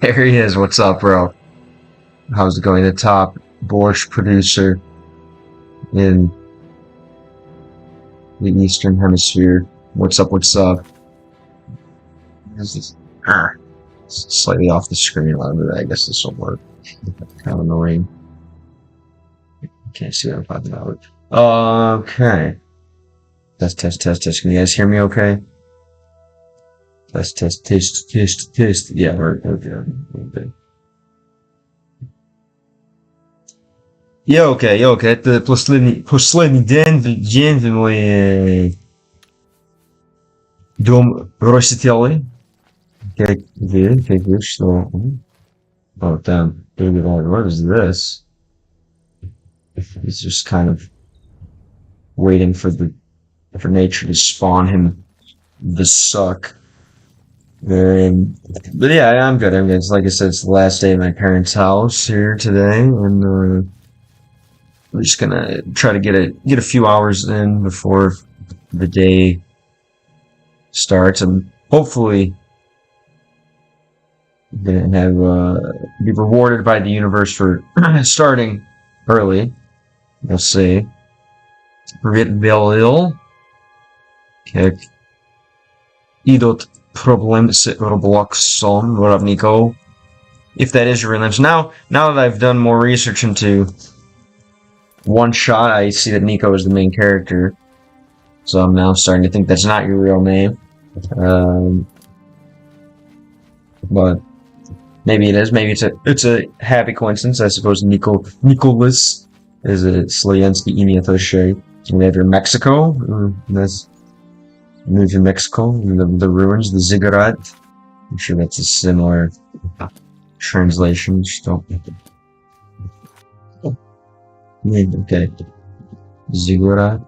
There he is. What's up, bro? How's it going? The top borscht producer in the Eastern Hemisphere. What's up? What's up? This is slightly off the screen a little bit. I guess this will work. Kind of annoying. Can't see what I'm talking about. Okay. Test. Can you guys hear me okay? Test. Yeah, we're okay. Okay. Это последний день в мой дом растителей. Как вы, что... Oh, damn. What is this? He's just kind of waiting for nature to spawn him the suck. But yeah, I'm good. It's like I said, it's the last day at my parents' house here today, and we're just gonna try to get a few hours in before the day starts, and hopefully gonna have be rewarded by the universe for starting early. We'll see. Привет, Белил. Как идут проблемы с Robloxом, what up, Nico? If that is your real name. So now that I've done more research into One Shot, I see that Nico is the main character. So I'm now starting to think that's not your real name. But maybe it is. Maybe it's a happy coincidence. I suppose Nicholas is a Slovensky имя тоже. We have your Mexico. That's moved to Mexico. The ruins, the ziggurat. I'm sure that's a similar translation. Stop. Okay. Ziggurat.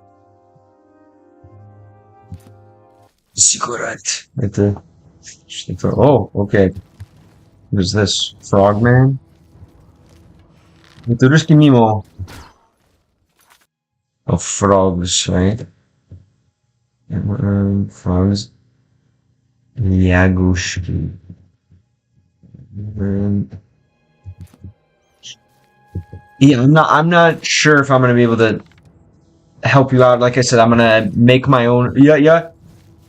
Oh, okay. Who's this? Frogman? Это русский мимо. Of frogs, right? Frogs. Yagushki. Yeah, I'm not sure if I'm gonna be able to help you out. Like I said, I'm gonna make my own. Yeah.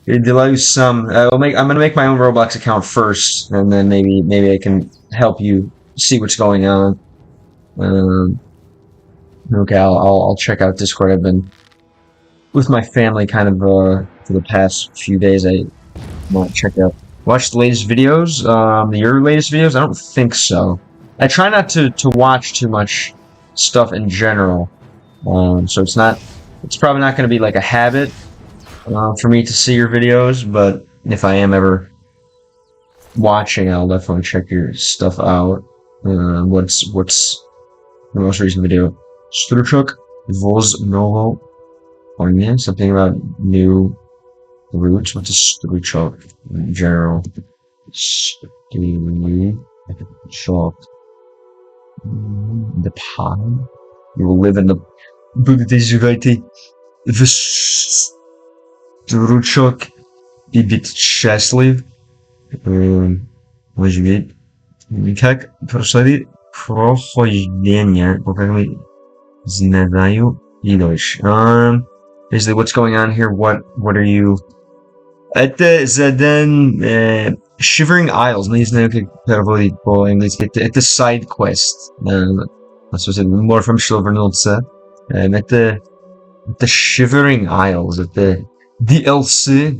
I'm gonna make my own Roblox account first, and then maybe I can help you see what's going on. Okay, I'll check out Discord. I've been with my family kind of for the past few days. I want to watch the latest videos. Your latest videos? I don't think so. I try not to watch too much stuff in general. So it's probably not going to be like a habit for me to see your videos, but if I am ever watching, I'll definitely check your stuff out. What's the most recent video? Stručok voz novo onie, something about new routes. What is stručok in general? Stručok. The pond. You will live in the будете живете в Stručok и быть счастлив. Выживет. Как прошли прохождение, пока мы знаю English. Basically, what's going on here? What are you? Это задан Shivering Isles. Не знаю, как переводить по-английски. Это side quest. More from вернуться. Это Shivering Isles. Это DLC.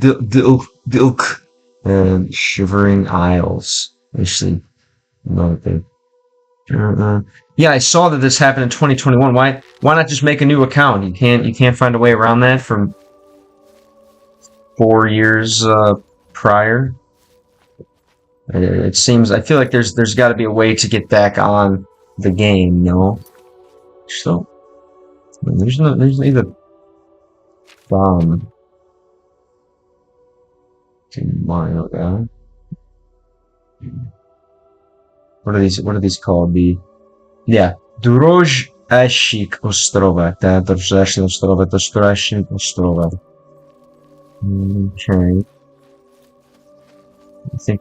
Shivering Isles. Actually, no, yeah, I saw that this happened in 2021. Why not just make a new account? You can't find a way around that from 4 years prior. It seems, I feel like there's got to be a way to get back on the game, you know? So there's either bomb. What are these called? Дорожащик острова. Да, Дорожащик острова. Это Дорожащик острова. Okay. I think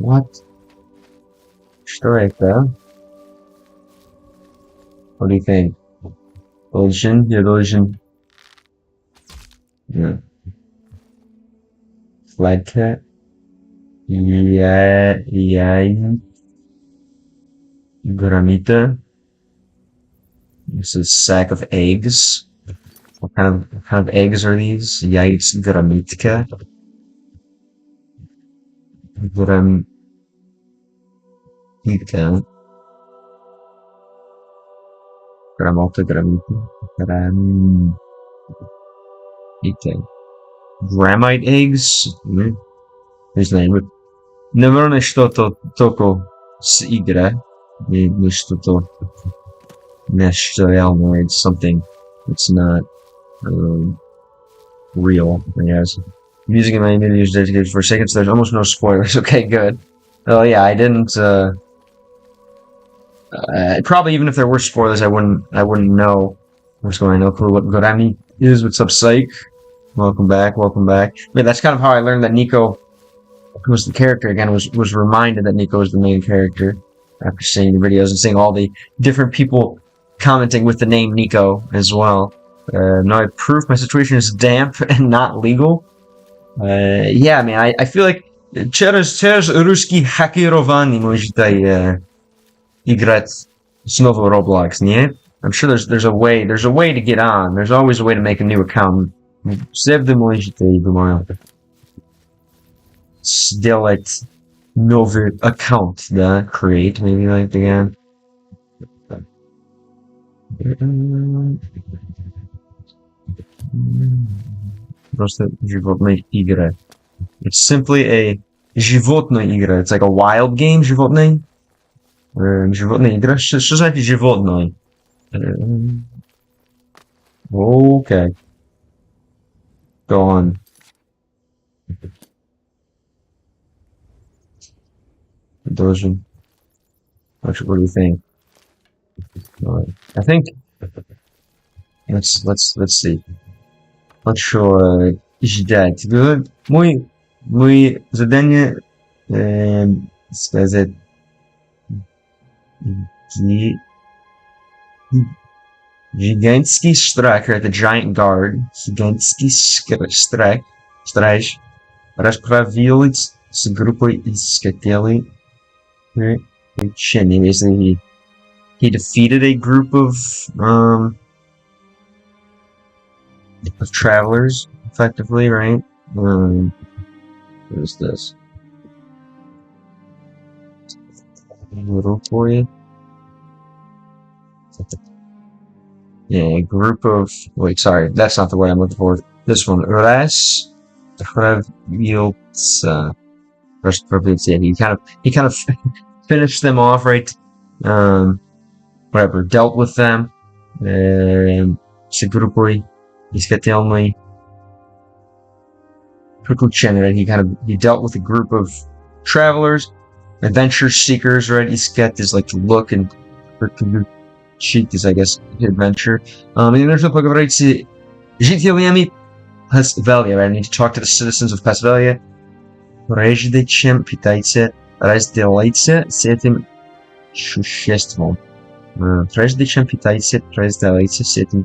What? Что это? What do you think? Illusion? Yeah, illusion. Yeah. Flag cat? Yeah, yeah. Gramita. This is a sack of eggs. What kind of eggs are these? Яйц грамитка. Грамитка. Грамота, грамита. Грамитка. Gramite eggs? Не знаю. Наверное, что-то только с игры. Не что-то реальное. It's something that's not real, I guess. Music in my video is dedicated for seconds. There's almost no spoilers. Okay, good. Oh yeah, I didn't. Probably even if there were spoilers, I wouldn't know what's going on. No clue what Gorami is. What's up, Psych? Welcome back. Welcome back. Yeah, that's kind of how I learned that Nico was the character again. Was reminded that Nico was the main character after seeing the videos and seeing all the different people commenting with the name Nico as well. Now I proof my situation is damp and not legal. Yeah, I mean, I feel like через русский хакерованный можете играть снова Roblox, нет? I'm sure there's a way to get on. There's always a way to make a new account. Всегда можете, думаю, сделать новый аккаунт, да? Create, maybe like again. Просто животные игры. It's simply a животная игра. It's like a wild game, животные. Животная игра. Что значит животное? Okay. Go on. Должен. What do you think? I think. Let's see. Вот что ждать. Мы задание сказать гигантский страйкер, это giant guard, гигантский страж расправилась с группой искателей приключений. Basically, he defeated a group of travelers, effectively, right? What is this? A little for you. Yeah, a group of. Wait, sorry, that's not the word I'm looking for. This one, he kind of finished them off, right? Whatever, dealt with them. С группой искателей приключений, right? He dealt with a group of travelers, adventure seekers, right? Искать is like to look, and cheat is, I guess, adventure. And there's no поговорить с жителями Pasvalia, right? I need to talk to the citizens of Pasvalia. Прежде чем питайте, разделайте с этим существом. Прежде чем питайте, разделайте с этим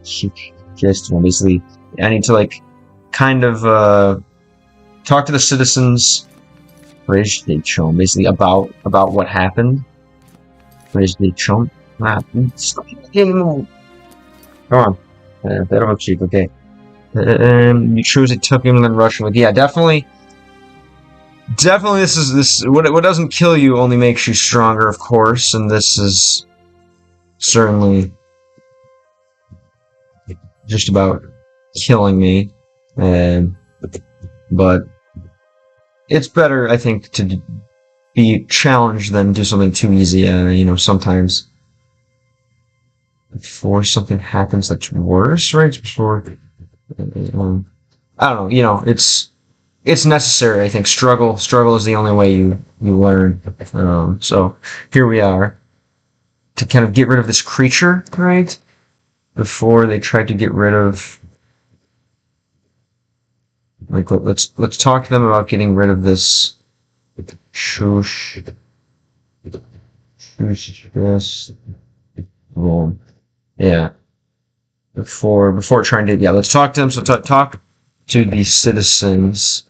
существом. Basically, I need to, like, kind of talk to the citizens прежде чем, basically about what happened. Прежде чем Come on. Okay. You choose it took him and Russian with. Yeah, definitely this what doesn't kill you only makes you stronger, of course, and this is certainly just about killing me. But it's better, I think, to be challenged than do something too easy. Sometimes before something happens that's worse, right? Before, I don't know. It's necessary. I think struggle is the only way you learn. So here we are to kind of get rid of this creature, right? Before they tried to get rid of. Like, let's talk to them about getting rid of this Shush. Shush. Well, yeah. Before trying to, let's talk to them. So talk to the citizens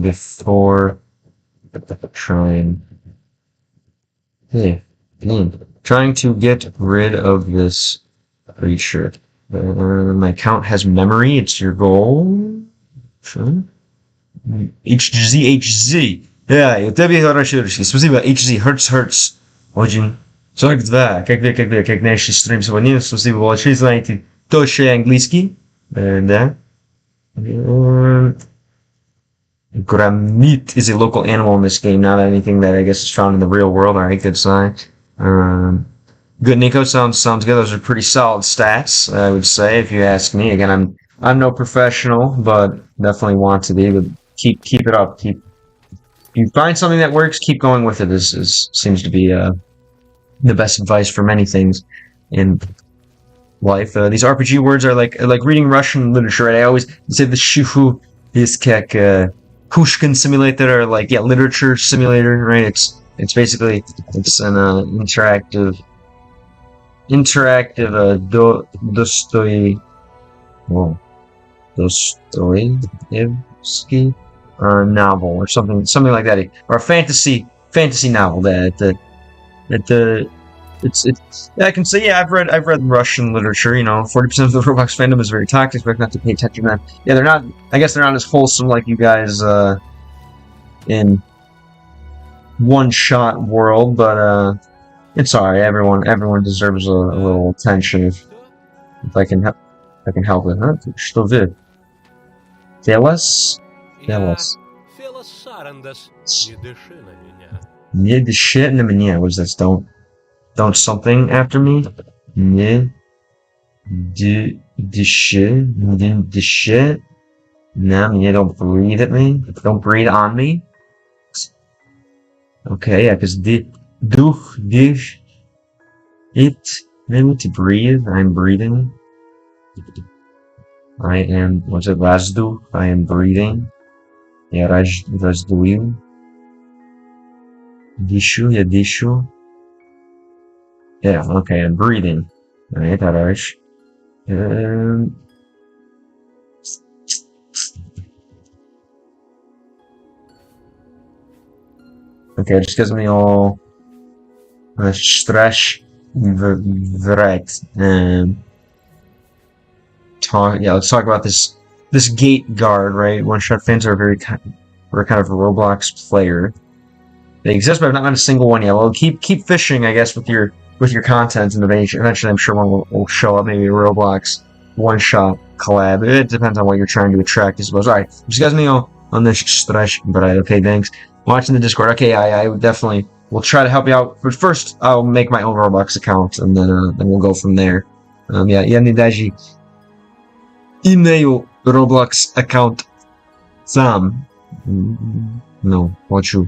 before trying. Trying to get rid of this creature. My account has memory. It's your goal. Sure. HZ. Yeah, у тебя хорошо. Спасибо. HZ. Hurts. Очень. 42. Как наши стрим сегодня. Спасибо большое. Знаете, тоже английский. Да. Granite is a local animal in this game, not anything that I guess is found in the real world. Alright, good sign. Good, Nico. Sounds good. Those are pretty solid stats, I would say, if you ask me. Again, I'm no professional, but definitely want to be. But keep it up. If you find something that works, keep going with it. This seems to be the best advice for many things in life. These RPG words are like reading Russian literature. Right? I always say the shuhu is kek Pushkin simulator, or literature simulator. Right? It's basically an interactive Dostoevsky novel or something like that, or a fantasy novel that it's I can say I've read Russian literature. 40% of the Roblox fandom is very toxic, but not to pay attention to them. Yeah, they're not. I guess they're not as wholesome like you guys in One Shot World, but it's alright. Everyone deserves a little attention if I can help it. Huh? Что вы? Делас? Не дыши на меня. What is this? Don't something after me? Не дыши на меня. Don't breathe at me. Don't breathe on me. Okay, yeah, because duch, dich, it, maybe to breathe. I'm breathing. I am, what's it, Razdu? I am breathing. Yeah, Razduil. Dishu. Yeah, okay, I'm breathing. Alright, alright. Okay, just gives me all stress right. Let's talk about this gate guard, right? One-shot fans are very kind of a Roblox player. They exist, but I've not met a single one yet. Well, keep fishing, I guess, with your content, and eventually I'm sure one will show up. Maybe a Roblox one-shot collab. It depends on what you're trying to attract, I suppose. Alright, just guys me on this stress, but okay, thanks. Watching the Discord. Okay, I would definitely will try to help you out. But first, I'll make my own Roblox account, and then we'll go from there. Я не даже имею Roblox аккаунт сам. No, хочу.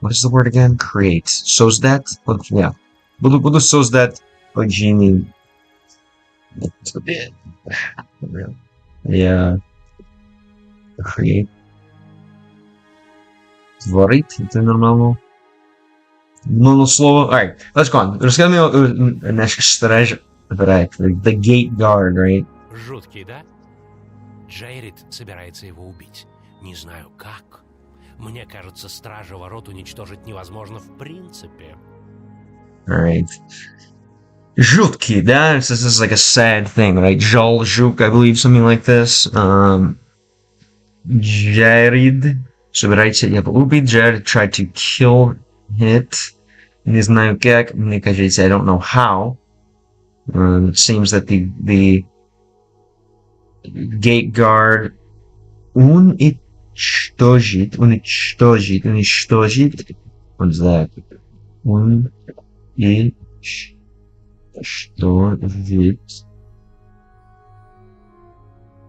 What is the word again? Create. Создать? Yeah. Буду создать genie. Yeah. Create. Творить. Это нормально. No слово. Alright, let's go on. The gate guard, right? Жуткий, да? Джейрид собирается его убить. Не знаю как. Мне кажется, стража ворот уничтожить невозможно в принципе. Alright. Жуткий, да? This is like a sad thing, right? Жал, жук, I believe, something like this. Джейрид собирается его убить. Джейрид tried to kill it. Не знаю как. Мне кажется, I don't know how. It seems that the gate guard уничтожит. What is that? Уничтожит.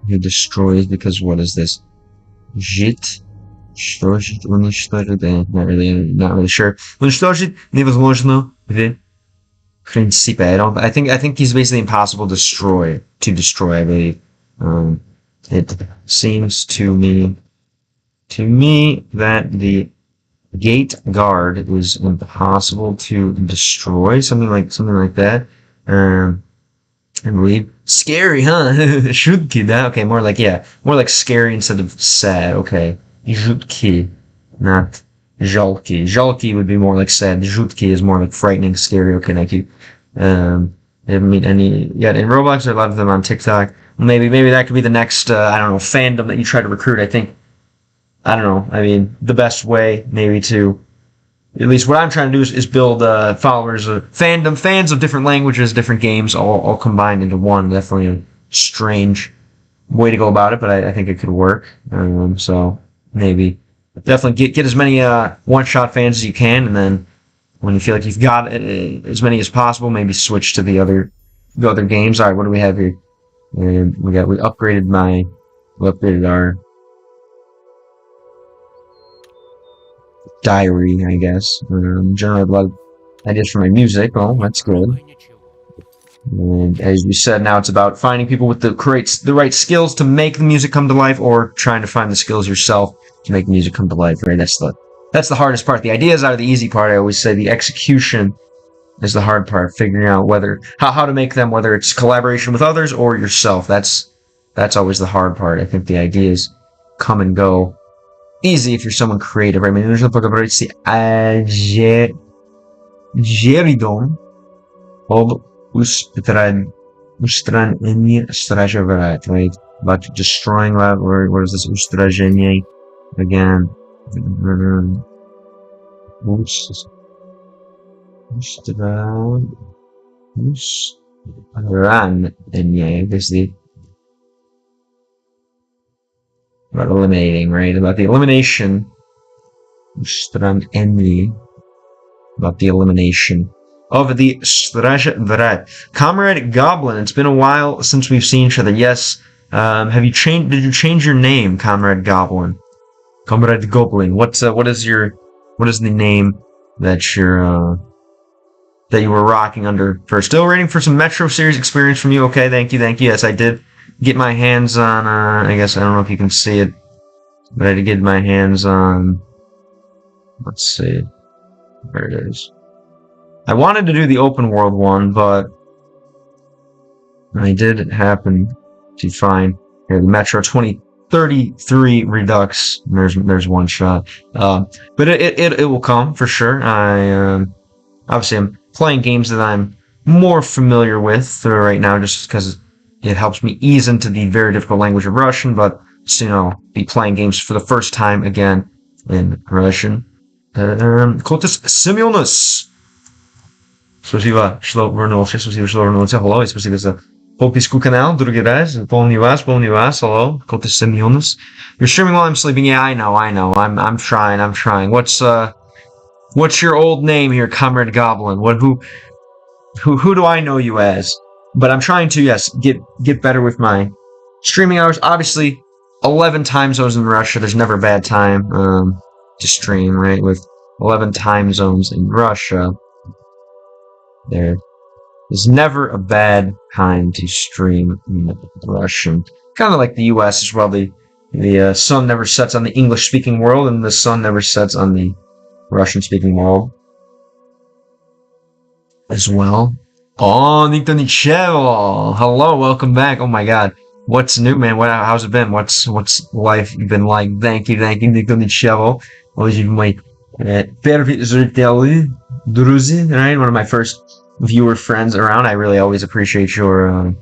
He destroys because what is this? Жит. Уничтожит. Not really sure. Уничтожить невозможно в принципе. I think he's basically impossible to destroy, I believe. It seems to me that the Gate guard is impossible to destroy. Something like that. I believe. Scary, huh? Żółtki, that? Okay, more like scary instead of sad. Okay. Żółtki, not żalki. Żalki would be more like sad. Żółtki is more like frightening, scary. Okay, thank you. I haven't met any yet in Roblox. There are a lot of them on TikTok. Maybe that could be the next, I don't know, fandom that you try to recruit. I don't know. I mean, the best way maybe to, at least what I'm trying to do is build followers, fans of different languages, different games, all combined into one. Definitely a strange way to go about it, but I think it could work. So maybe definitely get as many one-shot fans as you can, and then when you feel like you've got as many as possible, maybe switch to the other games. All right, what do we have here? And we upgraded our diary, I guess. Generally, a lot of ideas for my music. Oh, that's good. And as we said, now it's about finding people with the right skills to make the music come to life, or trying to find the skills yourself to make music come to life. Right? That's the hardest part. The ideas are the easy part. I always say the execution is the hard part. Figuring out how to make them, whether it's collaboration with others or yourself. That's always the hard part. I think the ideas come and go easy if you're someone creative. Right? I mean, there's no поговорить с Джеридом об устранении стража врат. Right? About destroying that word. What is this? Устражение again. Устранение. Basically about eliminating, right? About the elimination. Устранение. About the elimination of the Straja Vrat. Comrade Goblin, it's been a while since we've seen each other. Yes. Did you change your name, Comrade Goblin? Comrade Goblin. What is the name that you were rocking under first? Still waiting for some Metro series experience from you. Okay, thank you. Yes, I did get my hands on, I guess, I don't know if you can see it, but I did get my hands on, let's see, there it is. I wanted to do the open world one, but I did happen to find here the Metro 2033 Redux. There's one shot, but it will come for sure. Obviously I'm playing games that I'm more familiar with right now, just because it helps me ease into the very difficult language of Russian. But be playing games for the first time again in Russian. Kotis Semyonis. Спасибо, что вернулся. Hello, спасибо за подписку канал. Другой раз. Помню вас. Hello, Kotis Semyonis. You're streaming while I'm sleeping. Yeah, I know. I'm trying. What's your old name here, Comrade Goblin? Who do I know you as? But I'm trying to, yes, get better with my streaming hours. Obviously, 11 time zones in Russia. There's never a bad time to stream, right? With 11 time zones in Russia, there is never a bad time to stream in Russian. Kind of like the U.S. as well. The sun never sets on the English-speaking world, and the sun never sets on the Russian-speaking world as well. Oh, Nikto Nichevo! Hello, welcome back. Oh my God, what's new, man? How's it been? What's life been like? Thank you, Nikto Nichevo. Мой первый зритель, друзі, right? One of my first viewer friends around. I really always appreciate your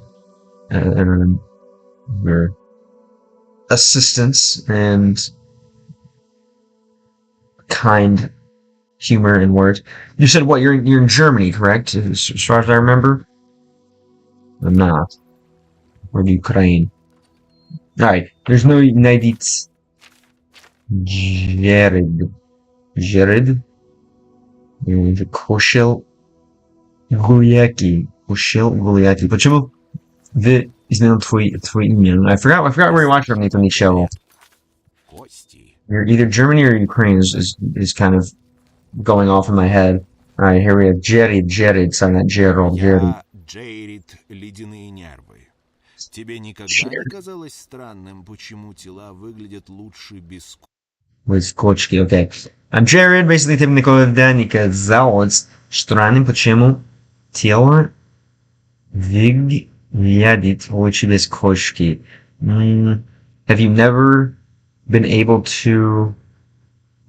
assistance and kind humor and words. You said what? You're in Germany, correct? As far as I remember. I'm not. Or Ukraine. All right. There's no United. Jared. Кушал гуляки. Почему вы изменил твое имя? I forgot where you watched from, Nathan Nichevo. You're either Germany or Ukraine is kind of going off in my head. Alright, here we have Jared, sorry, not Gerald, Jared. Джеред, ледяные нервы. Тебе никогда не казалось странным, почему тела выглядят лучше без... with кочки, okay. I'm Jared, basically ты мне никогда казалось странным, почему тело выглядит очень без кочки. Have you never been able to...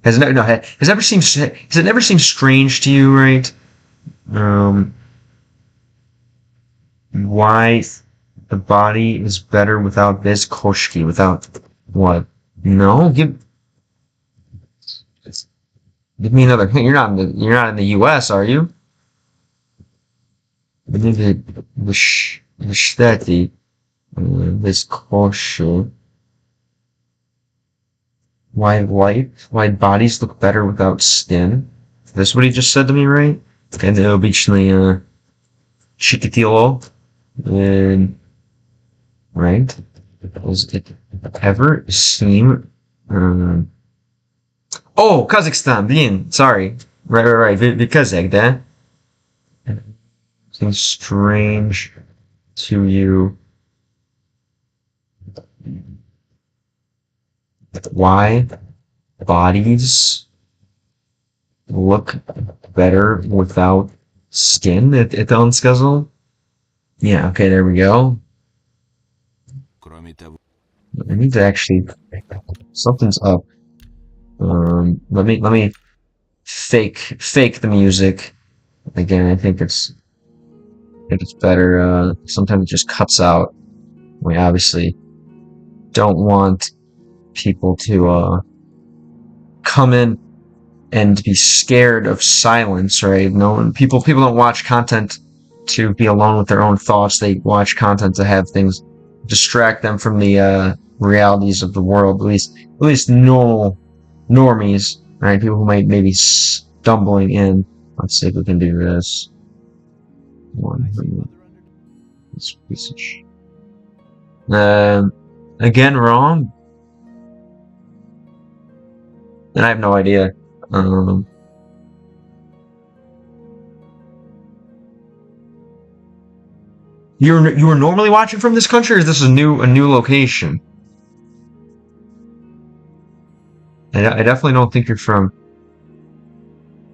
has it never seemed strange to you, right? Why the body is better without this koshki, without what? No, give me another hint. You're not in the US, are you? The shtati, this kosher. Why bodies look better without skin? Is this what he just said to me, right? And обычный Chikatilo, right? Does it ever seem? Oh, Kazakhstan, блин, sorry. Right. Kazakh, да? Seems strange to you. Why bodies look better without skin? Это он сказал? Yeah, okay, there we go. I need to actually... something's up. Let me fake the music. Again, I think it's better. Sometimes it just cuts out. We obviously don't want people to come in and be scared of silence, right? No, people don't watch content to be alone with their own thoughts. They watch content to have things distract them from the realities of the world. At least normal normies, right? People who might maybe stumbling in. Let's see if we can do this. This piece of shit. Again, wrong. And I have no idea. You were normally watching from this country, or is this a new location? I definitely don't think you're from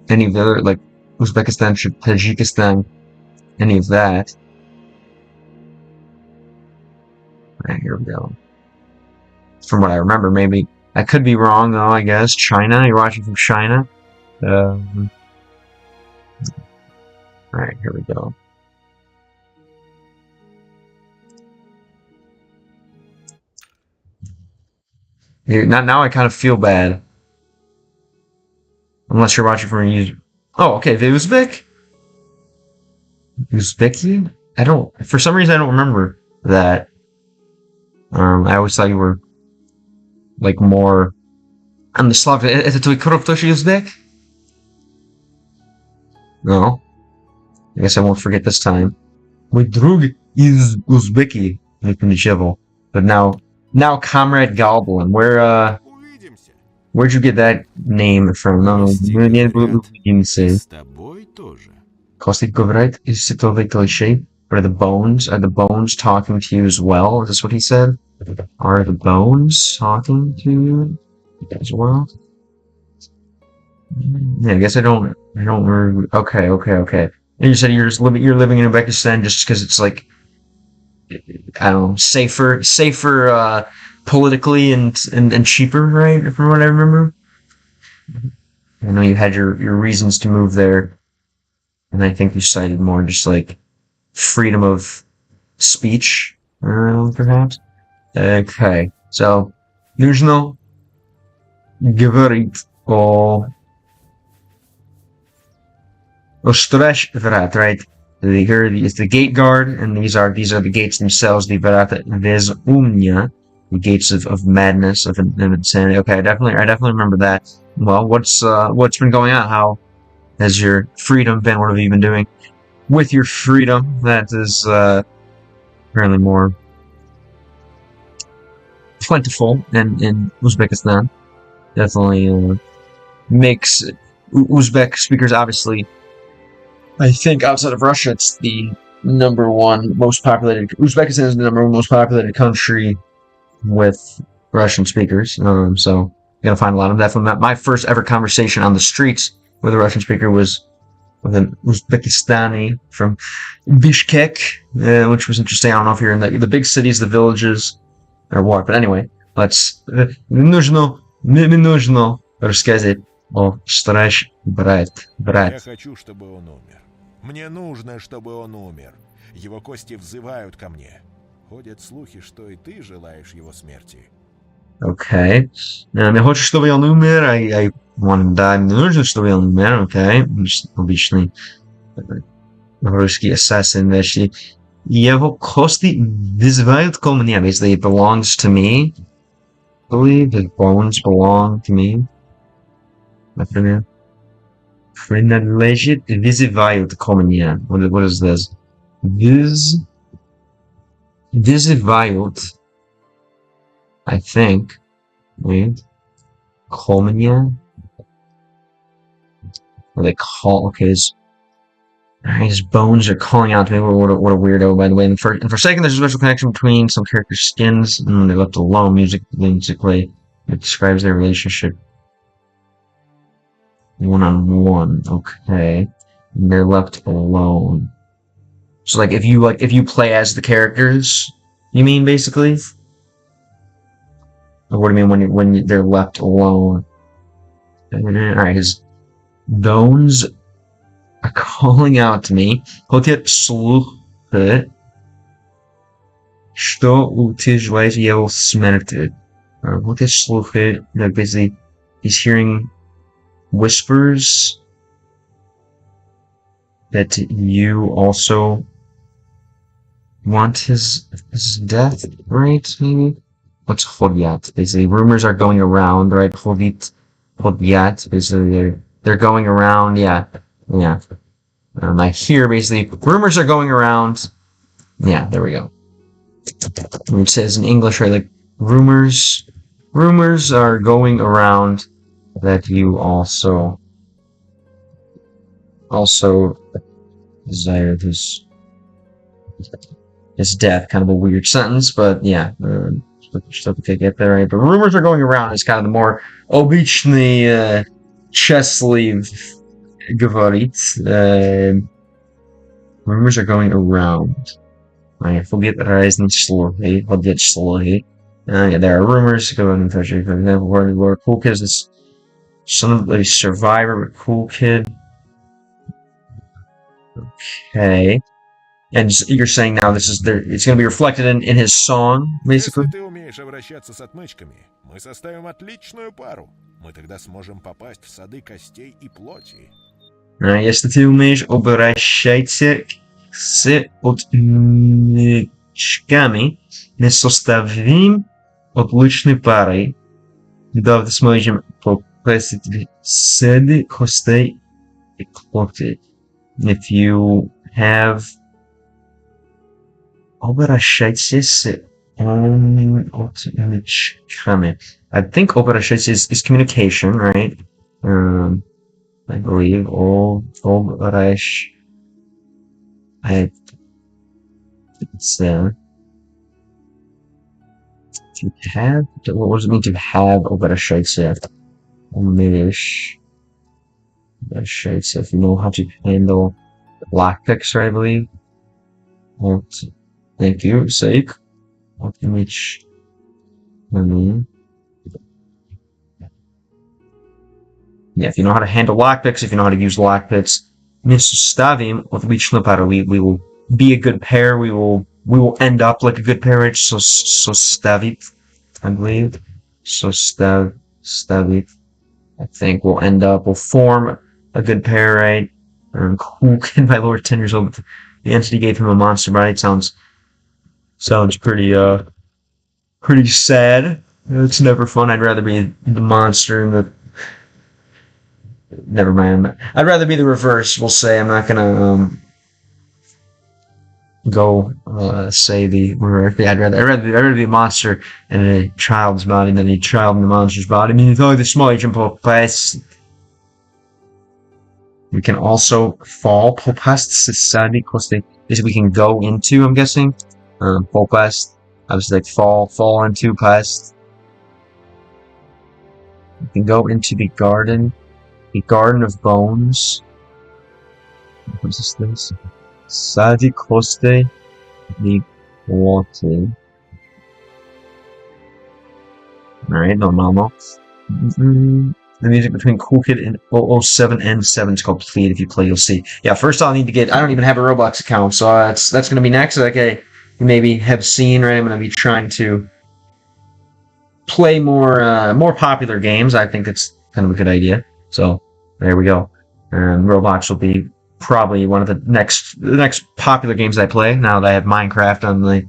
any of the other, like Uzbekistan, Tajikistan, any of that. Alright, here we go. From what I remember, maybe I could be wrong though, I guess. China, you're watching from China. Alright, here we go. Now I kind of feel bad. Unless you're watching from a user. Oh, okay, the Uzbek? Uzbeki? For some reason I don't remember that. I always thought you were like more on the Slavic. Это твой кровь-тоже Uzbek? No. I guess I won't forget this time. Мой друг is Uzbeki. But now Comrade Goblin. Where'd you get that name from? No, мы не увидимся. Kostik говорит, is it all shape? Are the bones talking to you as well? Is this what he said? Are the bones talking to you as well? Yeah, I guess I don't remember. Okay. And you said you're living in Uzbekistan just because it's like, I don't know, safer politically and cheaper, right? From what I remember. I know you had your reasons to move there, and I think you cited more just like freedom of speech, perhaps. Okay, so нужно говорить о страж врат, right? Here is the gate guard, and these are the gates themselves. The Verata Vezumnia, the gates of madness, of insanity. Okay, I definitely remember that. Well, what's been going on? How has your freedom been? What have you been doing with your freedom? That is apparently more plentiful in Uzbekistan. Definitely makes Uzbek speakers, obviously. I think outside of Russia, it's the #1 most populated. Uzbekistan is the #1 most populated country with Russian speakers. So You're gonna find a lot of that from that. My first ever conversation on the streets with a Russian speaker was with an Uzbekistani from Bishkek, which was interesting. I don't know if you're in the big cities, the villages, or what. But anyway, let's... Не нужно рассказать о страшном брат. Я хочу, чтобы он умер. Мне нужно, чтобы он умер. Его кости взывают ко мне. Ходят слухи, что и ты желаешь его смерти. Okay. Я хочу, чтобы он умер. I want him to die. Мне нужно, чтобы он умер. Okay. Обычный русский ассасин. Его кости вызывают ко мне. Basically, it belongs to me. I believe his bones belong to me. Например. Принадлежит, вызывают ко мне. What is this? Вызывают. I think. Wait. Ко мне. Or they call. Okay, his bones are calling out to me. What a weirdo, by the way. And for a second, there's a special connection between some characters' skins, and when they're left alone, musically, it describes their relationship. One-on-one. Okay. And they're left alone. So, like, if you play as the characters, you mean, basically? Or what do you mean when they're left alone? Alright, his bones are calling out to me. Хотят слухать, что утверждает его смерти. Хотят слухать, like basically, he's hearing whispers that you also want his death, right? Maybe? What's chodят? Basically, rumors are going around, right? Chodят, basically, they're going around, yeah. I hear, basically, rumors are going around. Yeah, there we go. It says in English, right, like, rumors are going around that you also desire his death. Kind of a weird sentence, but yeah, still could get there, right? But rumors are going around is kind of the more обычный счастлив говорит. Rumors are going around. I forget разные слухи, ходят слухи. Yeah, there are rumors going in country, for example, where Cool Kid is son of a survivor, but Cool Kid. Okay. And you're saying now this is it's going to be reflected in his song, basically? Если ты умеешь обращаться с отмычками, мы составим отличную пару. Мы тогда сможем попасть в сады костей и плоти. Если ты умеешь обращаться с отмычками, мы составим отличной парой. Да, сможем попасть в сады костей и плоти. If you have обращаться с отмычками. I think обращаться is communication, right? I believe обращаться. To have. What does it mean to have обращаться? Обращаться. If you know how to handle lockpicks, right, I believe. Thank you, sake. Yeah, if you know how to handle lockpicks, if you know how to use lockpicks, we will be a good pair. We will end up like a good pair. Right? So stavit, I believe. So stavit. I think we'll form a good pair, right? Cool Kid by Lord 10 years old. The entity gave him a monster bite. Sounds pretty sad. It's never fun. I'd rather be the monster and the. Never mind. I'd rather be the reverse. We'll say I'm not gonna go say the reverse. Yeah, I'd rather be a monster in a child's body than a child in a monster's body. I mean, it's only the small agent pass. We can also fall past society because we can go into. I'm guessing fall past. I was like fall into past. You can go into the garden of bones. What is this? Sadi Coste di Water. Alright, no. The music between Cool Kid and 007 and 7 is called Plead. If you play, you'll see. Yeah, first I'll need to get... I don't even have a Roblox account, so that's going to be next. Like you maybe have seen, right? I'm going to be trying to play more popular games. I think it's kind of a good idea. So, there we go. And Roblox will be probably one of the next popular games I play, now that I have Minecraft on the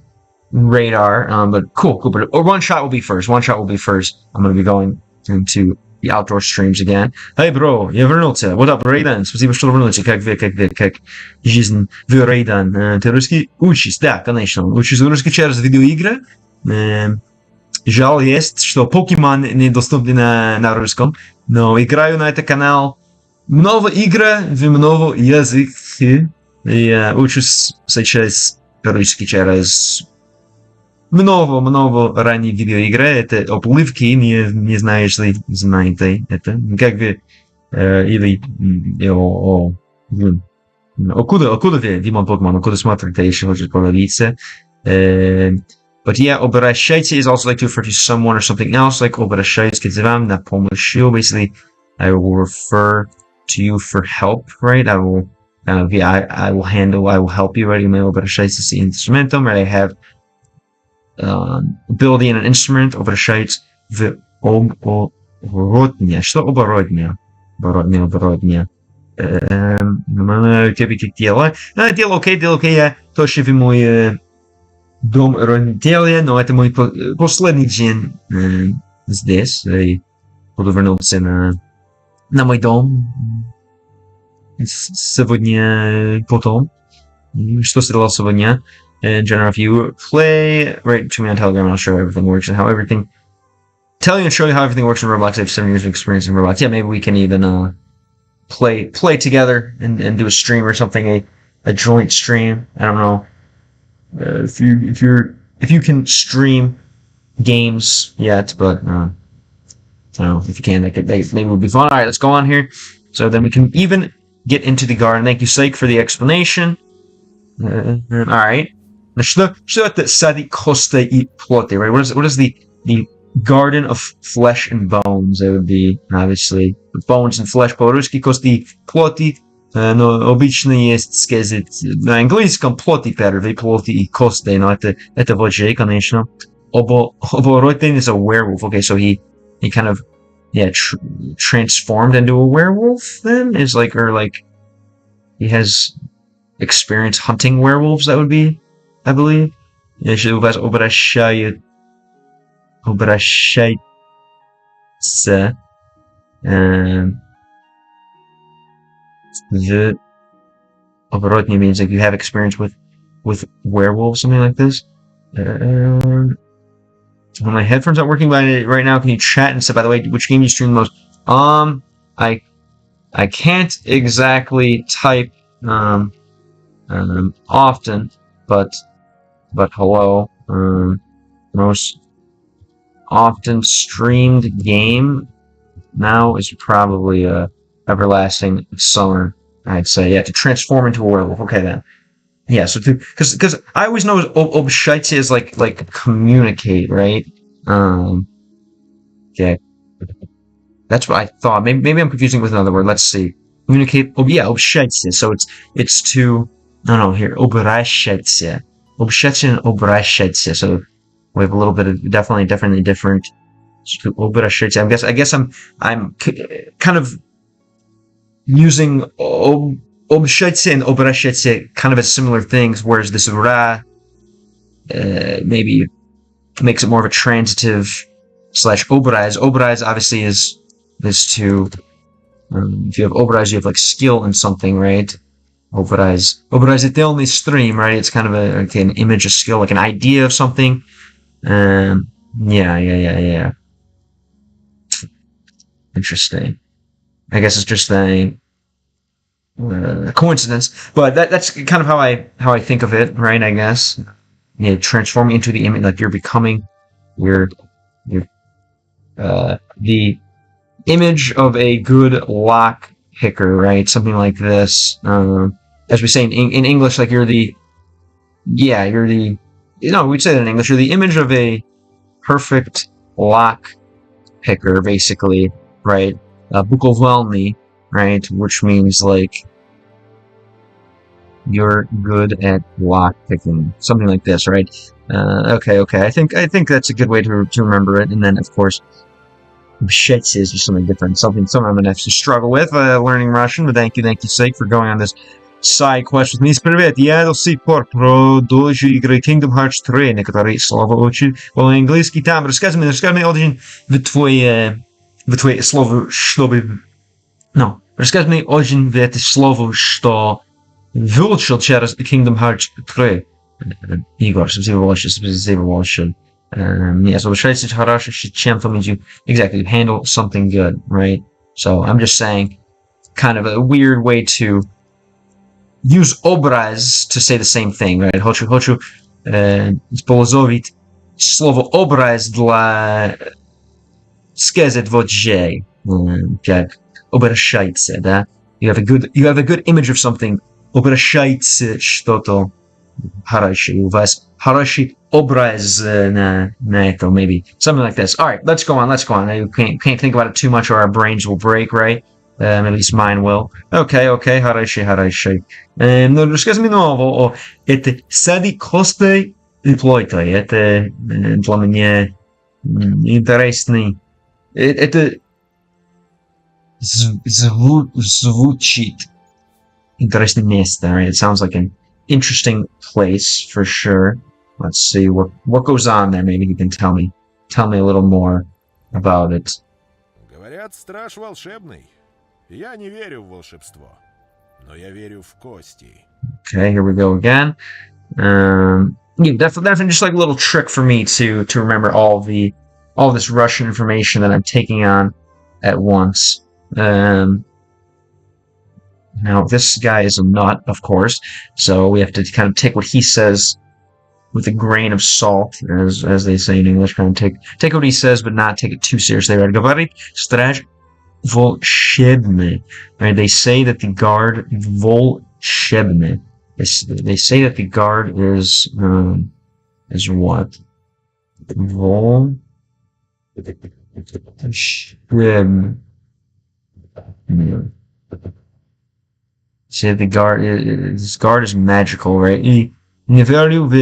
radar. But cool. But one shot will be first. I'm going to be going into the outdoor streams again. Hey, bro, я вернулся. What up, Рейдан? Спасибо, что вернулся. Как жизнь в Рейдан? Ты русский учишь? Да, конечно. Учишь русский через видеоигры. Жаль есть, что Покемон недоступны на русском. Но играю на этот канал много игр в много языках. Я учусь сейчас русский через много ранних видеоигр. Это OBLIVION, не знаю, если знаете это. Как вы или откуда вы, Димон Покемон, откуда смотрите, если хочешь поговориться. But yeah, обращайте is also like to refer to someone or something else, like обращайтесь к вам на помощь. Basically, I will refer to you for help, right? I will help you, right? Обращайтесь с инструментом, right? I have ability in an instrument, обращайтесь в оборотня. Что оборотня? Оборотня. Тебе как дело? Дело окей, я тоже в мой дом родителей, но это мой последний день здесь. И буду вернуться на мой дом сегодня потом. Что сделал сегодня? General, if you play, write to me on Telegram and I'll show you everything works and how everything... Tell you and show you how everything works in Roblox. I have 7 years of experience in Roblox. Yeah, maybe we can even play together and do a stream or something, a joint stream. I don't know. If you can stream games yet, but I don't know if you can. Maybe would be fun. All right, let's go on here. So then we can even get into the garden. Thank you, Sake, for the explanation. All right. Что это сади кости и плоти, right? What is the garden of flesh and bones? It would be obviously bones and flesh по-русски, кости плоти. Но обычно есть сказать на английском плоти первый, плоти и кости, но это вообще, конечно. Оборотень is a werewolf. Okay, so he kind of transformed into a werewolf then? Is like, or like he has experience hunting werewolves, that would be, I believe. Если у вас обращается the оборотни means like you have experience with werewolves, something like this. My headphones aren't working right now. Can you chat and stuff? By the way, which game you stream the most? I can't exactly type often, but hello. Most often streamed game now is probably Everlasting Summer, I'd say. Yeah, to transform into a werewolf. Okay, then. Yeah, so because I always know obshite is like communicate, right? Okay. That's what I thought. Maybe I'm confusing with another word. Let's see. Communicate. Oh yeah, obshite. So it's to here. Обращаться. Obshite and обращаться. So we have a little bit of definitely different. Обращаться. I guess I'm kind of using обращаться and обращаться kind of as similar things, whereas this ra maybe makes it more of a transitive / obraz. Obraz obviously is to if you have obraz, you have like skill in something, right? Obraz the stream, right? It's kind of an image, a skill, like an idea of something. Yeah. Interesting. I guess it's just a coincidence, but that's kind of how I think of it, right? I guess, yeah, transforming into the image, like you're becoming, the image of a good lock picker, right? Something like this. As we say in English, like we'd say that in English, you're the image of a perfect lock picker, basically, right? Bukovalny, right? Which means like you're good at lock picking, something like this, right? Okay. I think that's a good way to remember it. And then, of course, Shets is just something different, something I'm gonna have to struggle with learning Russian. But thank you, Sake, for going on this side quest with me. Привет, я до сих пор продолжу играть Kingdom Hearts 3, некоторые слова учу по-английски. Там, расскажи мне один слово, чтобы... расскажи мне один это слово, что выучил через Kingdom Hearts 3. Igor, спасибо большое. Yes, so try to хорошо, чем-то means you exactly handle something good, right? So I'm just saying, kind of a weird way to use obraz to say the same thing, right? Хочу использовать слово obraz для сказать вот же, как обращается, да? You have a good image of something, обращается что-то хорошее, у вас хороший образ на это, maybe something like this. All right, let's go on. I can't think about it too much, or our brains will break, right? At least mine will. Okay, хороший. Но расскажи мне нового о это сади костой и плойтой. Это для меня интересный. Это звучит интересное место, right? It sounds like an interesting place for sure. Let's see what goes on there. Maybe you can tell me a little more about it. Говорят, страж волшебный. Я не верю в волшебство, но я верю в кости. Okay, here we go again. Definitely just like a little trick for me to remember all this Russian information that I'm taking on at once. Now this guy is a nut, of course, so we have to kind of take what he says with a grain of salt, as they say in English. Kind of take what he says, but not take it too seriously. Right? Говорит страж волшебный. Right? They say that the guard волшебный. They say that the guard is what? Волшебный. Say the guard. This guard is magical, right? И не верю в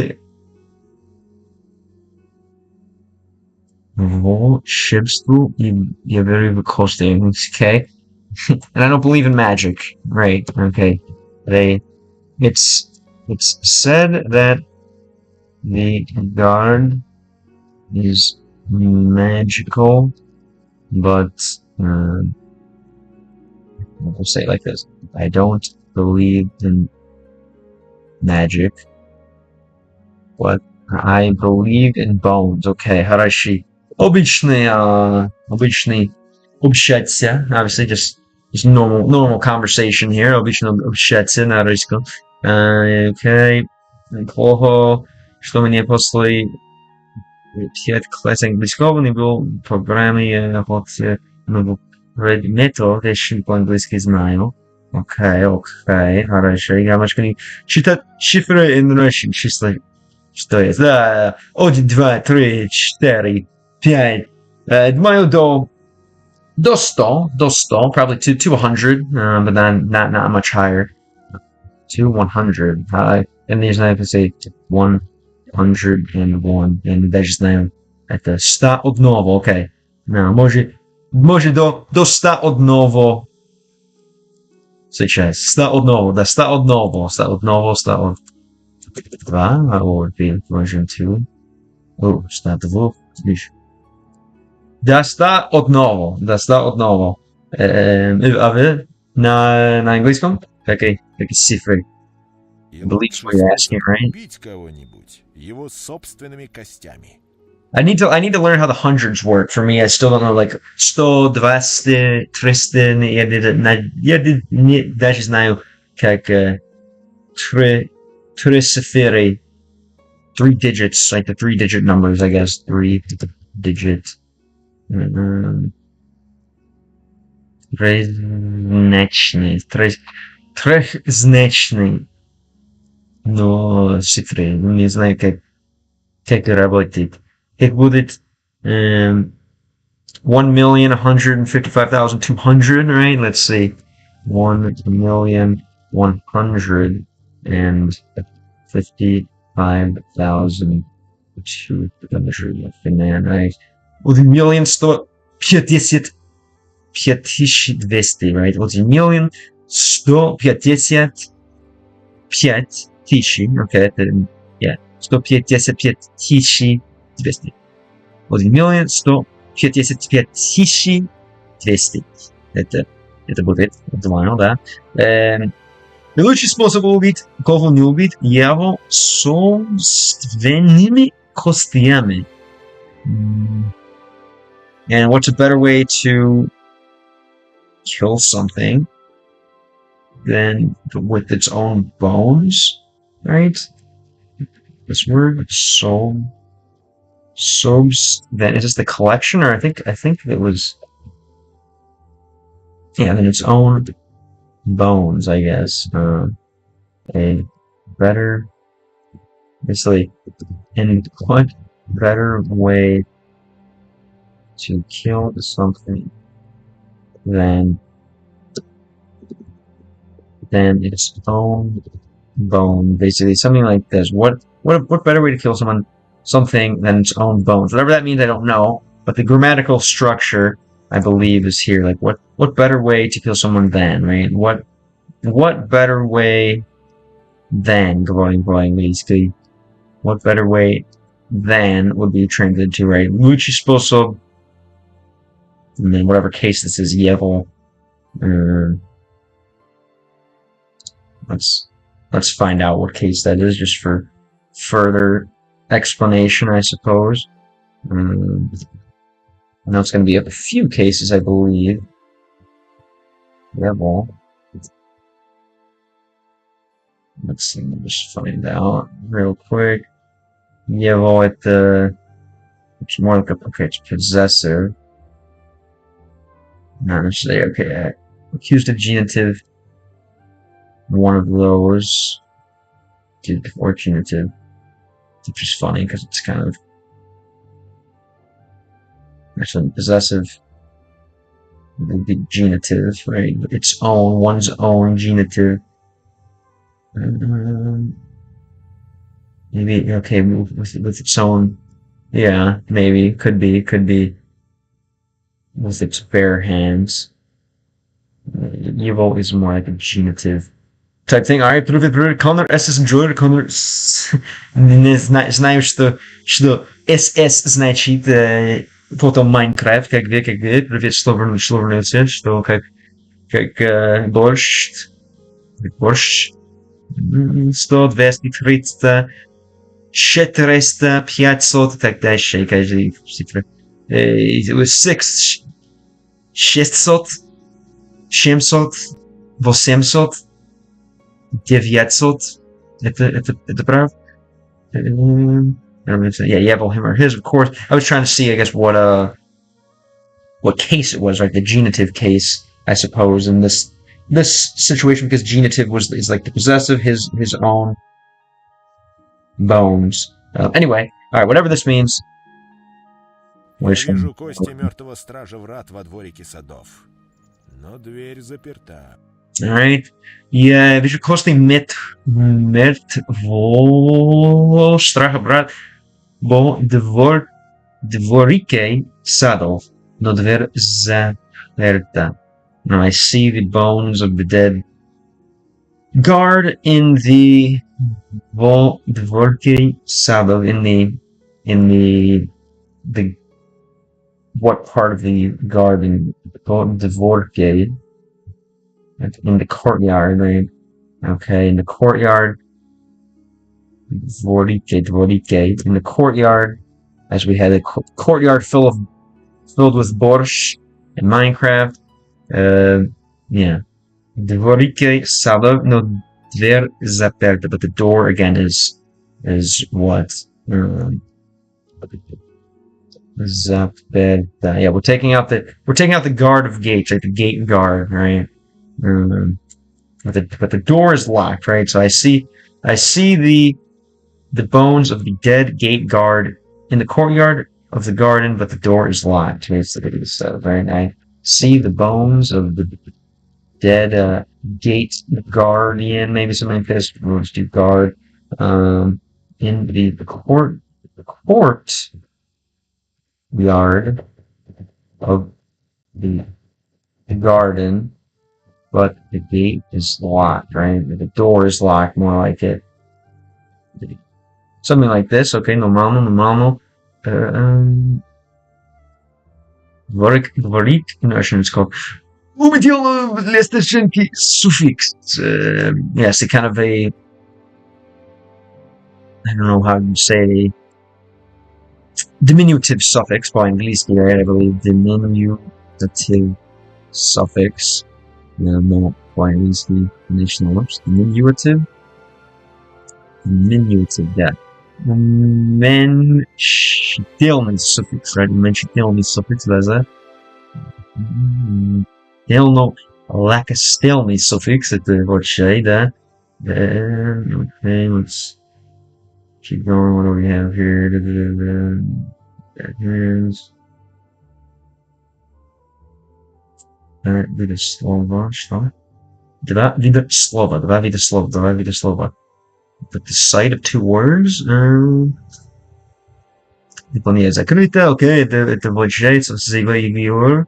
волшебство, я верю в кости. Okay, and I don't believe in magic, right? Okay, it's said that the guard is magical, but I'll say it like this: I don't believe in magic, but I believe in bones. Okay, хороший. Обычный общаться. Obviously, just normal conversation here. Обычно общаться на русском. Okay. Плохо, что мне после 5 класс английского не был в программе предметов, вещи по-английски знаю. Okay, хорошо. Я могу читать цифры in Russian, числа. Что это? Да, 1, 2, 3, 4, 5. Думаю, до 100, probably to 100, but then not much higher. To 100. And не знаю, как say 101, and даже знаю это 101, okay. No, может до 101. Сейчас, 101, да, 101. 2, or version 2. Oh, 102. Да, 101. А вы на английском? Какие цифры? I believe what you're asking, right? Убить кого-нибудь его собственными костями. I need to learn how the hundreds work. For me, I still don't know, like 100, 200, 300. Я даже знаю, как три цифры, 3 digits, like the 3-digit numbers, I guess. 3-digit. Трехзначный. Но цифры, не знаю, как работает. Как будет 1,155,200, right? Let's see. 1,155,200. Right? 1,155,200, right? 1,155,000, okay, это, yeah, 155,200. 1,155,200. Это будет нормально, да. И лучший способ убить кого-нибудь его собственными костями. And what's a better way to kill something than with its own bones, right? This word, then is this the collection, or I think it was, yeah, then its own bones, I guess. A better, basically, and what better way to kill something than its own bone, basically something like this. What better way to kill something than its own bones? Whatever that means, I don't know. But the grammatical structure, I believe, is here. Like what better way to kill someone than, right? What better way than going basically? What better way than would be translated to, right? Лучший способ, and then whatever case this is, Yevel. Let's find out what case that is, just for further explanation, I suppose. I know it's going to be a few cases, I believe. Yevel. Let's see, we'll just find out real quick. Yevel at it's more like it's possessive. Not necessarily, okay, accused of genitive. One of those. Or genitive. Which is funny, because it's kind of actually possessive. Would be genitive, right? One's own genitive. Maybe, okay, with its own, yeah, maybe, could be, with its bare hands. Evil is more like a genitive type thing. Alright, привет, Коннор, SS enjoyed, Коннор, не знаю, что SS значит, потом Майнкрафт, как вы, привет, словно все, что как борщ, 100, 200, 300, 400, 500 и так дальше, каждый цифра. It was 600, 700, 800, 900. Это прав? Yeah, Yevel, him, or his, of course. I was trying to see, I guess, what case it was, right? The genitive case, I suppose, in this situation, because genitive is like the possessive, his own bones. Anyway, all right, whatever this means. Я вижу кости мертвого стража врат во дворике садов, но дверь заперта. All right. Я вижу кости мертвого стража врат во дворике садов, но дверь заперта. Now I see the bones of the dead guard in the dvorke sadov, in the what part of the garden? Dvorke, in the courtyard, right? Okay, in the courtyard. Dvorike, in the courtyard, as we had a courtyard filled with borscht in Minecraft. Yeah. Dvorike sadov, no dver zaperta, but the door again is what? Zaperta. Yeah, we're taking out the guard of gates, like the gate guard, right? But the door is locked, right? So I see the bones of the dead gate guard in the courtyard of the garden, but the door is locked. Basically, so right. I see the bones of the dead gate guardian, maybe something like this. Let's do guard. In the court yard of the garden, but the gate is locked, right? The door is locked, more like it. Something like this, okay, normal. Dvorik in Russian it's called. Suffix. Yes, a kind of a, I don't know how you say, diminutive suffix by Anglийский, right? I believe diminutive suffix. No, by Anglийский, diminutive, yeah. Меньшительный суффикс, right? Меньшительный суффикс, that's лакостельный суффикс, это вот чай, да? Okay, let's keep going. What do we have here? Here's вида слова, что? Два вида слова. But the sight of two words? Дипломия закрыта, okay, это получается заявление.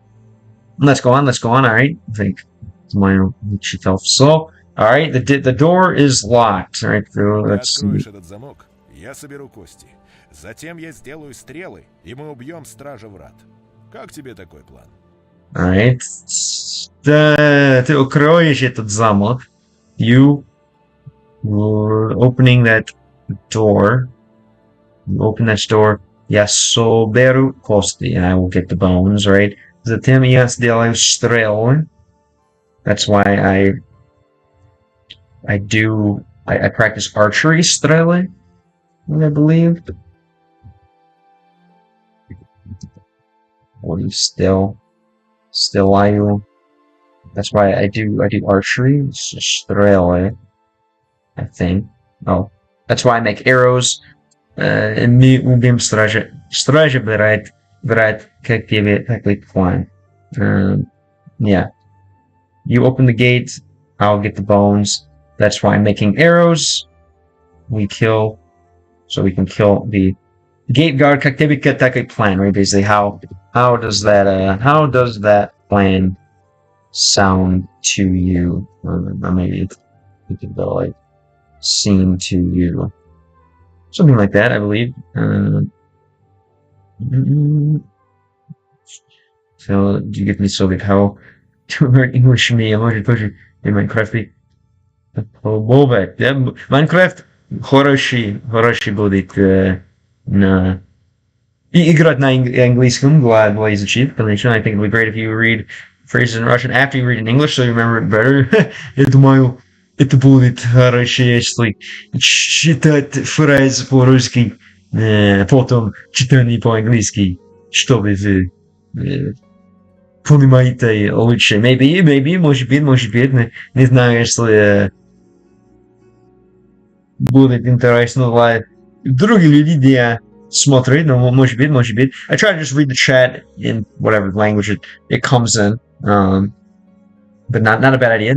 Let's go on, alright. I think мою читал все. Alright, the door is locked. Alright, let's see. Откроешь этот замок, я соберу кости. Затем я сделаю стрелы, и мы убьем стража врат. Как тебе такой план? Alright. Ты укроешь этот замок. You opening that door. You open that door. Я соберу кости, and I will get the bones, right? Затем я сделаю стрелы. That's why I practice archery стрелы, I believe. Or you still that's why I do archery, стрелы, I think. Oh, that's why I make arrows. Мы убьем стража. Стража брать, как тебе такой план. Yeah. You open the gate, I'll get the bones. That's why I'm making arrows. We can kill the gate guard. Как тебе такой plan, right? Basically, how does that plan sound to you? Or maybe we could go like seem to you. Something like that, I believe. So, do you get me so like how to learn English me? Может тоже в Майнкрафте попробовать. Майнкрафт хороший будет на и играть на английском для изучить. Конечно, I think it would be great if you read phrases in Russian after you read in English, so you remember it better. Я думаю, это будет хорошо, если читать фразы по-русски, потом читание по-английски, чтобы вы понимаете лучше. Maybe, может быть, не знаю, если будет интересно для других людей, где смотреть, но может быть. I try to just read the chat in whatever language it comes in, but not a bad idea.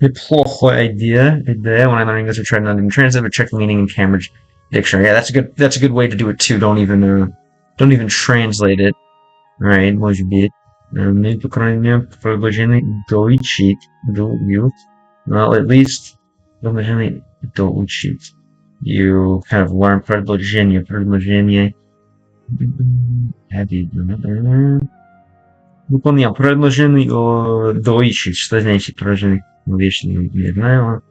Неплохая idea. When I learn English, I try not even translate, but check meaning in Cambridge dictionary. Yeah, that's a good way to do it too. Don't even translate it. Right? Может быть. Мы, по крайней мере, продолжение доучить. Well, at least продолжение доучить. You kind of learn продолжение. Выполняем продолжение доучить. Что значит продолжение? Вещи не знаю.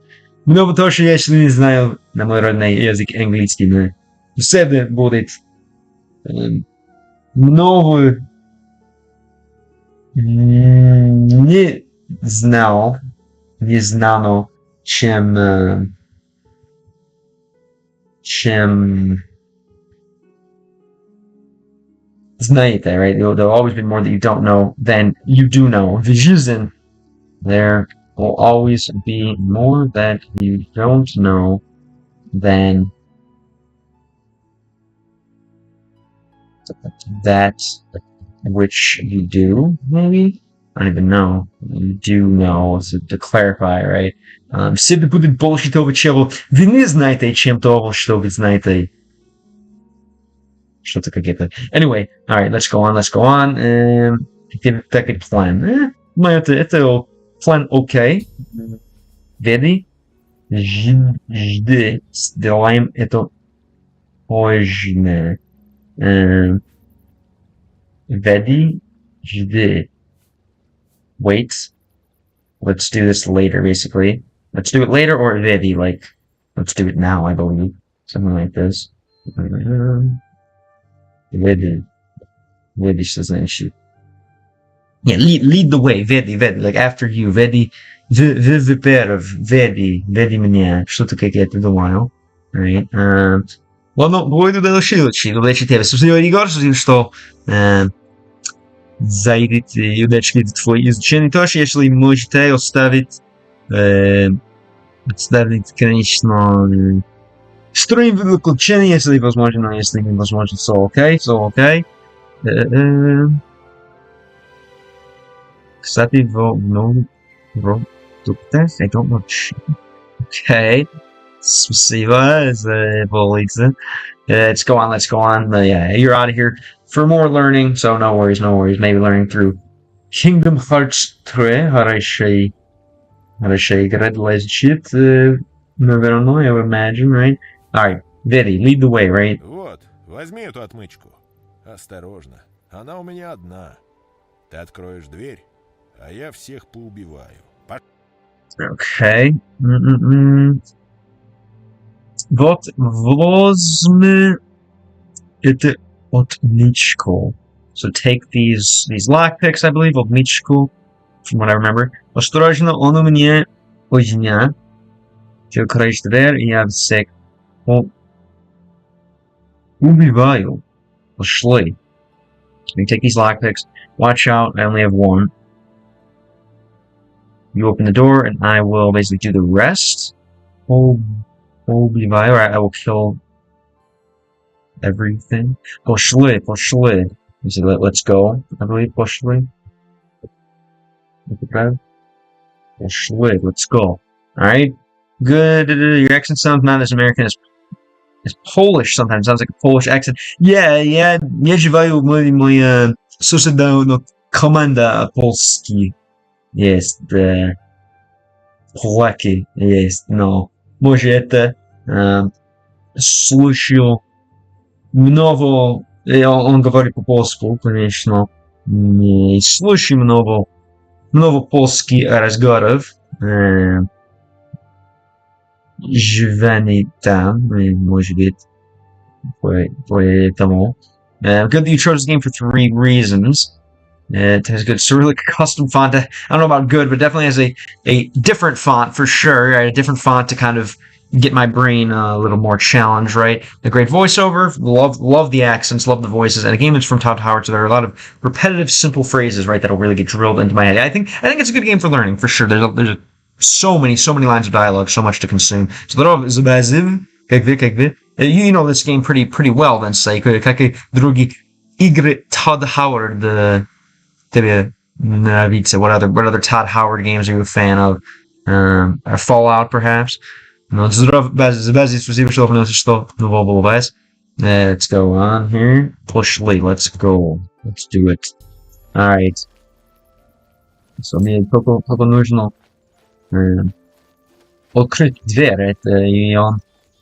Но потому что я если не знаю на мой родной язык английский, но всегда будет много не знано, чем знаете, right? There'll always be more that you don't know than you do know. В жизни there will always be more that you don't know than that which you do, maybe? I don't even know. You do know, so to clarify, right? Все будут больше того, чего вы не знаете, чем того, что вы знаете. Что-то какие-то. Anyway, alright, let's go on. Такой план. Это план окей. Веди, жди, сделаем это позже. Веди, жди. Wait. Let's do this later, basically. Let's do it later or vedi, like, let's do it now, I believe. Something like this. Vedi. Vedi значит. Yeah, lead the way, vedi, like after you, vedi, vedi меня, что-то какие-то думаю. Right? Ладно, буду дальше учить, тебе. Собственно, регорсу, что зайдите удачки в твои изучения тоже, если можете оставить, конечно, строим выключение, если возможно, если невозможно, so okay. Кстати, I don't know. Okay. Спасибо за полиция. Let's go on. Yeah, you're out of here for more learning, so no worries. Maybe learning through Kingdom Hearts 3. Хорошая игра для изучить, наверное, I would imagine, right? Alright, Vidi, lead the way, right? Вот, возьми эту отмычку. Осторожно, она у меня одна. Ты откроешь дверь, а я всех поубиваю. Okay. Вот возьми эту отмычку. So take these lockpicks, I believe, отмычку, from what I remember. Осторожно, он у меня одна. Ты откроешь дверь, и я всех убиваю. Пошли. You take these lockpicks. Watch out, I only have one. You open the door, and I will basically do the rest. Убиваю, or I will kill everything. Пошли. You said, let's go, I believe. Пошли. Pошли, let's go. Alright. Good. Your accent sounds not as American as Polish sometimes. Sounds like a Polish accent. Yeah. Я живу моя соседа, но команда польский. Есть. Поляки есть, но может это слушаю много. Он говорит по-польски, конечно. Не слушаю много польских разговоров. Живение там, может быть, поэтому. Good that you chose this game for 3 reasons. It has good Cyrillic custom font. I don't know about good, but definitely has a different font for sure. Right? A different font to kind of get my brain a little more challenged, right? The great voiceover, love the accents, love the voices, and a game that's from Todd Howard, so there are a lot of repetitive, simple phrases, right, that'll really get drilled into my head. I think it's a good game for learning, for sure. There's so many lines of dialogue, so much to consume. So you know this game pretty well, then say, как и другие игры Todd Howard, тебе нравится? What other Todd Howard games are you a fan of? Fallout, perhaps? No, let's go on here. Пошли, let's go. Let's do it. Alright. So мне только нужно открыть дверь. Это и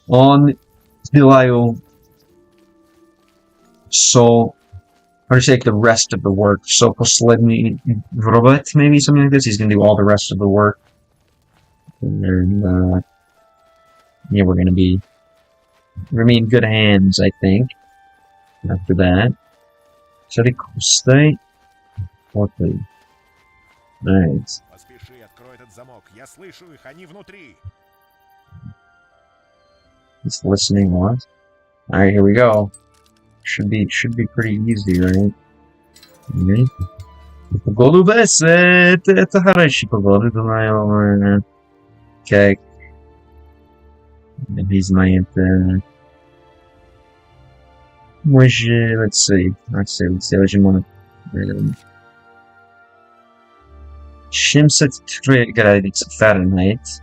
он сделаю so or take the rest of the work. So последний robot, maybe something like this. He's gonna do all the rest of the work. And yeah, we're gonna be in good hands, I think. After that. Sorry, stay. Okay. Nice. Поспеши, открой этот замок. Я слышу их, они внутри. He's listening what? Alright, here we go. Should be pretty easy, right? Right? Погоду без, это хорошая погода, думаю. Как без моей може, let's see, очень много. 73 градуса Фahrenheit.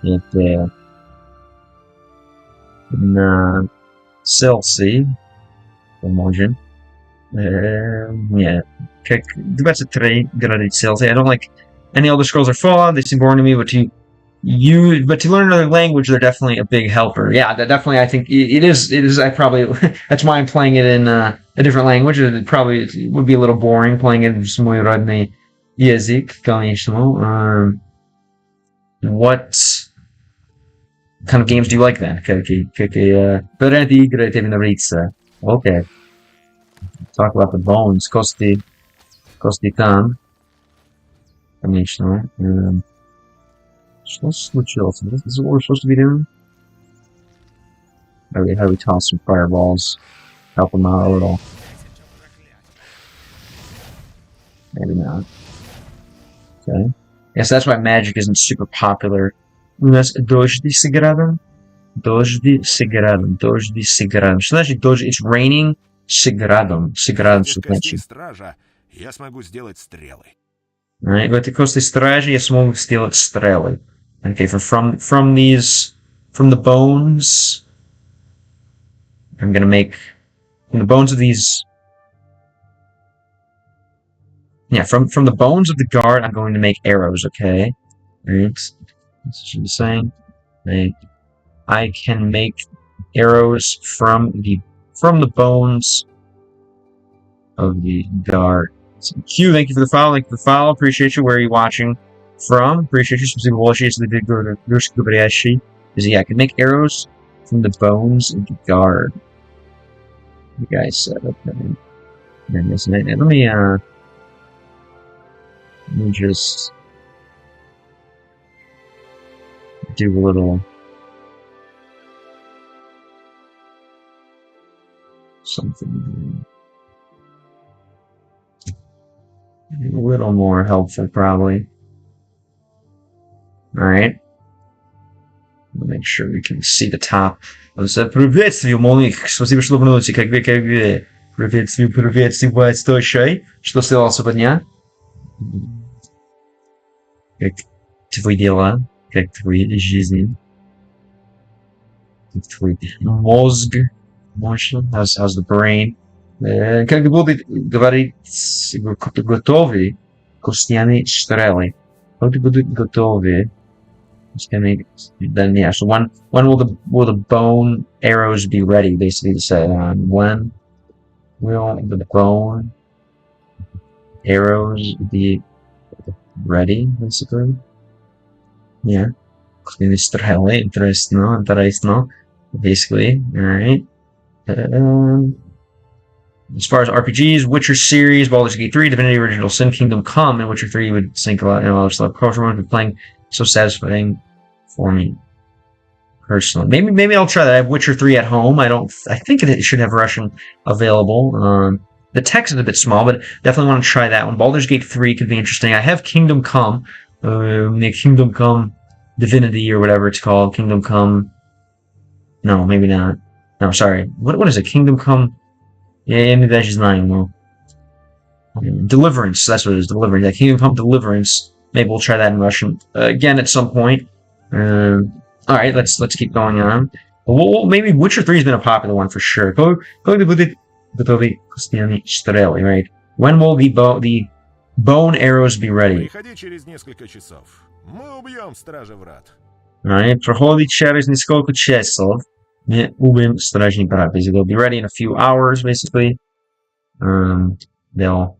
Это на Цельсий, поможем. Yeah, как 23 градуса Celsius. I don't like any Elder Scrolls are Fallout. They seem boring to me, but to learn another language, they're definitely a big helper. Yeah, that definitely, I think it is. I probably that's why I'm playing it in a different language. It would be a little boring playing it in мой родной язык, конечно. What kind of games do you like then? Какие игры тебе нравятся? Okay. Talk about the bones. Кости там. Конечно. Что случилось? Is this what we're supposed to be doing? How do we toss some fireballs? Help them out a little. Maybe not. Okay. Yes, that's why magic isn't super popular. У нас дожди с градом. Дожди с градом. Дожди с градом. Что значит дождь? It's raining с градом. С градом, что значит? Стража, я смогу сделать стрелы. Right, в этой кости стражи я смогу сделать стрелы. Okay, from the bones, I'm gonna make, from the bones of these, yeah, from the bones of the guard, I'm going to make arrows, okay? Right, that's what she's saying. I can make arrows from the bones of the guard. Q, thank you for the follow. Appreciate you. Where are you watching from? Appreciate you. Спасибо большое, если ты русскоговорящий. Yeah, I can make arrows from the bones of the guard. You guys said, okay. Let me just do a little something. A little more helpful, probably. Alright. Make sure we can see the top. Приветствую, малых. Спасибо, что вернулись. Как вы. Приветствую вас тоже. Что сделал сегодня? Как твои дела? Как твои жизни? Как твой мозг? How's the brain? Как будут говорить, готовы костяные стрелы. Когда будут готовы костяные, then yeah. So when will the bone arrows be ready? Basically, to say when will the bone arrows be ready? Basically, yeah. Костяные стрелы, интересно. Basically, all right. As far as RPGs, Witcher series, Baldur's Gate 3, Divinity Original Sin, Kingdom Come, and Witcher 3 would sink a lot in a lot of stuff. Culture ones been playing so satisfying for me personally. Maybe I'll try that. I have Witcher 3 at home. I think it should have Russian available. The text is a bit small, but definitely want to try that one. Baldur's Gate 3 could be interesting. I have Kingdom Come, Kingdom Come Divinity or whatever it's called. Kingdom Come. No, maybe not. No, sorry. What is it? Kingdom Come. Yeah, maybe that's just 9. Well, Deliverance. That's what it is. Deliverance. Yeah, Kingdom Come Deliverance. Maybe we'll try that in Russian again at some point. All right, let's keep going on. Maybe Witcher 3 has been a popular one for sure. Right? When will the bone arrows be ready? Alright, проходит через несколько часов. Мы убьем стражник врат. Basically, they'll be ready in a few hours, basically. They'll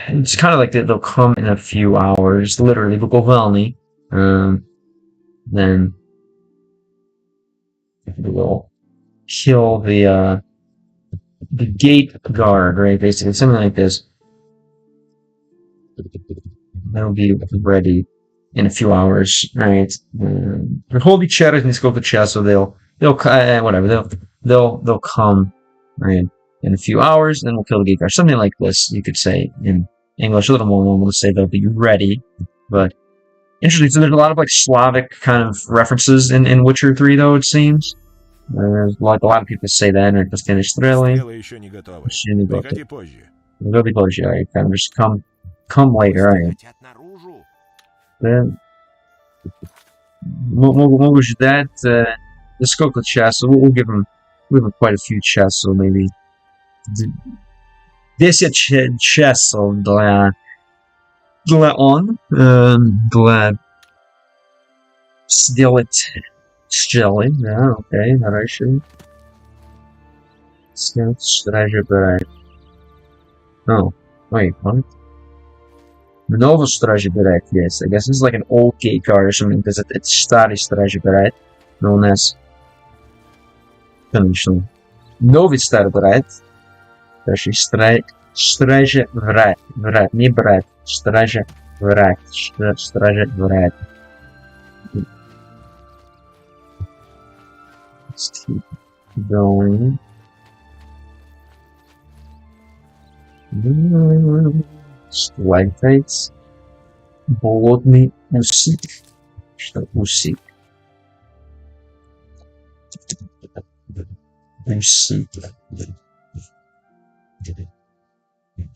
it's kind of like they'll come in a few hours, literally, буквально. Then we'll kill the gate guard, right? Basically, something like this. That'll be ready in a few hours, right? Hold each other and go to chess, so they'll whatever, they'll come, right, in a few hours, then we'll kill the gate guard. Something like this, you could say in English, a little more normal to say they'll be ready, but interesting. So there's a lot of like Slavic kind of references in Witcher 3, though, it seems. There's like a lot of people say that, and just finish thrilling. Еще не готовы. Приходи позже. Really close, yeah. You kind of just come later, right? Then we'll wish that. Let's go with chess. So we'll give him quite a few chess, so maybe 10 часов для он сделать, да, окей, хорошо. Стражи брать. Oh, wait, what? Много Стражи брать, yes. I guess this is like an old gate card or something, because it's старый Стражи брать, known as, конечно, новый старый брать. Даже Стражи врать, не брать, Стражи врать, Стражи врать. Let's keep going. Stalactites. Болотный усик. Что усик? Усик.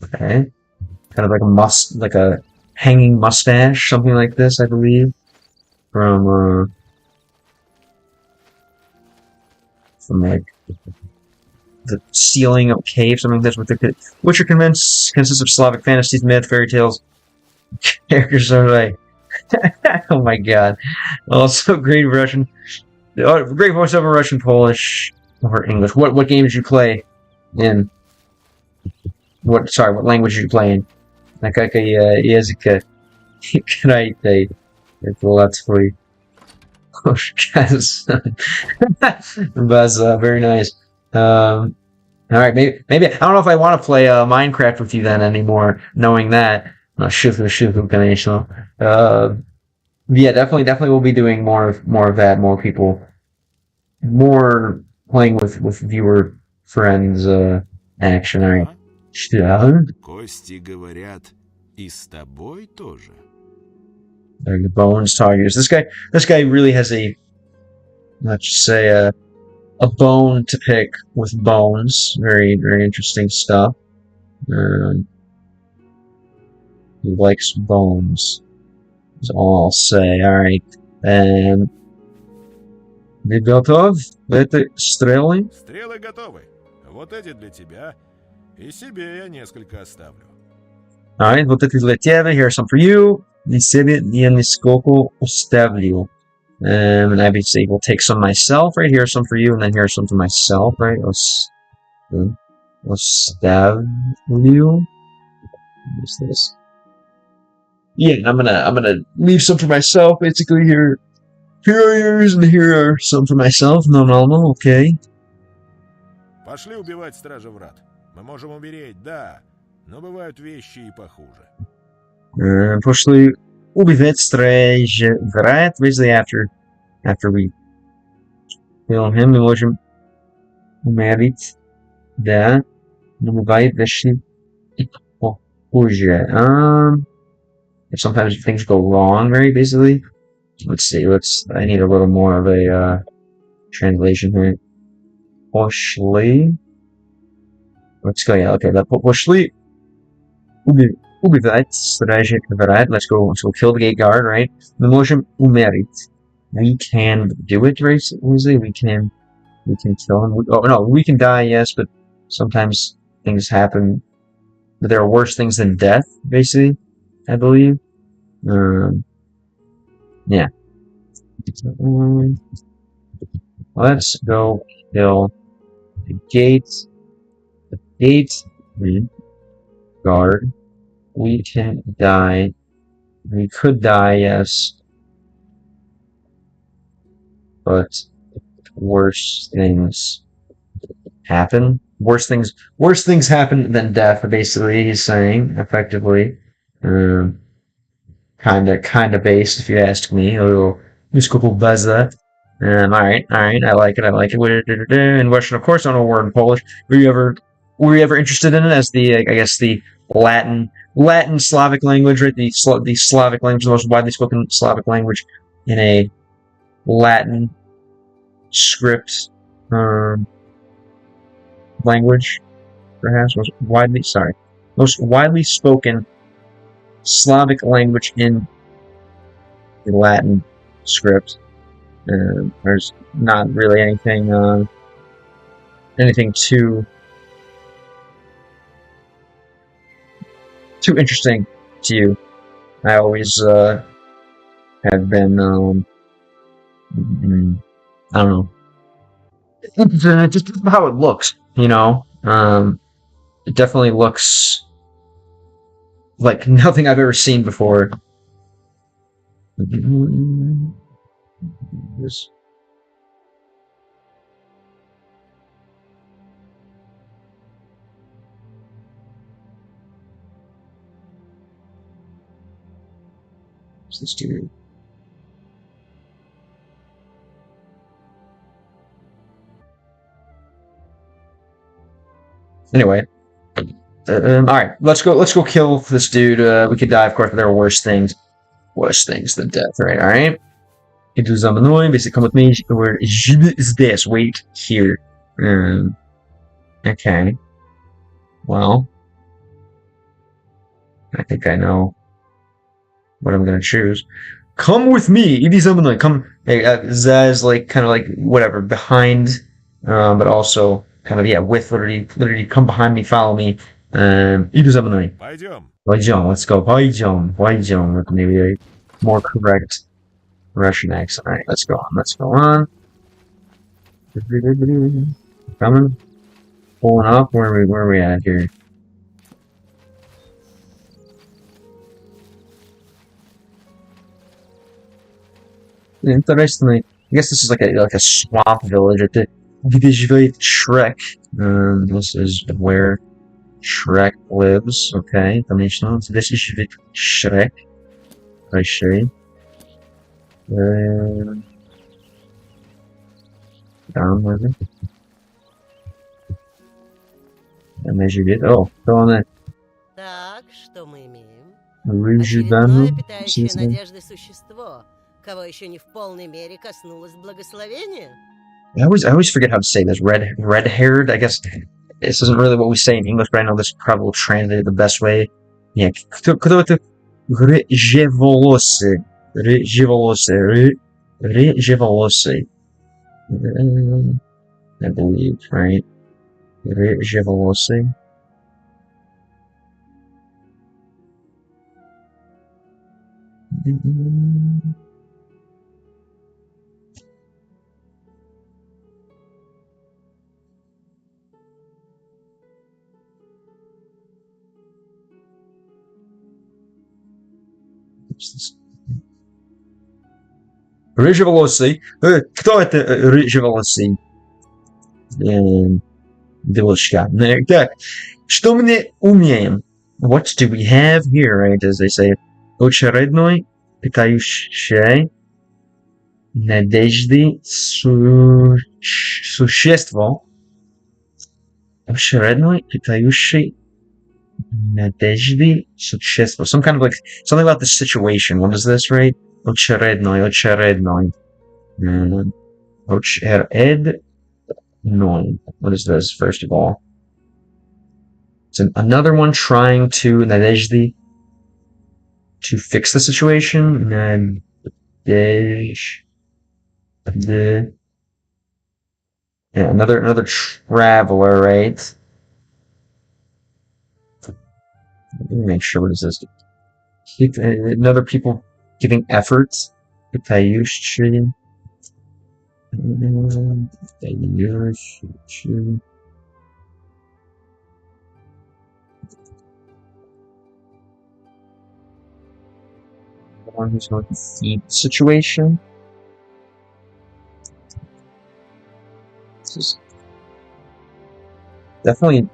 Okay. Kind of like a hanging mustache, something like this, I believe. From like the ceiling of a cave, something like this. Witcher consists of Slavic fantasies, myth, fairy tales. Characters are like, oh my god. Also, great Russian, great voiceover Russian, Polish, or English. What game did you play in? What language did you play in? На какой языке играете? Это Латвий. But very nice. All right, maybe I don't know if I want to play Minecraft with you then anymore, knowing that. No, shufu, конечно. Yeah, definitely we'll be doing more of that, more people, more playing with viewer friends action. All right. Кости говорят, и с тобой тоже. Like the bones targets. This guy really has let's just say a bone to pick with bones. Very, very interesting stuff. He likes bones. That's all I'll say. Alright. And ты готов? Это стрелы? Стрелы готовы. Вот эти для тебя. И себе я несколько оставлю. Alright, вот это для тебя. Here are some for you. И себе я несколько оставлю. And obviously we'll take some myself, right? Here's some for you, and then here's some for myself, right? Оставлю. What's this? Yeah, I'm gonna leave some for myself. Basically, here are yours, and here are some for myself. No, okay. Пошли убивать стража врат. Мы можем умереть, да, но бывают вещи и похуже. Пошли убивать стража врат. Basically, after we kill him, мы можем умереть, да, но бывают вещи и похуже. Sometimes things go wrong, right? Basically, let's see. I need a little more of a translation here. Пошли. Let's go. Yeah, okay. Пошли убивать стража врат. Let's go kill the gate guard, right? Мы можем умереть. We can do it, right? We can kill him. We can die, yes, but sometimes things happen. But there are worse things than death, basically, I believe. Yeah. Let's go kill the gate. The gate guard. We can die. We could die, yes. But worse things happen. Worse things happen than death, basically, he's saying, effectively. kinda based, if you ask me. A little musical buzzer. Alright, I like it. In Russian, of course, I don't know a word in Polish. Were you ever interested in it as the, I guess, the Latin Slavic language, right? The Slavic language, the most widely spoken Slavic language in a Latin script language, perhaps most widely spoken Slavic language in the Latin script. There's not really anything too interesting to you. I always have been I don't know, just how it looks, you know. It definitely looks like nothing I've ever seen before. This. What's this dude? Anyway, all right, let's go kill this dude. We could die, of course, but there are worse things than death, right? All right. Иди за мной, basically come with me. Where is this? Wait here. Okay. Well, I think I know what I'm gonna choose. Come with me. Иди за мной. Come. Hey, Zaz, like kind of like whatever behind, but also kind of, yeah, with literally come behind me, follow me. Иди за мной. Пойдем. Let's go. Пойдем. Maybe a more correct Russian accent. Alright, let's go on. Coming. Pulling up. Where are we at here? Interestingly, I guess this is like a swamp village at the Shrek. This is where Shrek lives. Okay, so this is Shrek. I see. Down with it. And as you get, oh, go on that. Так, что мы имеем? Очередное питающее надежды существо, кого еще не в полной мере коснулось благословения. I always forget how to say this. Red-haired. I guess this isn't really what we say in English, but I know this probably will translate the best way. Yeah, кто это? Рыжеволосый. I believe, right? Рыжеволосый. Рыжеволосый. Кто это рыжеволосый? Девушка. Так, что мы умеем? What do we have here, right, as they say? Очередной, питающий надежды существо. Очередной, питающий надежды существо. Some kind of like, something about the situation. What is this, right? Очередной. Очередной. What is this, first of all? It's another one trying to, надежды, to fix the situation. Yeah, another traveler, right? Let me make sure, what is this? Another people giving efforts. Питающие. The one who's going to feed the situation. This is definitely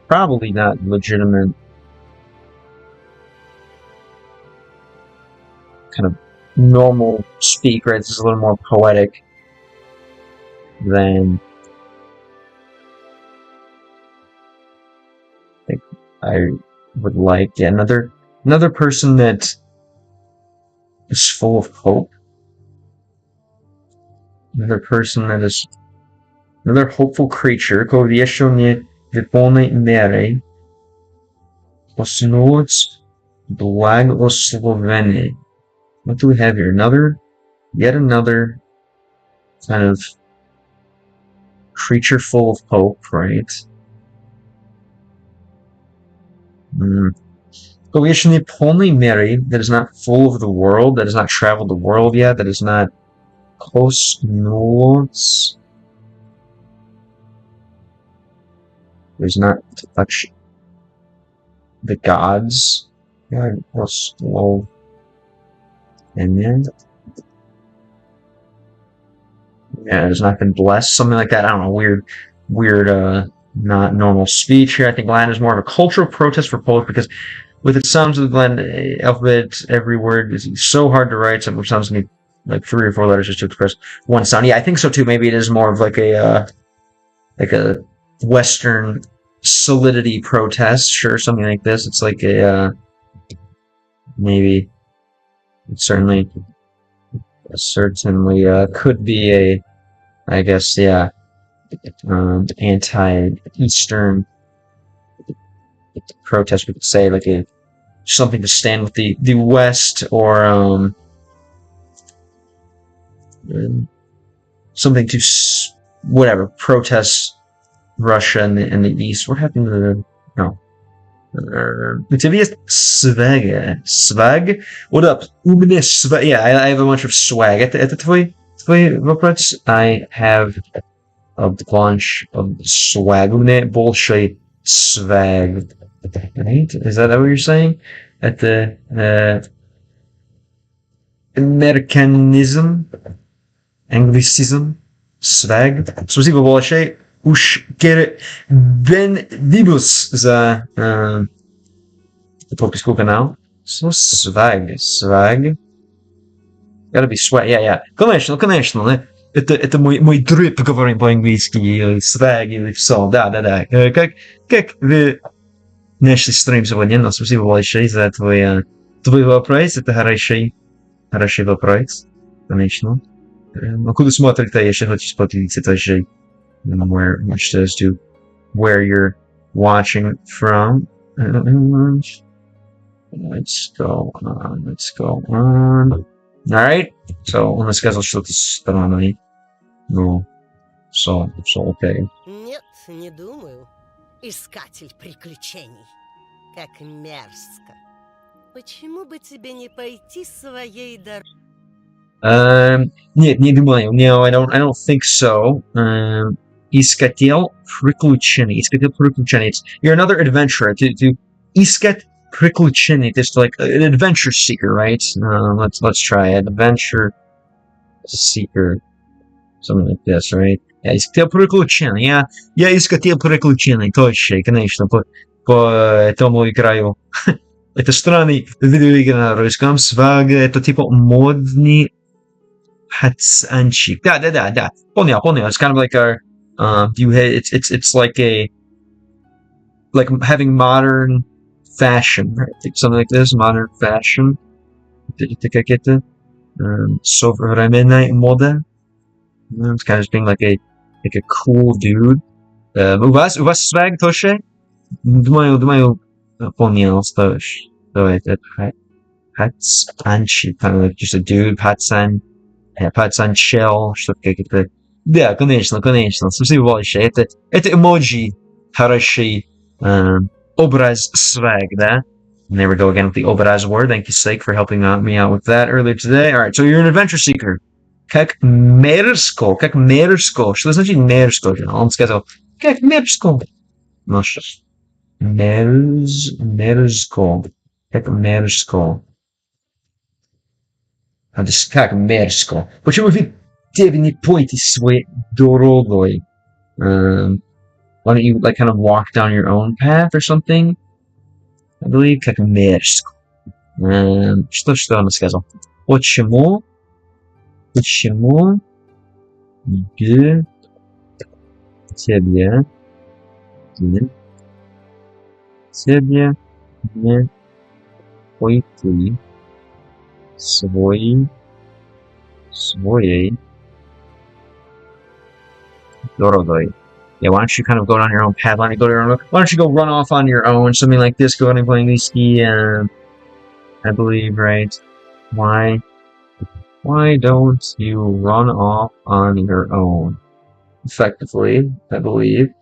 probably not legitimate. kind of normal speak, right? This is a little more poetic than I would like. Yeah, another person that is full of hope. Another person that is another hopeful creature, koho riesce ogni polnej мерой osnulec blagoslovenie. What do we have here? Yet another kind of creature full of hope, right? Koho polnej мерой, that is not full of the world, that has not traveled the world yet, that is not osnulec. There's not touch the gods. God, slow. And then, yeah, it has not been blessed. Something like that. I don't know. Weird, not normal speech here. I think Latin is more of a cultural protest for Polish because with its sounds of the Latin alphabet, every word is so hard to write. Some sounds need like 3 or 4 letters just to express one sound. Yeah, I think so too. Maybe it is more of like a Western solidity protest, sure, something like this. It's like a maybe it certainly could be a, I guess, yeah, anti-Eastern protest. We could say like something to stand with the West, or something to whatever protest Russia and the East. What happened to the... No. U ciebie jest swag? What up? U mnie swag. Yeah, I have a bunch of swag. Это твой вопрос? I have a bunch of swag. У меня больше swag. Right? Is that what you're saying? Это Americanism? Anglicism? Swag? Спасибо большое. Uż bendigus za popisku kanał. So swag. Gotta be swag, yeah. Конечно, это мой drip, говорим по-английски, swag или все, да. Как вы нашли стрим сегодня, но спасибо большое за твой вопрос, это хороший вопрос, конечно. Но куда смотрите, если хотите поделиться тоже, where much as to where you're watching from. Let's go on. Alright, so он сказал что-то странное. Ну, so okay. Нет, не думаю. Искатель приключений. Как мерзко. Почему бы тебе не пойти своей дорогой? Нет, не думаю. No, I don't think so. Искатель приключений. You're another adventurer. To искать приключений. It's like an adventure seeker, right? Let's try it. Adventure seeker. Something like this, right? Я искатель приключений. Я искатель приключений. Точно, конечно. По этому играю. Это странный видеоигры на русском. Сваг. Это типа модный пацанчик. Да. Понял. It's kind of like our it's like like having modern fashion, right? Something like this, modern fashion. Это как это современная мода. It's kind of being like a cool dude. У вас swag тоже? Думаю, понял, что это пацанчик, kind of like just a dude, пацан чел, что-то как это. Да, конечно. Спасибо большое. Это эмоджи хороший образ swag, да? And there we go again with the obraz word. Thank you, Sake, for helping me out with that earlier today. Alright, so you're an adventure seeker. Как мерзко. Что значит мерзко? Он сказал, как мерзко. Ну что ж. Мерзко. Как мерзко. Как мерзко. Почему вы тебе не пойти своей дорогой? Why don't you like kind of walk down your own path or something? I believe как мерзко. Что он сказал? Почему к тебе не пойти своей дорогой? Yeah, why don't you kind of go down your own path? Why don't you go to your own? Why don't you go run off on your own? Something like this. Go out and play Anglийский. I believe, right? Why don't you run off on your own? Effectively, I believe.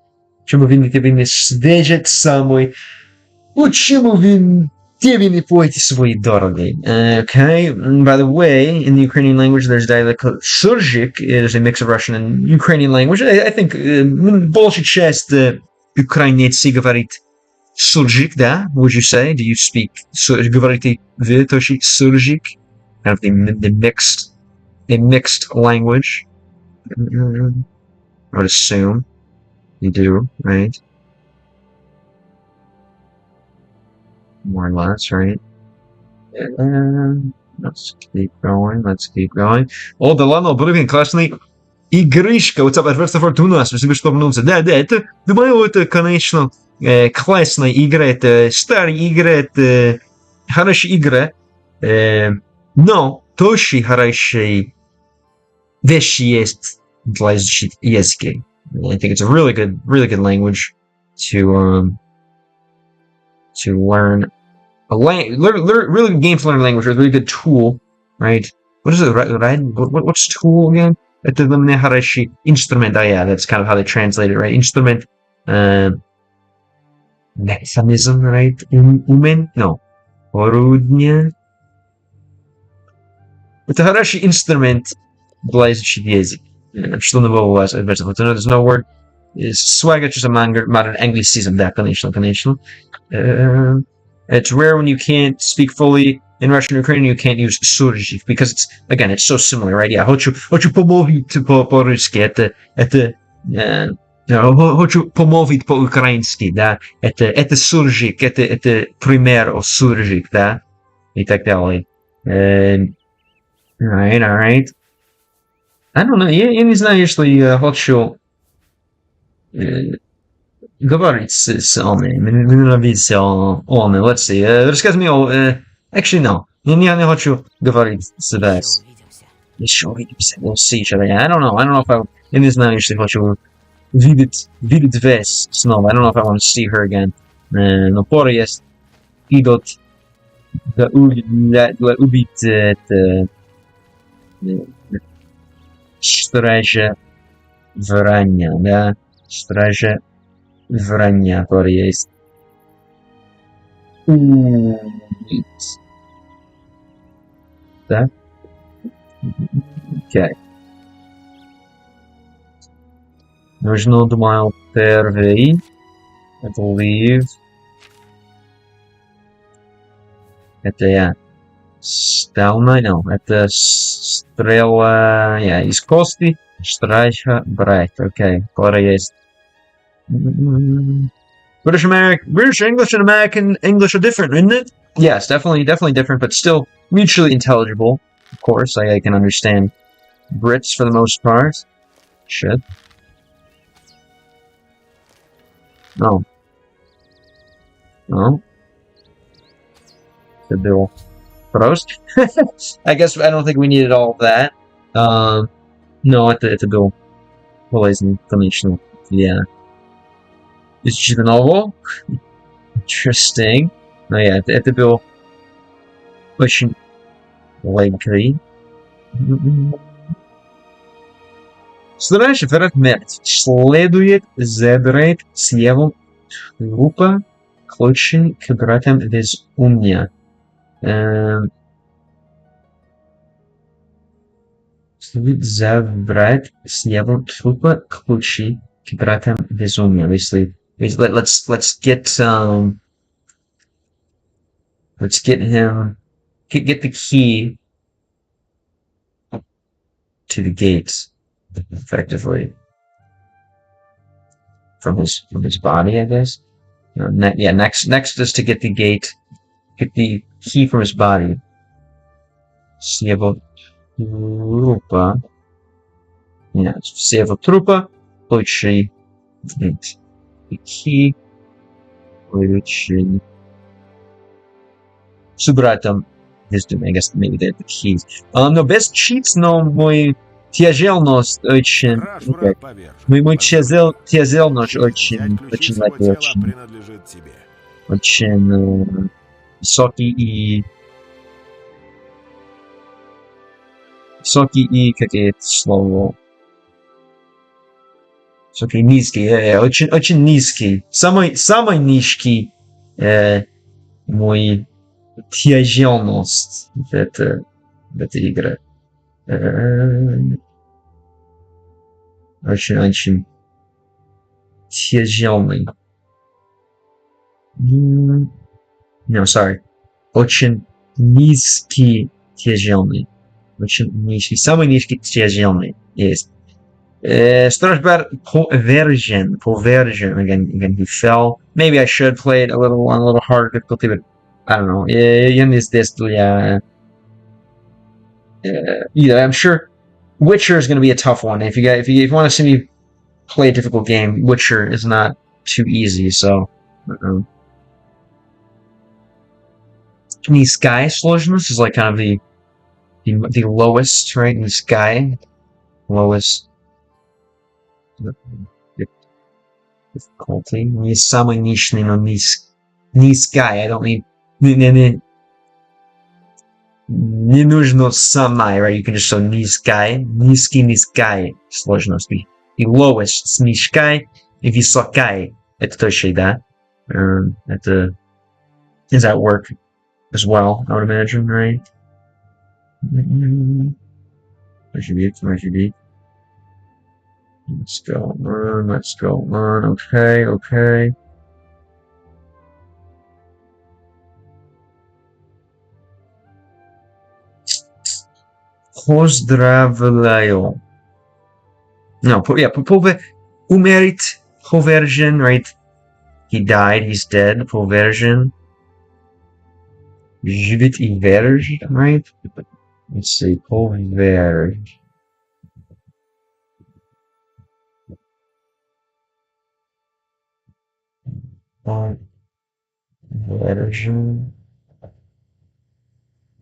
Почему вы не следите самой? Почему вы не пойти своей дорогой? Okay. By the way, in the Ukrainian language, there's dialect called Surzhyk. It is a mix of Russian and Ukrainian language. I think большая часть украинцев говорит Surzhyk, да? Would you say? Do you speak? Говорите вы тоже Surzhyk? Kind of the mixed language. I would assume you do, right? More or less, right? Let's keep going. О, да ладно, OBLIVION, классный игрышка. What's up, Adverse Fortuna? Спасибо, что вернулся. Да, это, думаю, это, конечно, классная игра, это старая игра, это хорошая игра, но тоже хорошие вещи есть для изучить языки. I think it's a really good language to learn really good game to learn a language, a really good tool, right? What is it, right? What's tool again? Это для меня хороший инструмент. Yeah, that's kind of how they translate it, right? Instrument, mechanism, right? Орудие. Это хороший инструмент для изучить язык. Что нового у вас? There's no word. Swag, just a modern anglicism. Да, конечно. It's rare when you can't speak fully in Russian or Ukrainian, you can't use Surzhyk, because it's so similar, right? Yeah, хочу помолвить по-русски, это хочу помолвить по-украински, да? Это Surzhyk, это пример Surzhyk, да? И так далее. Alright. I don't know, я не знаю, если я хочу говорить с Олной. Мне нравится Олна. Let's see. Расскажи мне actually, no. Я не хочу говорить с вас. Еще увидимся. We'll see each other. I don't know if я не знаю, если хочу видеть вас снова. I don't know if I want to see her again. Но пора есть идут для убить это стража вранья, да? Стража вранья, пора есть убить. Да? Okay. Нужно, думаю, первый, I believe. Это я. Стална, no. Это стрела, из кости, стража брать. Okay, пора есть. British English and American English are different, isn't it? Yes, definitely different, but still mutually intelligible. Of course, I can understand Brits for the most part. Shit. No. The bill. Prost. I guess I don't think we needed all of that. No, это был полезный, конечно. Yeah. Изучить нового. Interesting. No, yeah, это был очень likely. Следующий предмет. Следует забрать с его трупа ключи к братам безумия. Следует забрать с его трупа ключи к братам безумия. Let's get him, get the key to the gates, effectively, from his body, I guess. Next is to get the key from his body. С его трупа. Нет, с его трупа лучший key. Лучший. Собрать там, I guess maybe they're the keys. Но без cheats, но мой тяжелность очень... Раш, враг повержен. Мой тяжелность Часть очень ключей своего тела принадлежит тебе. очень высокий и как это слово? Высокий, низкий, очень низкий. Самый низкий мой тяжелность в этой игре. Очень тяжелый. No, sorry. Очень низкий тяжелый. Очень низкий. Самый низкий тяжелый есть. Strasbourg Poversion. Again, he fell. Maybe I should play it on a little harder difficulty, but I don't know. Either I'm sure Witcher is going to be a tough one. If you want to see me play a difficult game, Witcher is not too easy. So, Низкая сложность is like kind of the lowest, right? Низкая, lowest difficulty. Не самый низкий, но низкая. I don't need не нужно самая, right? You can just say низкая, низкая сложность. И lowest с низкой и высокой. Это точно, да? Это does that work as well? I would imagine, right? Может быть. Let's go learn. Okay. Поздравляю. No, умереть, повержен, right? He died, he's dead, повержен. Жить и верж, right? Let's see, поверж. Повержен.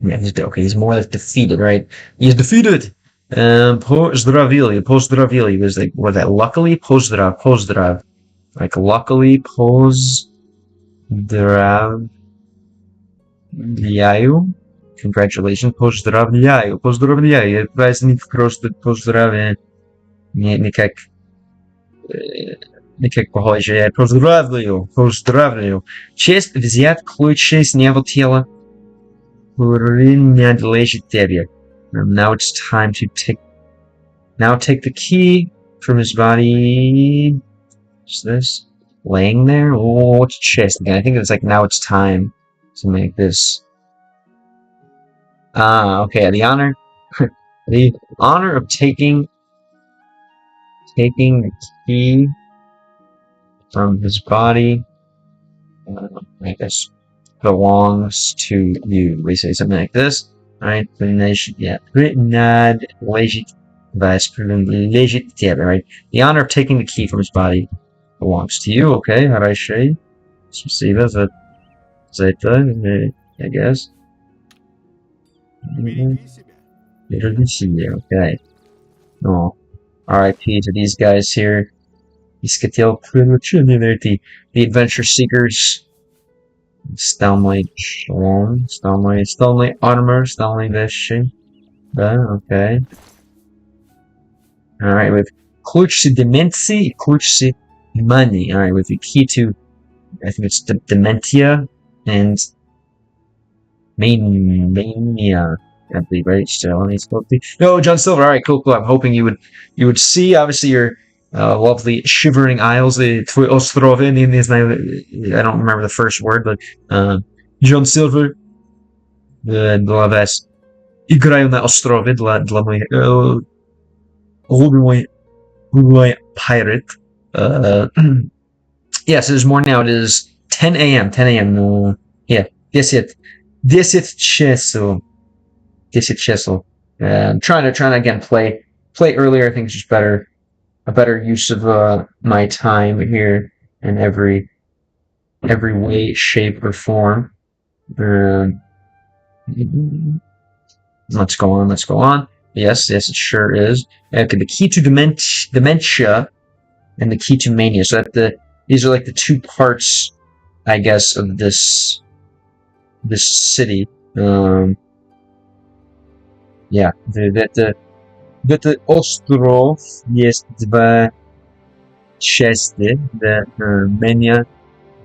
Yeah, he's more like defeated, right? He's defeated! Поздравили was like, what that? Luckily, поздрав. Like, luckily, поздравляю. Congratulations, поздравляю. Праздник просто поздравляю. Не как похоже. Поздравляю. Честь взять ключи с него тела. Принадлежит тебе. Now it's time to take the key from his body. What's this? Laying there? Oh, what's chest again? I think it's like now it's time to make this. Okay. The honor of taking the key from his body. I guess belongs to you. We say something like this. Alright, privileged тебе, right? The honor of taking the key from his body belongs to you, okay? Хорошо. Спасибо за это, I guess. Береги себя, okay. No. RIP to these guys here. Искател приключения найти. The adventure seekers. Stanley armor, Stanley вещи. Да, okay. Alright, with ключ dementia, ключ money. Alright, with the key to, I think it's dementia and mania. I believe, right? Still, no, John Silver. Alright, cool. I'm hoping you would see, obviously, your lovely shivering isles, твой остров, не знаю, I don't remember the first word, but John Silver для вас играю на острове для моих любимый pirate. Yes, it is more now. It is 10 a.m. 10 a.m. No, yeah, 10 часов. 10 чисел. I'm trying to again play earlier. I think it's just better, a better use of my time here in every way, shape, or form. Let's go on. Yes, it sure is. Okay, the key to dementia and the key to mania. So these are like the two parts, I guess, of this city. Yeah, the ostrov jest dwa части, the mania,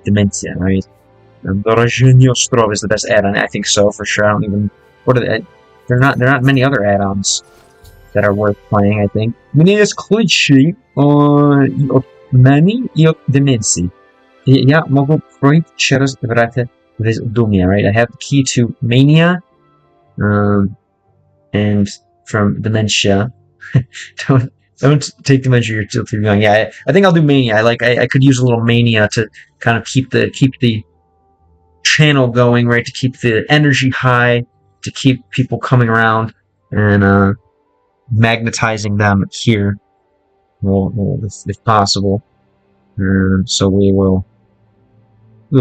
dementia, right? Дорожный остров is the best add-on. I think so, for sure. I don't even... What are they? There are not many other add-ons that are worth playing, I think. Мне есть ключи от мани и от деменции. Я могу пройти через врата безумия, right? I have the key to mania, and from dementia. Don't take dementia, you're still too young. Yeah, I think I'll do mania. I could use a little mania to kind of keep the channel going, right? To keep the energy high, to keep people coming around and magnetizing them here, well, if possible. So we'll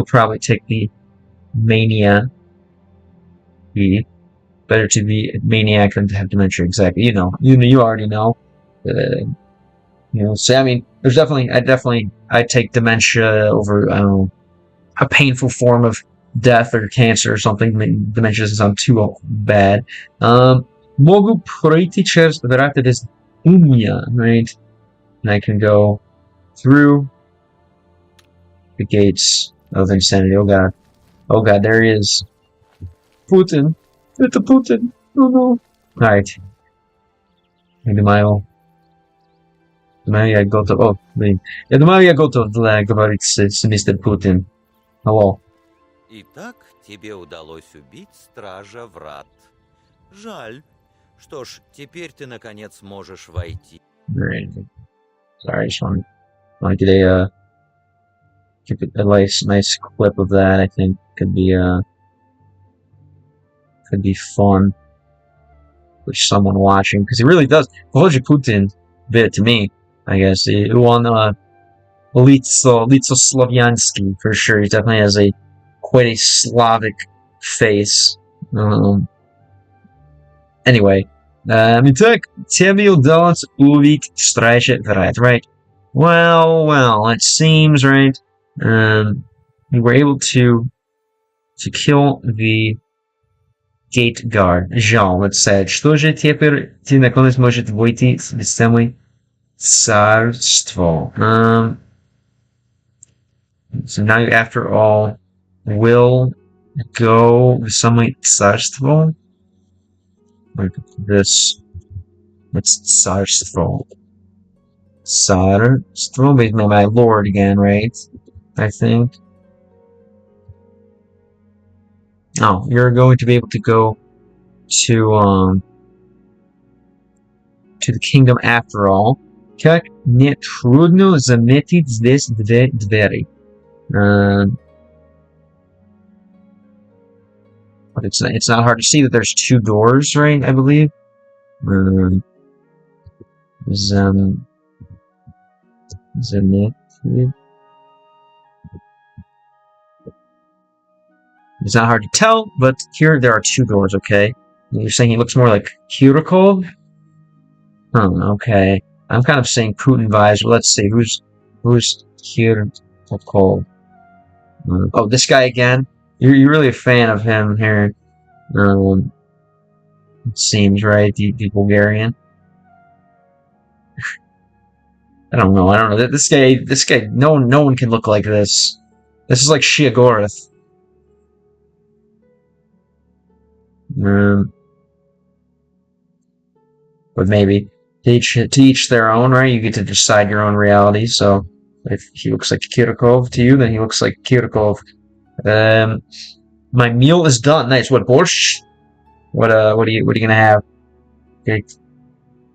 probably take the mania. Be better to be a maniac than to have dementia. Exactly. You already know. So I mean, I take dementia over, I don't know, a painful form of death or cancer or something. Dementia doesn't sound too bad. Могу пройти через врата безумия, right? And I can go through the gates of insanity. Oh god, there he is. Putin. Это Putin. Oh no. Alright. Я думаю, я готов. О, блин. Я думаю, я готов говорить с мистер Путин. Алло. Итак, тебе удалось убить стража врат. Жаль. Что ж, теперь ты наконец можешь войти. Right. Sorry, I just want to get a nice clip of that. I think could be fun for someone watching, because he really does. Volodya Putin bit to me, I guess. On Litso Slavyansky for sure. He definitely has quite a Slavic face. Anyway, итак, тебе удалось убить стража врат, right? Well, it seems, right? We were able to kill the gate guard. Жаль, let's say. Что же теперь ты наконец можешь войти в самое царство? So now you, after all, will go в самое царство? Look at this. What's царство? Царство means my lord again, right? I think. Oh, you're going to be able to go to the kingdom after all. Как не трудно заметить здесь две двери. But it's not hard to see that there's two doors, right? I believe. It's not hard to tell, but here there are two doors, okay? You're saying he looks more like Kurikov? Okay. I'm kind of saying Putin vibes, but let's see. Who's Kurikov? Oh, this guy again? You're really a fan of him here. It seems, right? The Bulgarian. I don't know. This guy, no one can look like this. This is like Shiagorath. But maybe to each their own, right? You get to decide your own reality. So if he looks like Kurikov to you, then he looks like Kurikov. My meal is done. Nice. What, borscht? What are you gonna have? Okay.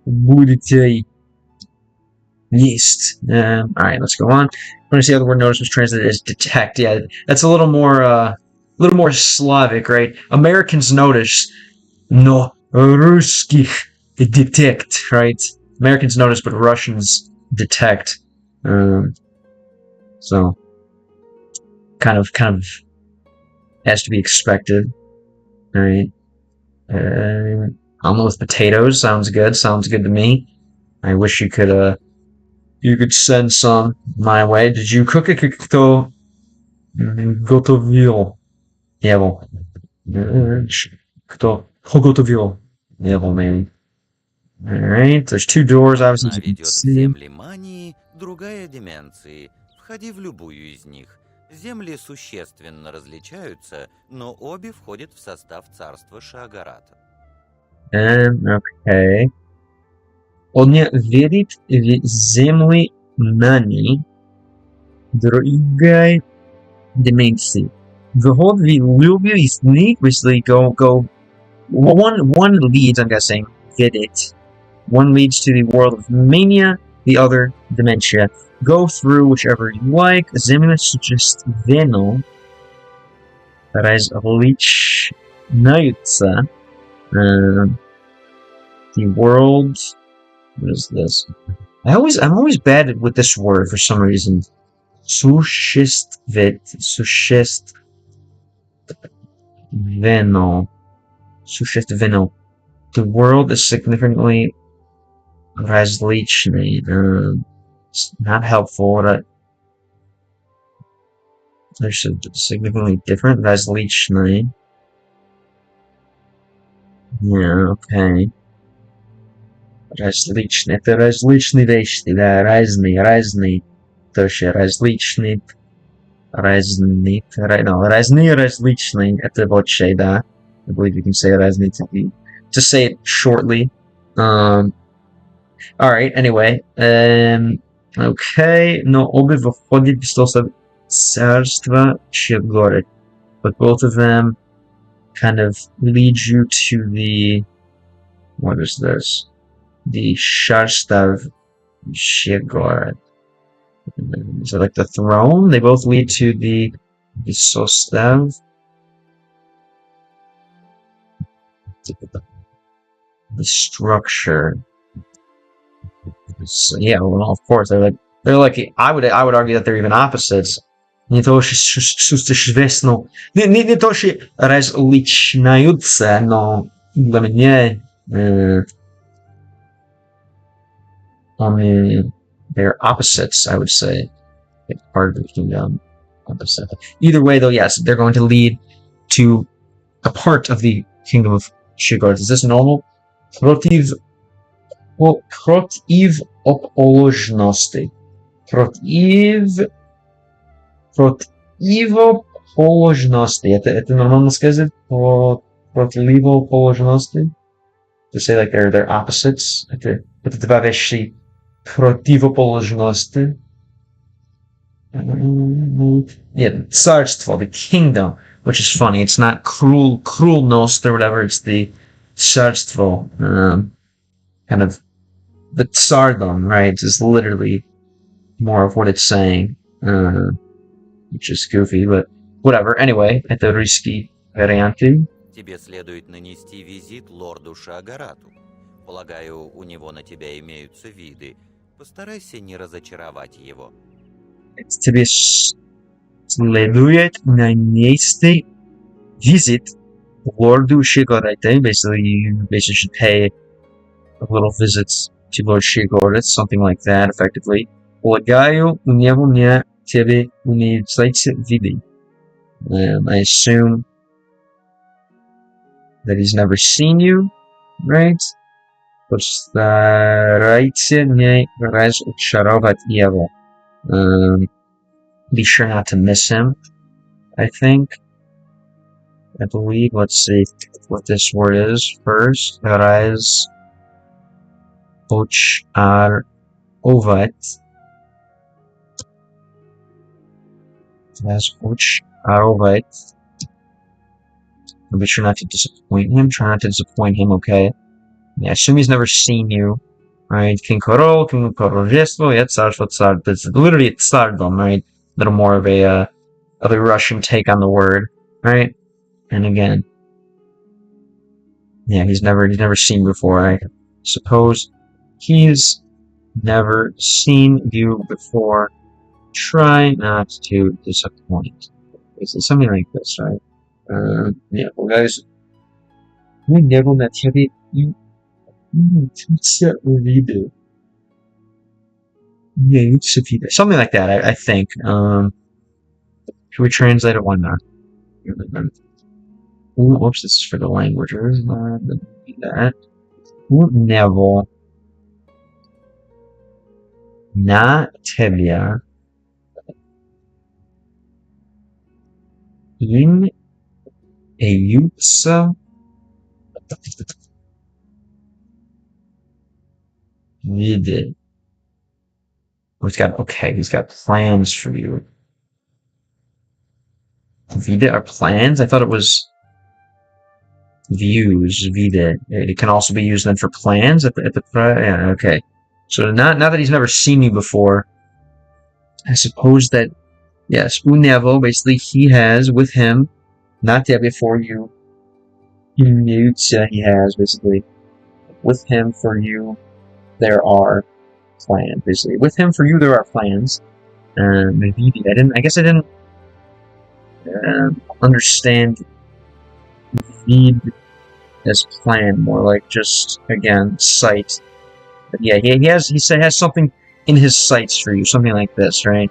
Будете есть. Alright, let's go on. I'm gonna see how the word notice was translated as detect. Yeah, that's a little more Slavic, right? Americans notice. No русских detect, right? Americans notice, but Russians detect. So kind of has to be expected, right? Omelet with potatoes sounds good. Sounds good to me. I wish you could send some my way. Did you cook it? Кто готовил его? Кто готовил его, maybe. Alright, there's two doors, obviously. Одна ведет в земли мании, другая деменции. Входи в любую из них. Земли существенно различаются, но обе входят в состав царства Шаагарата. Okay. Он не верит в земли мании, другая деменции. Вход в любую из них, basically go. One leads, I'm guessing, get it. One leads to the world of mania, the other dementia. Go through whichever you like. Земля существенно различаются. The world. What is this? I'm always bad with this word for some reason. Существенно. The world is significantly различный. It's not helpful. They're significantly different. Различный. Yeah, okay. Различный. Это различные вещи, да, разные. Тоже различные. Разные, различные. Это вообще, да. I believe you can say разные. To say it shortly. Alright, anyway. Okay. Но обе входят в царство Щегород. But both of them kind of lead you to the... What is this? The Sharstav Щегород. Is it like the throne? They both lead to the Sostav. The structure. So, yeah, well, of course, they're like I would argue that they're even opposites. Не то, что существенно, не то, что различаются, но для меня they're opposites, I would say. It's part of the kingdom. Opposite. Either way, though, yes, they're going to lead to a part of the kingdom of Щегород. Is this normal? Противоположности. Противоположности. Это нормально сказать? Противоположности? To say like they're opposites. Это два вещи противоположности. Yeah, царство, the kingdom, which is funny. It's not cruelnost or whatever. It's the царство, kind of the tsardom, right? Is literally more of what it's saying, which is goofy, but whatever. Anyway, это русские варианты. Тебе следует нанести визит лорду Шаагарату. Полагаю, у него на тебя имеются виды. Постарайся не разочаровать его. Тебе следует нанести визит лорду Щегород. Basically, you should pay a little visits to Lord Щегород, something like that, effectively. Полагаю, у него на тебе имеются виды. I assume that he's never seen you, right? Постарайся не разочаровать его. Be sure not to miss him, I think. I believe, let's see what this word is first. Разочаровать. Разочаровать. Be sure not to disappoint him. Try not to disappoint him, okay? Yeah, I assume he's never seen you, right? King Koroljestvo, yeah, Tsarstvo Tsar. It's literally a Tsardom, right? A little more of a Russian take on the word, right? And again, Yeah, he's never seen before. I suppose he's never seen you before. Try not to disappoint. It's something like this, right? Yeah, well, guys, we never met you. Yeah, something like that. I think. Should we translate it? Why not? Whoops, this is for the languages. That. Never. Na tebia. In Eutsa Vide. He's got plans for you. Vide are plans? I thought it was views, Vide. It can also be used then for plans yeah, okay. So now that he's never seen you before, I suppose that, yes, Unevo, basically he has with him, not there before you, he has basically, with him for you, there are plans, basically. With him for you, there are plans. I guess I didn't understand Vid as plan, more like just, again, sight. But yeah, he has something in his sights for you, something like this, right?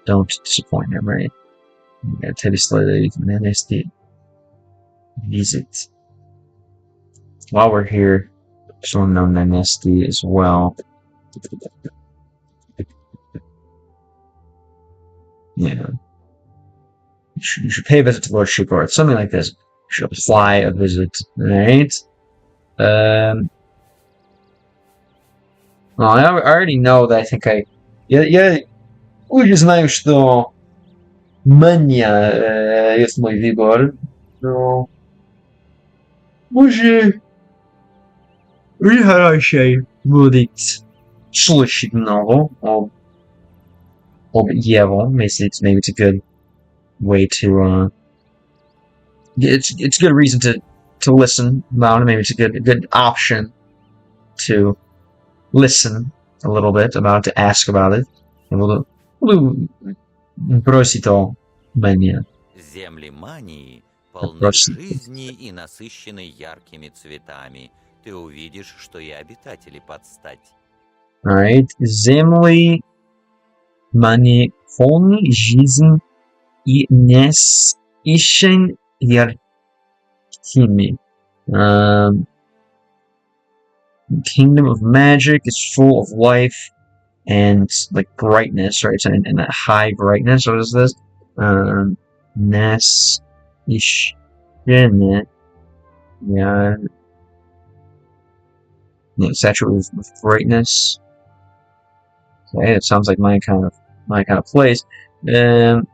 Don't disappoint him, right? Yeah, visit. While we're here, someone known Nanesti as well. Yeah. You should pay a visit to Lord Shipor. Something like this. You should apply a visit, right? Well, I already know that I think я уже знаю, что мания есть мой выбор, но уже хорошо будет слушать много об его. Maybe it's a good way to it's a good reason to listen about it. Maybe it's a good option to listen a little bit about, to ask about it. Бросито мания. Земли мании полны жизни и насыщены яркими цветами. Ты увидишь, что и обитатели под стать. Alright. Земли мании полны жизнь и насыщены яркими. Kingdom of Magic is full of life and like brightness, right? And that high brightness. What is this? Yeah, saturated with brightness. Okay, it sounds like my kind of place. It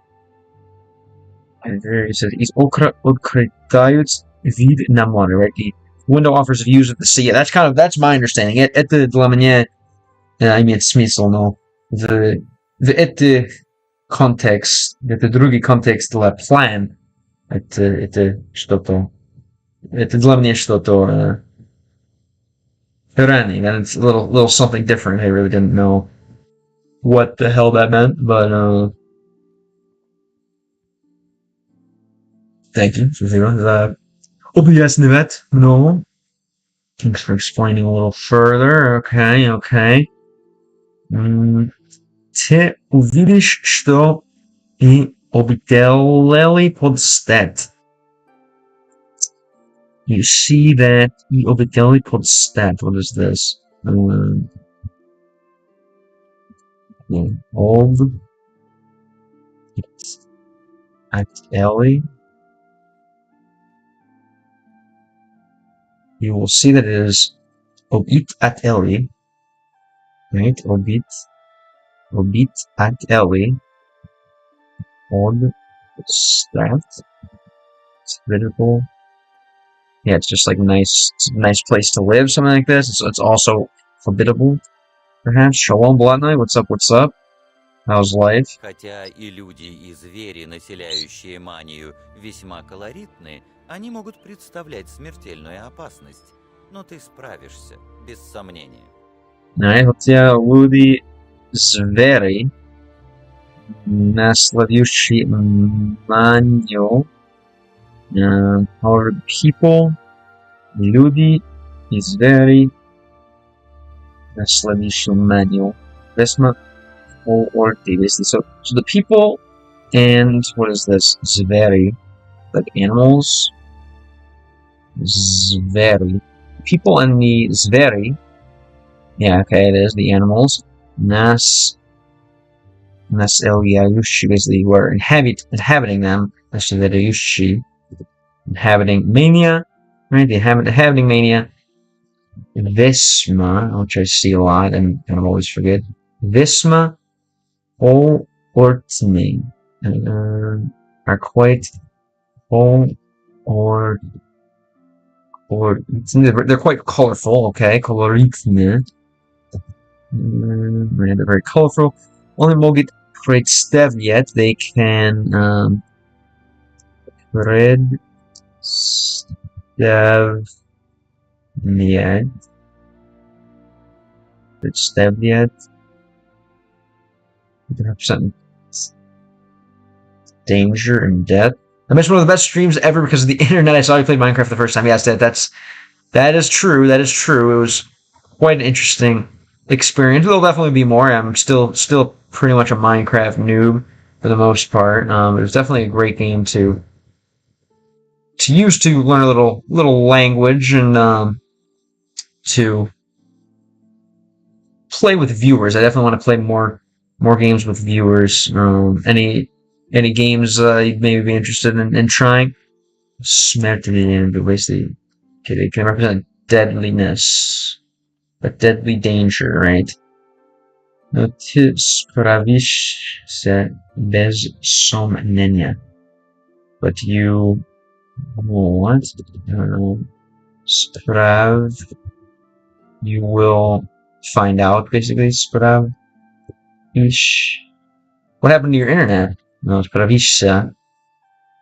says he's открывают вид на море, right? The window offers views of the sea. Yeah, that's my understanding. Это для меня имеет смысл, но в это контекст, это другой контекст для план. Это что-то. Это для меня что-то running, and it's a little something different. I really didn't know what the hell that meant, but thank you for that. Объяснять много. Thanks for explaining a little further. Okay. Ты увидишь, что и обителали подстать. You see that и обителали подстать. What is this? Obitelali. You will see that it is obit at Eli, right? Obit at Eli. It's critical. Yeah, it's just like nice place to live, something like this. It's also forbiddable, perhaps. Shalom, Blatnai. What's up? How's life? Хотя и люди, и звери, населяющие манию, весьма колоритны, они могут представлять смертельную опасность. Но ты справишься, без сомнения. Хотя люди звери, наследующие манию, however, people, люди и звери, наследующие манию, весьма колоритны. So the people and what is this? Звери, like animals. Звери. People and the звери. Yeah, okay, it is the animals. Naselyaющие, basically, who are inhabiting them. Naselyaющие, inhabiting mania, right? The inhabiting mania. Visma, which I see a lot and kind of always forget. Visma ortning are quite they're quite colorful, okay? Coloritne. They're very colorful. Only mogit predstavljat, they can predstavljat represent danger and death. I missed one of the best streams ever because of the internet. I saw you played Minecraft the first time. Yes, that is true. That is true. It was quite an interesting experience. There'll definitely be more. I'm still pretty much a Minecraft noob for the most part. It was definitely a great game to use to learn a little language and to play with viewers. I definitely want to play more games with viewers. Any games you'd maybe be interested in trying? Smärtlig, basically, it can represent deadliness, but deadly danger, right? No, ty sprawisz się bez somnienia, but you what? You will find out, basically. Sprawisz. What happened to your internet? No, sprawisha.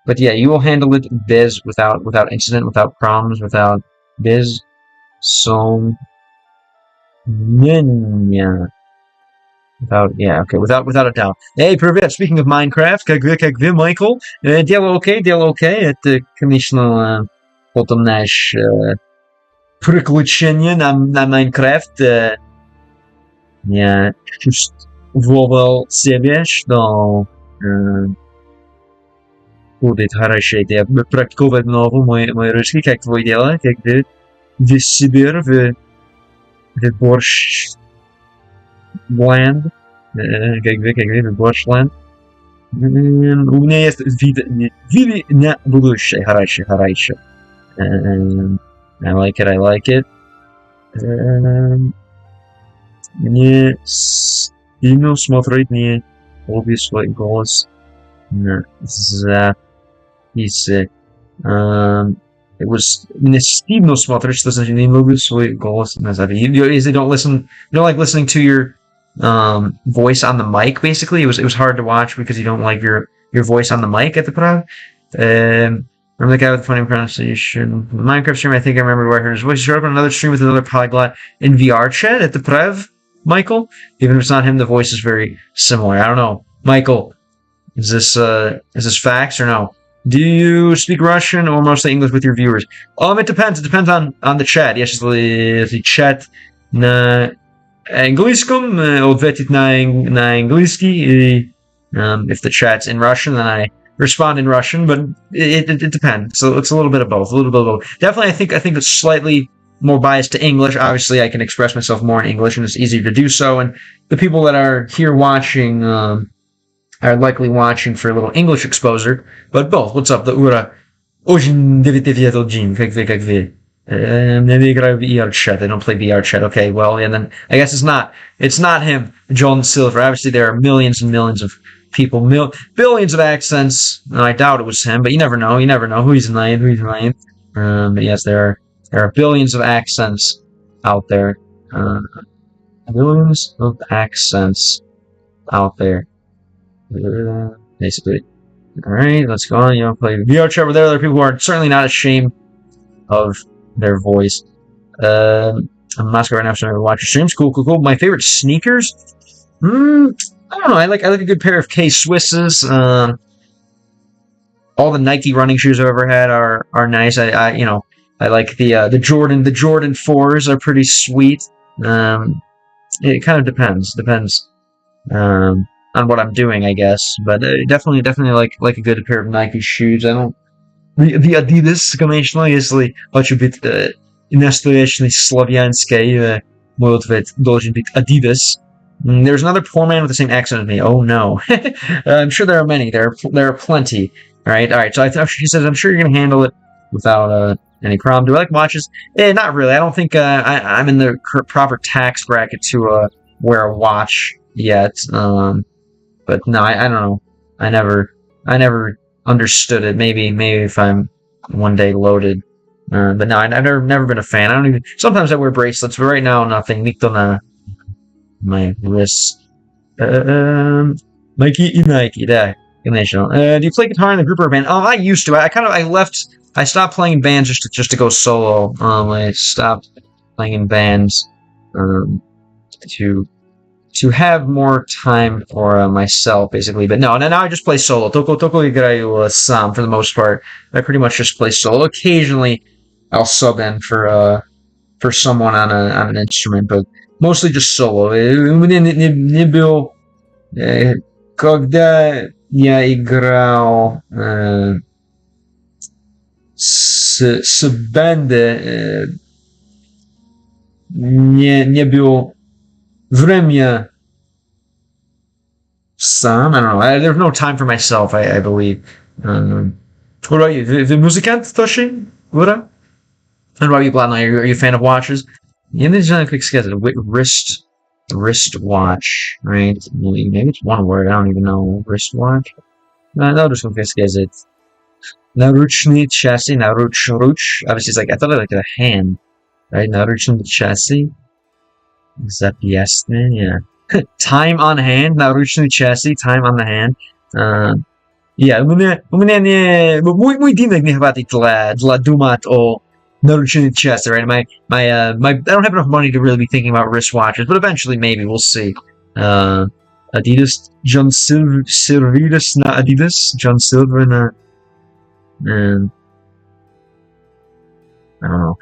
But yeah, you will handle it bez without incident, without problems, without bez somnienia. Without a doubt. Hey, привет, speaking of Minecraft, как вы, Michael? Дело окей, это, конечно, потом наш приключение на Minecraft. Я чувствовал себе, что будет хорошо. Я практиковать новый мой русский, как твое дело, как ты в Сибирь, в Боршленд, как вы в Боршленд. У меня есть виды на будущее, хорошо. I like it. Мне стильно смотреть на обе свой голос на записи. It was мне стильно смотреть, что значит не люблю свой голос на записи. You don't like listening to your voice on the mic. Basically, it was hard to watch because you don't like your voice on the mic at the prod. Remember the guy with the funny pronunciation? The Minecraft stream, I think I remember where I heard his voice. He showed up on another stream with another polyglot in VR chat at the Prev, Michael. Even if it's not him, the voice is very similar. I don't know. Michael, is this facts or no? Do you speak Russian or mostly English with your viewers? It depends. It depends on the chat. Если chat на английском, ответить на английский. If the chat's in Russian, then I respond in Russian, but it depends. So it's a little bit of both. Definitely, I think it's slightly more biased to English. Obviously, I can express myself more in English, and it's easier to do so. And the people that are here watching are likely watching for a little English exposure. But both. What's up, the Ura? Очень 991, как вы. Не играю в VR chat. I don't play VR chat. Okay, well, and then I guess it's not him, John Silver. Obviously, there are millions and millions of people, billions of accents. No, I doubt it was him, but you never know. Who he's lying. But yes, there are billions of accents out there. Billions of accents out there. Basically. Alright, let's go on. You want to play VR chat with other people who are certainly not ashamed of their voice. I'm in Moscow right now, so I watch streams. Cool. My favorite sneakers? I don't know. I like a good pair of K-Swisses. All the Nike running shoes I've ever had are nice. I like the Jordan 4s are pretty sweet. It kind of depends on what I'm doing, I guess. But definitely like a good pair of Nike shoes. I don't. The Adidas, конечно, если хочу быть настоящий славянский, мой ответ должен быть Adidas. There's another poor man with the same accent as me. Oh no. I'm sure there are many. There are plenty. All right. So she says, I'm sure you're gonna handle it without any problem. Do I like watches? Not really. I don't think I'm in the proper tax bracket to wear a watch yet. But no, I don't know. I never understood it. Maybe if I'm one day loaded. But no, I've never been a fan. I don't even. Sometimes I wear bracelets, but right now nothing. Nikto na my wrists. Nike, да, конечно. Do you play guitar in a group or a band? I used to. I stopped playing bands just to go solo. I stopped playing in bands to have more time for myself, basically. But no, now I just play solo. Только играю сам for the most part. I pretty much just play solo. Occasionally, I'll sub in for someone on an instrument, but mostly just solo. У меня не был, когда я играл с бандой, не был время sám. I don't know. There's no time for myself, I believe. What about you? The muzikant Toshi? What? And what about you, Bloodline? Are you a fan of watches? Yeah, this is a quick schedule. Wristwatch, right? Maybe it's one word. I don't even know. Wristwatch. No, just quick schedule. Наручные часы, наруч. Obviously, it's like I thought it like a hand, right? Наручные часы. Запястье, yeah. Time on hand, наручные часы, time on the hand. Yeah, у меня не мой денег не хватит для думать о наручных часах, right? I don't have enough money to really be thinking about wristwatches, but eventually maybe we'll see. Adidas, John Silveris na Adidas, John Silver na I don't know.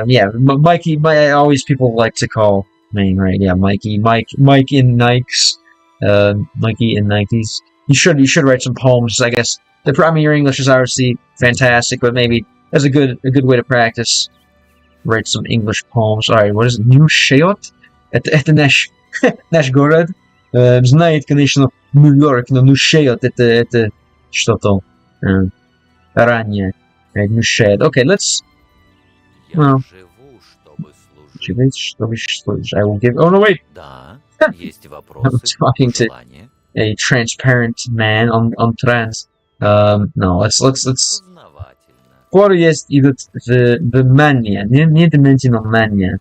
Yeah, Mikey. Always people like to call me, right? Yeah, Mikey. Mike in Nikes. Mikey in Nikes. You should write some poems. I guess your English is obviously fantastic, but maybe that's a good way to practice. Write some English poems. All right, what is it? New Shayot? Это наш город. Знает, конечно, Нью-Йорк, но New Shayot это что-то ранее. Right, New Shayot. Okay, let's. Well, I will give. Oh no, wait. I'm talking to a transparent man on trans. No, let's. Скоро есть идут в мания, не dimensional mania.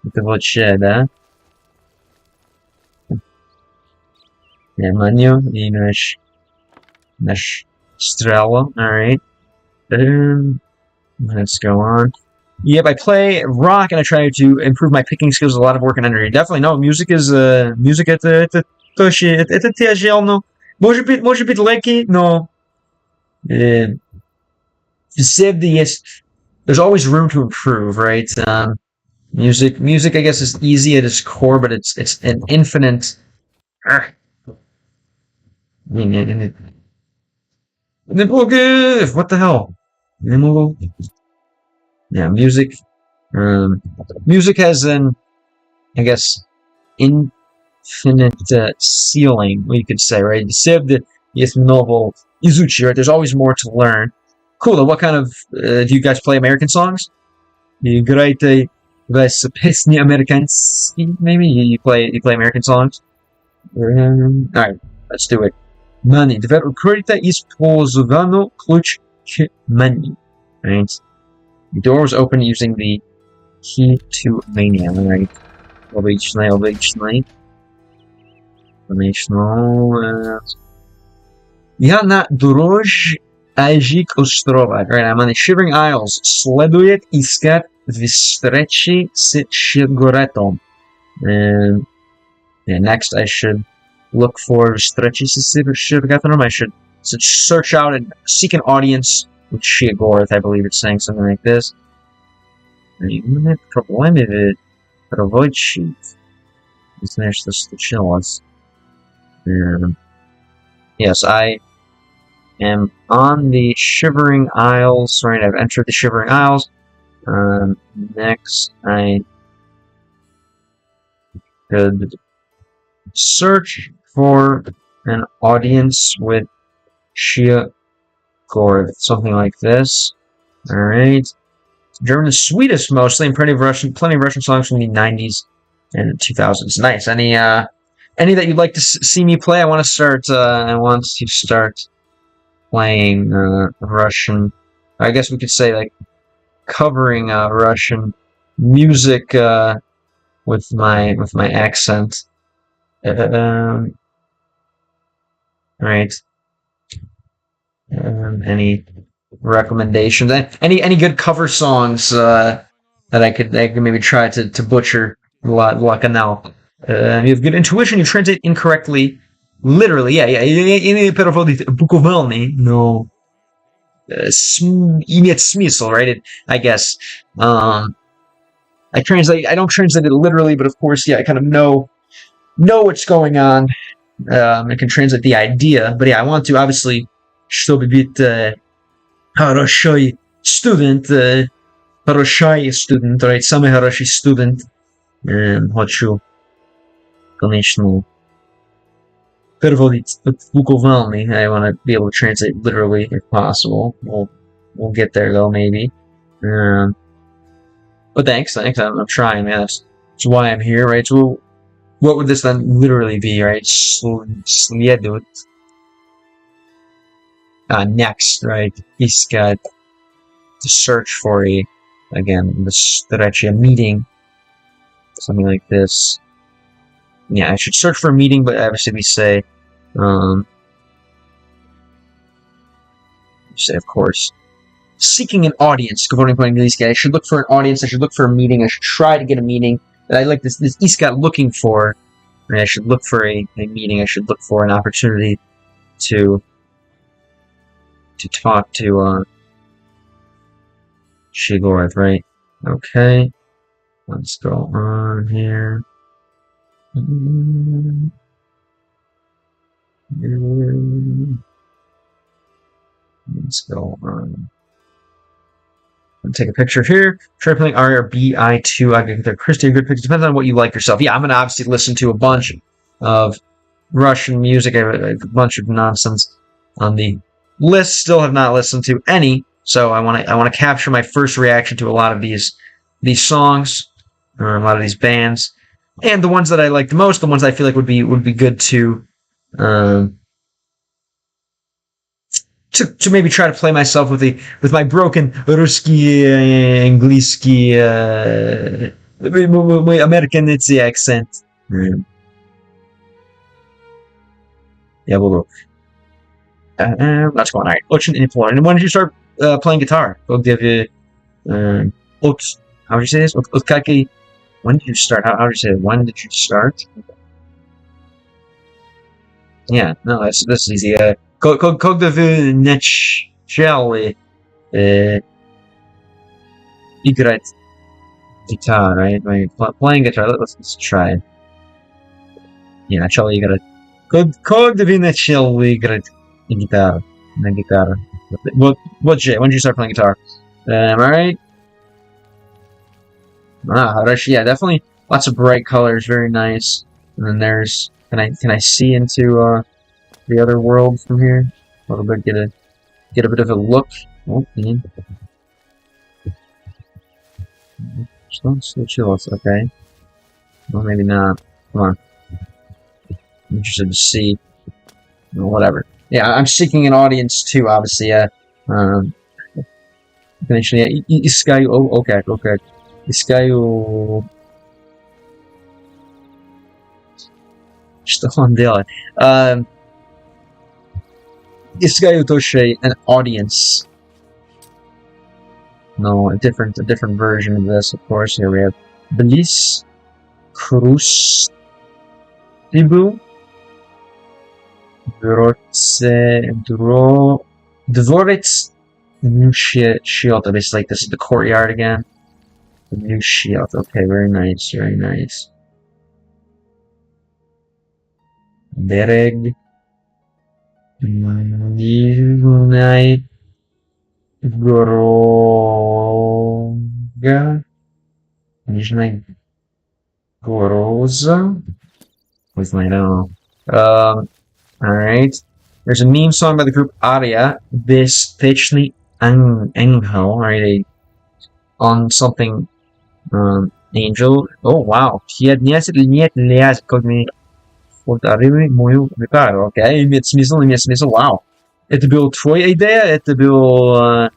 Это вообще, да? Yeah, manu и наш стрела. All right. Let's go on. Yep, I play rock and I try to improve my picking skills. A lot of work and energy. Definitely, no. Music это тяжело. Может быть легкий, но there's always room to improve, right? Music, I guess, is easy at its core, but it's an infinite. What the hell? Yeah, music. Music has an, I guess, infinite ceiling, you could say, right? Есть много изучить, right? There's always more to learn. Cool. What kind of do you guys play American songs? You играете песни американские, maybe? You play American songs? Alright, let's do it. Money. Теперь откройте использованный ключ к money. Right? The door was open using the key to mania, right? Obviously. Конечно. Я на дорожь Айжик острова. Right, I'm on the Shivering Isles. Следует искать встречи с Щегоретом. And yeah, next I should look for встречи с Щегоретом. I should search out and seek an audience with Щегорет. I believe it's saying something like this. Именно проблемы проводчик. Не знаю, что случилось. Yes, I am on the Shivering Isles. Right, I've entered the Shivering Isles. Next, I could search for an audience with Shia Gord, something like this. Alright. German and Swedish mostly, and plenty of Russian songs from the 90s and 2000s. Nice. Any that you'd like to see me play? I want to start playing Russian. I guess we could say like covering Russian music with my accent. Right. Any recommendations? Any good cover songs that I could maybe try to butcher la canal. You have good intuition. You translate incorrectly, literally. Yeah. Переводит буквально, но имеет смысл, right? I guess. I don't translate it literally, but of course, yeah, I kind of know what's going on. I can translate the idea, but yeah, I want to obviously, чтобы быть хороший student, хороший student, right? Самый хороший student. Хочу, конечно, переводить буквально. I want to be able to translate literally if possible. We'll get there though, maybe. But thanks. I'm trying, man. That's why I'm here, right? So, what would this then literally be, right? Следует. Next, right? Искать. To search for a meeting. Something like this. Yeah, I should search for a meeting, but obviously we say, of course, seeking an audience. Говорим по-английски. I should look for an audience. I should look for a meeting. I should try to get a meeting. I like this искать, looking for. Right? I should look for a meeting. I should look for an opportunity to talk to Shigorth, right? Okay. Let's go on here. Let's go on. I'll take a picture here. Try playing RRBI2. I can get Christy a good picture. Depends on what you like yourself. Yeah, I'm gonna obviously listen to a bunch of Russian music. I have a bunch of nonsense on the list. Still have not listened to any. So I want to capture my first reaction to a lot of these songs, or a lot of these bands, and the ones that I like the most, the ones I feel like would be good to maybe try to play myself with my broken русский, английский, American accent. Я буду. Let's go on. All right. Очень неплохо. And when did you start playing guitar? How would you say this? When did you start? How do you say it? When did you start? Yeah, no, this is easy. Когда вы начали играть guitar, right? Playing guitar. Let's try. Yeah, начали играть. Когда вы начали играть guitar? На гитару. When did you start playing guitar? Am I right? Yeah, definitely lots of bright colors, very nice. And then there's, can I see into the other world from here? A little bit, get a bit of a look. Oh, man. Okay. Well, maybe not. Come on. I'm interested to see. Well, whatever. Yeah, I'm seeking an audience too, obviously. Искаю. Oh, okay. Искаю. Что он делает? Искаю тоже an audience. No, a different version of this, of course. Here we have Bliss Cruz Tibu Dvorets New Shield. It's like this is the courtyard again. The new shield. Okay, very nice, very nice. Bereg Nijnai Goroga Nijnai Goroza. With my know. Alright. There's a meme song by the group Aria, Bespechny Angel, right? On something Angel. Oh wow. Нет лез, как мне подарили мою гитару. Окей, имеет смысл. Вау. Это была твоя идея? Это был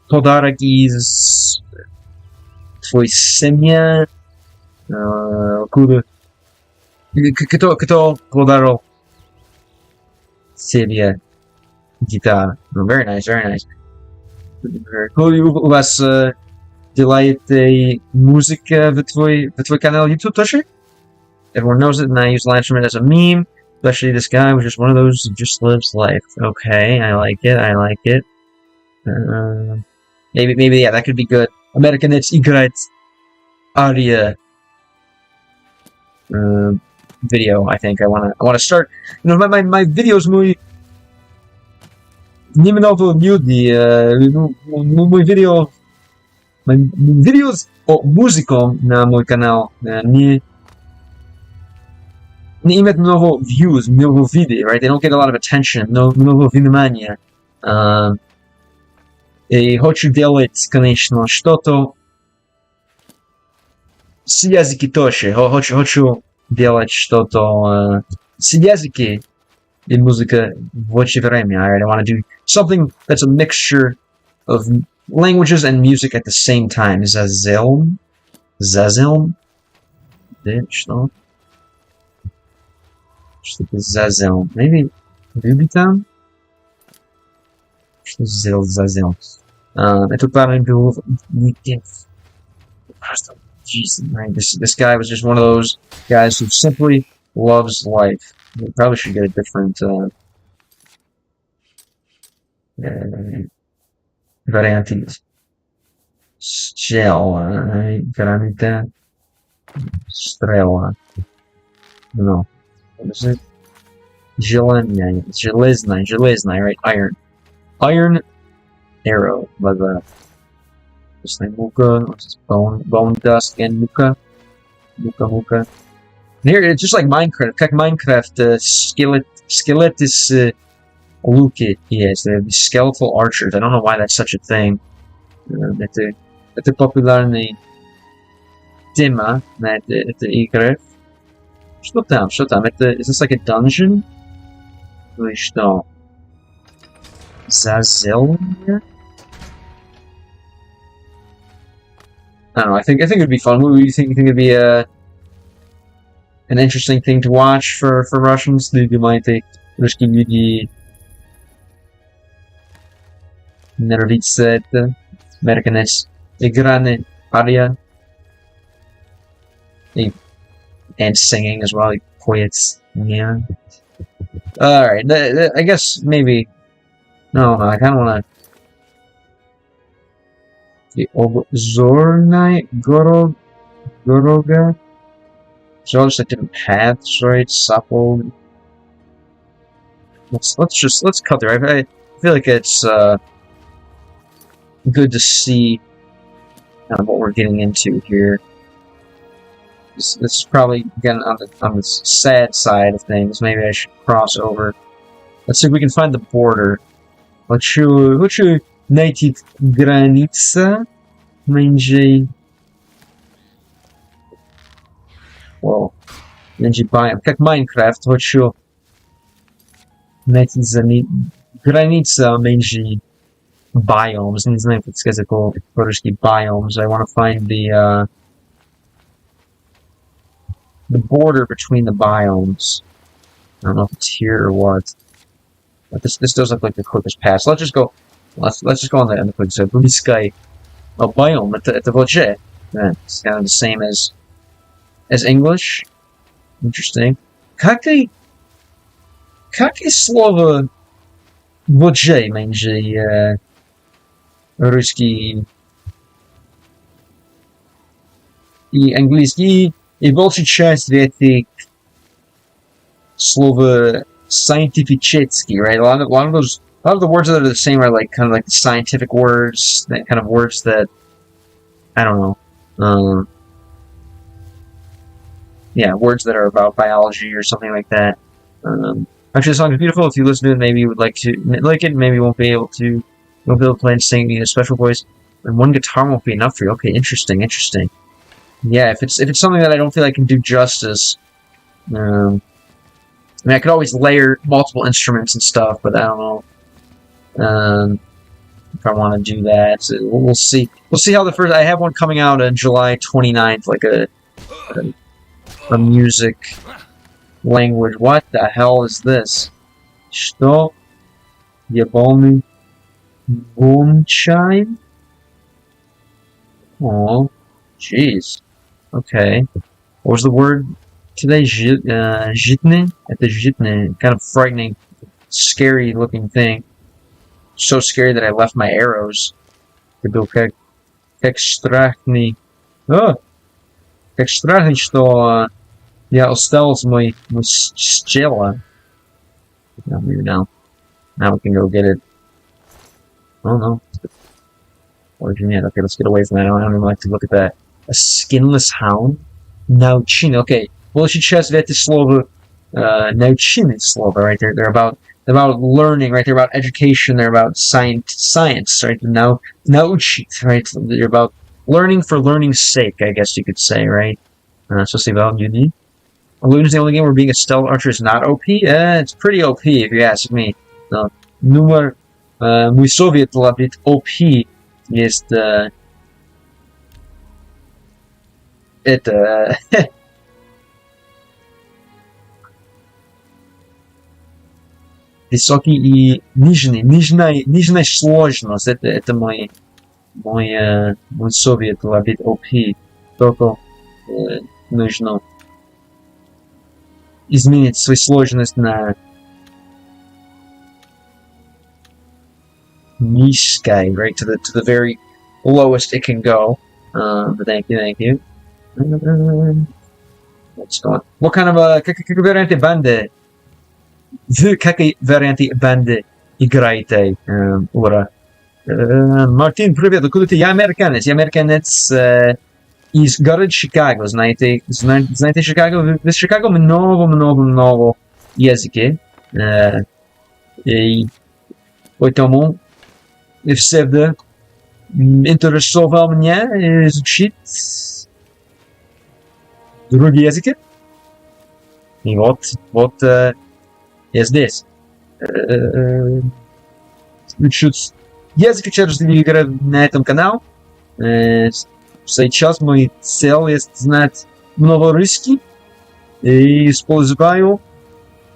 подарок из твоей семьи? Куда? Кто подарил себе гитару? Very nice, very nice. У вас делает музыка в твой канал YouTube тоже? Everyone knows it, and I use the instrument as a meme. Especially this guy was just one of those who just lives life. Okay, I like it. Maybe yeah, that could be good. Americanets играет Aria video. I think I wanna start. You know, my videos muy немного нудные. Мой videos о музыке на мой канал не имеют много views, много видео, right? They don't get a lot of attention, много внимания. И хочу делать, конечно, что-то с языки тоже. Хочу делать что-то с языки и музыка в одно время. Alright, I want to do something that's a mixture of languages and music at the same time. Zazelm? Что? Что-то Zazelm. Maybe Rubytown? Что сделал Zazelm? Это парень был просто Jesus, right? This guy was just one of those guys who simply loves life. We probably should get a different variantes. Shell, granite, strela. No. What is it? Железная, right? Iron arrow. But just like muka, bone dust, and muka. Here, it's just like Minecraft. Как Minecraft, skeleton is луки. Yes, they're the skeletal archers. I don't know why that's such a thing. Это популярная тема на этой игре. Что там? Is this like a dungeon? Или что? Zazelnia? I don't know. I think it'd be fun. You think it'd be an interesting thing to watch for Russians? Люди маете русские люди нравится это. Americanese играны Aria and singing as well. Poets, yeah. All right. I guess maybe. No, I kind of want to. The Zornai Goroga. So just like different paths, right? Supple. Let's cut there. I feel like it's good to see kind of what we're getting into here. This is probably again on the sad side of things. Maybe I should cross over. Let's see if we can find the border. Хочу найти граница между биом. Как Minecraft, хочу найти граница между biomes. Не знаю, как сказать по-русски biomes. I want to find the border between the biomes. I don't know if it's here or what. But this does look like the quickest pass. Let's just go. Let's just go on the quick. So Anglийский biome at the voce. It's kind of the same as English. Interesting. Какое слово voce меньше русский и английский, и большая часть этих слов scientificecky, right? A lot of the words that are the same are like kind of like the scientific words, that kind of words that I don't know. Yeah, words that are about biology or something like that. Actually, the song is beautiful. If you listen to it, maybe you would like it. Maybe you won't be able to play and sing in a special voice. And one guitar won't be enough for you. Okay, interesting. Yeah, if it's something that I don't feel I can do justice, I mean, I could always layer multiple instruments and stuff, but I don't know if I want to do that. So we'll see. We'll see how the first. I have one coming out on July 29th, like a music language. What the hell is this? Что? Ебаный Moonshine? Oh, jeez. Okay. What was the word today? Житный? Это житный. Kind of frightening, scary looking thing. So scary that I left my arrows. Ты был как страшный. Как страшный, что я устал с мой чела. Now we can go get it. Oh no. Origin yet. Okay, let's get away from that. I don't even like to look at that. A skinless hound? Научный. Okay. Well, сейчас это слово научный слово, right? They're about learning, right? They're about education. They're about science, right? Now научить, right? They're about learning for learning's sake, I guess you could say, right? Especially about uni. Illusion is the only game where being a stealth archer is not OP. It's pretty OP if you ask me. Number мой совет для быть OP есть это высокий и нижняя сложность. Это мой совет для быть OP. Только нужно изменить свою сложность на низкой, right, to the very lowest it can go. But thank you. Let's go on. What kind of какие варианты банды играете, Ура? Мартин, привет, откуда ты? Я американец из города Чикаго, знаете Чикаго? В Чикаго много языки. И поэтому всегда интересовал меня изучить другие языки. И вот я здесь. Учусь языки через видеоигры на этом канале. Сейчас мой цель есть знать много русский и использую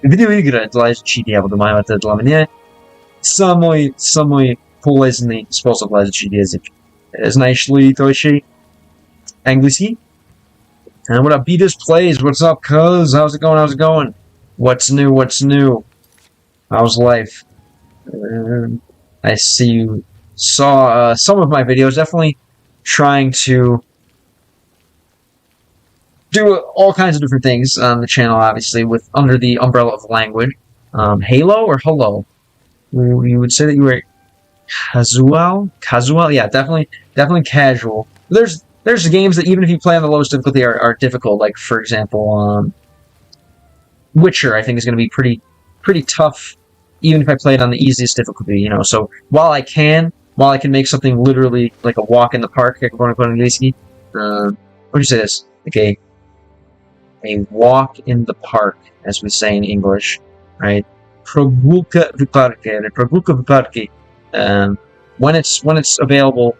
видеоигры для изучения. Я думаю, это для меня самый полезный способ для изучения языка. Знаешь ли точно английский? What up, Beaters Plays? What's up, cuz? How's it going? What's new? How's life? I see you saw some of my videos. Definitely trying to do all kinds of different things on the channel, obviously, with under the umbrella of language. Halo or hello? You would say that you were casual? Yeah, definitely casual. There's games that even if you play on the lowest difficulty are difficult. Like, for example, Witcher, I think, is going to be pretty tough, even if I play it on the easiest difficulty, you know. So while I can make something literally like a walk in the park, как по-английски, what do you say this? Like a walk in the park, as we say in English, right? Прогулка в парке. When it's available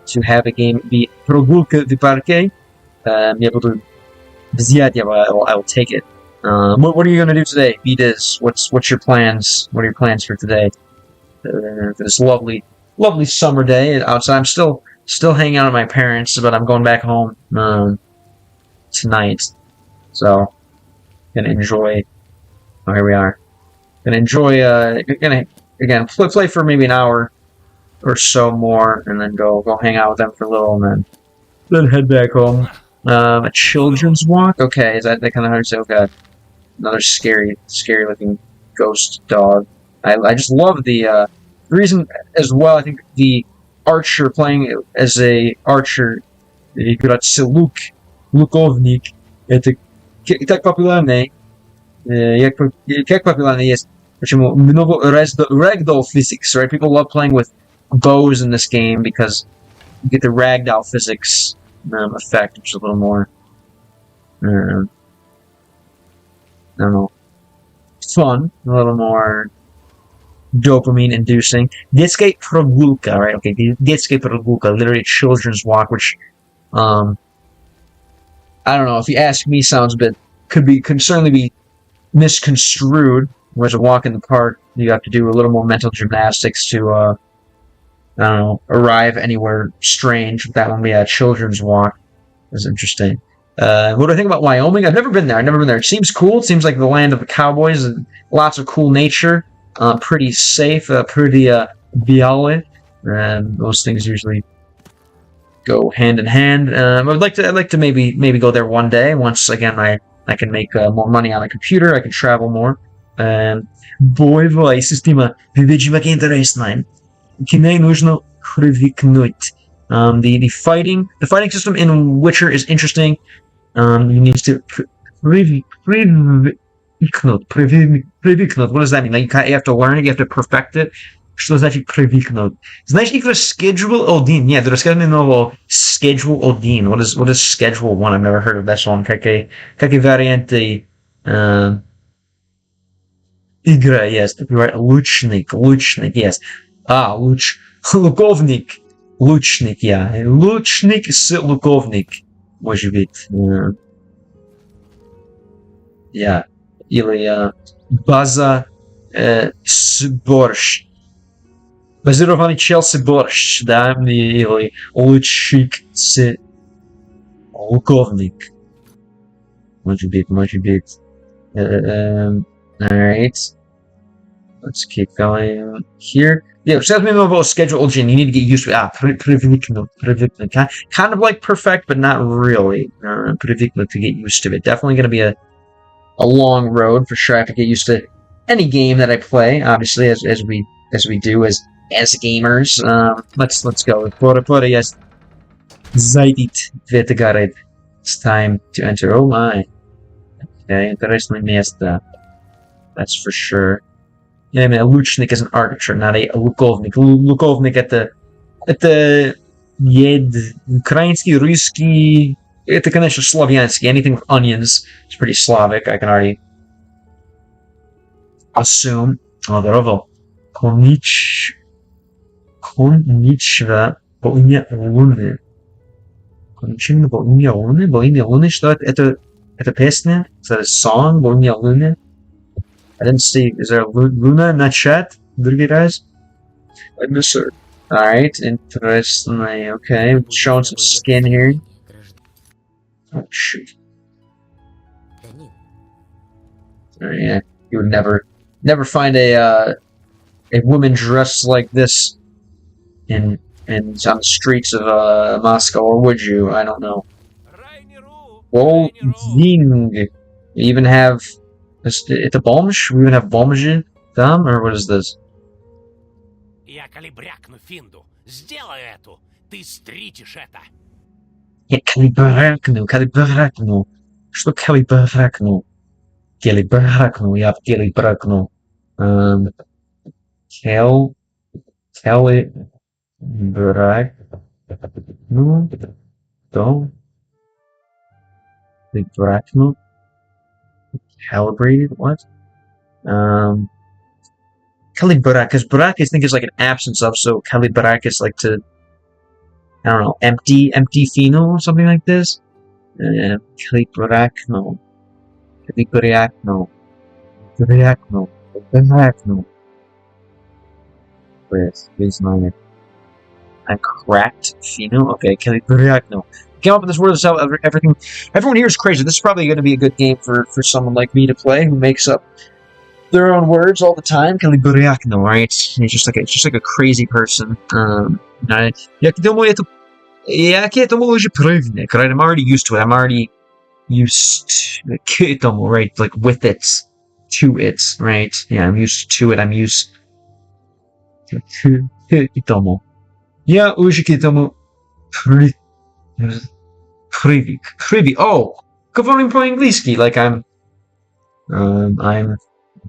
to have a game be прогулка в парке, I will take it. What are you gonna do today, Diz? What's your plans? What are your plans for today? For this lovely summer day outside. I'm still hanging out with my parents, but I'm going back home tonight. So gonna enjoy. Oh, here we are. Gonna enjoy. Gonna again play for maybe an hour or so more, and then go hang out with them for a little, and then head back home. A children's walk. Okay, is that kind of hard to say? Okay, another scary looking ghost dog. I just love the reason as well. I think the archer playing as a archer, играть луковник, это так популярно. Как популярно есть. Почему много ragdoll physics, right? People love playing with bows in this game because you get the ragdoll physics effect, which is a little more, I don't know, fun, a little more dopamine inducing. Детская прогулка, right? Okay, детская прогулка, literally a children's walk, which, I don't know, if you ask me, sounds a bit, could certainly be misconstrued. Whereas a walk in the park, you have to do a little more mental gymnastics to, I don't know, arrive anywhere strange. That one, yeah, children's walk is interesting. What do I think about Wyoming? I've never been there. It seems cool. It seems like the land of the cowboys and lots of cool nature. Pretty safe, pretty biale. Those things usually go hand in hand. I'd like to maybe go there one day. Once again, I can make more money on a computer. I can travel more. Боевая система видимо интересная. К ней нужно привыкнуть. The fighting system in Witcher is interesting. You need to привыкнуть. What does that mean? Like you have to learn it, you have to perfect it. Что значит привыкнуть? Знаешь, игра Schedule 1? Нет, рассказывай нового Schedule 1. What is Schedule 1? I've never heard of that one. Какие варианты игра есть? Лучник, yes. Луковник. Лучник, yeah. Лучник с луковник. Может быть. Yeah. Или база с борщ. Базированный чел с борщ, да? Или лучник с луковник. Может быть. Alright. Let's keep going here. Yeah, so that's about schedule engine. You need to get used to it. Привыкнуть. Kind of like perfect, but not really. Привыкнуть, to get used to it. Definitely going to be a long road for sure. I have to get used to any game that I play. Obviously, as we do as gamers. Let's go. Pora, yes. Зайдите в это город. It's time to enter. Oh my. Okay, интересное место. That's for sure. Yeah, I mean, a лучник is an archer, not a луковник. Луковник это украинский, русский. Это, конечно, славянский. Anything with onions is pretty Slavic. I can already assume. Oh, здорово. Конничева по имя Луны. Конничева по имя Луны? По имя Луны? Что это? Это песня? Is that a song? По имя Луны? I didn't see. Is there a Luna in that chat? Другие раз? I miss her. Alright, interesting. Okay, showing some skin here. Oh, shoot. Alright, yeah. You would never find a woman dressed like this on the streets of Moscow, or would you? I don't know. Bolding. We even have it's a bomж? We even have bomji там, or what is this? Я калибрякну Финду. Сделай эту. Ты стричешь это. Я калибрякну. Что калибрякну? Калибрякну. Я калибрякну. Калибрякну. Что? Калибрякну. Calibrated? What? Kalibrak, because barak I think is like an absence of, so kalibrak is like to, I don't know, empty fino or something like this. Kalibrak, no. Caliburiacno. Caliburiacno. Caliburiacno. Please mind it. I'm cracked Fino. Okay, Caliburiacno. Came up with this word itself. Everyone here is crazy. This is probably going to be a good game for someone like me to play who makes up their own words all the time. Caliburiacno, right? It's just like a crazy person. Як думаю, это уже привычно, right? I'm already used to it. I'm already used к этому, right? Like with it, to it, right? Yeah, I'm used to it. I'm used к этому. Я уже к этому привык. Oh, говорим по-английски. Like I'm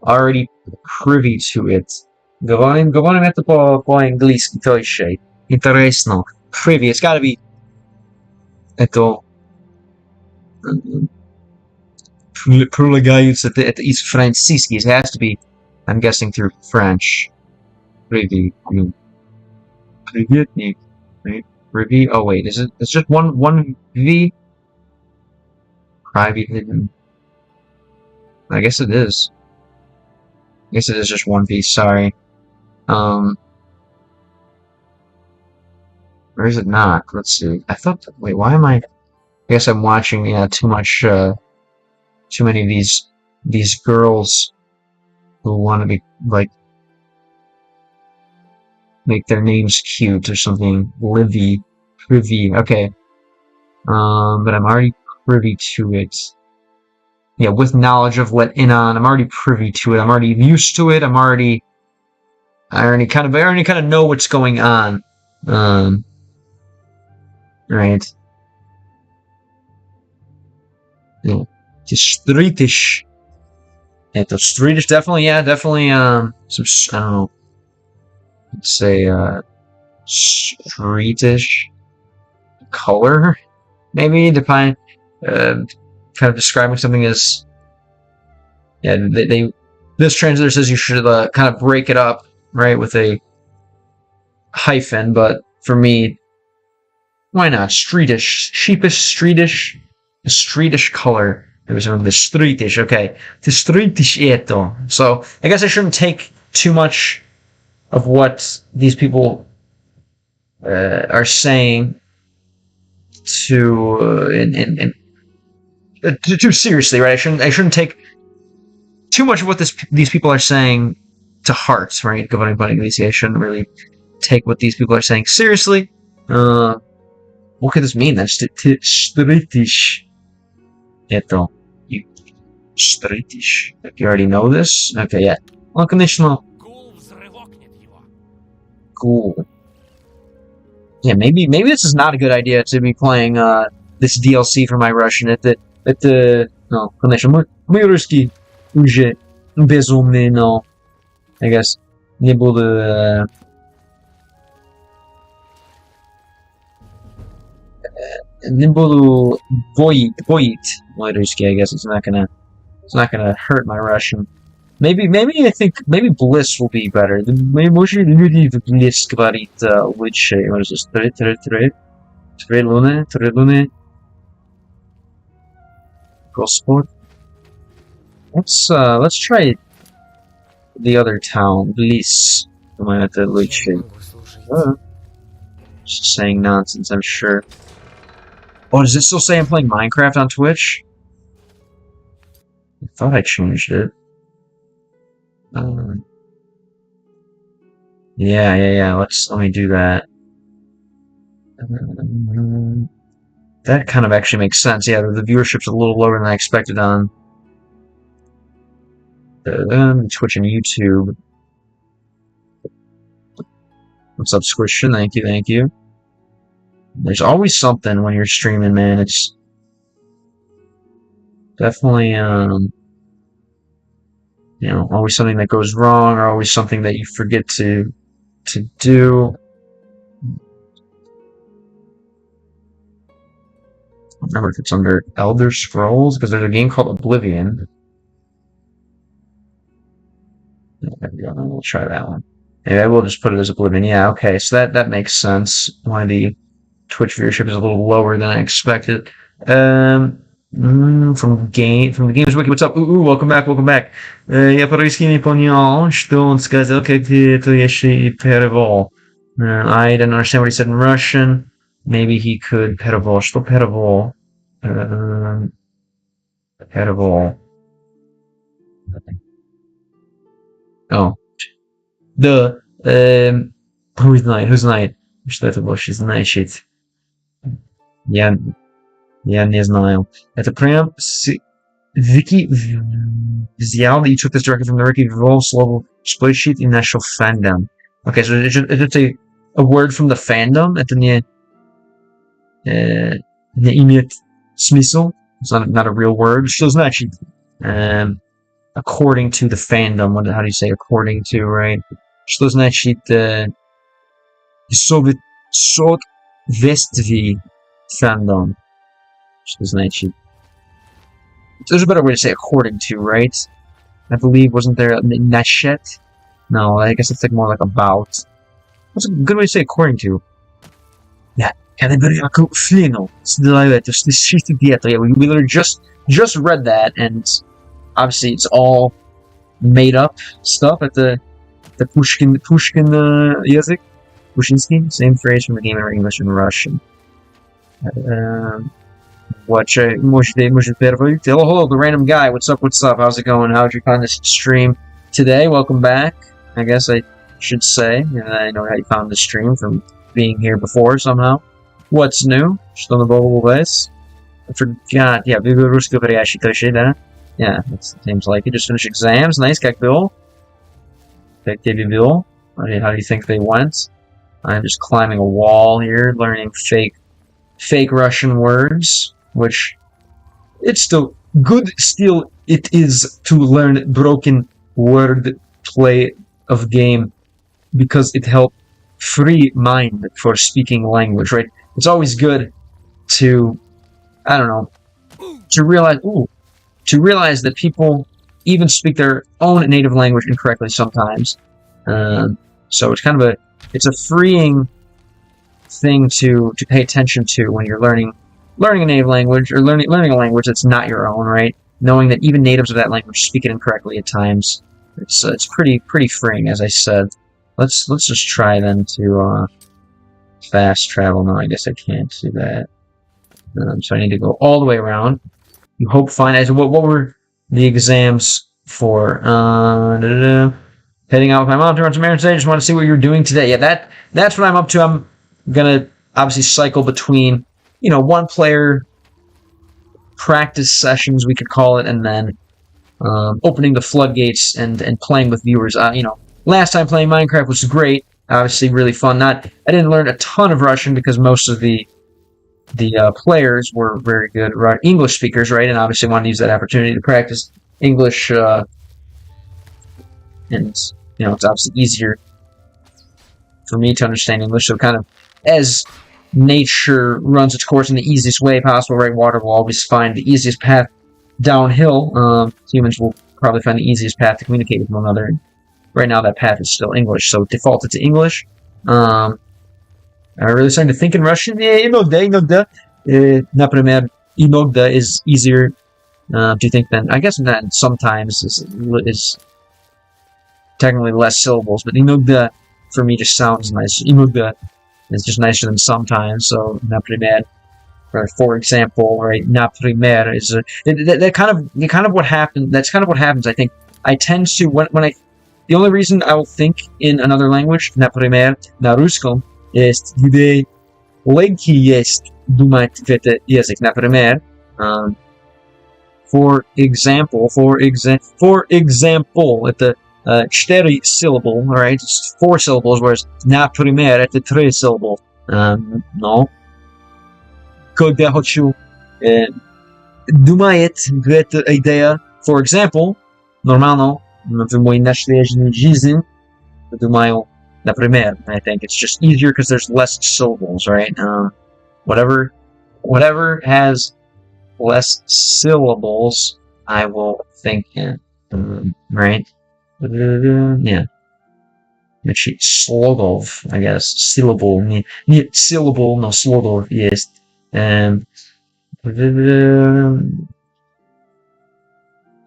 already privy to it. Говорим это по-английски, то есть интересно. Privy, it's gotta be это прилагаются это из французский. It has to be, I'm guessing, through French. Privy. Приветник. Privy. Oh wait, is it? It's just one V. Private hidden. I guess it is. I guess it is just one V. Sorry. Or is it not? Let's see. I thought. Wait, why am I? I guess I'm watching. Yeah, too much. Too many of these girls who want to be like make their names cute or something. Livy, privy. Okay. But I'm already privy to it. Yeah, with knowledge of let in on. I'm already privy to it. I'm already used to it. I already kind of know what's going on. Right. Yeah. Just streetish. Это streetish, definitely, yeah, definitely, some, I don't know, let's say, streetish color, maybe, define, kind of describing something as, yeah, this translator says you should, kind of break it up, right, with a hyphen, but for me, why not? Streetish, sheepish, streetish, a streetish color. It was the streetish, okay. The streetish eto. So, I guess I shouldn't take too much of what these people are saying too seriously, right? I shouldn't take too much of what these people are saying to heart, right? I shouldn't really take what these people are saying seriously. What could this mean? That's streetish eto. Streetish. You already know this? Okay, yeah. Unconditional. Cool. Yeah, maybe this is not a good idea to be playing this DLC for my Russian. No, конечно, мой русский уже безумный, но I guess не буду боить мой русский. I guess it's not gonna hurt my Russian. Maybe I think Bliss will be better. Может люди в Bliss говорит лучше. What is this? Три луны. Господь. Let's try the other town, Bliss. Думаю, это лучше. Just saying nonsense, I'm sure. Oh, does it still say I'm playing Minecraft on Twitch? I thought I changed it. Yeah. Let me do that. That kind of actually makes sense. Yeah, the viewership's a little lower than I expected on Twitch and YouTube. What's up, Squishin? Thank you. There's always something when you're streaming, man. It's definitely, always something that goes wrong, or always something that you forget to do. I don't remember if it's under Elder Scrolls, because there's a game called Oblivion. There we go. We'll try that one. Maybe I will just put it as Oblivion. Yeah, okay. So that makes sense. Why the Twitch viewership is a little lower than I expected. from the Games Wiki. What's up? Welcome back. Я по-русски не понял, что он сказал, как это еще перевел. I didn't understand what he said in Russian. Maybe he could перевел. Что перевел? Перевел. Oh. Да. Who знает, что это больше значит? Я не знаю. Это прям Вики взял и took this directly from the wiki, ввел слово spreadsheet и нашел fandom. Okay, so it's a word from the fandom. Это не имеет смысл. It's not a real word. Что значит? According to the fandom. How do you say according to, right? Что значит соответствие fandom? Что значит? There's a better way to say according to, right? I believe, wasn't there a nashet? No, I guess it's like more like about. What's a good way to say according to? Yeah, can I be a flino? Yeah, we literally just read that, and obviously it's all made up stuff at the Pushkin язык. Pushinsky, same phrase from the game in English and Russian. Может первый. Hello, the random guy. What's up? How's it going? How'd you find this stream today? Welcome back, I guess I should say. I know how you found the stream from being here before somehow. What's new? Что нового у вас? I forgot. Yeah, русскоговорящий тоже, да? Yeah, that seems like it. Just finished exams. Nice, как был? Как тебе был? How do you think they went? I'm just climbing a wall here, learning fake Russian words, which it's still good. Still, it is to learn broken word play of game because it helps free mind for speaking language, right? It's always good to, I don't know, to realize that people even speak their own native language incorrectly sometimes. So it's kind of it's a freeing thing to pay attention to when you're learning a native language or learning a language that's not your own, right? Knowing that even natives of that language speak it incorrectly at times. It's pretty freeing, as I said. Let's just try then to fast travel. No, I guess I can't do that. So I need to go all the way around. You hope fine. What were the exams for? Heading out with my mom to run some errands today. Just want to see what you're doing today. Yeah, that's what I'm up to. I'm gonna obviously cycle between, one player practice sessions, we could call it, and then opening the floodgates and playing with viewers. Last time playing Minecraft was great. Obviously, really fun. I didn't learn a ton of Russian because most of the players were very good English speakers, right? And obviously wanted to use that opportunity to practice English. And it's obviously easier for me to understand English. So kind of as nature runs its course in the easiest way possible, right? Water will always find the easiest path downhill. Humans will probably find the easiest path to communicate with one another. Right now, that path is still English, so defaulted to English. I'm really starting to think in Russian. Иногда. Например, иногда is easier to think than, I guess, that sometimes is technically less syllables, but иногда for me just sounds nice. Иногда is just nicer than sometimes. So, например, or for example, right? Например is that kind of what happened. That's kind of what happens. I think I tend to when I. The only reason I will think in another language, например, на русском, есть где легче есть думать в этот язык. Например, for example, это 4 syllable, right? It's 4 syllables, whereas например это 3 syllable. Но когда хочу думать в эту идею, for example, нормально в моей настоящей жизни, думаю, например, I think it's just easier because there's less syllables, right? Whatever has less syllables, I will think in, right? Yeah. Значит, слогов, I guess, syllable, не syllable, но слогов есть.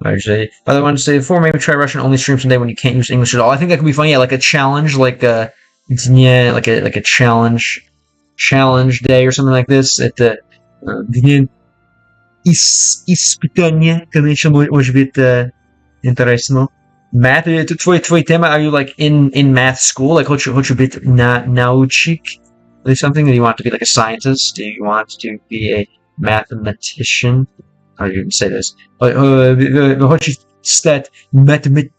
Actually, other ones say, 4, maybe try Russian only stream someday when you can't use English at all. I think that could be fun. Yeah, like a challenge, like a challenge day or something like this. Это день испытания, конечно, может быть интересно. Math, это твой тема. Are you like in math school? Like, хочешь быть научник or something? Do you want to be like a scientist? Do you want to be a mathematician? How do you say this? Хочешь стать mathematicum?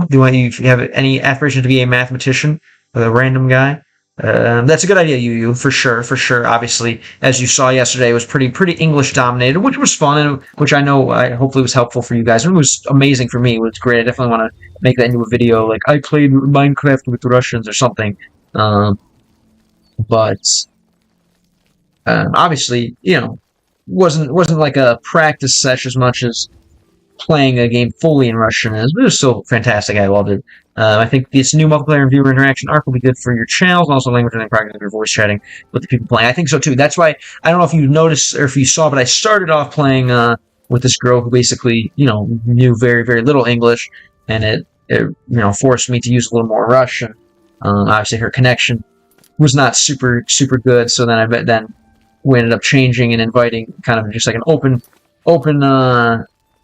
Do you have any aspiration to be a mathematician? A random guy? That's a good idea, you for sure. Obviously, as you saw yesterday, it was pretty English dominated, which was fun, and which I know hopefully was helpful for you guys. It was amazing for me. It was great. I definitely want to make that into a video, like I played Minecraft with the Russians or something. But obviously, wasn't like a practice session as much as playing a game fully in Russian is. But it was still fantastic. I loved it. I think this new multiplayer and viewer interaction arc will be good for your channels and also language learning practice if you're voice chatting with the people playing. I think so too. That's why, I don't know if you noticed or if you saw, but I started off playing with this girl who basically, knew very, very little English, and it forced me to use a little more Russian. Obviously her connection was not super, super good, so then we ended up changing and inviting kind of just like an open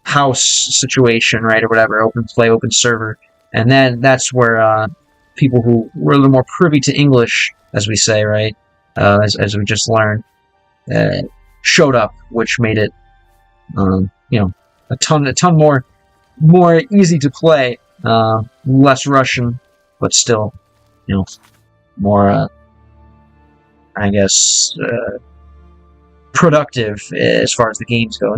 house situation, right, or whatever, open play, open server. And then that's where people who were a little more privy to English, as we say, right, as we just learned, showed up, which made it, a ton more easy to play, less Russian, but still, more, I guess, productive as far as the games go.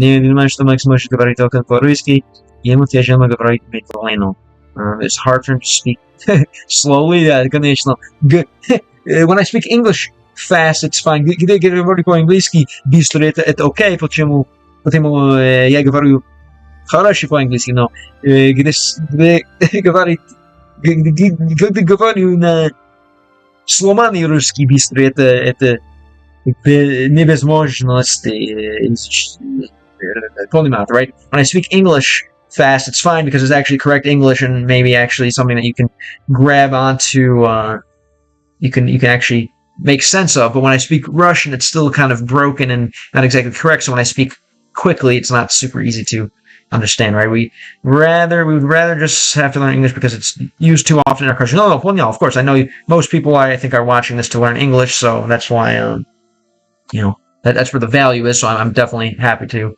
It's hard for him to speak slowly. Конечно. When I speak English fast, it's fine. Где говорю по-английски быстро, это окей, потому я говорю хорошо по-английски, но когда говорю на сломанный русский быстро, это невозможность полный мат, right? When I speak English fast, it's fine because it's actually correct English and maybe actually something that you can grab onto, you can actually make sense of. But when I speak Russian, it's still kind of broken and not exactly correct. So when I speak quickly, it's not super easy to understand, right? We would rather just have to learn English because it's used too often in our culture. No, of course, I know most people I think are watching this to learn English, so that's why, that's where the value is. So I'm definitely happy to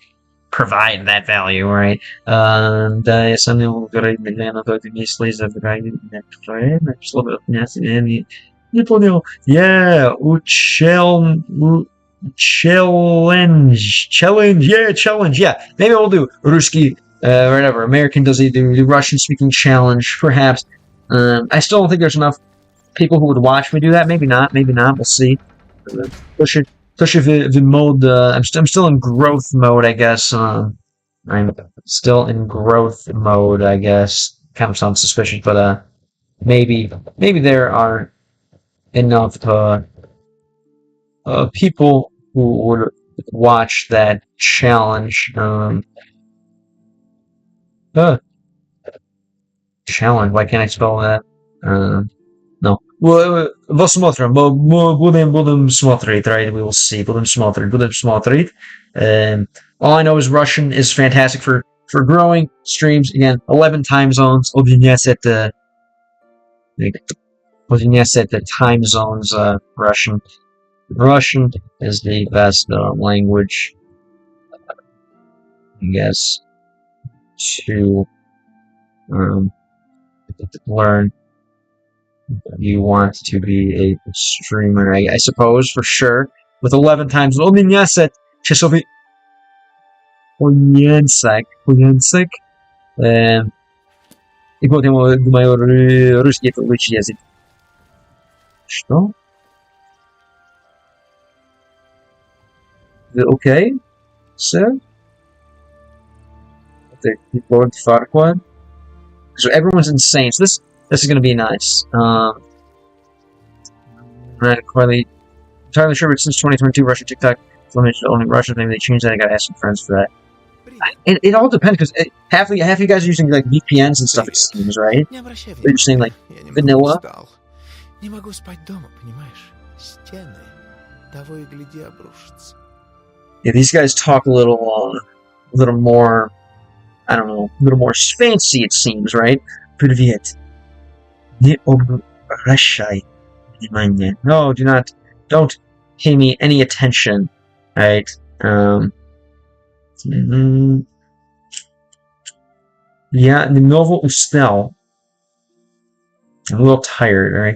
provide that value, right? Да, я сам не могу говорить медленно, только если забираю время, слово отнять, не понял. Я challenge, yeah. Maybe we'll do Ruski, whatever. American does the Russian-speaking challenge, perhaps. I still don't think there's enough people who would watch me do that. Maybe not. We'll see. Especially the mode, I'm still in growth mode, I guess. I'm still in growth mode, I guess. Kind of sounds suspicious, but maybe there are enough people who would watch that challenge. Challenge. Why can't I spell that? No. Посмотрим. Будем смотреть, right? We will see. Будем смотреть. All I know is Russian is fantastic for growing streams. Again, 11 time zones. Объединяется the time zones, Russian. Russian is the best language, I guess, to learn. You want to be a streamer, I suppose, for sure. With 11 times, объединяется часовой понясок. И поэтому, думаю, русский это лучший язык. Что? Okay, sir? The Lord Farquaad. So everyone's insane. So this is going to be nice. Not entirely sure, but since 2022, Russia TikTok limited to only Russian. Maybe they changed that. I got to ask some friends for that. It all depends, because half of you guys are using like VPNs and stuff, it seems, right? Не обращай They're just saying like внимания. Я vanilla. устал. Не могу спать дома, понимаешь? Стены того и гляди обрушатся. Yeah, these guys talk a little more, I don't know, a little more fancy, it seems, right? Привет. Не обращай внимания. No, don't pay me any attention, right? Я немного устал. I'm a little tired, alright?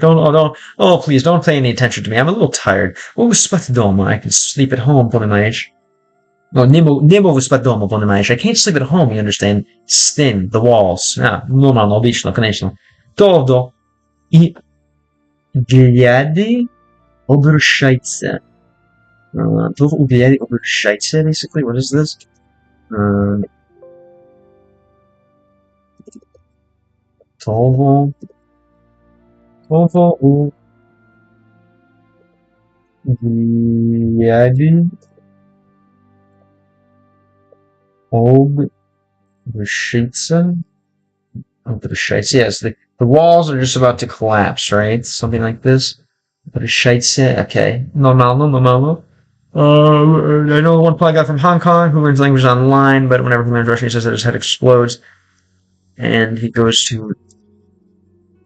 Please, don't pay any attention to me. I'm a little tired. Спать дома. I can sleep at home, понимаешь? No, не могу спать дома, понимаешь? I can't sleep at home, you understand? Stin, the walls. Нормально, логично, конечно. Todo. И гляди, обращайся. Todo гляди, обращайся, basically. What is this? Todo гляди, обращайся. Yes, the walls are just about to collapse, right? Something like this. Обращайся, okay. Normal. I know one guy from Hong Kong who learns languages online, but whenever he learns Russian, he says that his head explodes. And he goes to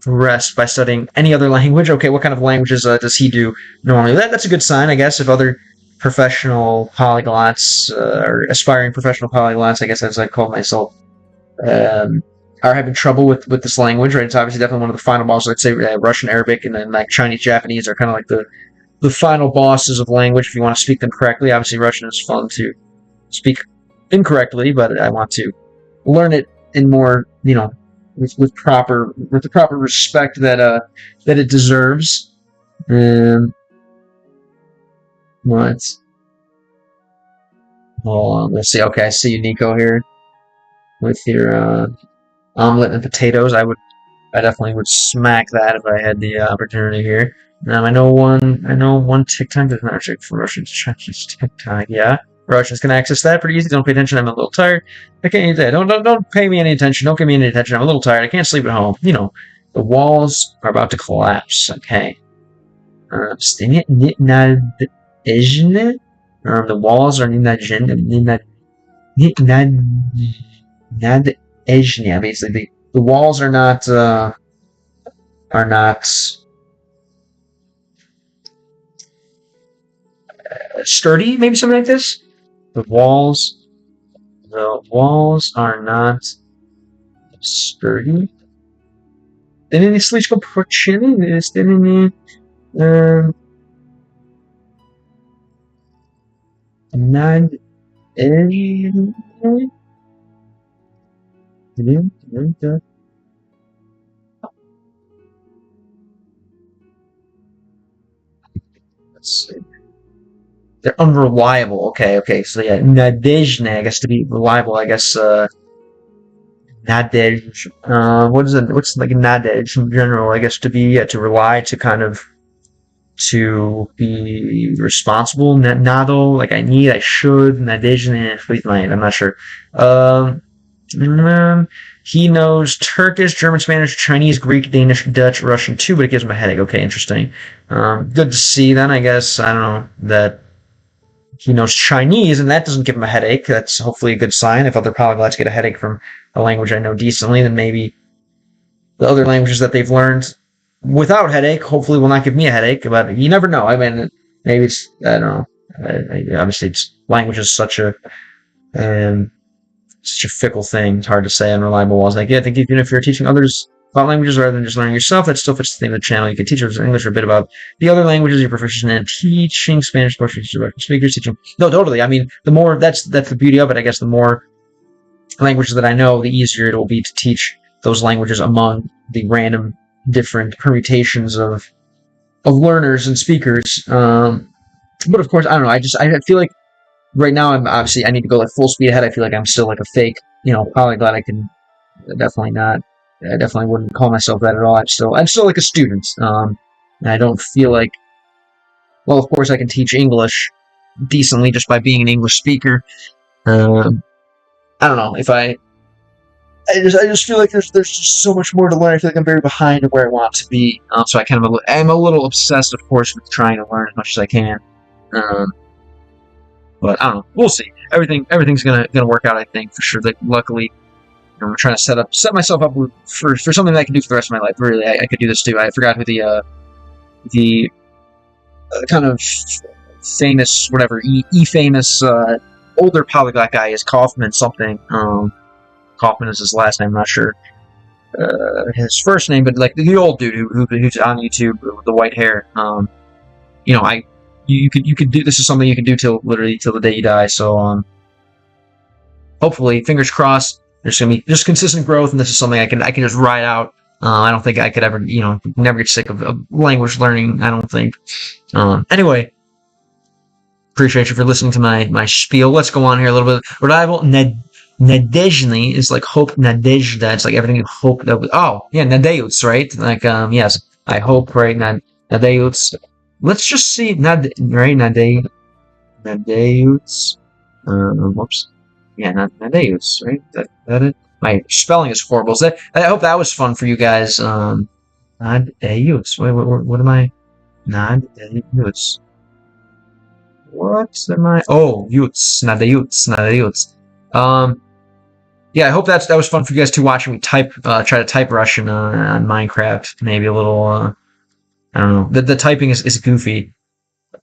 rest by studying any other language. Okay, what kind of languages does he do normally? That's a good sign, I guess, if other professional polyglots, or aspiring professional polyglots, I guess as I call myself, are having trouble with this language, right? It's obviously definitely one of the final bosses. I'd say Russian, Arabic, and then like Chinese, Japanese are kind of like the final bosses of language if you want to speak them correctly. Obviously, Russian is fun to speak incorrectly, but I want to learn it in more, with the proper respect that it deserves. What? Hold on, let's see. Okay, I see you, Nico, here with your omelet and potatoes. I definitely would smack that if I had the opportunity here. I know one TikTok that's not for Russian to Chinese TikTok. Yeah, Russians can access that pretty easy. Don't pay attention. I'm a little tired. I can't eat that. Don't pay me any attention. Don't give me any attention. I'm a little tired. I can't sleep at home. The walls are about to collapse. Okay. The walls are basically the walls are not sturdy, maybe something like this. The walls are not sturdy. They слишком прочные, let's see. They're unreliable. Okay. So yeah, надежные, I guess, to be reliable, I guess, надежь. What's like надежь in general, I guess, to be, to rely, to kind of, to be responsible. Надо, like I need, I should. Надежные, I'm not sure. He knows Turkish, German, Spanish, Chinese, Greek, Danish, Dutch, Russian too, but it gives him a headache. Okay, interesting. Good to see then, I guess. I don't know, that he knows Chinese, and that doesn't give him a headache. That's hopefully a good sign. If other polyglots get a headache from a language I know decently, then maybe the other languages that they've learned without headache hopefully will not give me a headache. But you never know. I mean, maybe it's, I don't know. Obviously, language is such a fickle thing. It's hard to say. Unreliable walls. Like, yeah, I think even if you're teaching others about languages rather than just learning yourself, that still fits the theme of the channel. You can teach English or a bit about the other languages you're proficient in. Teaching Spanish, Portuguese, Russian speakers, teaching. No, totally. I mean, the more, that's the beauty of it. I guess the more languages that I know, the easier it will be to teach those languages among the random different permutations of learners and speakers. But of course, I don't know. I feel like right now I need to go like full speed ahead. I feel like I'm still like a fake, polyglot. I definitely wouldn't call myself that at all. I'm still like a student. And I don't feel like, well, of course I can teach English decently just by being an English speaker. I don't know if I just feel like there's just so much more to learn. I feel like I'm very behind where I want to be. So I'm a little obsessed, of course, with trying to learn as much as I can. But I don't know. We'll see. Everything's gonna work out. I think for sure. Like, luckily, I'm trying to set myself up for something that I can do for the rest of my life. Really, I could do this too. I forgot who the kind of famous, whatever, famous older polyglot guy is. Kaufman something. Kaufman is his last name. I'm not sure his first name, but like the old dude who's on YouTube with the white hair. You know, you could do, this is something you can do till the day you die. So hopefully, fingers crossed, there's gonna be just consistent growth, and this is something I can just ride out. I don't think I could ever, never get sick of language learning. I don't think. Anyway, appreciate you for listening to my spiel. Let's go on here a little bit. Reliable Nadezhny is like hope. Nadezhda, it's like everything you hope that. Oh yeah, Nadeuts, right? Like yes, I hope, right? Nadeuts. Let's just see Nadeuts. Whoops. Yeah, Nadeuts, right? That it. My spelling is horrible. So I hope that was fun for you guys. Nadeuts. Wait, what am I? Nadeuts. What am I? Oh, Nadeuts. Yeah, I hope that was fun for you guys to watch me try to type Russian on Minecraft. Maybe a little, I don't know. The typing is goofy.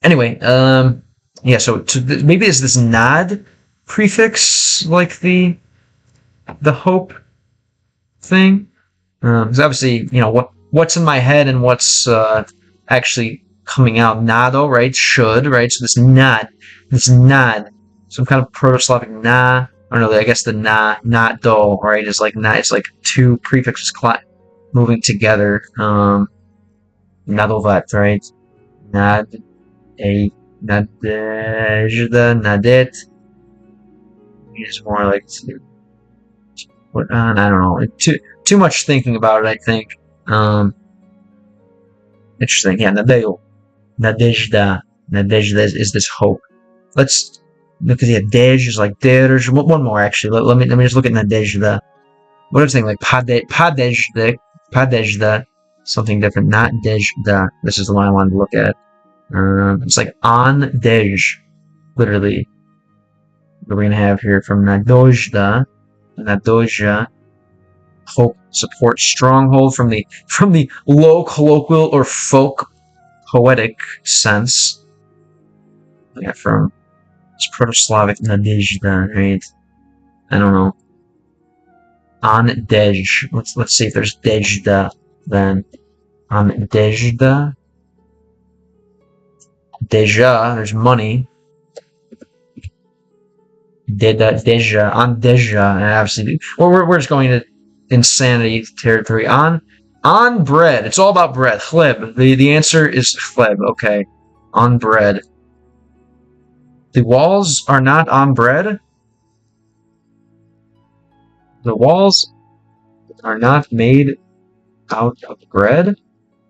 Anyway, yeah. So maybe is this nad prefix like the hope thing? Because obviously, what's in my head and what's actually coming out. Nado, right? Should, right? So this nad, some kind of Proto-Slavic na. I don't know. I guess the na, not do, right? Is like na. It's like two prefixes moving together. Nadovat, right? Nad, a nadezhda, nadet. It's more like I don't know. Too much thinking about it, I think. Interesting. Yeah, Nadezhda is this hope. Let's look at the Dej is like there's one more actually. Let me just look at Nadezhda. What I'm saying, like Padejda, something different. Not Dejda. This is the one I wanted to look at. It's like on Dej, literally. What we're gonna have here from Nadozhda, hope, support, stronghold from the low colloquial or folk poetic sense. Yeah, from it's Proto-Slavic Nadezhda, right? I don't know. On Dej. Let's see if there's Dejda then. On Dejda. Deja, there's money. Deja, on Deja, and obviously we're just going to insanity territory. On bread. It's all about bread. Chleb. The answer is chleb. Okay. On bread. The walls are not on bread. The walls are not made out of bread.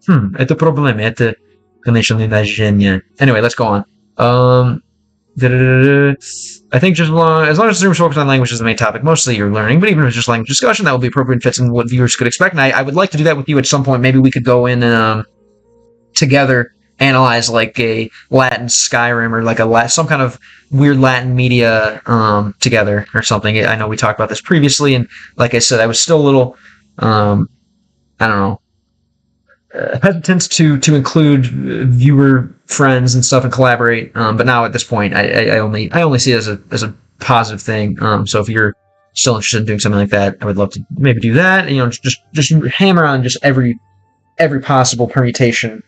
Это проблема. Это, конечно, недоразумение. Anyway, let's go on. I think just as long as the stream's focused on language as the main topic, mostly you're learning, but even if it's just language discussion, that will be appropriate and fits in what viewers could expect. And I would like to do that with you at some point. Maybe we could go in and together analyze like a Latin Skyrim or like some kind of weird Latin media together or something. I know we talked about this previously, and like I said, I was still a little I don't know, hesitant to include viewer friends and stuff and collaborate. But now at this point, I only see it as a positive thing. So if you're still interested in doing something like that, I would love to maybe do that. Just hammer on just every possible permutation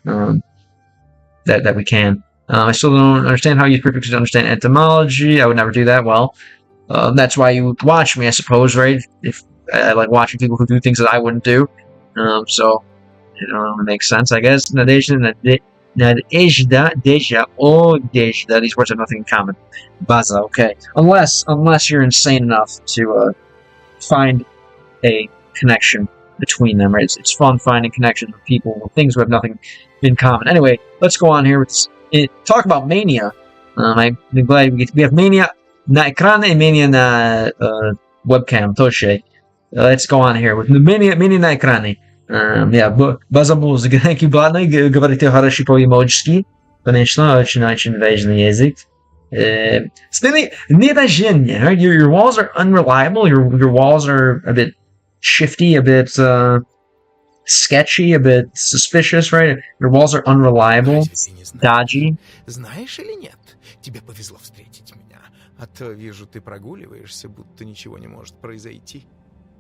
that we can. I still don't understand how you prefixes understand etymology. I would never do that. Well, that's why you watch me, I suppose, right? If I like watching people who do things that I wouldn't do. So it makes sense, I guess. Nadezhda, Deja, Dejda. These words have nothing in common. Baza, okay. Unless you're insane enough to find a connection between them, right? It's fun finding connections with people, with things who have nothing in common. Anyway, let's go on here. Talk about mania. I'm glad we have mania na ekrane and mania na webcam, тоже. Let's go on here. Мини на экране. База музыки. Ладно, говорите хорошо по-эмоджски. Конечно, очень важный язык. Недожение, right? Your walls are unreliable. Your walls are a bit shifty, a bit sketchy, a bit suspicious, right? Your walls are unreliable, Разве ты не знаешь? dodgy. Знаешь или нет? Тебе повезло встретить меня. А то вижу, ты прогуливаешься, будто ничего не может произойти.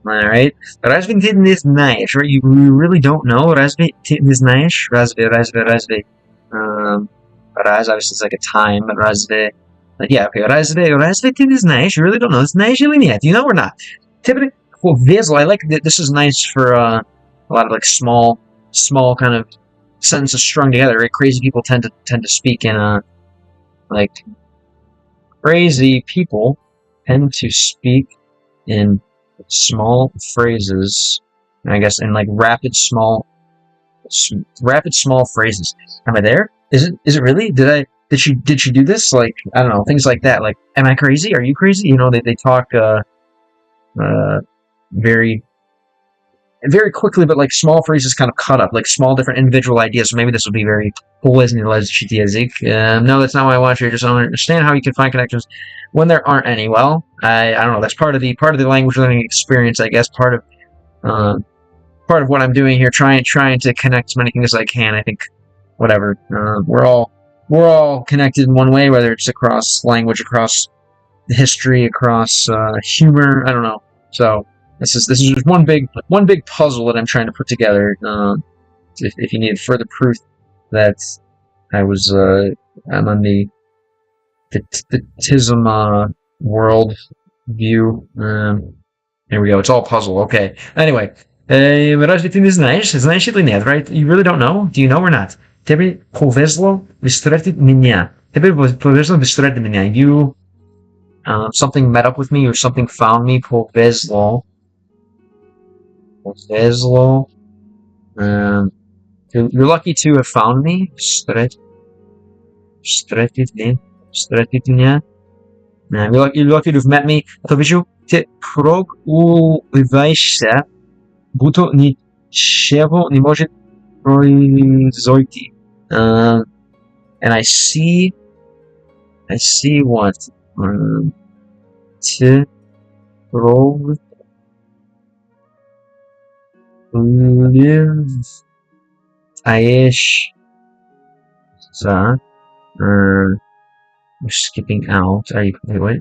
Alright. Разве ты не знаешь, right? You really don't know. Разве ты не знаешь? Разве. Раз, obviously it's like a time, but разве. Yeah, okay. Разве ты не знаешь? You really don't know. Знаешь или нет? You know or not? Typically, well, I like that. This is nice for a lot of like small kind of sentences strung together. Right? Crazy people tend to speak in like crazy people tend to speak in small phrases. I guess in like rapid small phrases. Am I there? Is it really? Did she do this? Like, I don't know, things like that. Like, am I crazy? Are you crazy? You know, they talk very quickly, but like small phrases kind of cut up, like small different individual ideas. So maybe this will be very полезный язык. No, that's not what I want you. I just don't understand how you can find connections when there aren't any. Well, I don't know. That's part of the language learning experience, I guess. Part of what I'm doing here, trying to connect as many things as I can. I think, whatever. We're all connected in one way, whether it's across language, across history, across humor. I don't know. So this is just one big puzzle that I'm trying to put together. If you need further proof that I'm on the TISM world view. Here we go. It's all puzzle. Okay. Anyway, разве ты не знаешь? Знаешь или нет, right? You really don't know? Do you know or not? Тебе повезло встретить меня. Тебе повезло встретить меня. You, something met up with me or something found me. Повезло. You're lucky to have found me. Встретить меня. You're lucky to have met me. А то вижу, ты прогуливаешься, будто ничего не может произойти. And I see what? Ты прогуливаешься. You're skipping out. Are you? Wait, what?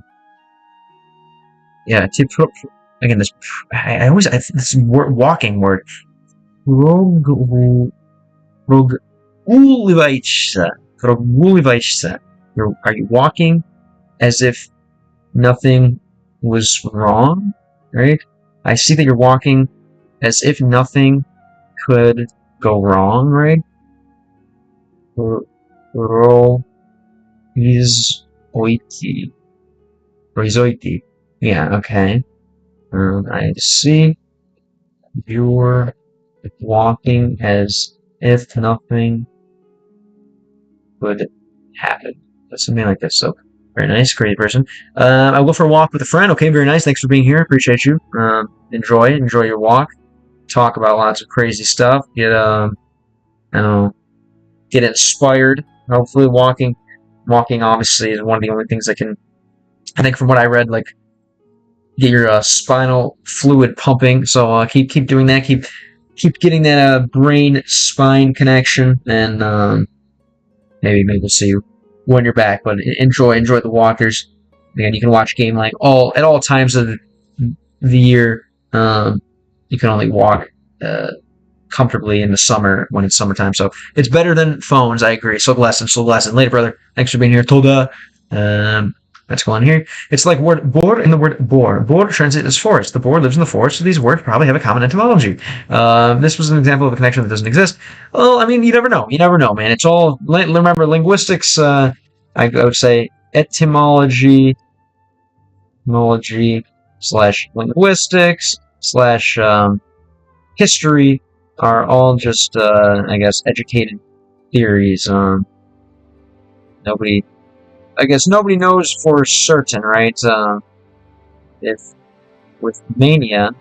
Yeah, again, this this word, walking word. Прогуливаешься. Are you walking as if nothing was wrong? Right? I see that you're walking as if nothing could go wrong, right? Произойти. Yeah, okay. I see you're walking as if nothing could happen. Something like this. So, very nice, crazy person. I'll go for a walk with a friend. Okay, very nice. Thanks for being here. Appreciate you. Enjoy your walk. Talk about lots of crazy stuff. Get inspired. Hopefully, walking obviously is one of the only things that can, I think from what I read, like get your spinal fluid pumping. So keep doing that. Keep getting that brain spine connection, and maybe we'll see you when you're back. But enjoy the walkers. Again, you can watch Game Lang at all times of the year. You can only walk comfortably in the summer when it's summertime. So it's better than phones. I agree. So blessed. Later, brother. Thanks for being here. Toda. Let's go on here. It's like word boar in the word boar. Boar translates as forest. The boar lives in the forest, so these words probably have a common etymology. This was an example of a connection that doesn't exist. Well, I mean, you never know. You never know, man. It's all, remember, linguistics, I would say etymology slash linguistics slash history are all just, I guess, educated theories. Nobody knows for certain, right? If with mania,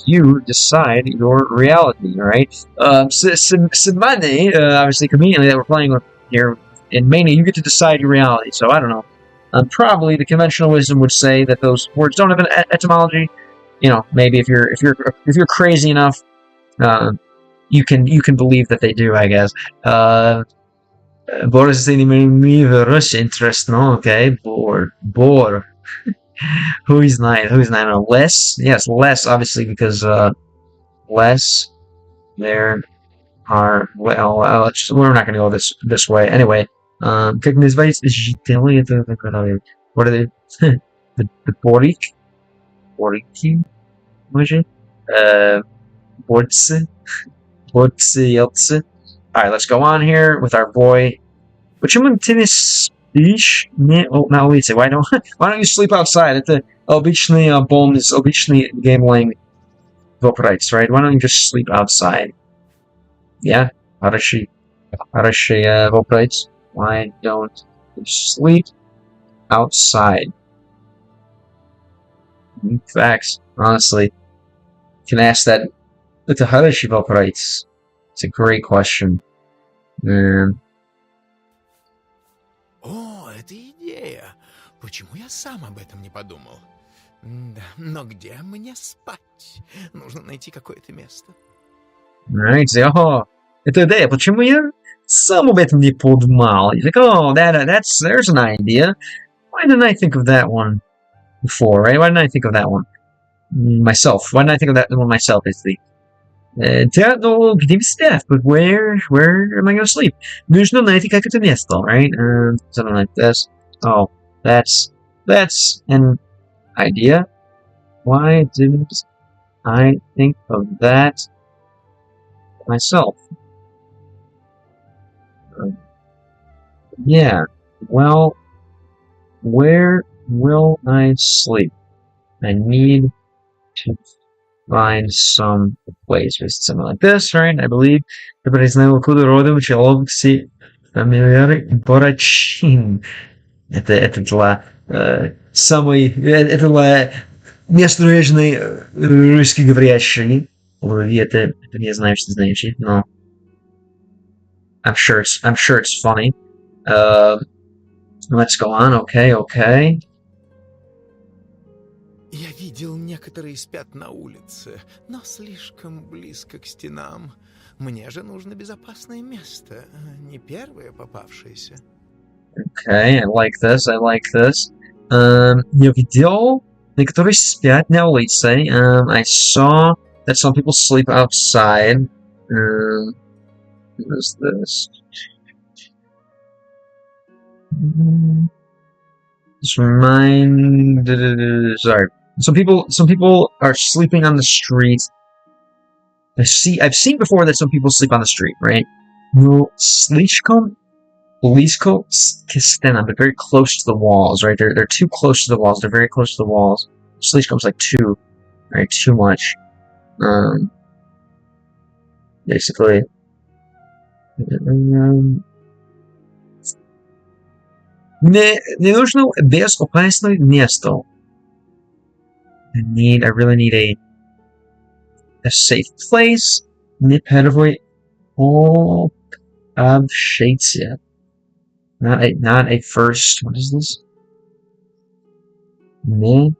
you decide your reality, right? Simone, obviously comedian that we're playing with here, in mania, you get to decide your reality. So I don't know. Probably the conventional wisdom would say that those words don't have an etymology. You know, maybe if you're crazy enough, you can believe that they do, I guess. Boris is Rush interest, no? Okay, bore. Who is nine? No, less? Yes, less, obviously, because less there are. Well, we're not going to go this way anyway. Как называется жители этого города? What are they? The Boriki, может? Borцы, Елцы. All right, let's go on here with our boy. Почему ты не спишь на улице? Why don't you sleep outside? Это обычный bonus, обычный gambling operates, right? Why don't you just sleep outside? Yeah, хороший operates. Why don't you sleep outside? Facts, honestly. You can ask that. Это хороший operates. It's a great question. О, это идея. Почему я сам об этом не подумал? Да, но где мне спать? Нужно найти какое-то место. Right, oh, это идея. Почему я сам об этом не подумал? You're like, oh, there's an idea. Why didn't I think of that one before, right? Why didn't I think of that one myself? Why didn't I think of that one myself? Is the где спать? But where am I going to sleep? Нужно найти какое-то место, right? Something like this. Oh, that's an idea. Why didn't I think of that myself? Yeah. Well, where will I sleep? I need to find some place with something like this, right? I believe. Добре знаю, куда родом человек си фамилиари Борачин. Это для местноречный русскоговорящий. Это не знаю, что значит, но I'm sure it's funny. Let's go on. Okay. Я видел, некоторые спят на улице, но слишком близко к стенам. Мне же нужно безопасное место, не первое попавшееся. Okay, I like this. Я видел, некоторые спят на улице. I saw that some people sleep outside. What is this? Sorry. Some people are sleeping on the street. I've seen before that some people sleep on the street, right? No, слишком близко к стенам. They're very close to the walls, right? They're too close to the walls. They're very close to the walls. Слишком's like too, right? Too much. Basically. Не нужно безопасное место. I really need a safe place. Не первый общение. Not a first. What is this? Не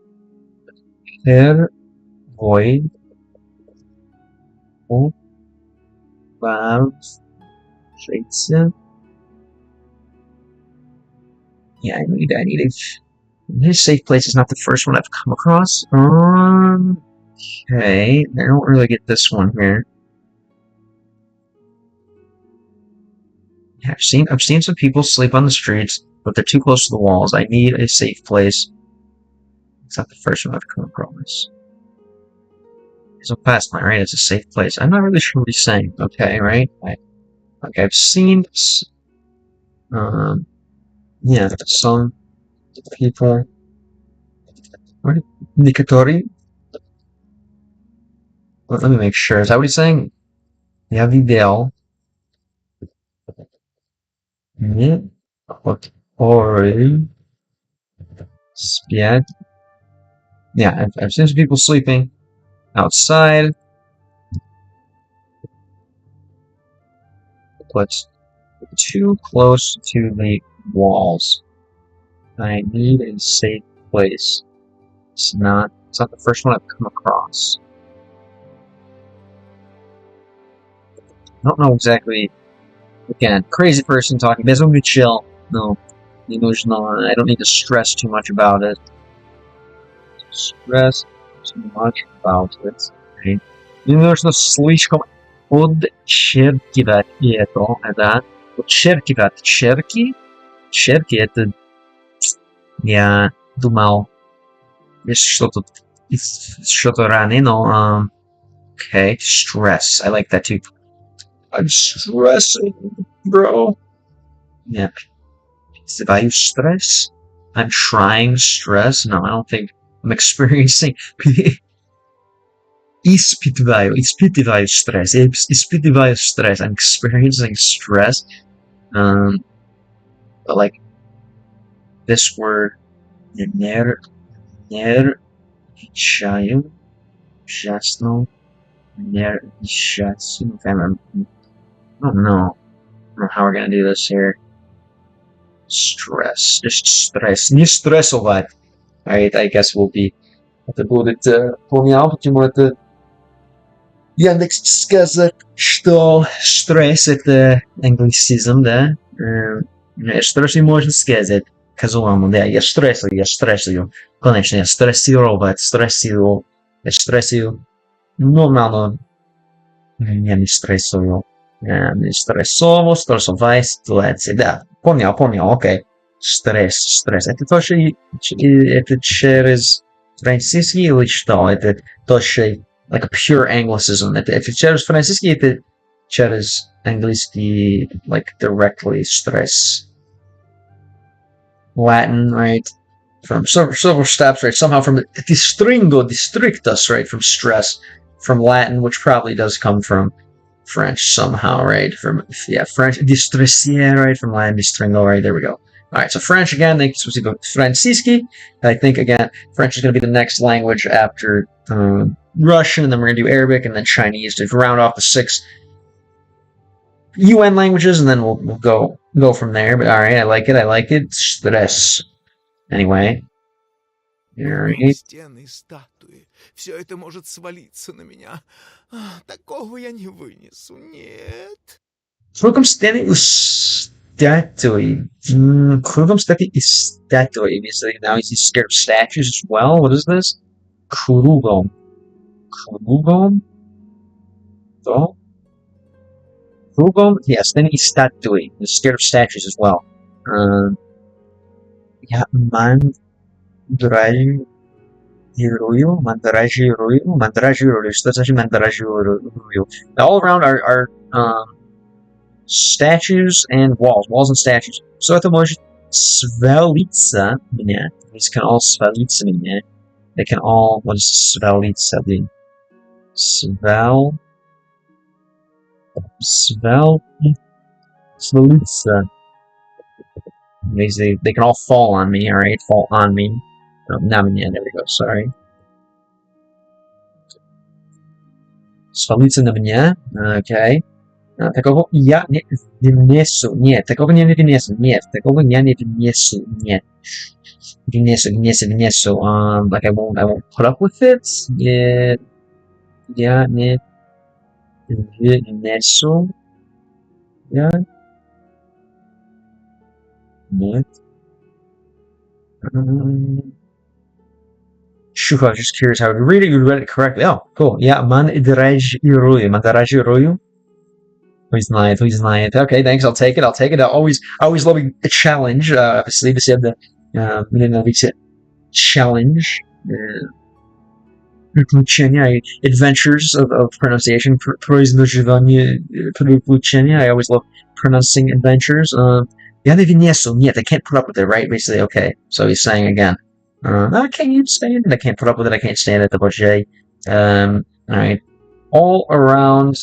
первый общение. Yeah, I need his safe place is not the first one I've come across. Okay, I don't really get this one here. Yeah, I've seen some people sleep on the streets, but they're too close to the walls. I need a safe place. It's not the first one I've come across. It's a past mine, right? It's a safe place. I'm not really sure what he's saying. Okay, right? Okay, I've seen yeah, some people. What? Некоторые. Let me make sure. Is that what he's saying? Я видел. Некоторые спят Yeah, I've seen some people sleeping outside. But too close to the walls. I need a safe place. It's not the first one I've come across. I don't know exactly. Again, crazy person talking. Без ума chill. No, не нужно. I don't need to stress too much about it. Stress too much about it. Okay. Не нужно слишком подчеркивать это. Подчеркивать. Черки это. Я думал, есть что-то ранее, но okay, stress. I like that too. I'm stressing, bro. Yeah. Value stress? I'm trying stress? No, I don't think I'm experiencing. Испытываю stress. Испытываю stress. I'm experiencing stress. But like this word, нервничаю, ужасно, нервничаю. I don't know how we're gonna do this here. Stress. Just stress. Не стрессовать. Alright, I guess we'll be... Это будет... Понял, почему это... Яндекс сказать, что стресс это англицизм, да? Стресс не можно сказать. Казуально, да, я стрессую. Конечно, я стрессую. Нормально. Я не стрессую. Не стрессовая ситуация, да. Понял, окей. Стресс. Это тоже это через французский или что? Это тоже like a pure Anglicism. Это через французский, это через английский, like directly stress. Latin, right? From several steps, right? Somehow from districtus, right? From stress, from Latin, which probably does come from French somehow, right? From French distressier, right? From Latin distringo, right? There we go. All right, so French again. Next we go Franciski. I think again French is going to be the next language after Russian, and then we're going to do Arabic and then Chinese to round off the 6 UN languages, and then we'll go from there. But all right, I like it. Stress. Anyway. All right. Стены и статуи. Все это может свалиться на меня. Такого я не вынесу. Нет. Кругом стены и статуи. Кругом стены и статуи. Now he's scared of statues as well. What is this? Кругом. So? Кругом, yeah, стены и статуи. He's scared of statues as well. Yeah, мандражирую. Что значит мандражирую? All around are statues and walls and statues. So это может свалиться меня. These can all свалиться меня. They can all, what does свалиться mean? Свалиться. They can all fall on me, alright? Fall on me. На меня, there we go, sorry. Свалиться на меня, okay. Такого я не вынесу, нет. Такого я не вынесу, нет. Такого я не вынесу, нет. Вынесу. Like I won't put up with it. Я не вынесу. Я нет. Shuka, I was just curious how you read it. You read it correctly. Oh, cool. Yeah, мандражирую. Who знает. Okay, thanks. I'll take it. I always love a challenge. Obviously, we said the challenge. Adventures of pronunciation. I always love pronouncing adventures. Я не вынесу. Нет, I can't put up with it, right? Basically, okay. So he's saying again. I can't stand it. I can't put up with it. I can't stand it. Alright. All around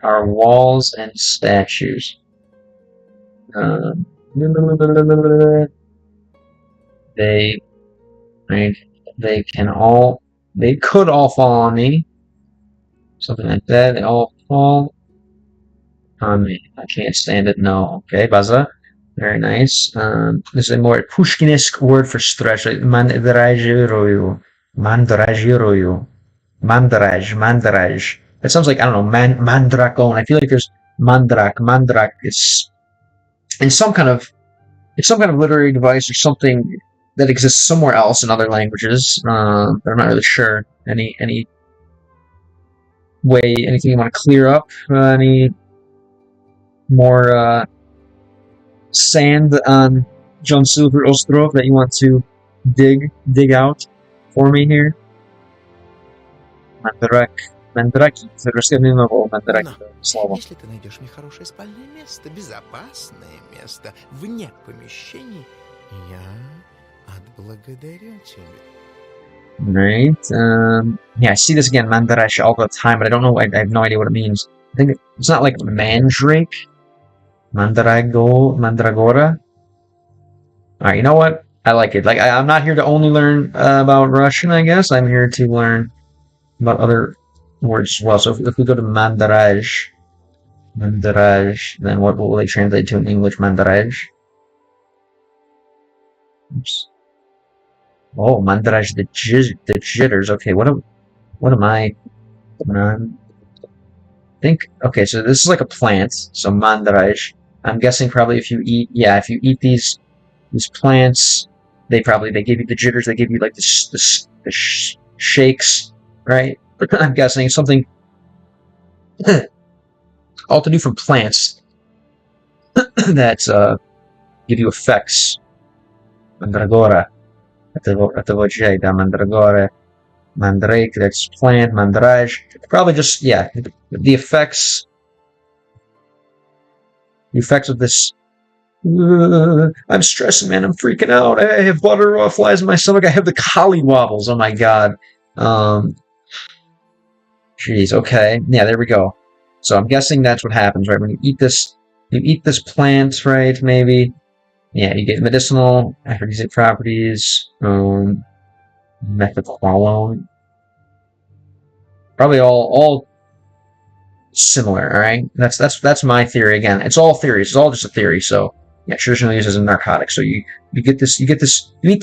are walls and statues. They, right? They could all fall on me. Something like that. They all fall on me. I can't stand it. No. Okay, baza. Very nice. This is a more Pushkinesque word for stress. Right? Mandrajiruyu. Mandrajiruyu. Mandraj. That sounds like, I don't know, mandrakon. I feel like there's mandrak. Mandrak is in some kind of literary device or something that exists somewhere else in other languages. But I'm not really sure. Any way, anything you want to clear up? Any more sand on John Silver Ostrov that you want to dig out for me here? Мандрaki. Мандрaki. Слово. Если ты найдешь мне хорошее спальное место, безопасное место, вне помещений, я отблагодарю тебя. Right. Yeah, I see this again, Mandarash, all the time, but I don't know. I have no idea what it means. I think it's not like mandrake. Mandragora. Alright, you know what? I like it. Like, I'm not here to only learn about Russian, I guess. I'm here to learn about other words as well. So if we go to Mandaraj, then what will they translate to in English? Mandaraj. Oops. Oh, Mandaraj, the jitters. Okay, what am I going on? I think, okay, so this is like a plant. So Mandaraj. I'm guessing probably if you eat these plants, they give you the jitters. They give you like the shakes, right? I'm guessing something all to do from plants that give you effects. Mandragora. Da mandragora. Mandrake, that's plant. Mandraj. Probably just, yeah, the effects. The effects of this. I'm stressing, man. I'm freaking out. I have butterflies in my stomach. I have the collie wobbles. Oh my god. Jeez. Okay. Yeah. There we go. So I'm guessing that's what happens, right? When you eat this plant, right? Maybe. Yeah. You get medicinal, aphrodisiac properties. Methaqualone. Probably all similar, all right? That's my theory. Again, it's all theories. It's all just a theory. So yeah, traditionally used as a narcotic. So you eat this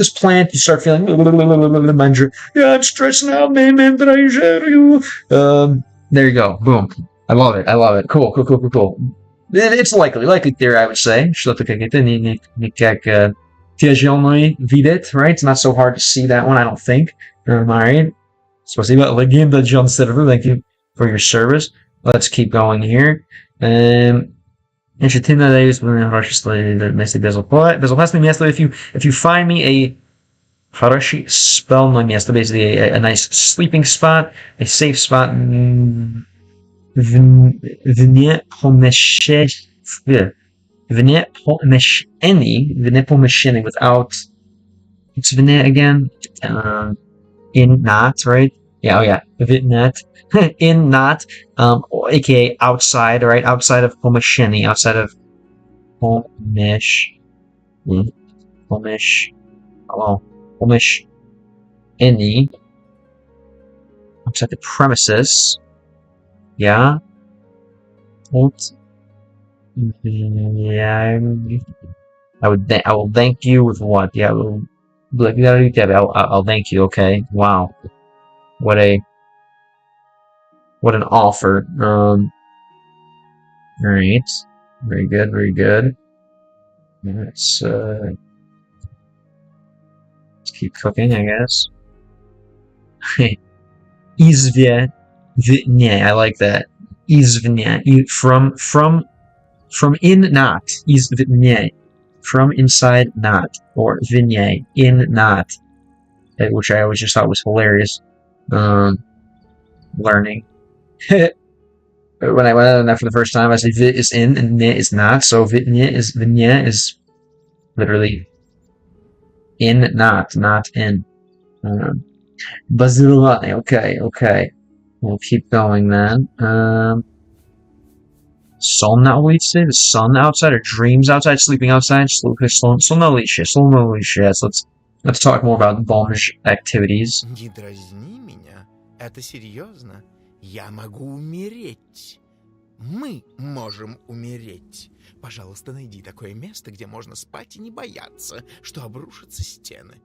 plant, you start feeling yeah, I'm stressing out, man. There you go. Boom. I love it. Cool. It's a likely theory, I would say. Right? It's not so hard to see that one, I don't think. All right. Спасибо, Legenda John Silver. Thank you for your service. Let's keep going here. Безопасное место. If you find me a хорошее спальное место, basically a nice sleeping spot, a safe spot, вне помещения, without, it's вне again, in not, right? Yeah, oh yeah, not, in not, aka outside, right? Outside of pomesheni, outside of pomesheni, outside the premises, yeah. Yeah, I will thank you with what? Yeah, I'll thank you. Okay, wow. What an offer. Alright. Very good. Let's keep cooking, I guess. Izvye. I like that. Izvye. From in not. Izvye. From inside not. Or vinye. In not. Which I always just thought was hilarious. Learning. When I went on that for the first time, I said vit is in and ne is not. So vinye is literally in not in. Bazilovane. Okay. We'll keep going then. Somnolice, the sun outside, or dreams outside, sleeping outside. Somnolice. Let's Let's talk more about bomb activities. Не дразни меня. Это серьезно. Я могу умереть. Мы можем умереть. Пожалуйста, найди такое место, где можно спать и не бояться, что обрушатся стены.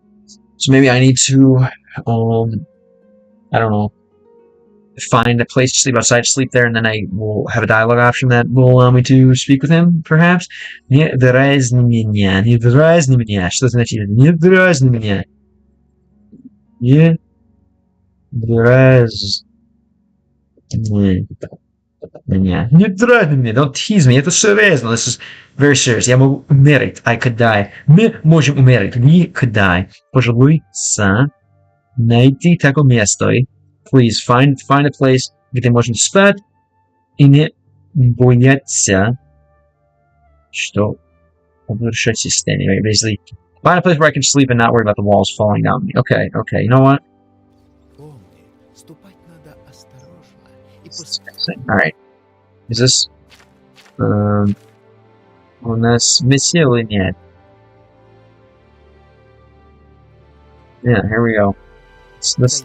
So maybe I need to, I don't know, find a place to sleep outside, sleep there, and then I will have a dialogue option that will allow me to speak with him, perhaps. Не дразни меня, не дразни меня. Что значит не дразни меня? Не дразни меня. Не дразни меня. Don't tease me. Это серьезно. This is very serious. Я могу умереть. I could die. Мы можем умереть. We could die. Пожалуйста, найди такое место. Please find a place, где можно спать и не бояться, что обрушится стены. Right? Basically, find a place where I can sleep and not worry about the walls falling down on me. Okay, okay. You know what? Помни, ступать надо осторожно и All right. Is this у нас миссия или нет? Yeah, here we go. Let's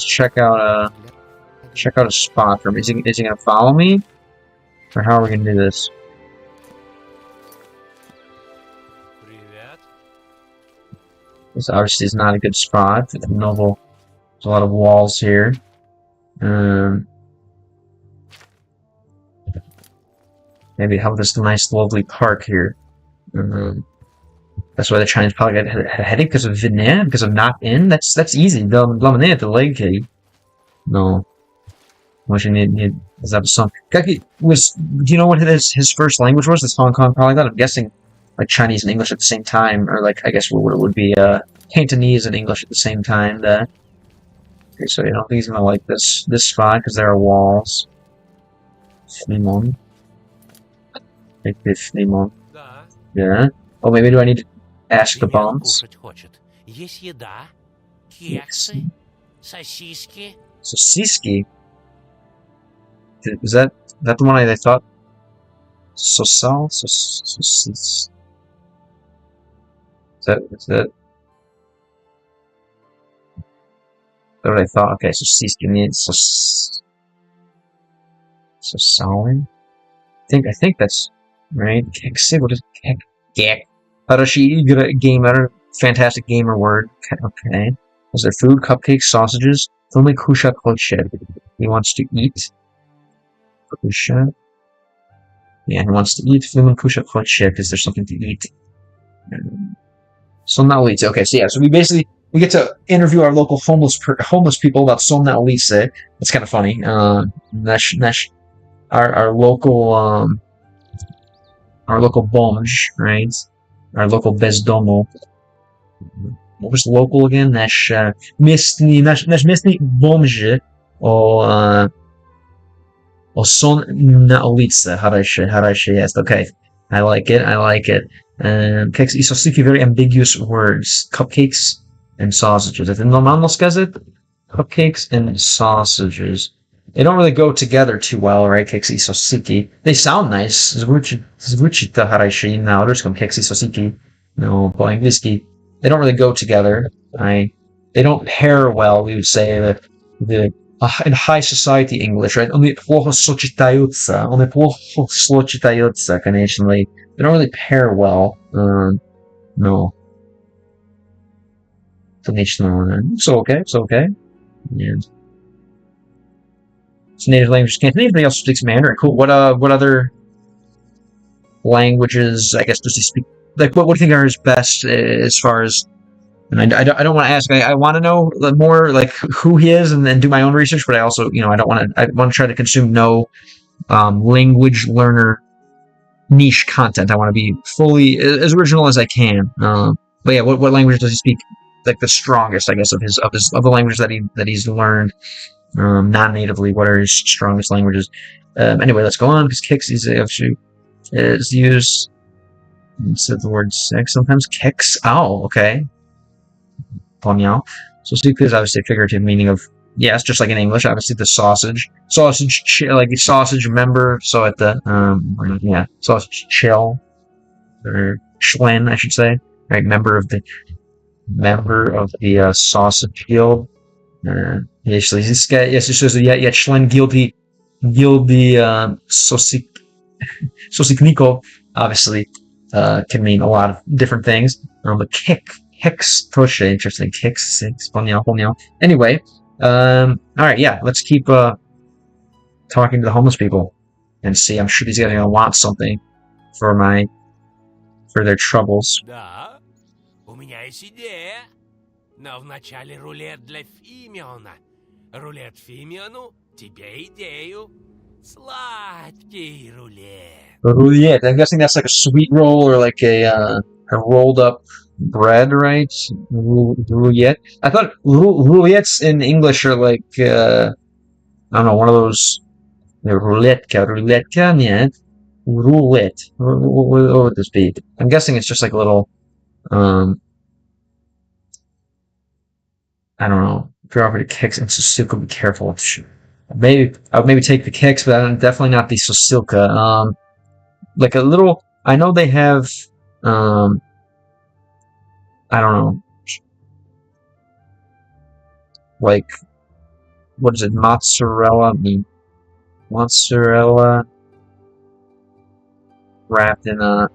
check out a spot for him. Is he gonna follow me? Or how are we gonna do this? Привет. This obviously is not a good spot. There's a lot of walls here. Maybe have this nice lovely park here. That's why the Chinese probably got a headache because of Vietnam, because of not in. That's easy. The leg key. No. What you need is that song. Do you know what his first language was? This Hong Kong polyglot? I'm guessing like Chinese and English at the same time, or like I guess what it would be Cantonese and English at the same time. Okay, so I don't think he's gonna like this spot because there are walls. Limon. Take this limon. Да. Yeah. Oh, maybe do I need to ask the Примерно bombs? кушать хочет. Есть еда, кексы, сосиски. Sosiski? Is that the one I thought? Sosal? Is that what I thought? Okay, Sosiski means Sosali? I think that's right. Keksi, what is Kek? Harashi gamer, fantastic gamer word. Okay. Is there food, cupcakes, sausages? Only Kusha Koche. He wants to eat. Kusha. Yeah, he wants to eat. Only Kusha Koche because there's something to eat. Somna Ulitse. Okay, so yeah, so we get to interview our local homeless people about Somna Ulitse. That's kind of funny. Our local bomj, right? Our local bezdomo. What was local again? Nash местный бомж о сон на улице. Хорошо, yes. Okay. I like it. Cakes и сосиски, very ambiguous words. Cupcakes and sausages. Это нормально сказать? Cupcakes and sausages. They don't really go together too well, right? Cakes и сосиски. They sound nice. Звучит хорошо на русском cakes и сосиски. No, по-английски. They don't really go together. They don't pair well, we would say, in high society English, right? Они плохо сочетаются, конечно. They don't really pair well. No. Конечно. It's okay. Yeah. It's native language. Can't anybody else speaks Mandarin? Cool. What other languages, I guess, does he speak? Like, what do you think are his best as far as? And I don't want to ask. I want to know more, like who he is, and then do my own research. But I also, I want to try to consume no language learner niche content. I want to be fully as original as I can. But yeah, what language does he speak? Like the strongest, I guess, of the languages that he's learned non-natively. What are his strongest languages? Anyway, let's go on because kicks is used. Instead the word sex sometimes. Kicks. Oh, okay. Ponyao. So seek is obviously a figurative meaning of, yes, just like in English, obviously the sausage, like the sausage member. So at the sausage chill or Schlen, I should say, right? Member of the member of the Sausage Guild. Jeśli jest czlen gildy Sosikniko, obviously, can mean a lot of different things. But Kicks, Toshe, interesting. Kicks, Ponyo. Anyway, alright, yeah, let's keep talking to the homeless people and see. I'm sure these guys are gonna want something for their troubles. Да, у меня есть идея. Но вначале рулет для Фимиона. Рулет Фимиону, тебе идею. Sladký roulette. Roulette. I'm guessing that's like a sweet roll or like a rolled up bread, right? Roulette. I thought roulettes in English are like I don't know, one of those rouletka, yeah. Roulette. What would this be? I'm guessing it's just like a little I don't know. If you're offered kicks and Susilka, be careful. Maybe I would maybe take the kicks, but definitely not the Susilka. Like a little. I know they have. I don't know. Like, what is it? Mozzarella. Mozzarella wrapped in a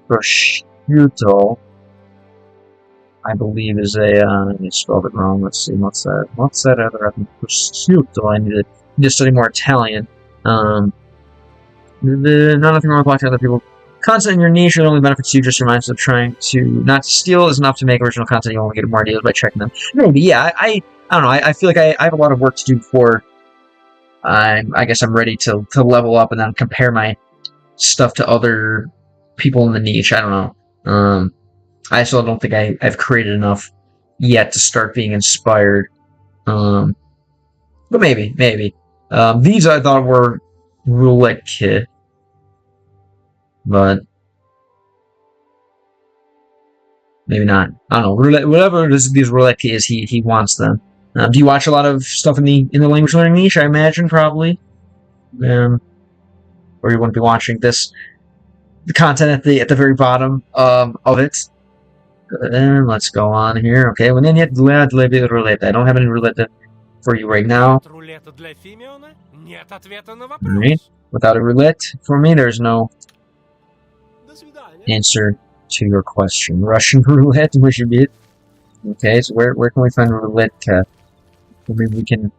prosciutto. I believe is a, I spelled it wrong. Let's see, what's that? What's that other prosciutto? I need to study more Italian. Nothing wrong with watching other people. Content in your niche that only benefits you, just reminds of trying to not to steal is enough to make original content. You only get more ideas by checking them. Maybe, yeah, I don't know. I feel like I have a lot of work to do before I guess I'm ready to level up and then compare my stuff to other people in the niche. I don't know. I still don't think I've created enough yet to start being inspired. But maybe. These I thought were roulette kit. But maybe not. I don't know. Roulette, whatever these roulette kit is, he wants them. Do you watch a lot of stuff in the language learning niche? I imagine probably. Or you wouldn't be watching the content at the very bottom of it. And let's go on here. Okay, well then roulette. I don't have any roulette for you right now. Right. Without a roulette for me, there's no answer to your question. Russian roulette, which should be it. Okay, so where can we find roulette? Maybe we can.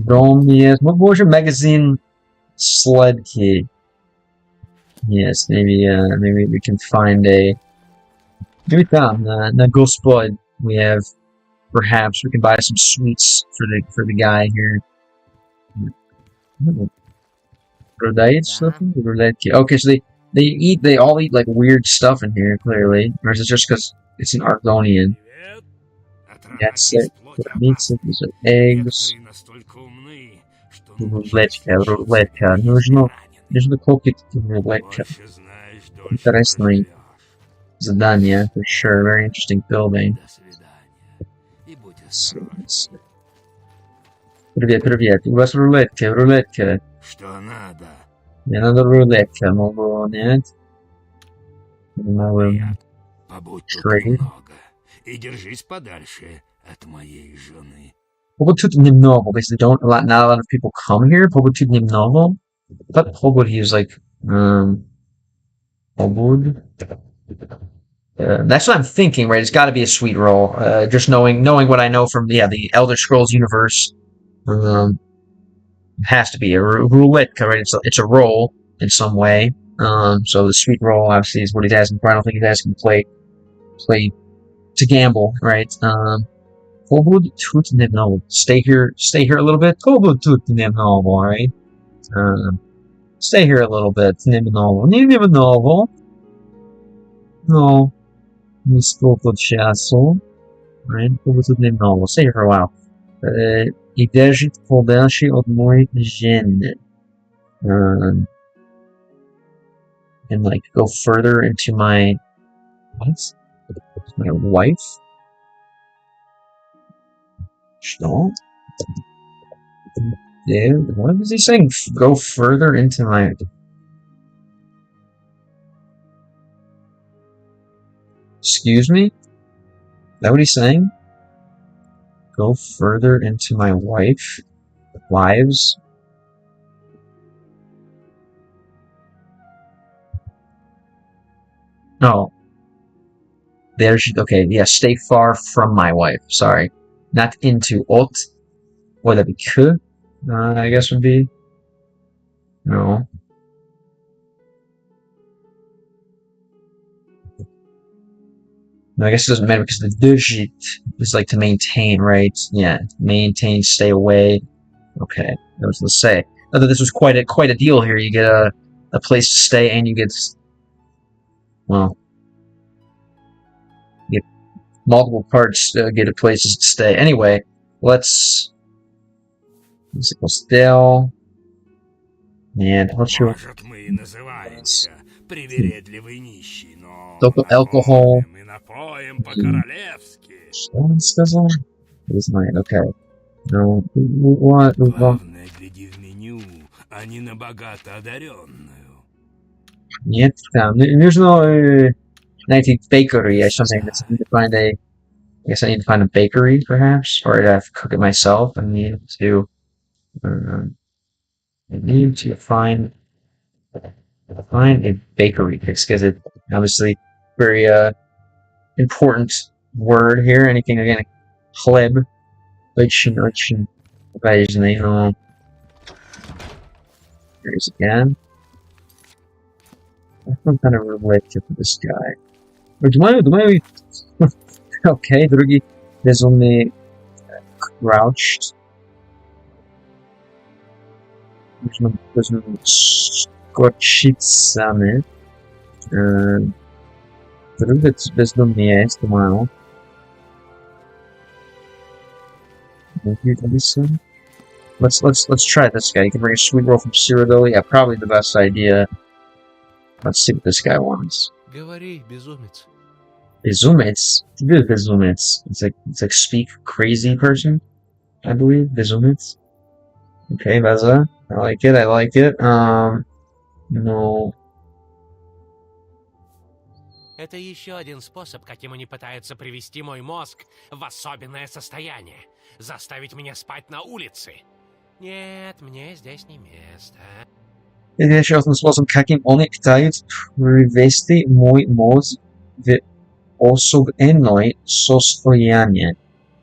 Dom, yes. What was your magazine? Sled key. Yes, maybe we can find a. Maybe там на Gospodь we have. Perhaps we can buy some sweets for the guy here. Roulette stuff? Roulette key. Okay, so they all eat like weird stuff in here, clearly. Or is it just because it's an Argonian? That's it. Meats, these are eggs. Рулетка. Нужно купить рулетка. Интересное задание, for sure. Very interesting building. Привет. У вас рулетка. Что надо? Мне надо рулетка, могу, нет? Побудь тут Trade. немного и держись подальше от моей жены. Pobud немного, because not a lot of people come here. Pobud немного. I thought Pobud he was like, Pobud. That's what I'm thinking, right? It's got to be a sweet roll. Just knowing what I know from the Elder Scrolls universe, has to be a roulette, right? It's a roll in some way. So the sweet roll obviously is what he's asking for. I don't think he's asking to play to gamble, right? Pobud tut немного. Stay here a little bit. Pobud tut немного, right? Stay here a little bit. Немного. No. Нисколько часу. Right? Побud tut немного. Stay here for a while. И держит подальше от моей жены. And like go further into my my wife. Что? Dude, what was he saying? Go further into my. Excuse me? Is that what he's saying? Go further into my lives? No. Okay, yeah, stay far from my wife. Sorry. Not into ot. Or that'd be k, I guess would be. No. No, I guess it doesn't matter because the dujit is like to maintain, right? Yeah, maintain, stay away. Okay, that was to say. I thought this was quite a deal here. You get a place to stay, and you get, well, you get multiple parts to get a place to stay. Anyway, let's hostel. And what's your Может, мы и называемся привередливый нищий, но Только alcohol. накормим и напоим по-королевски. Что он сказал? Не знаю, okay. No, what? Главное, гляди в меню, а не на богато одаренную. Нет, там нужно найти bakery or something. I need to find I guess I need to find a bakery, perhaps, or I have to cook it myself. I need to find a bakery because it obviously very important word here. Anything again, chleb, urchin. Here is again. I'm kind of related to this guy. Думаю, okay, другие безумные crouched. Нужно скотчиться. Другие безумные есть, думаю. Let's try this guy. You can bring a sweet roll from Cyrodiil. Yeah, probably the best idea. Let's see what this guy wants. Говори, безумец. Безумец? Безумец. It's like speak crazy person, I believe. Безумец. Okay, Veza. I like it. No. Это еще один способ, каким они пытаются привести мой мозг в особенное состояние. Заставить меня спать на улице. Нет, мне здесь не место. Это еще один способ, каким они пытаются привести мой мозг в особенное состояние.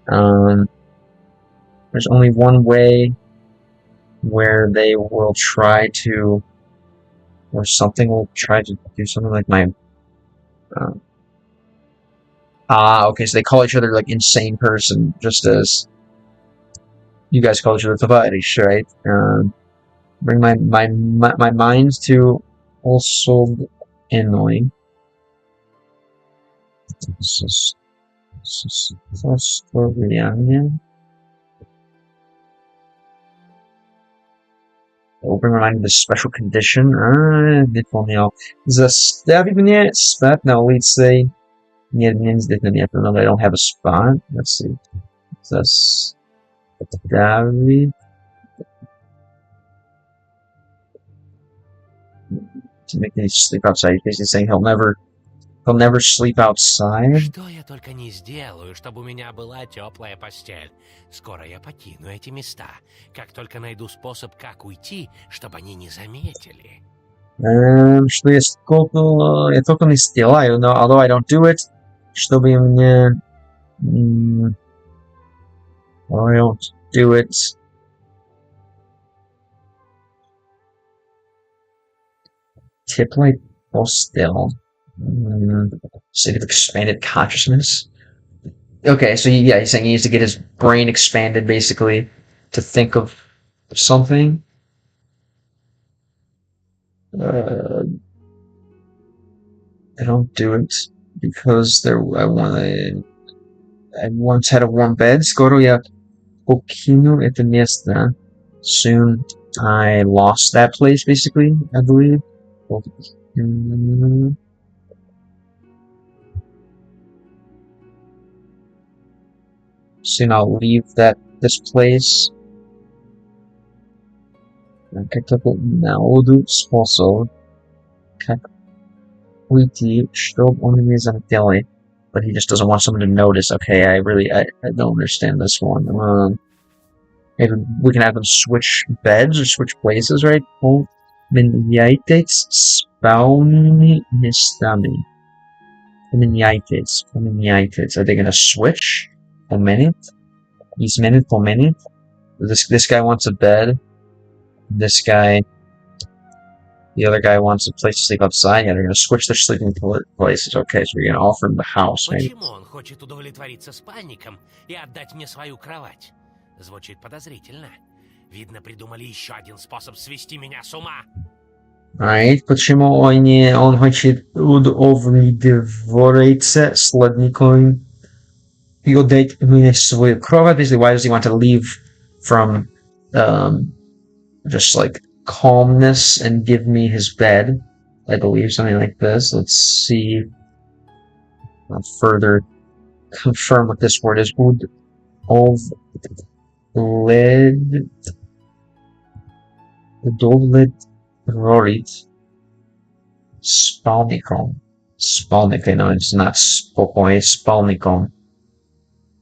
There's only one way where they will try to, or something will try to do something like my. Okay, so they call each other like insane person, just as you guys call each other tavarish, right? Bring my mind to also annoying. We'll bring my mind to this special condition. Выполнял. Заставить мне спать на улице. Нет, I don't have a spot. Let's see. Заставить. To make me sleep outside. He's basically saying he'll never sleep outside. Что я только не сделаю, чтобы у меня была теплая постель. Скоро я покину эти места. Как только найду способ, как уйти, чтобы они не заметили. Что я только не сделаю, но although I don't do it, чтобы мне... I don't do it. Теплая постель. State of expanded consciousness. Okay, so yeah, he's saying he needs to get his brain expanded, basically, to think of something. I don't do it because I once had a warm bed. Skoro я покину это место. Soon I lost that place, basically, I believe. Soon I'll leave this place. Как только найду способ, как уйти, чтобы он не заметил. but he just doesn't want someone to notice. Okay, I don't understand this one. Maybe we can have them switch beds or switch places, right? Pominiaites spauni nistami. Pominiaites. Are they gonna switch? Pomenit? Ismenit, pomenit? This guy wants a bed. This guy, the other guy wants a place to sleep outside. Yeah, they're gonna switch their sleeping places. Okay, so we're gonna offer him the house, right? Почему он хочет удовлетвориться спальником и отдать мне свою кровать? Звучит подозрительно. Видно, придумали еще один способ свести меня с ума. Alright, почему он хочет удовлетвориться сладником и отдать мне свою кровать? Basically, why does he want to leave from just like calmness and give me his bed? I believe something like this. Let's see. I'll further confirm what this word is. Udovledrorit spalnikom. Spalnik, no, it's not spokoj, spalnikom.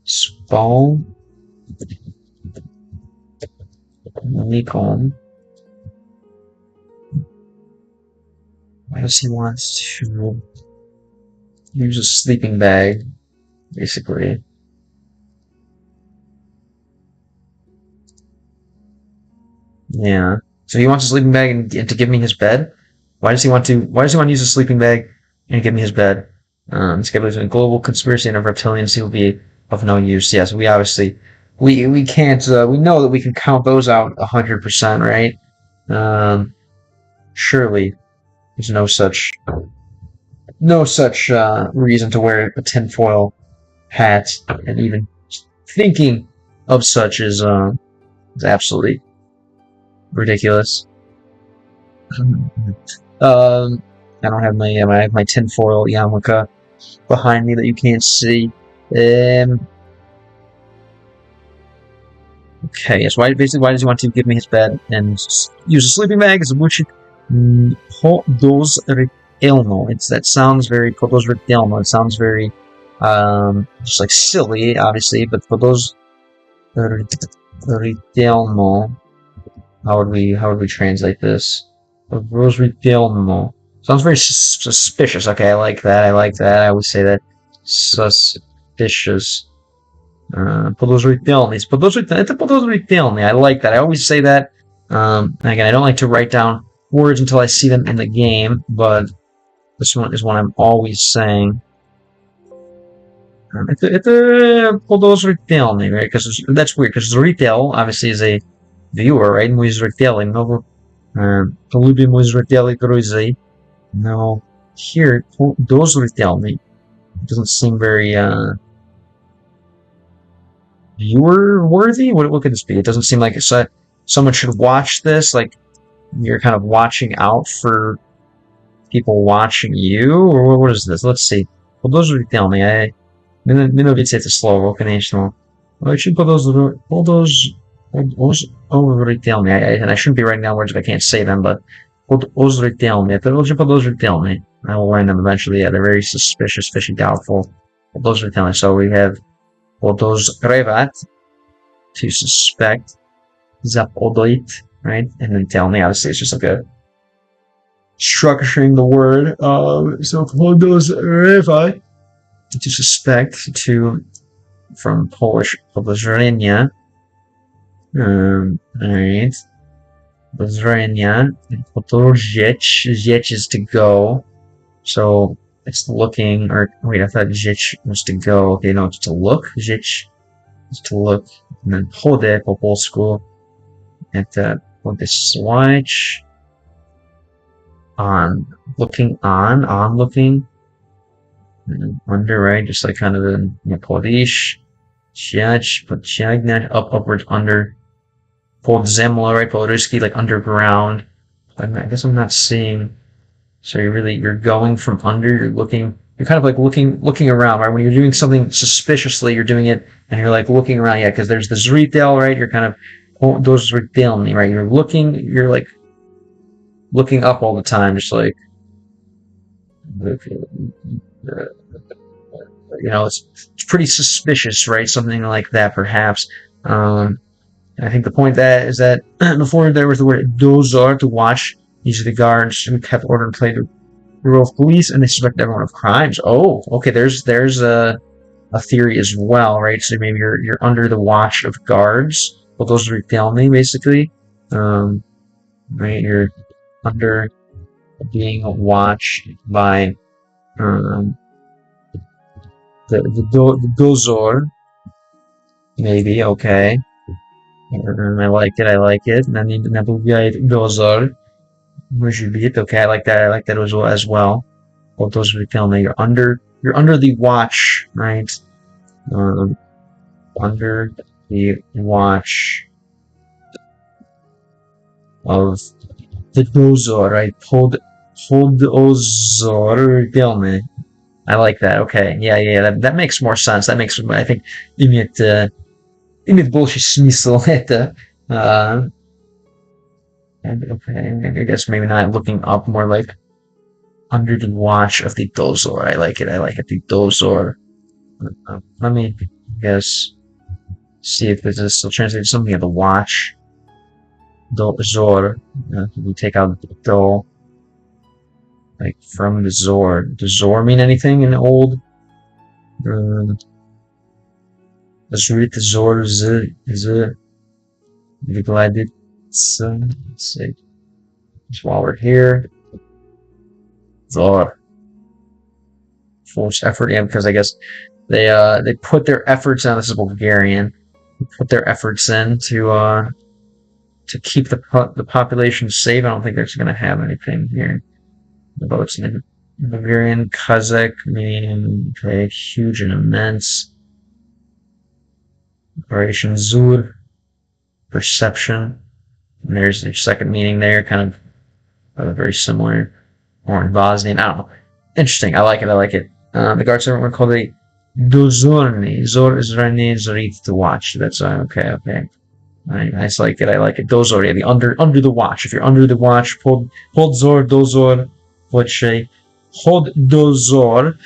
Spalnikom. Why does he want to use a sleeping bag, basically? Yeah. So he wants a sleeping bag and to give me his bed? Why does he want to use a sleeping bag and give me his bed? This guy believes in a global conspiracy and of reptilians. He will be of no use. Yes, we obviously we can't we know that we can count those out 100%, right? Surely there's no such reason to wear a tinfoil hat, and even thinking of such is absolutely ridiculous. I don't have my tinfoil yarmulke behind me that you can't see. Okay, yes. Why does he want to give me his bed and use a sleeping bag? It's podozritelno. That sounds very podozritelno. It sounds very just like silly, obviously, but podozritelno. How would we translate this? Podozritelno. Sounds very suspicious. Okay, I like that. I always say that. Suspicious. Podozritelny. Это podozritelny. I like that. I always say that. Again, I don't like to write down words until I see them in the game, but this one is one I'm always saying. Это podozritelny, right? Because that's weird. Because retail obviously is a viewer, right? Мой зритель, много полюбим мой зритель друзей. No, here podozritelny doesn't seem very viewer worthy. What could this be? It doesn't seem like someone should watch this. Like you're kind of watching out for people watching you, or what is this? Let's see. Podozritelny. Mianowicie to slovo, конечно. Очень podozritelny. And I shouldn't be writing down words if I can't say them, but podozritelny. Это очень podozritelny. I will learn them eventually. Yeah, they're very suspicious, fishy, doubtful. Podozritelny. So we have podozrevat, to suspect. Zapodoit, right? And then telny, obviously, it's just like a structuring the word. So podozrevat, to suspect, from Polish podozrenia. Alright. Podozrenia. Podozrzeć. Rzecz is to go. So it's looking, or wait, I thought rzecz was to go. Okay, no, it's to look. Rzecz is to look. And then pode po polsku. And podesłać. On. Looking on. On looking. And under, right? Just like kind of the podish. Siać, podciągnąć, upwards, under. Podzemla, right? Poruski, like underground. I guess I'm not seeing. So you're going from under, you're kind of like looking around, right? When you're doing something suspiciously, you're doing it, and you're like looking around, yeah, because there's this retail, right? You're kind of, those retailny, right? You're like looking up all the time, just like, you know, it's pretty suspicious, right? Something like that, perhaps. I think the point that is that before there was the word dozor, to watch. These are the guards who kept order and played the role of police, and they suspect everyone of crimes. Oh, okay. There's a theory as well, right? So maybe you're under the watch of guards. Well, those are telling me basically, right? You're under being watched by the dozor. Maybe, okay. I like it. Nabugai dozor. Where should be it? Okay, I like that. I like that as well. Well, those are telling me you're under the watch, right? Under the watch of the dozor, right? Hold dozor, tell me. I like that. Okay, yeah. That makes more sense. That makes, I think, имеет больше смысл это. And okay, I guess maybe not looking up, more like under the watch of the dozor. I like it. The dozor. Let me guess. See if this is still translated something of the watch. Dozor. We take out the do. Like from the zor. Does zor mean anything in old? Let's read the zor. Is it? Be glad it. So, let's see. Just while we're here. Zor. Forced effort, yeah, because I guess they put their efforts on. This is Bulgarian. They put their efforts in to keep the population safe. I don't think they're going to have anything here. The boats in Bulgarian, Kazakh, meaning okay, huge and immense. Operation Zur, perception. And there's the second meaning there, kind of very similar. Or in Bosnian, I don't know. Interesting. I like it. The guard servant were called the dozorni. Zor is rani, zorit, to watch. That's okay. I like it. Dozor, the under the watch. If you're under the watch, hold zor, dozor, voce, hold dozor.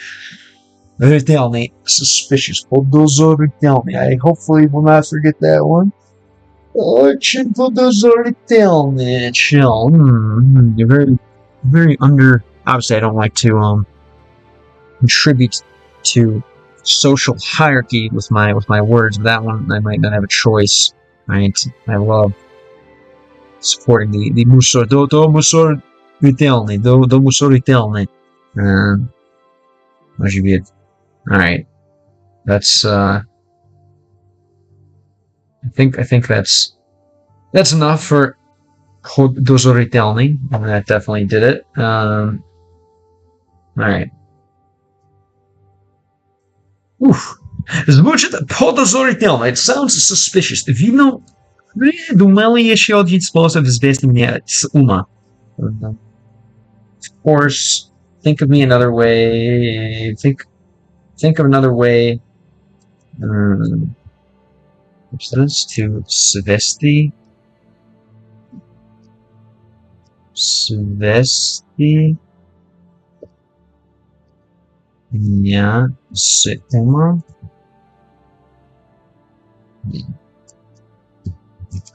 Ritelni, suspicious. Hold dozor, ritelni. I hopefully will not forget that one. Chill. You're very under. Obviously, I don't like to contribute to social hierarchy with my words. But that one, I might not have a choice. Right? I love supporting the musor. Do musor ritelni. Do musor ritelni. What should be it? All right. That's I think that's enough for dozoritelni. That definitely did it. All right. Oof. Звучит подозрительно. It sounds suspicious. Видно, думали еще один способ извести меня с ума. Of course, think of me another way. Think of another way. What's this? To svesti. Svesti. Меня с ума.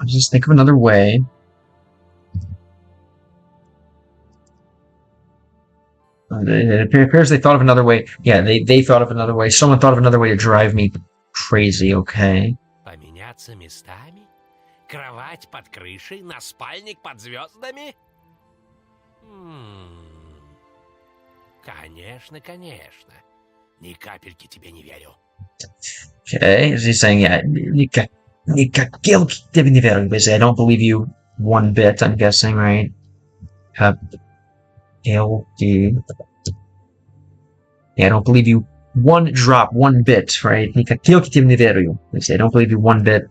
Just think of another way. It appears they thought of another way. Yeah, they thought of another way. Someone thought of another way to drive me crazy, okay? Поменяться местами? Кровать под крышей? На спальник под звездами? Конечно. Ни капельки тебе не верю. Okay, is he saying, yeah, I don't believe you one bit, I'm guessing, right? Yeah, I don't believe you one drop, one bit, right? I don't believe you one bit.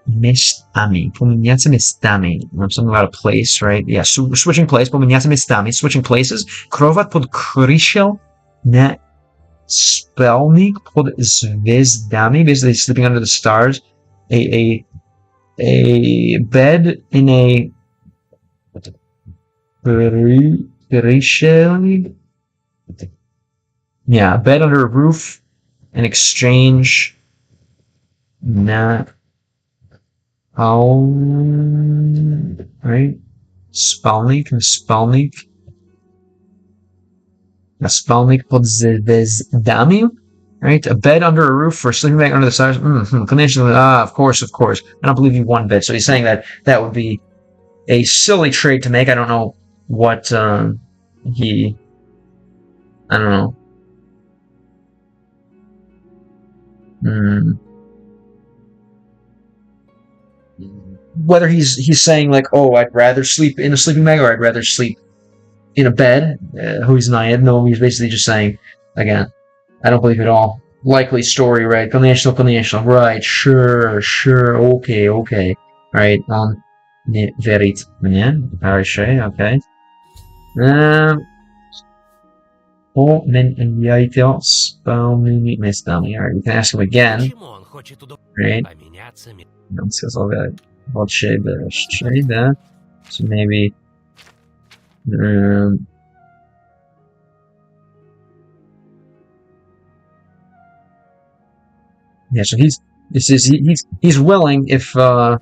Поменяться местами. Something about a place, right? Yeah, switching place. Поменяться местами, switching places. Кровать под крышей на спальник под звездами. Basically, sleeping under the stars. A bed in a крышей Yeah, a bed under a roof in exchange. Not how, right? Spalnik. A spalnik pod zvezdami. Right? A bed under a roof for a sleeping bag under the stars. Of course. I don't believe you one bit. So he's saying that that would be a silly trade to make. I don't know what I don't know. Whether he's saying like, oh, I'd rather sleep in a sleeping bag or I'd rather sleep in a bed. Who he's not. No, he's basically just saying, again, I don't believe it all. Likely story, right? Конечно. Right, sure, okay. Right, не верит мне. Хорошо, okay. Поменяйте спальными местами. Alright, we can ask him again. Почему он хочет Right? поменяться Он сказал, вот да. So maybe yeah, so he's willing if or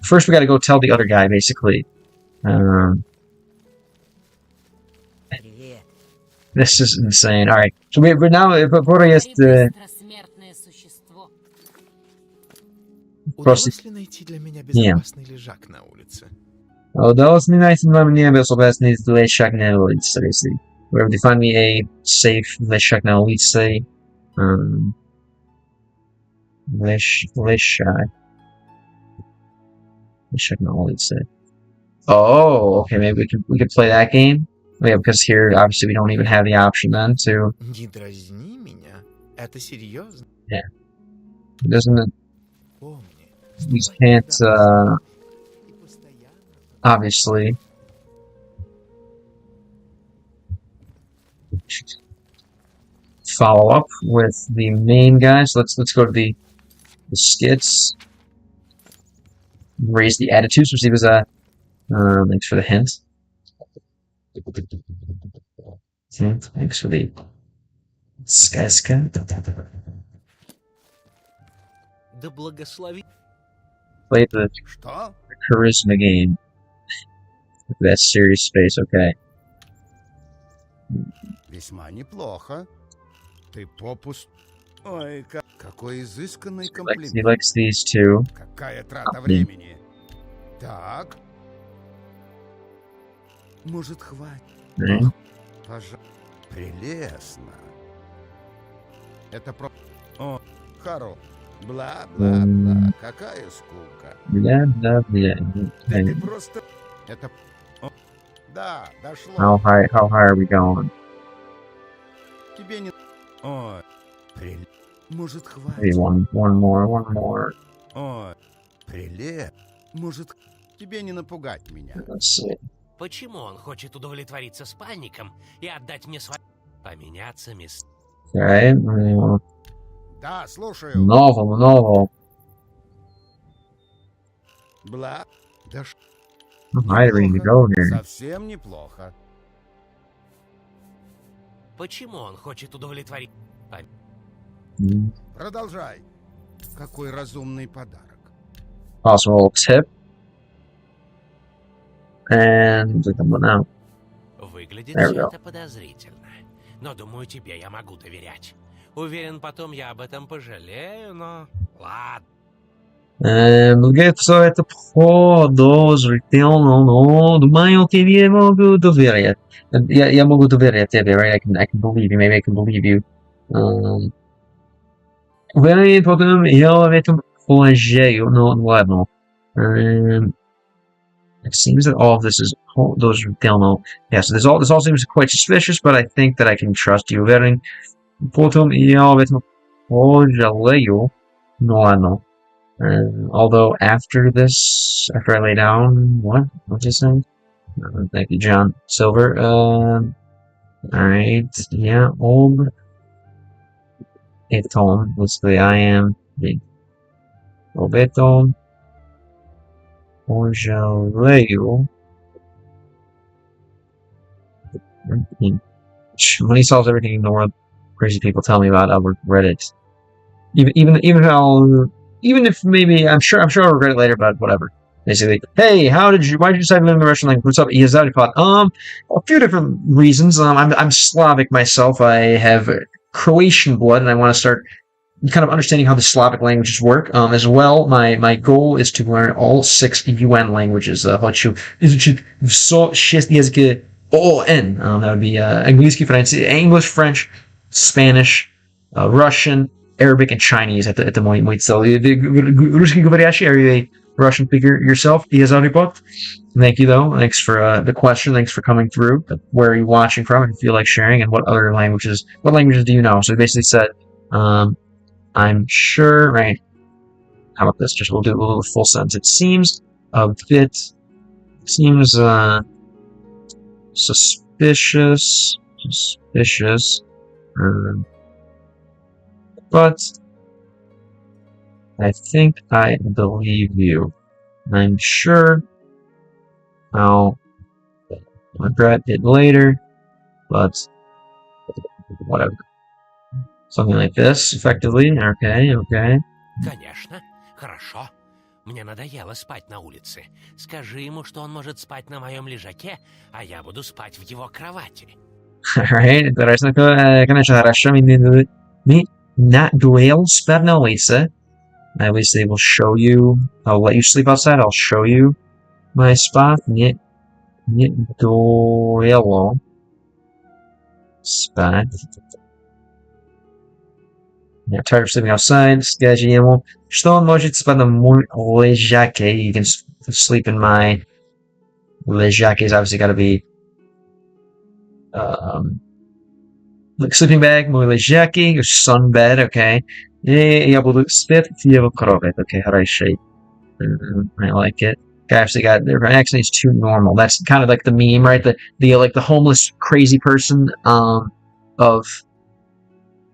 first we got to go tell the other guy basically. Привет. This is insane. All right, so we're now есть Быстросмертное существо. Удалось ли найти для меня безопасный лежак на улице? удалось мне найти мне безопасный лежак на улице. Where they find me a safe лежак на улице. Leshak на улице. Oh, okay, maybe we could play that game. Yeah, because here obviously we don't even have the option then to. Не дразни меня. Это серьезно? Yeah. Doesn't it? Помни. We can't obviously. Follow up with the main guys. Let's go to the skits. Raise the attitudes. Which he was thanks for the hint. Thanks for the Skaska. Да благослови. Play the charisma game. That serious space, okay. Весьма неплохо. Ты попуст... Ой, какой изысканный He комплимент. likes these two. Какая трата времени. Так. Может, хватит? Right. Пожалуйста. Прелестно. Это про... О, хоро. Бла-бла-бла. Какая скука. Да ты просто... Это... О, да, дошло. How high are we going? Тебе не... Ой, может, Maybe хватит? one more. Ой, прелест. Может, тебе не напугать меня? Let's see. Почему он хочет удовлетвориться спальником и отдать мне свой... Поменяться местами. Okay. Да, слушаю. Novel. Бла... Да ш... How high do we need to go here? Совсем неплохо. Почему он хочет удовлетворить... Продолжай. Какой разумный подарок. Awesome little tip. And we can go now. Выглядит There we все go. это подозрительно. Но думаю, тебе я могу доверять. Уверен, потом я об этом пожалею, но... Ладно. Выглядит все это подозрительно, но думаю, тебе могу доверять. Я могу доверять тебе, right? I can believe you. Maybe I can believe you. Уверен, потом я в этом положению, но ладно. It seems that all of this is those know. Yeah, so this all seems quite suspicious, but I think that I can trust you. Уверен, потом я в этом положению, но ладно. Although after this, after I lay down, what's he saying? Thank you, John Silver. Alright, yeah, old. Eton, let's say I am the Obeton. Ojaleio. Money solves everything in the world. Crazy people tell me about over Reddit. Even if maybe I'm sure I'll regret it later, but whatever. Basically, hey, why did you decide to learn the Russian language? What's up? A few different reasons. I'm Slavic myself. I have Croatian blood, and I want to start kind of understanding how the Slavic languages work. As well, my goal is to learn all 6 UN languages. Хочу изучить все 6 языки ООН. That would be Английский, English, French, Spanish, Russian, Arabic, and Chinese. Это мой цель. Русскоговорящий, are you a Russian speaker yourself? Thank you, though. Thanks for the question. Thanks for coming through. Where are you watching from? If you feel like sharing, and what languages do you know? So he basically said, I'm sure, right? How about this? We'll do a little full sentence. It seems suspicious, but I think I believe you. I'm sure I'll regret it later, but whatever. Something like this, effectively. Okay. Конечно. Хорошо. Мне надоело спать на улице. Скажи ему, что он может спать на моем лежаке, а я буду спать в его кровати. Alright, конечно, хорошо. Me not duel spad na ulice. At least they will show you. I'll let you sleep outside. I'll show you my spot. Nie duelo spad. Yeah, tired of sleeping outside. Скажи ему, что он может спать на мой лежаке. You can sleep in my лежаке. Is obviously got to be like sleeping bag, мой лежаке, your sun bed, okay. Я буду спать в его кровати. Okay, хорошо. I like it. Actually got their accent is too normal. That's kind of like the meme, right? The like the homeless crazy person of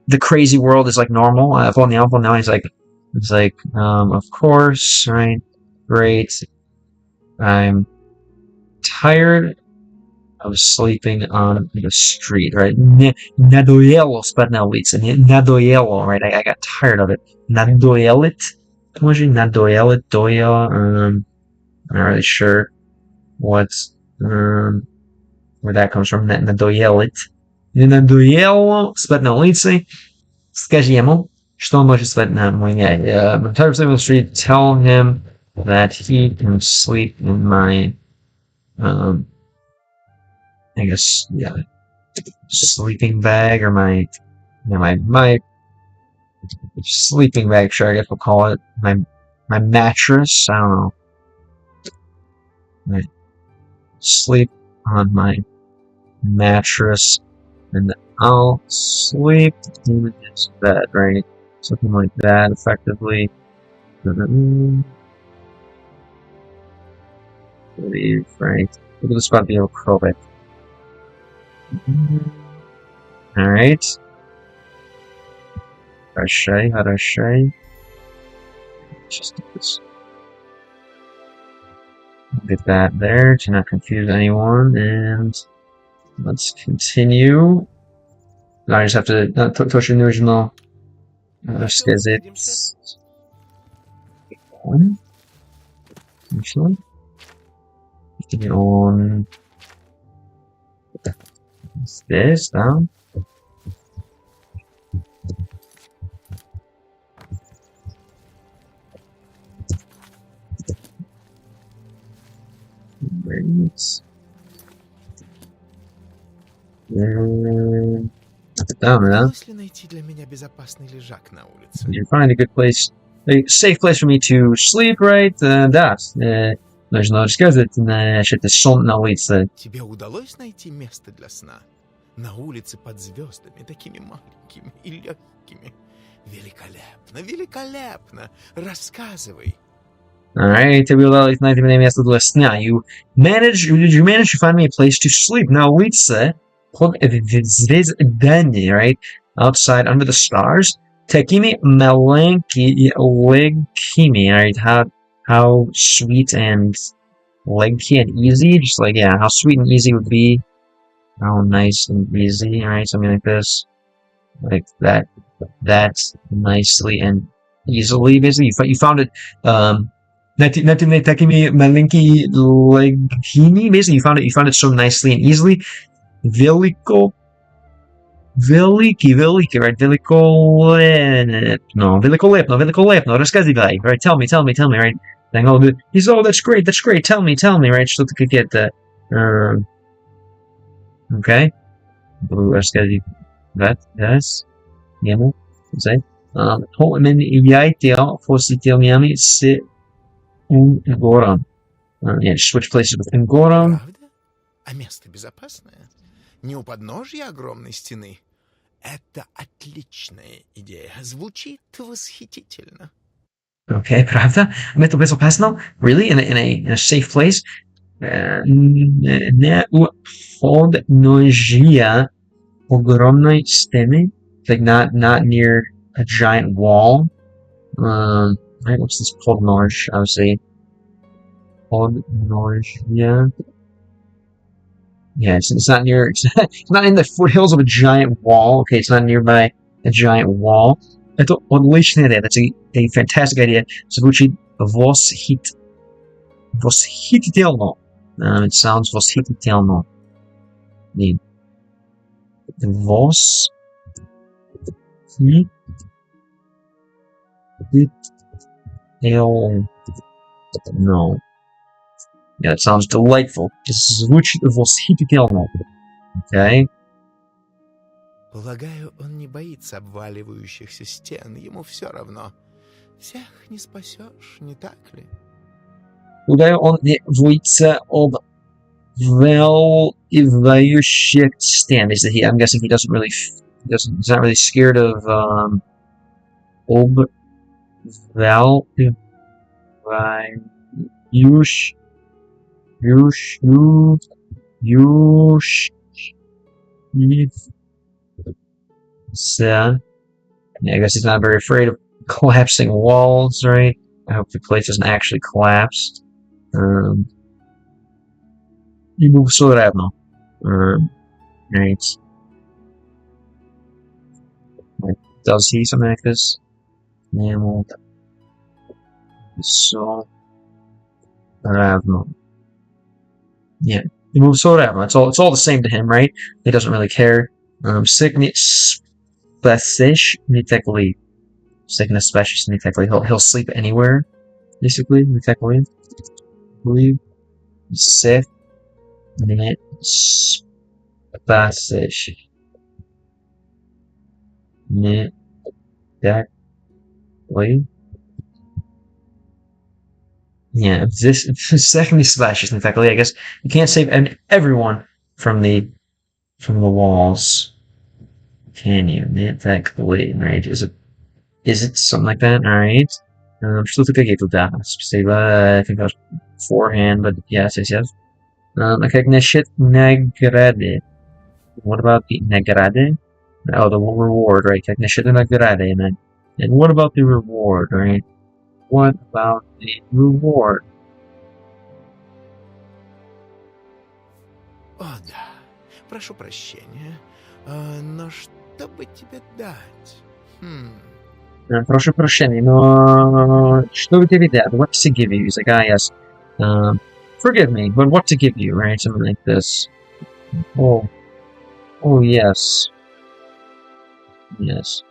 the crazy world is like normal. Now he's like, it's like, of course, right? Great. I'm tired of sleeping on the street, right? Надоело спать на улице. Надоело, right? I got tired of it. Надоелит. Надоелит. I'm not really sure what's where that comes from. Надоелит. Надоело спать на улице. Скажи ему, что он может спать на мой I'm tired of sleeping on the street. Tell him that he can sleep in my I guess, yeah, sleeping bag, or my sleeping bag, sure, I guess we'll call it. My mattress, I don't know. Right. Sleep on my mattress, and I'll sleep in his bed, right? Something like that, effectively. Believe, right? Look at the spot being acrobat. Alright. Хорошо. Just do this. Get that there to not confuse anyone, and let's continue. Now I just have to touch the original сказать. Отлично. И он здесь, да? Удалось ли найти для меня безопасный лежак на улице? You find a good place, a safe place for me to sleep, right? Да. Нужно сказать, что это сон на улице. Тебе удалось найти место для сна? На улице под звездами, такими маленькими и легкими. Великолепно! Рассказывай. Alright, тебе удалось найти мне место для сна. Did you manage to find me a place to sleep? На улице, под звездами, right? Outside, under the stars. Такими маленькими, легкими, right? How sweet and leggy and easy, just like, yeah, how sweet and easy would be How nice and easy, right? Something like this. Like that. That's nicely and easily, basically. You found it, na takimi malinki leghini, basically. You found it so nicely and easily. Veliki, right? Velikolepno, рассказывай, right? Tell me, right? Saying, oh, he's, oh, that's great, tell me, right? Что-то какие-то, okay? Рассказывай, that's, ему, say, men яйте фосителями с Унгором. Yeah, switch places with Унгором. Правда? А место безопасное? Не у подножья огромной стены? Это отличная идея. Звучит восхитительно. Okay, правда? Место безопасно? Really? In a safe place? Не у подножья огромной стены? Like not near a giant wall. Right, what's this podnoj? Obviously. Podnojia. Yeah, it's not near, it's not in the foothills of a giant wall. Okay, it's not nearby a giant wall. Это отличная идея. That's a fantastic idea. Звучит восхитительно. It sounds восхитительно. No. Yeah, it sounds delightful. Звучит восхитительно. Okay. Полагаю, он не боится обваливающихся стен. Ему все равно. Всех не спасешь, не так ли? Полагаю, он не боится обваливающих стен. Is that he? I'm guessing he doesn't really. He's not really scared of yeah, I guess he's not very afraid of collapsing walls, right? I hope the place doesn't actually collapse. Ему все равно. Right. Does he something like this? Ему все равно. Yeah. Ему все равно. It's all the same to him, right? He doesn't really care. Sickness не такой. Sickness specialist не такой. He'll sleep anywhere, basically. Не такой. Sick не specialist не такой. Yeah, this secondly splashes in fact. I guess you can't save everyone from the walls, can you? Exactly, right? Is it something like that? All right. Что-то какие-то да. Спасибо. I think that was beforehand, but yes. Как насчет награды? What about the награды? Oh, the reward, right? Как насчет награды, and what about the reward, right? What about the reward? О, да. Прошу прощения. Но что бы тебе дать? Прошу прощения, но что бы тебе дать? What to give you? He's like, yes. Forgive me, but what to give you, right? Something like this. Oh, yes. Yes.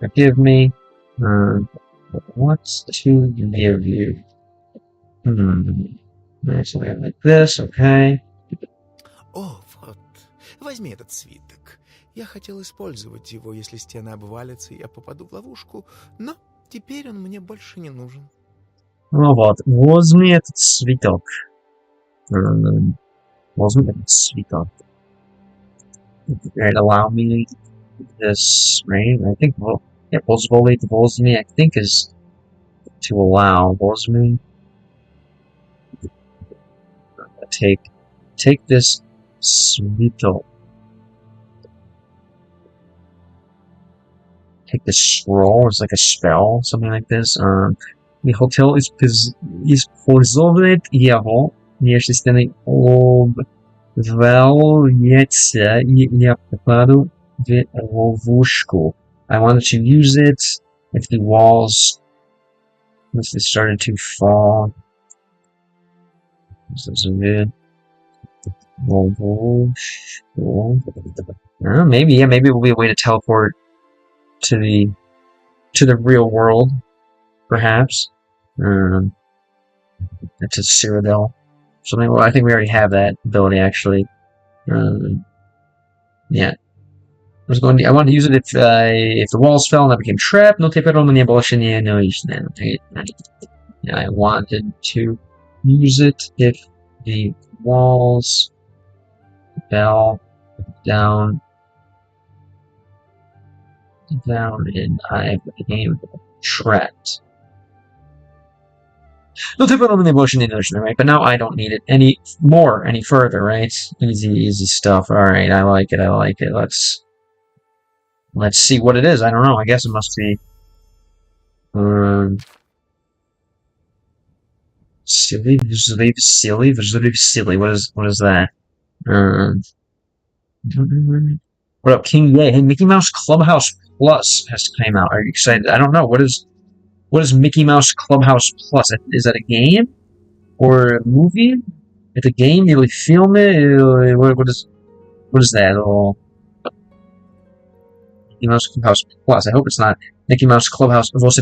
Forgive me. What to give you? Something like this, okay. О, вот. Возьми этот свиток. Я хотел использовать его, если стена обвалится, и я попаду в ловушку, но теперь он мне больше не нужен. Ну вот, возьми этот свиток. Возьми этот свиток. Right, allow me this, right? I think, well, yeah, позволить возьми, I think is to allow. Возьми. Take this свиток. Take the scroll. It's like a spell, something like this. The hotel is использовать его, если стены Валится и я попаду в ловушку. I wanted to use it if the walls started to fall. This is good. Maybe it will be a way to teleport to the real world, perhaps. To Cyrodiil. Something. Well, I think we already have that ability actually. Yeah. I wanted to use it if the walls fell and I became trapped. No теперь мне больше не нужно. I wanted to use it if the walls fell down and I became trapped. No теперь мне больше не нужно, right? But now I don't need it any further, right? Easy stuff. Alright, I like it. Let's see what it is. I don't know. I guess it must be silly. What is that? What up, King Yay? Hey, Mickey Mouse Clubhouse Plus has come out. Are you excited? I don't know. What is Mickey Mouse Clubhouse Plus? Is that a game or a movie? It's a game. You really film it. What is that? Oh. Mickey Mouse Clubhouse Plus. I hope it's not Mickey Mouse Clubhouse Plus.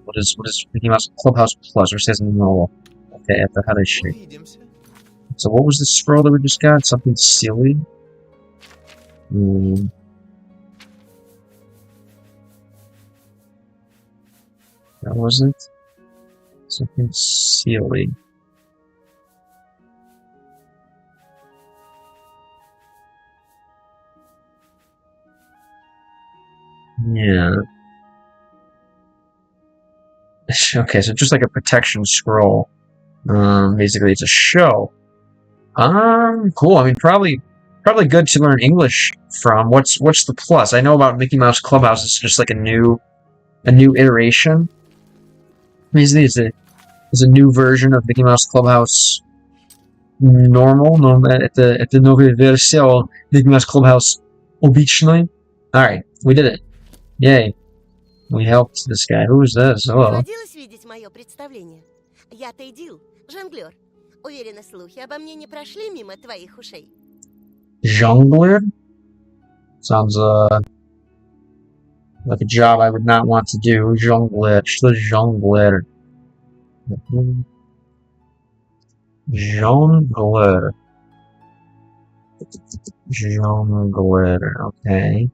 What is Mickey Mouse Clubhouse Plus? Or says no. Okay, at the how they shape. So what was the scroll that we just got? Something silly. That wasn't something silly. Yeah. Okay, so just like a protection scroll. Basically, it's a show. Cool. I mean, probably good to learn English from. What's the plus? I know about Mickey Mouse Clubhouse. It's just like a new iteration. Basically, it's a new version of Mickey Mouse Clubhouse. Normal at the новой версии Mickey Mouse Clubhouse обычной. All right, we did it. Yay. We helped this guy. Who is this? Hello. Доводилось видеть мое представление? Я Тейдил, жонглер. Уверена, слухи обо мне не прошли мимо твоих ушей. Jongler? Sounds like a job I would not want to do. Jongler. Что jongler? Jongler. Jongler. Okay.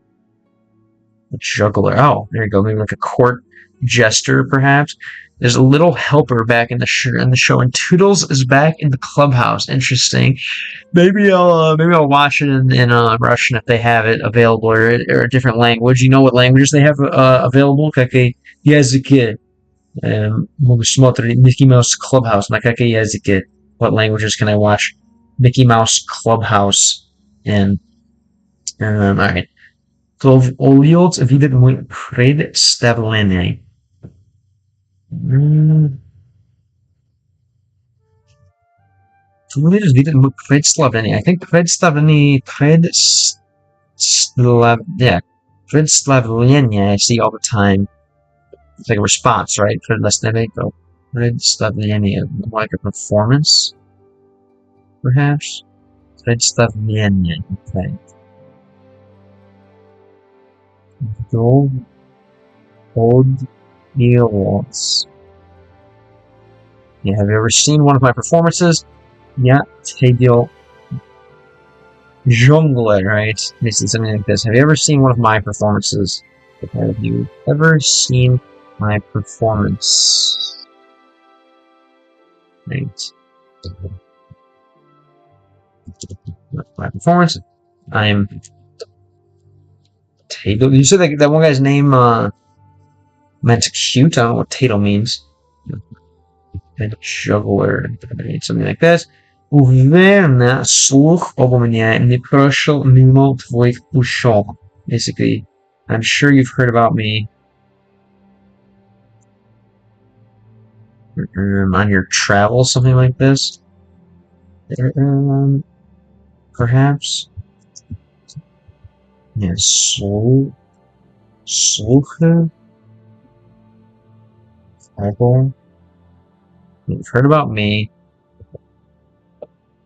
A juggler. Oh, there you go. Maybe like a court jester, perhaps. There's a little helper back in the show, and Toodles is back in the clubhouse. Interesting. Maybe I'll watch it in Russian if they have it available, or a different language. You know what languages they have available? Какие языки могу смотреть Mickey Mouse Clubhouse? На какие языки? What languages can I watch Mickey Mouse Clubhouse in? Alright. Увидеть мой представление. Увидеть мой представление. I think представление представление I see all the time. It's like a response, right? Представление. Like a performance, perhaps. Представление. Okay. OBLIVION. Yeah, have you ever seen one of my performances? Yeah, Tedil Jongler, right? This is something like this. Have you ever seen one of my performances? Have you ever seen my performance? Right. My performance. I'm Tato. You said that one guy's name meant cute. I don't know what Tato means. Juggler, something like this. Уверена, слух обо мне не прошел мимо твоих ушей. Basically, I'm sure you've heard about me on your travels, something like this. Perhaps. Yeah, Slucha? Bible? You've heard about me.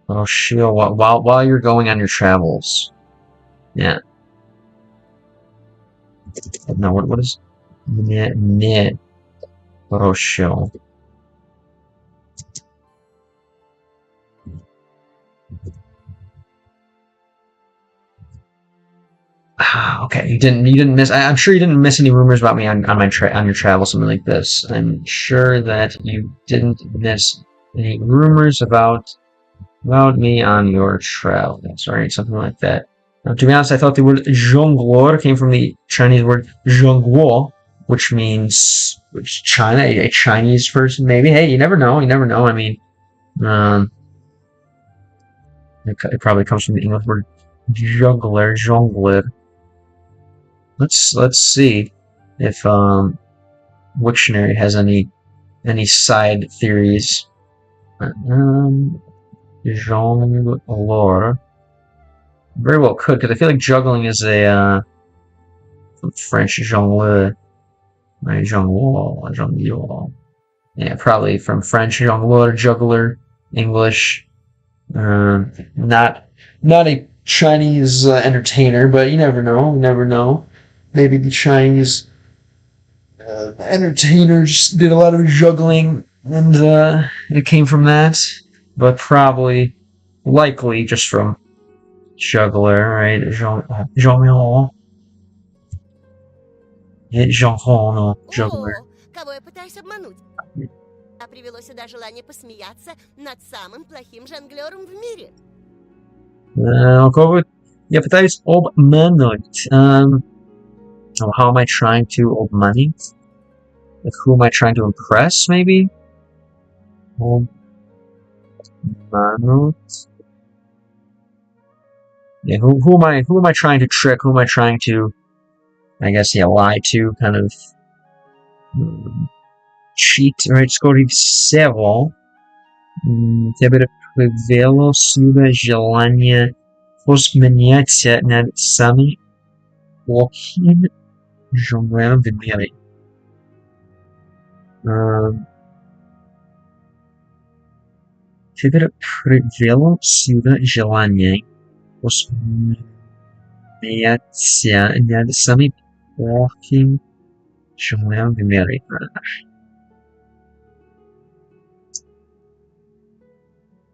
Oh, shield while you're going on your travels. Yeah. No, what is ne Roshio? Okay, you didn't miss. I'm sure you didn't miss any rumors about me on your travel, something like this. I'm sure that you didn't miss any rumors about me on your travel. Sorry, something like that. Now, to be honest, I thought the word jongleur came from the Chinese word zhongguo, which means China, a Chinese person, maybe. Hey, you never know. You never know. I mean, it probably comes from the English word jongleur. Let's see if Wiktionary has any side theories. Jongleur. Very well could, because I feel like juggling is a from French jongleur, right? Jongleur. Yeah, probably from French jongleur, juggler. English, not a Chinese entertainer, but you never know. You never know. Maybe the Chinese entertainers did a lot of juggling, and it came from that. But probably, likely, just from juggler, right? Jongleur. Juggler. О, кого я пытаюсь обмануть? А привело сюда желание посмеяться над самым плохим жонглером в мире. Я пытаюсь обмануть. How am I trying to обмануть? Like, who am I trying to impress, maybe? Obmanut. Yeah, who am I trying to trick? Who am I trying to, I guess, yeah, lie to, kind of cheat, right? Скорее всего, тебе привело сюда желание посмеяться над самым плохим жонглером в мире. Тебе привело сюда желание посмеяться над самым плохим жонглером в мире.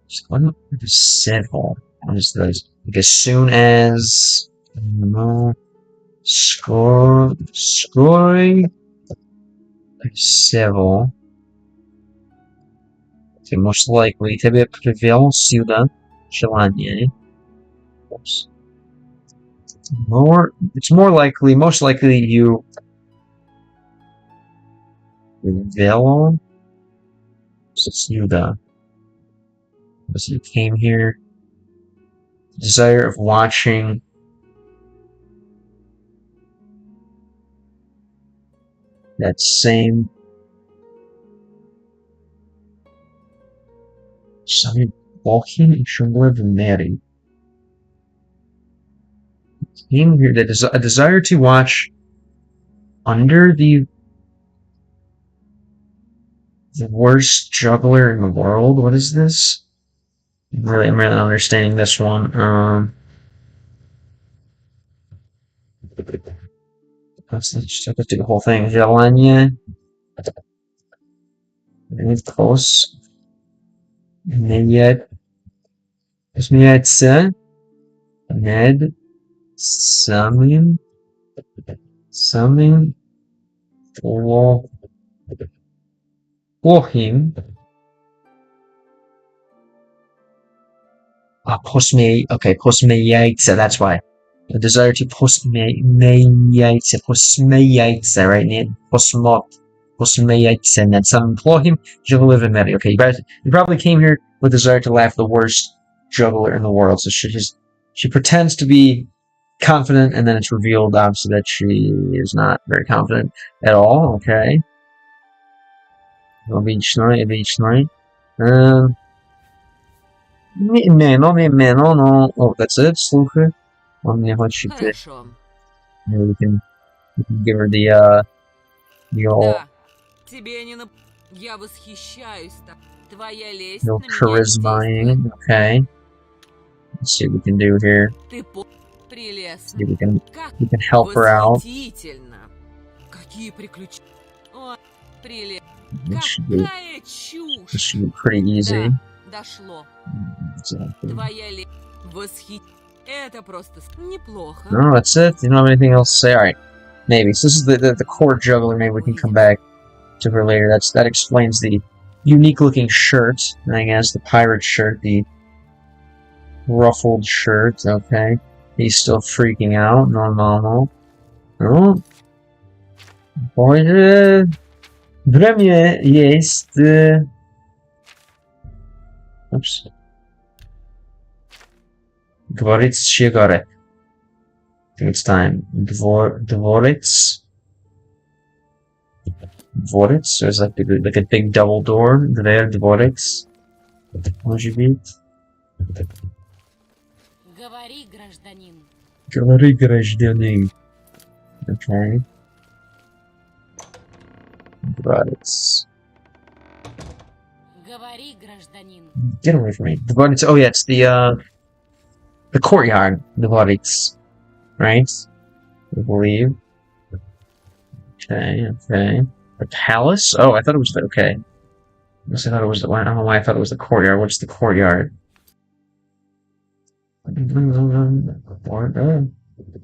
Several. What is this? Like, as soon as scoring several. Okay, most likely. Тебе привел сюда желание. It's more likely, most likely you привел сюда. Because you came here, desire of watching that same something walking in Shungler Mary. Came here, that is a desire to watch under the worst juggler in the world. What is this? I'm really not understanding this one. Let's do the whole thing. Желание. Посмеяться над самым плохим. Посмеяться, that's why. The desire to посмеяться, right? Посмеяться над самым плохим juggler in Mary. Okay, you probably came here with desire to laugh the worst juggler in the world. So she pretends to be confident, and then it's revealed, obviously, that she is not very confident at all. Okay. Обычно. no. Oh, that's it, слухай. Он мне хочет... Хорошо. Maybe we can give her the old, Да. Тебе не Я восхищаюсь. Твоя лесть no на меня не charisma. Okay. Let's see what we can do here. Ты прелестно. See if we Как can help her out. восхитительно. Какие приключения. О, прелестно. This should be, Какая чушь. this should be pretty easy. Да, дошло. Exactly. Твоя лесть. Это просто неплохо. No, that's it. You don't have anything else to say? Alright. Maybe. So this is the core juggler. Maybe we can come back to her later. That explains the unique looking shirt. I guess the pirate shirt, the ruffled shirt. Okay. He's still freaking out. No. Oh. Boy, время есть. Oops. Dvorec Shigare. I think it's time. Dvorec. Dvorec? There's like a big double door. There, Dvorec. Может быть. Говори, гражданин. Говори, гражданин. Okay. Dvorec. Говори, гражданин. Get away from me. Dvorec. Oh yeah, it's the courtyard. Dvorec. Right? I believe. Okay. The palace? Oh, I thought it was the, okay. I thought it was the, I don't know why I thought it was the courtyard. What's the courtyard?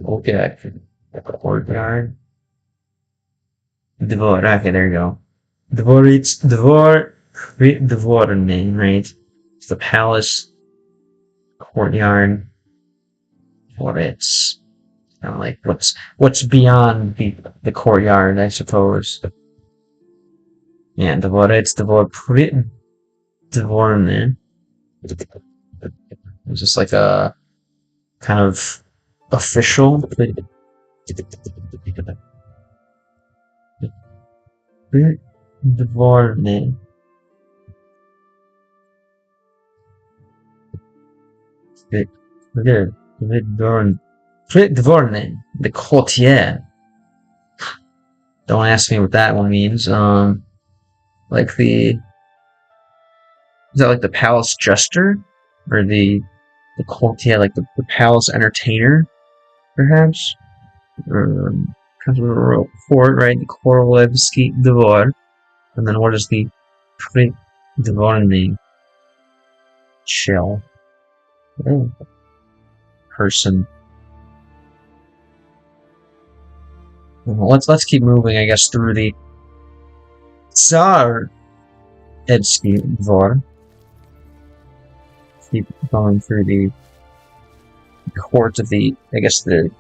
Okay. Courtyard. Dvor. Okay, there you go. Dvorny, right? It's the palace. Courtyard. Dvorets. Kind of like what's beyond the courtyard, I suppose. Yeah, Dvorets, Dvorny. It's just like a kind of official. Dvorny. Dvorny. The courtier. Don't ask me what that one means. Like the... Is that like the palace jester? Or the courtier, like the palace entertainer, perhaps? Kind of a royal court, right? The Korolevsky Dvor. And then what is the Dvorny? Shell. Oh. Person. Well, let's keep moving, I guess, through the Tsar Edsky Dvor. Keep going through the court of the, I guess, the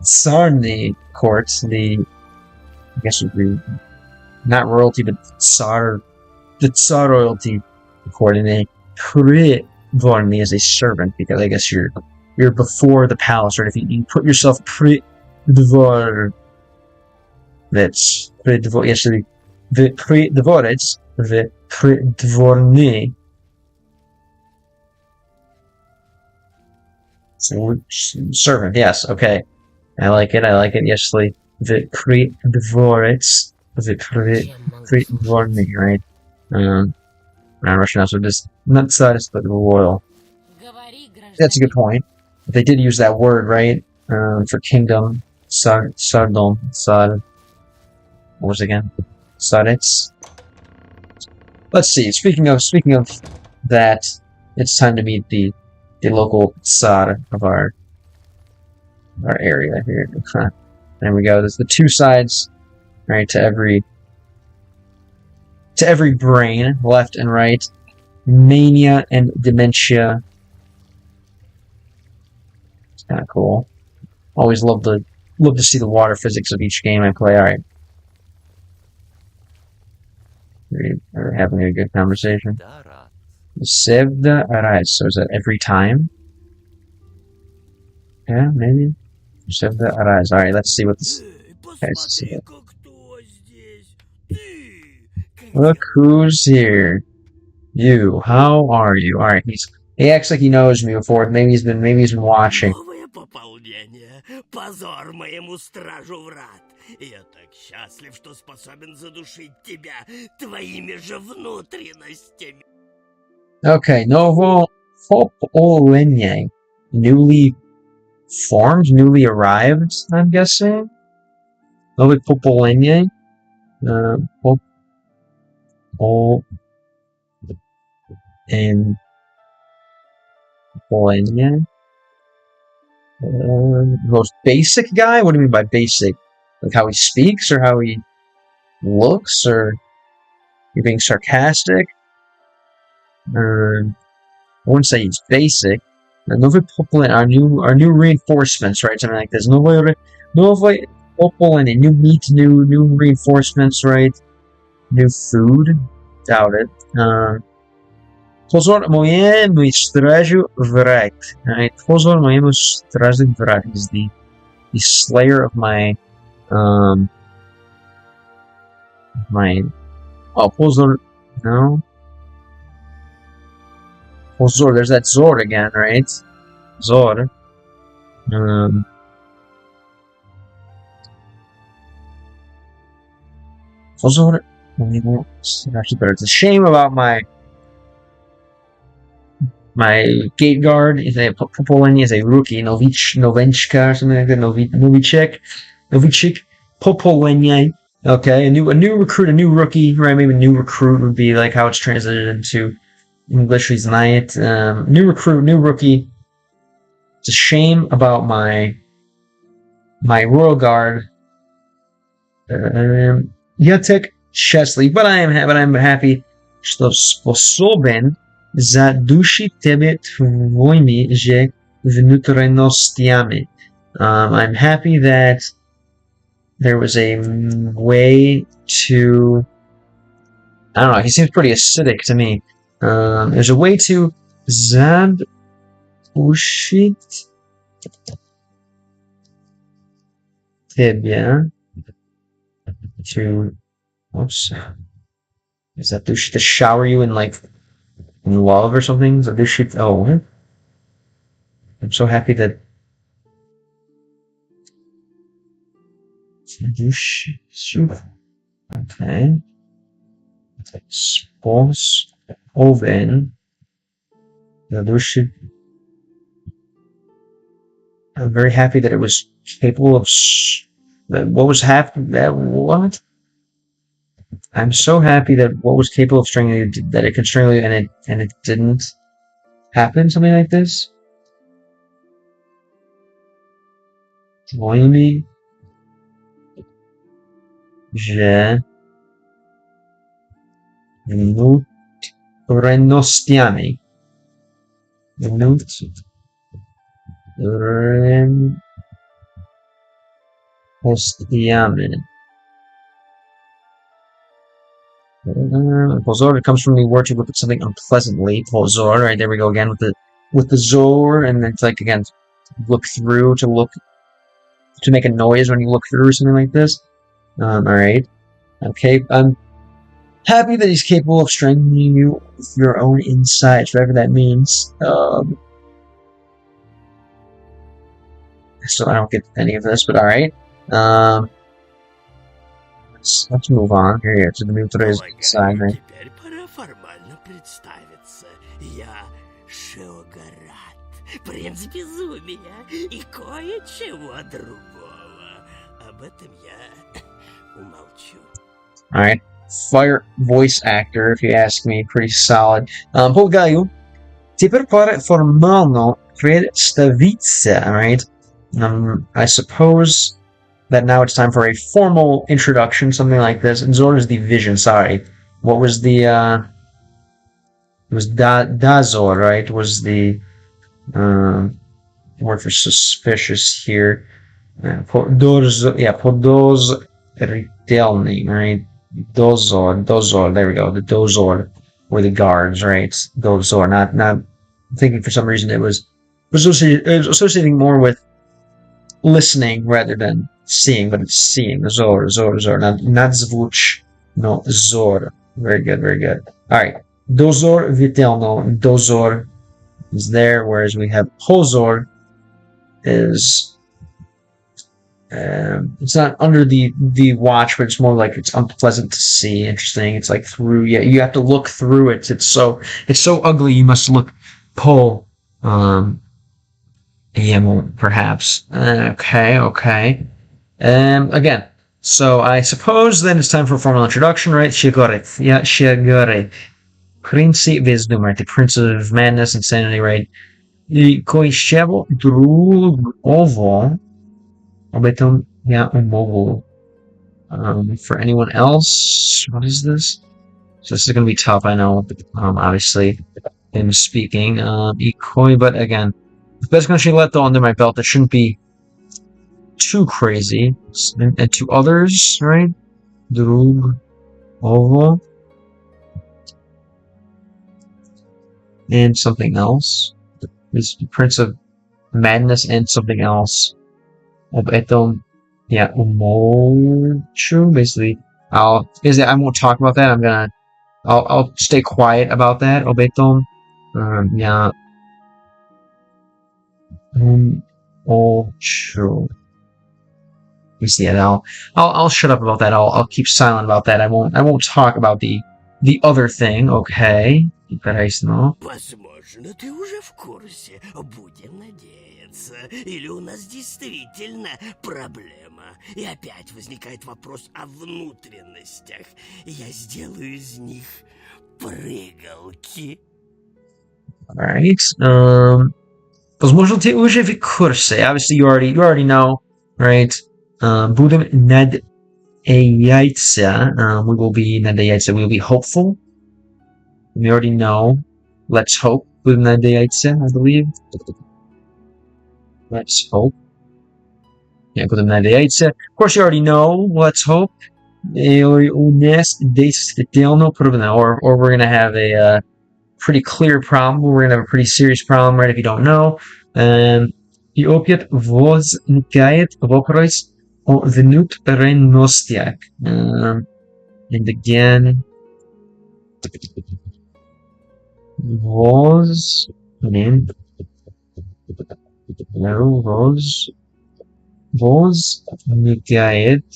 Tsarny courts, I guess would be not royalty, but the Tsar royalty court, and they pre-dvorny as a servant, because I guess you're before the palace, right? If you put yourself pre-dvor, that's pre-dvor, yes, the pre-dvorec, the pre-dvorny. So, servant, yes, okay. I like it, yes, the pre-dvorec, the pre-dvorny, right? Not Russian also, just not size, but royal. That's a good point. They did use that word, right? For kingdom, Sardom, Sar. What was it again? Sarets. Let's see. Speaking of that, it's time to meet the local Tsar of our area here. There we go. There's the two sides, right, to every brain, left and right. Mania and dementia. It's kind of cool. Always love to see the water physics of each game I play. All right. We're having a good conversation. Sevda arise. So is that every time? Yeah, maybe. Sevda arise. Alright, let's see what this has to say. Look who's here. You. How are you? Alright, he acts like he knows me before. Maybe he's been watching. Новое пополнение. Позор моему стражу врат. Я так счастлив, что способен задушить тебя твоими же внутренностями. Okay, Novo Popolenye. Newly formed, newly arrived, I'm guessing. Novo Popolenye. Popolenye. Most basic guy? What do you mean by basic? Like how he speaks, or how he looks, or you're being sarcastic? I wouldn't say he's basic. Novi Popolen, our new reinforcements, right? Something like this. Novi Popolen, new meat, new reinforcements, right? New food. Doubt it. Pozor mojemu stražu vrat. Right? Pozor mojemu stražu vrat. He's the slayer of my Pozor, no? Pozor, there's that Zord again, right? Zord. Pozor, it's actually better. It's a shame about my gate guard. Is a Popolenye is a rookie, Novenchka or something like that. Novichik, Popolenye. Okay, a new recruit, a new rookie, right? Maybe new recruit would be like how it's translated into English. He's knight. New recruit, new rookie. It's a shame about my royal guard. Yatek Chesley, but I'm happy. Что способен задушить тебе твоими же внутренностями. I'm happy that there was a way to, I don't know, he seems pretty acidic to me. There's a way to zadушить тебя to, oops, is that to shower you in love or something? Zadушить, oh, I'm so happy that okay. Sposoben. I'm very happy that it was capable of. What was happening? What? I'm so happy that what was capable of strangling you, that it could strangle you, and it didn't happen. Something like this. Твоими же внутренностями. Внутренностями. Pozor, it comes from the word to look at something unpleasantly. Pozor, right, there we go again with the zor, and it's like again, look through, to make a noise when you look through or something like this. Alright. Okay, I'm happy that he's capable of strengthening you with your own insights, whatever that means. So I don't get any of this, but alright. Let's move on here to the new today's side. Right? Теперь пора формально представиться. Я Шеогарат, принц безумия и кое-чего другого. Об этом я умолчу. Alright. Fire voice actor, if you ask me. Pretty solid. Полагаю, теперь пора формально представиться. Alright. I suppose that now it's time for a formal introduction, something like this. And Zord is the vision, sorry. What was the, it was Dazor, right? Was the, word for suspicious here. Podozritelny, right? Dozor, there we go. The Dozor were the guards, right? Dozor, not thinking for some reason it was associating more with listening rather than seeing, but it's seeing. Zor, not zvuch, no zor. Very good, very good. Alright. Dozor vitelno. Dozor is there, whereas we have pozor is it's not under the watch, but it's more like it's unpleasant to see. Interesting. It's like through. Yeah, you have to look through it. It's so ugly. You must look. Po. Yeah, well, perhaps. Okay. Again. So I suppose then it's time for a formal introduction, right? Shigoret. Yeah, Shigoret. Princi Wisdom, right? The Prince of Madness, Insanity, right? Koishevo Drugovo. Obeton, yeah, Umovo. For anyone else, what is this? So this is going to be tough, I know. Obviously, him speaking. Ikoi, but again, the best country let though under my belt, that shouldn't be too crazy. And to others, right? Drugovo. And something else. This Prince of Madness and something else. Obeton, yeah, Umochu. Basically, I won't talk about that. I'll stay quiet about that. Obeton, yeah, Umochu. You see it. I'll shut up about that. I'll keep silent about that. I won't talk about the other thing. Okay. Возможно, ты уже в курсе. Будем надеяться. Или у нас действительно проблема. И опять возникает вопрос о внутренностях. Я сделаю из них прыгалки. Alright. Возможно, ты уже в курсе. Obviously, you already know, right? Будем надеяться. We will be надеяться. We will be hopeful. We already know. Let's hope. Будем надеяться, I believe. Let's hope. Yeah, будем надеяться. Of course, you already know. Let's hope. Or we're gonna have a pretty clear problem. We're gonna have a pretty serious problem, right? If you don't know. И опять возникает вопрос о внутренностях. And again, возникает.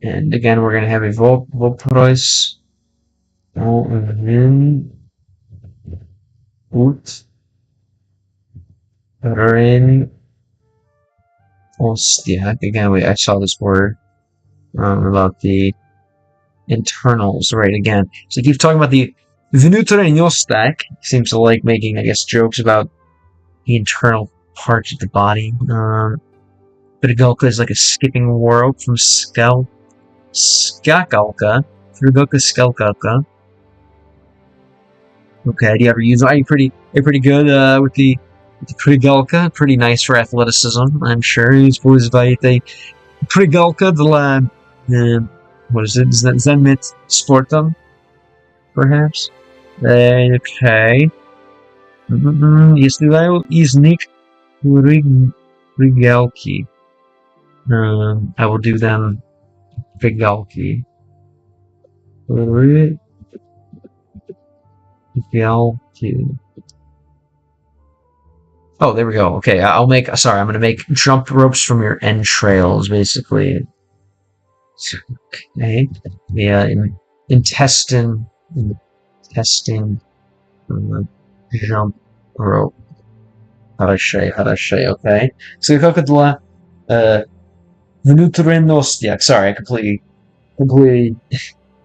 And again, we're going to have a вопрос о внутренностях. Again, I saw this word about the internals, right? Again, so keep talking about the внутренностях. Seems to like making, I guess, jokes about the internal parts of the body. Prigulka is like a skipping rope from skakalka. Prigulka skalkalka. Okay, do you ever use it? Are you pretty good with the prigulka? Pretty nice for athleticism, I'm sure. Используйте prigulka для what is it? Zanmit sportum, perhaps? Okay. Если из них пригалки. I will do them пригалки. Prigalki. Oh, there we go. Okay, I'm gonna make jump ropes from your entrails, basically. Okay. Yeah, intestine, jump rope. Хорошо, okay. So как для внутренностях. Sorry, I completely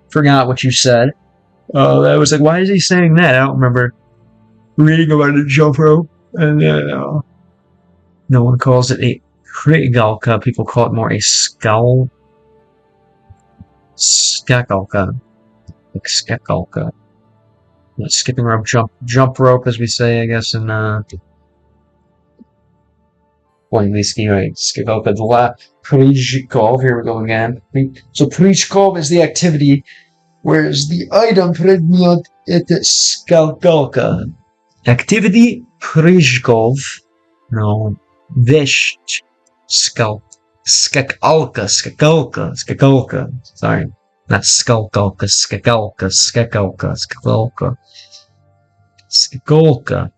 forgot what you said. I was like, why is he saying that? I don't remember reading about a jump rope. And no one calls it a prigalka. People call it more a skakalka. Like skakalka. Skipping rope, jump rope, as we say, I guess, in Anglийский, right? Skakalka. The Prijkov, here we go again. So Prijkov is the activity, whereas the item предмет это skakalka. Activity Prijkov. No. Вещь Скакалка, скакалка, скакалка. Sorry. Not skalkalka, skakалка, skakалка, skakалка. Skakalka.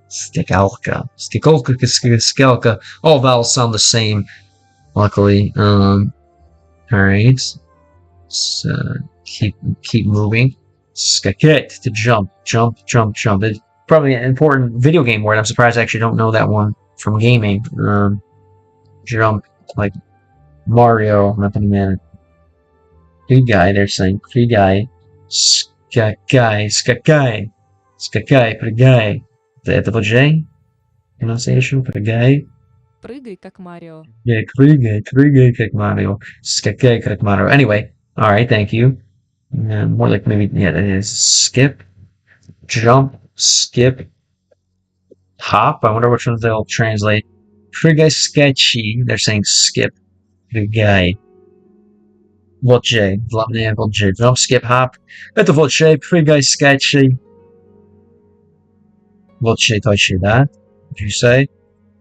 Skakalka. Skakalka, skakalka. All vowels sound the same, luckily. Alright. So keep moving. Skaket, to jump. Jump, jump, jump. It's probably an important video game word. I'm surprised I actually don't know that one from gaming. Jump, like Mario, nothing man. Good guy, they're saying. Good guy. Skakai, skakai. Skakai, прыгай. Это вот J? Pronunciation, прыгай. Прыгай, как Марио. Yeah, прыгай, как Mario. Скакай, как Mario. Anyway, alright, thank you. More like maybe, yeah, that is skip, jump, skip, hop. I wonder which ones they'll translate. Прыгай, скачи. They're saying skip, прыгай. Вот J. Главное, вот J. Jump, skip, hop. Это вот J. Прыгай, скачи. Вот J точно, да? Did you say?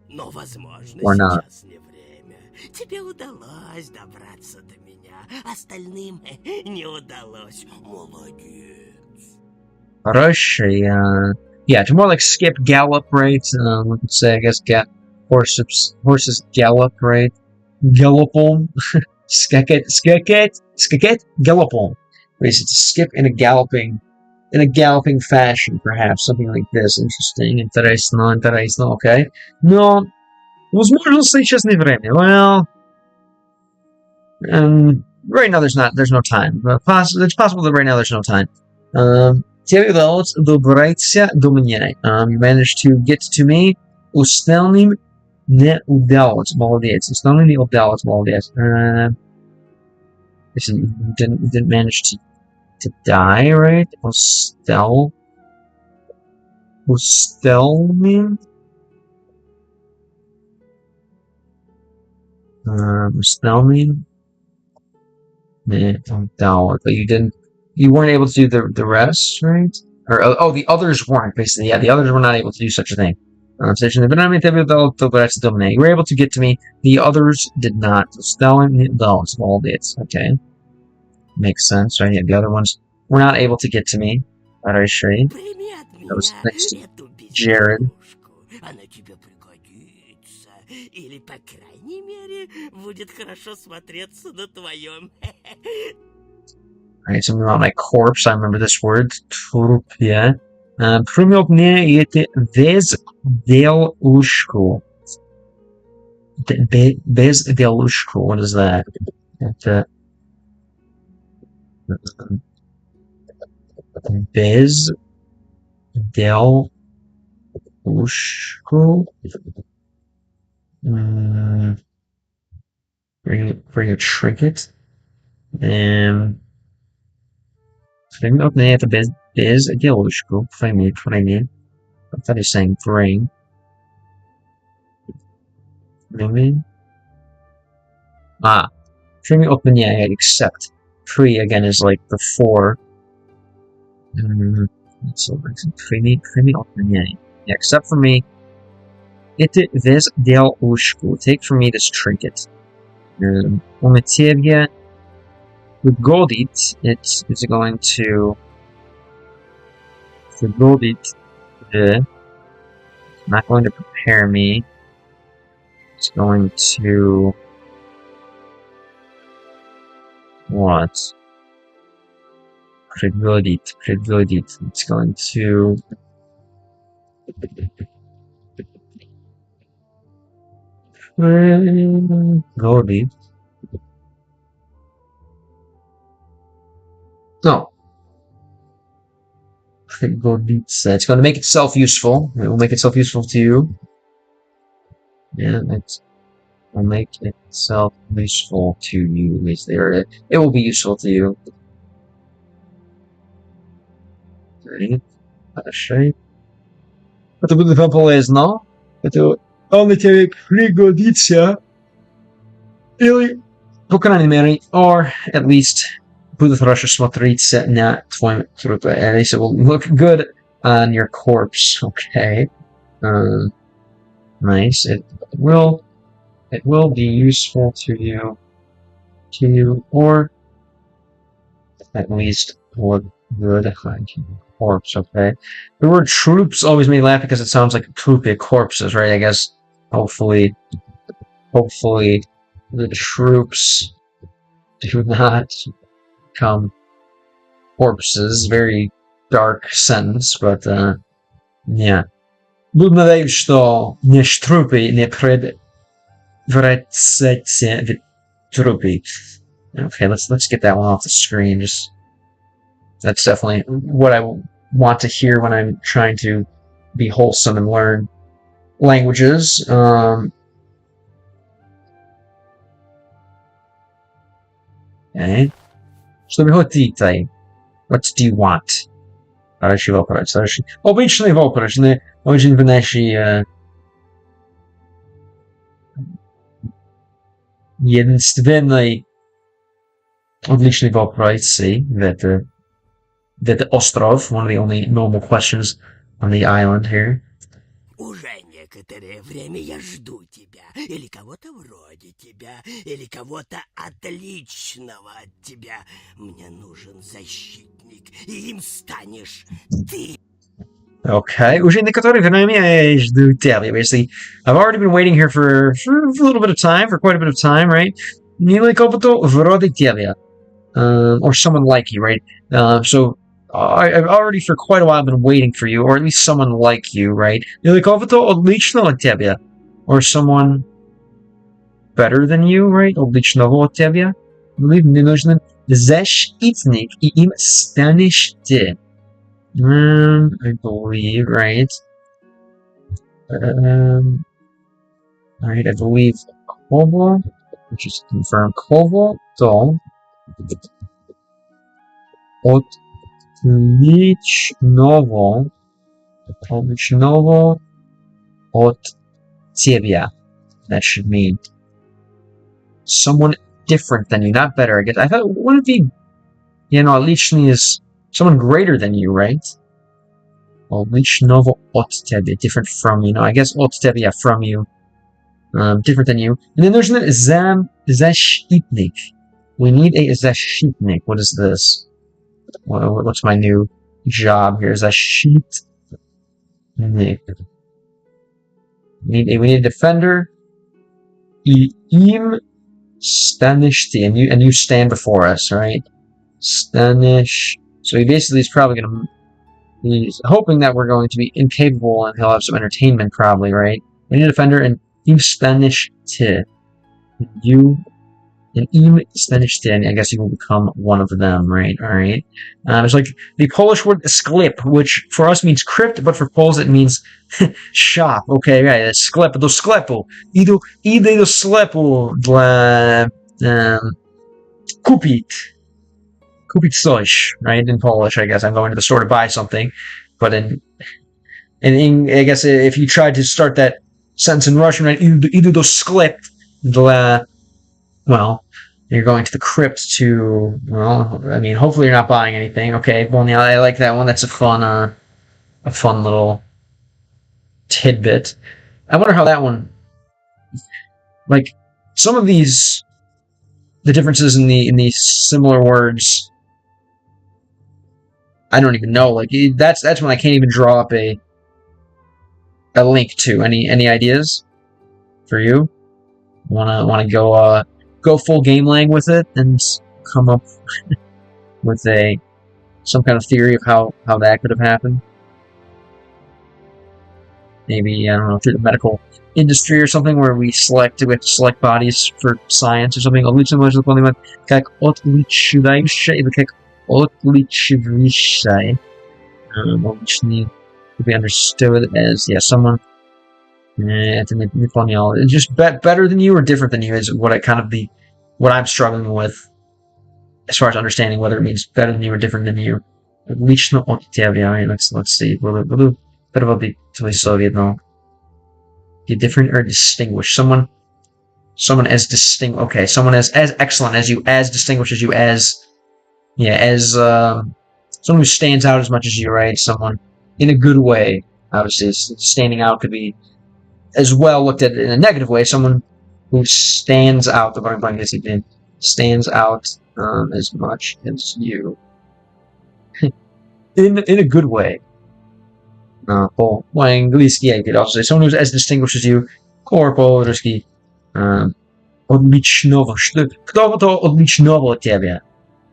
Но, возможно, Or not? сейчас не время. Тебе удалось добраться до меня. Остальным не удалось. Молодец. Хороший, yeah, it's more like skip, gallop, right? We could say, I guess, horses gallop, right? Gallopon. Skaket, gallopon. Basically, to skip in a galloping fashion, perhaps, something like this. Interesting. Интересно, okay. Но, возможно, сейчас не время. Well, right now there's no time. It's possible that right now there's no time. Тебе удалось добраться до меня. You managed to get to me. Остальным не удалось. Молодец. Остальным не удалось. Молодец. You didn't manage to die, right? Остальным. Остальным не удалось. But you weren't able to do the rest, right? Or, oh, the others weren't, basically. Yeah, the others were not able to do such a thing. You were able to get to me. The others did not. All dates. Okay. Makes sense, right? Yeah, the other ones were not able to get to me. That I show you. That was next to Jared. Она тебе пригодится. Или, по крайней мере, будет хорошо смотреться на твоем. Alright, something about my corpse. I remember this word. Trup, yeah. Примет мне это безделушку. Безделушку. What is that? Это... Безделушку. Bring a trinket. Примет мне это безделушку. What I mean. I thought he's saying bring. Maybe? Bring up in yeah, accept. Free again is like before. So free up in yeah. Accept for me. Это безделушку. Take from me this trinket. Уметерье пригодит. It's going to пригодит. Not going to prepare me. It's going to what? Пригодит. It's going to пригодит. No. Пригодится. It's going to make itself useful. It will make itself useful to you. Yeah, it will make itself useful to you. At least there, it will be useful to you. Хорошо. Это будет вам полезно. Это он тебе пригодится. Или, по крайней мере, or at least будет хорошо смотреться на твоем трупе. At least it will look good on your corpse. Okay. Nice. It will It will be useful to you, or at least would find you. Corpse, okay. The word troops always made me laugh because it sounds like troopy corpses, right? I guess hopefully the troops do not become corpses. Very dark sentence, but yeah. Буду надеюсь, что наш трупы не превратятся в трупы. Okay, let's get that one off the screen. Just that's definitely what I want to hear when I'm trying to be wholesome and learn languages. Okay. Что вы хотите? What do you want? Хороший вопрос. Обычный вопрос. Не очень в нашей единственной отличный вопрос. That остров, one of the only normal questions on the island here. Уже некоторое время я жду тебя, или кого-то вроде тебя, или кого-то отличного от тебя. Мне нужен защитник, и им станешь ты. Okay, уже некоторое время я жду тебя. Basically, I've already been waiting here for a little bit of time, for quite a bit of time, right? Или кого-то вроде тебя. Or someone like you, right? So I've already for quite a while been waiting for you, or at least someone like you, right? Или кого-то отличного от тебя. Or someone better than you, right? Отличного от тебя. Мне нужен защитник, и им станешь ты. I believe, right? Alright, I believe Kovo, which is confirmed. Kovo to отличного от тебя. That should mean someone different than you, not better. I guess I thought, wouldn't it be, отличный is someone greater than you, right? Отличного от тебя, different from you. I guess от тебя, from you, different than you. And then there's an защитник. We need a защитник. What is this? What's my new job here? Защитник. We need a defender. И им станешь ты, and you stand before us, right? Станешь. So he basically is probably going to. He's hoping that we're going to be incapable, and he'll have some entertainment, probably, right? We need a defender, and им станешь ты. You. And im staneš ty, I guess you will become one of them, right? Alright. It's like the Polish word sklep, which for us means crypt, but for Poles it means shop. Okay, right. Sklep, do sklepu. Idę do sklepu dla kupić coś, right? In Polish, I guess I'm going to the store to buy something, but in I guess if you tried to start that sentence in Russian, right? Idę do sklep dla. Well, you're going to the crypt to, well, I mean, hopefully you're not buying anything. Okay, well, yeah, I like that one. That's a fun little tidbit. I wonder how that one, like, some of these, the differences in the similar words, I don't even know. Like, that's when I can't even draw up a link to. Any ideas for you? Wanna go full game lang with it and come up with some kind of theory of how that could have happened. Maybe, I don't know, through the medical industry or something where we have to select bodies for science or something. Как отличающее или как отличающее. To be understood as, yeah, someone. Just better than you or different than you is what what I'm struggling with as far as understanding whether it means better than you or different than you. Отлично от тебя. Let's see. Буду переводить словедно. Be different or distinguished. Someone as distinct. Okay, someone as excellent as you, as distinguished as you, as someone who stands out as much as you, right? Someone in a good way. Obviously, standing out could be as well looked at in a negative way. Someone who stands out, stands out as much as you. in a good way. По-английски I could also say someone who's as distinguished as you. По-русски отличного. Кто-то отличного от тебя.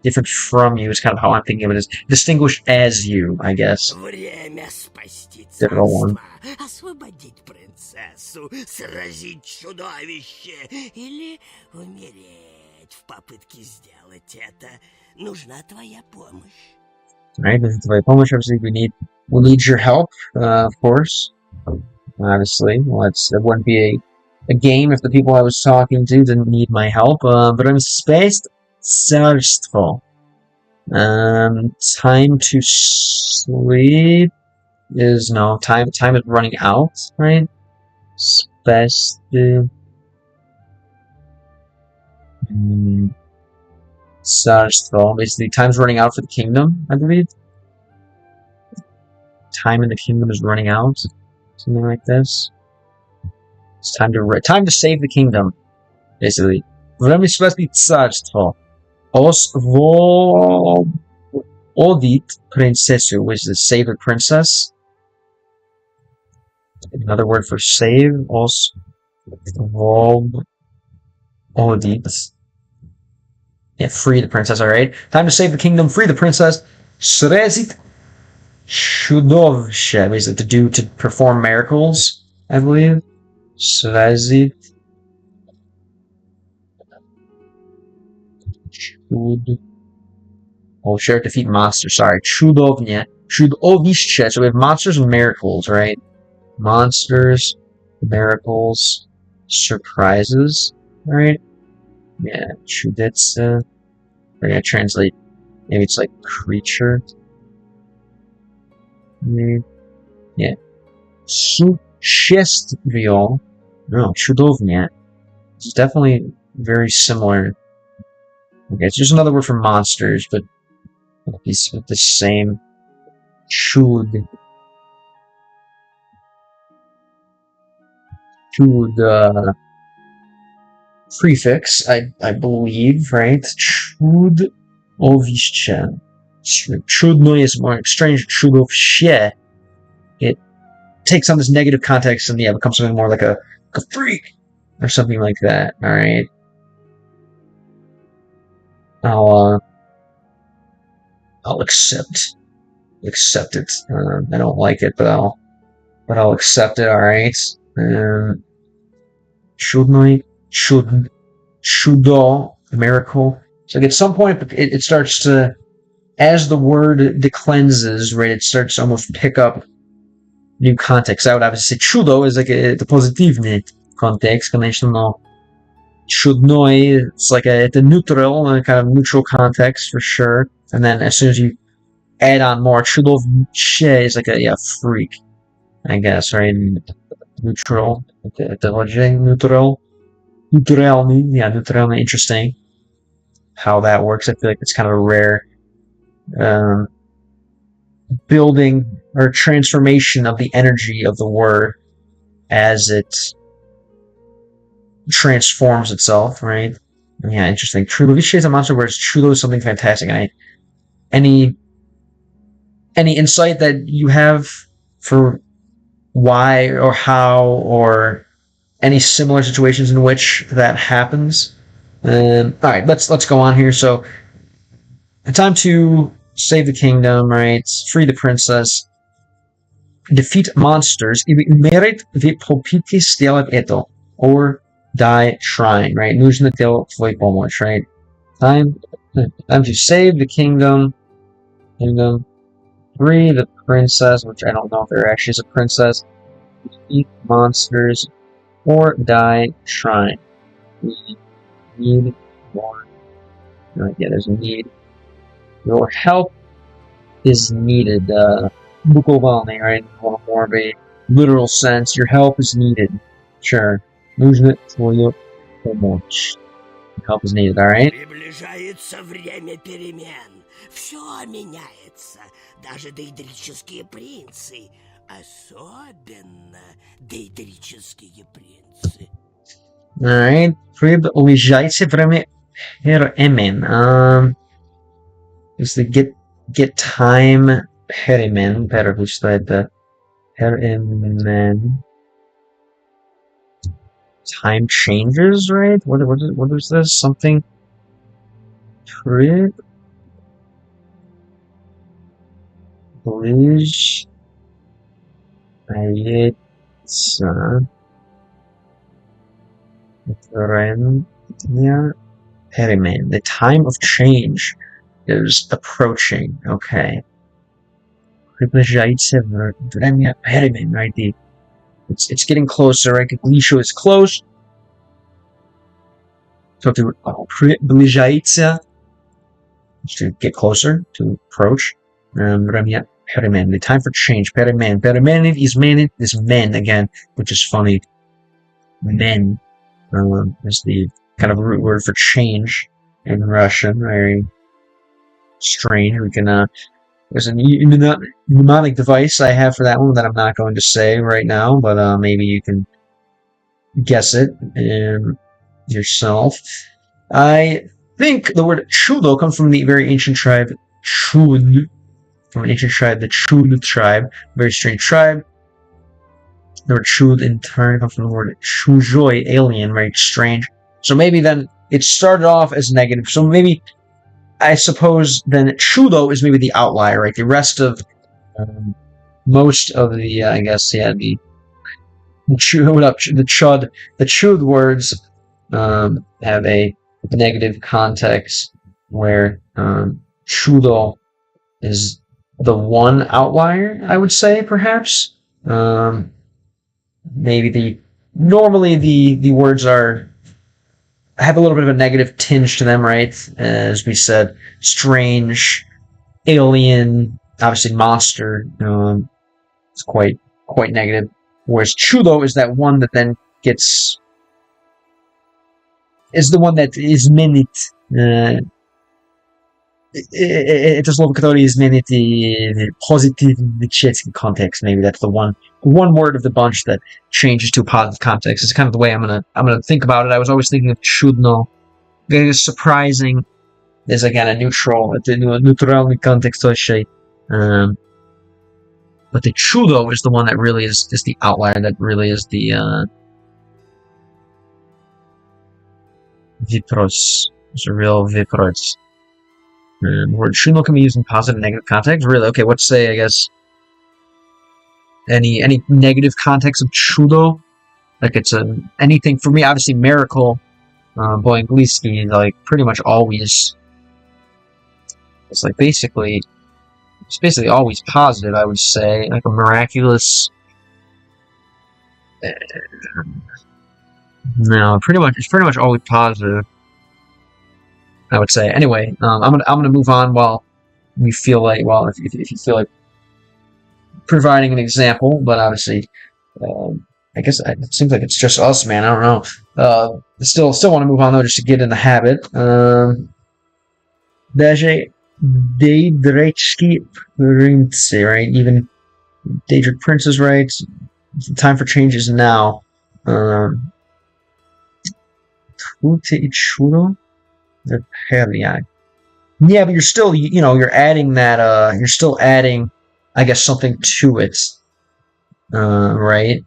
Different from you is kind of how I'm thinking of it as distinguished as you, I guess. Время спасти Difficult one. царство, освободить принцессу, сразить чудовище или умереть в попытке сделать это. Нужна твоя помощь. Right, this is твоя помощь. Obviously, we need your help, of course. Obviously, well, that wouldn't be a game if the people I was talking to didn't need my help. But I'm spaced царство. Time to sleep is no time. Time is running out, right? Spaced. Царство. Basically, time's running out for the kingdom, I believe. Time in the kingdom is running out. Something like this. It's time to save the kingdom, basically. Время спасти царство. Osvobodit принцессу, which is save the princess. Another word for save. Osvobodit. Yeah, free the princess, alright? Time to save the kingdom, free the princess. Сразить чудовище, basically to perform miracles, I believe. Сразить oh, sure, defeat monsters, sorry. Чудовня. Чудовище. So we have monsters and miracles, right? Monsters, miracles, surprises, right? Yeah, чудеца. We're gonna translate. Maybe it's like creature. Yeah. Существие. No, чудовня. It's definitely very similar. Okay, it's just another word for monsters, but it's the same. Chud. Prefix, I believe, right? Чудовище. Чудно is more strange. Чудовище. It takes on this negative context and becomes something more like a freak or something like that. All right. I'll accept it. I don't like it, but I'll accept it. All right. Чудной, чудо, miracle. So at some point, it starts to, as the word declenses, right? It starts to almost pick up new context. I would obviously say чудо is like the позитивный context, конечно, но чудной, it's like the neutral, kind of neutral context for sure. And then as soon as you add on more, чудовище is like a freak, I guess, right? Neutral, neutral, neutral, interesting how that works. I feel like it's kind of a rare building or transformation of the energy of the word as it transforms itself, right? Yeah, interesting. Чудовище is a monster where it's chudo is something fantastic. And any insight that you have for why or how or any similar situations in which that happens? All right, let's go on here. So, time to save the kingdom, right? Free the princess, defeat monsters, merit the popiti сделать это, or die trying, right? Нужно делать твою помощь, right? Time to save the kingdom, free the princess, which I don't know if there actually is a princess, defeat monsters, or die trying. We need more. Yeah, there's a need. Your help is needed. Bukvalny, right? More of a literal sense. Your help is needed. Sure. Нужно твою помощь. Help is needed, alright? Приближается время перемен. Все меняется. Даже дейдрические принцы. Особенно дейдрические принцы. Alright. Приближайте время перемен. Если get time перемен, что это перемен. Time changes, right? What is this? Something privilege. Perryman. The time of change is approaching. Okay. Приближается время Perryman, right? It's getting closer, right? Гlisho is close. So to приближается, to get closer, to approach. Время Perryman. The time for change. Perryman. Perryman is men again, which is funny. Men is the kind of root word for change in Russian. Very strange. We can there's a mnemonic device I have for that one that I'm not going to say right now, but maybe you can guess it yourself. I think the word chudo comes from the very ancient tribe Chud, from an ancient tribe, the Chud tribe, very strange tribe. The word chud in turn comes from the word chujoi, alien, very strange. So maybe then it started off as negative. So maybe, I suppose, then chudo is maybe the outlier, right? The rest of most of the, I guess, yeah, the chud words have a negative context where chudo is the one outlier, I would say, perhaps. Maybe normally the words have a little bit of a negative tinge to them, right? As we said, strange, alien, obviously monster. It's quite negative. Whereas chudo is that one that then is the one that is minute. Это слово, которое изменит positive context. Maybe that's the one word of the bunch that changes to a positive context. It's kind of the way I'm gonna think about it. I was always thinking of chudno. It is surprising. There's again a neutral context точнее. But the chudo is the one that really is the outlier. That really is the vipros. It's a real vipros. The word chudo can be used in positive and negative context. Really? Okay, let's say, I guess, any negative context of chudo. Like it's anything for me, obviously miracle, Anglийский, like pretty much always, it's basically always positive, I would say, like a miraculous, no, it's pretty much always positive, I would say. Anyway, I'm gonna move on while you feel like, if you feel like providing an example, but obviously, I guess it seems like it's just us, man. I don't know. Still want to move on though, just to get in the habit. Даже Daedrechki Prince, right? Even Daedric Prince's right. The time for change is now. Yeah, but you're still, you're adding that, you're still adding, I guess, something to it, right?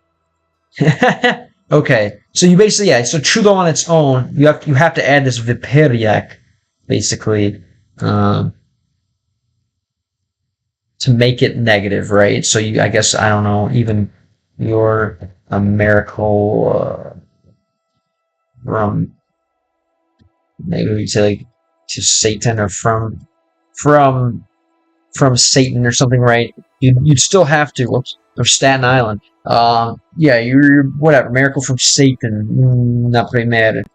Okay, so you basically, yeah, so chudo on its own, you have to add this viperiak, basically, to make it negative, right? So I guess, I don't know, even you're a miracle, from, maybe we'd say, like, to Satan, or from Satan or something, right? You'd still have to, or Staten Island. Yeah, you're whatever, miracle from Satan, например.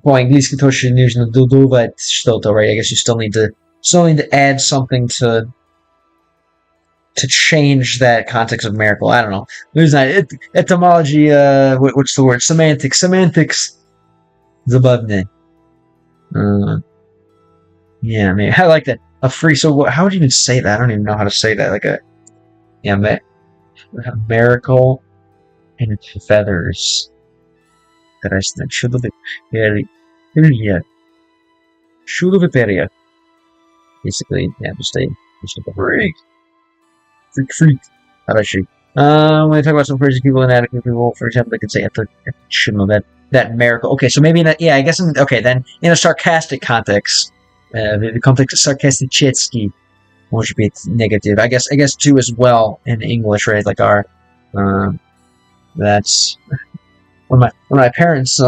По-английски тоже нужно додавать что-то, right? I guess you still need to add something to change that context of miracle. I don't know. There's not etymology. What's the word? Semantics. Zabavne. Yeah, maybe I like that. A free. So how would you even say that? I don't even know how to say that. Like a miracle and feathers. Interesting. Shudoviperiya. Basically, yeah, just a freak. Freak. Harashi. When I talk about some crazy people, inadequate people, for example, they could say should know that miracle. Okay, so maybe yeah, I guess then in a sarcastic context, the context of sarcastic chitsky, which would be negative. I guess too as well in English, right? Like our that's when my parents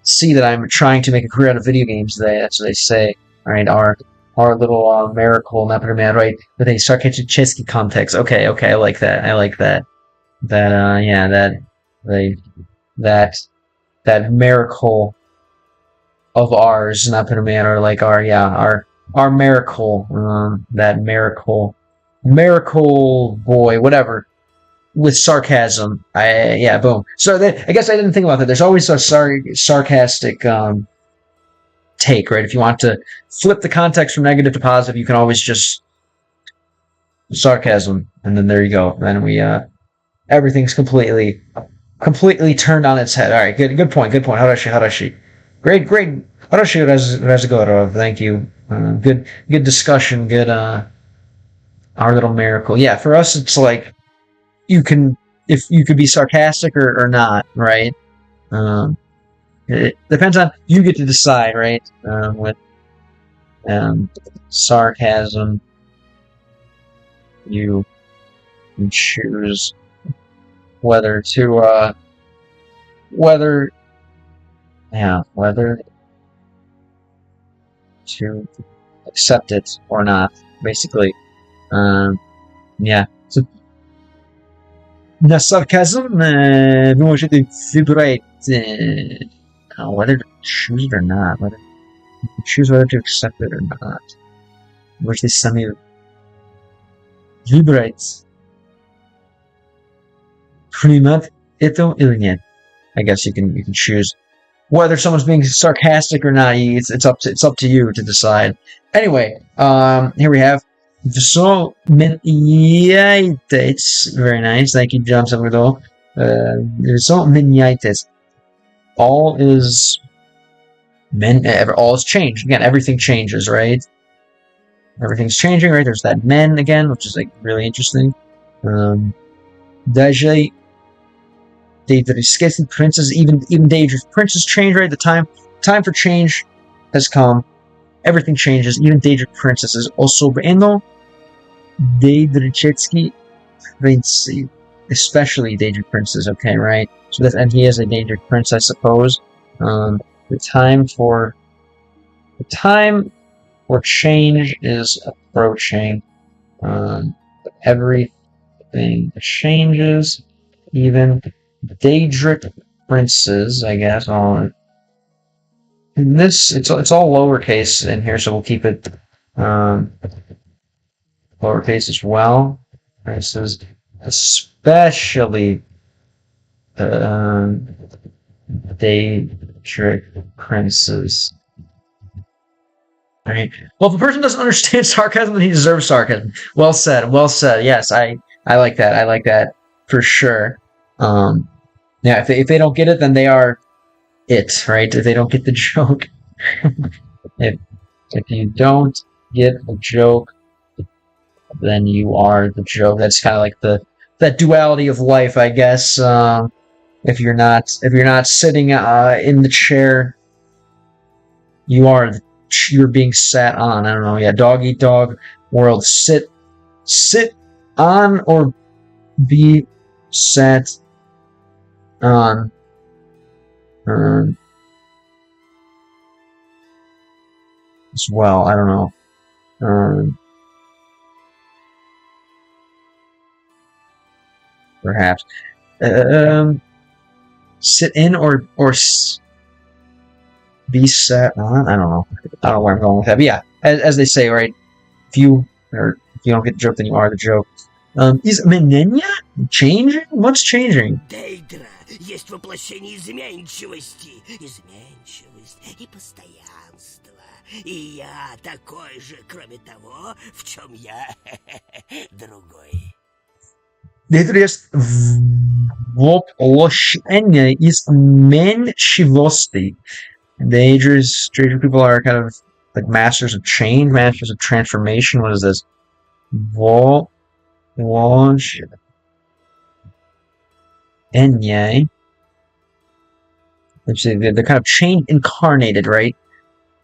see that I'm trying to make a career out of video games, that's what they say. Right, our little miracle, right, with a sarcastic chitsky context. Okay, I like that. That miracle of ours, or like our miracle, that miracle boy, whatever, with sarcasm. Boom. So I guess I didn't think about that. There's always a sarcastic take, right? If you want to flip the context from negative to positive, you can always just sarcasm, and then there you go. Then we everything's completely turned on its head. All right, good point. Harashi. Great. Harashi Razagorov. Thank you. Good discussion. Good our little miracle. Yeah, for us it's like you could be sarcastic or not, right? It depends on, you get to decide, right? With sarcasm, you choose whether to accept it or not, basically. So the sarcasm, вы можете выбрать whether to choose it or not, choose whether to accept it or not. Можете сами выбрать, принимать это или нет. I guess you can choose whether someone's being sarcastic or not. It's up to you to decide. Anyway, here we have so it's very nice. Thank you, John Salvador. So miniates. All is changed. Again, everything changes, right? Everything's changing, right? There's that men again, which is like really interesting. Даже dangerous princes, even dangerous princes change, right? The time for change has come. Everything changes. Even dangerous princesses also beno Daedricetsky prince, especially dangerous princes. Okay, right? So and he is a dangerous prince, I suppose. The time for change is approaching. Everything changes, even Daedric princes, I guess. In this, it's all lowercase in here, so we'll keep it lowercase as well. This is especially Daedric princes. Right. Well, if a person doesn't understand sarcasm, then he deserves sarcasm. Well said. Yes, I like that. I like that for sure. If they don't get it, then they are it, right? If they don't get the joke, if you don't get a joke, then you are the joke. That's kind of like that duality of life, I guess. If you're not sitting in the chair, you're being sat on. I don't know. Yeah, dog eat dog world. Sit on or be sat on. As well. I don't know. Perhaps. Sit in or be sat on. I don't know where I'm going with that. But yeah, as they say, right? If you don't get the joke, then you are the joke. Is Menenia changing? What's changing? Дейдра есть воплощение изменчивости. Изменчивость и постоянство. И я такой же, кроме того, в чем я другой. Дейдра есть Воплощение изменчивости. Dangerous people are kind of like masters of change, masters of transformation. What is this? Voplощение. Let's see, they're kind of change incarnated, right?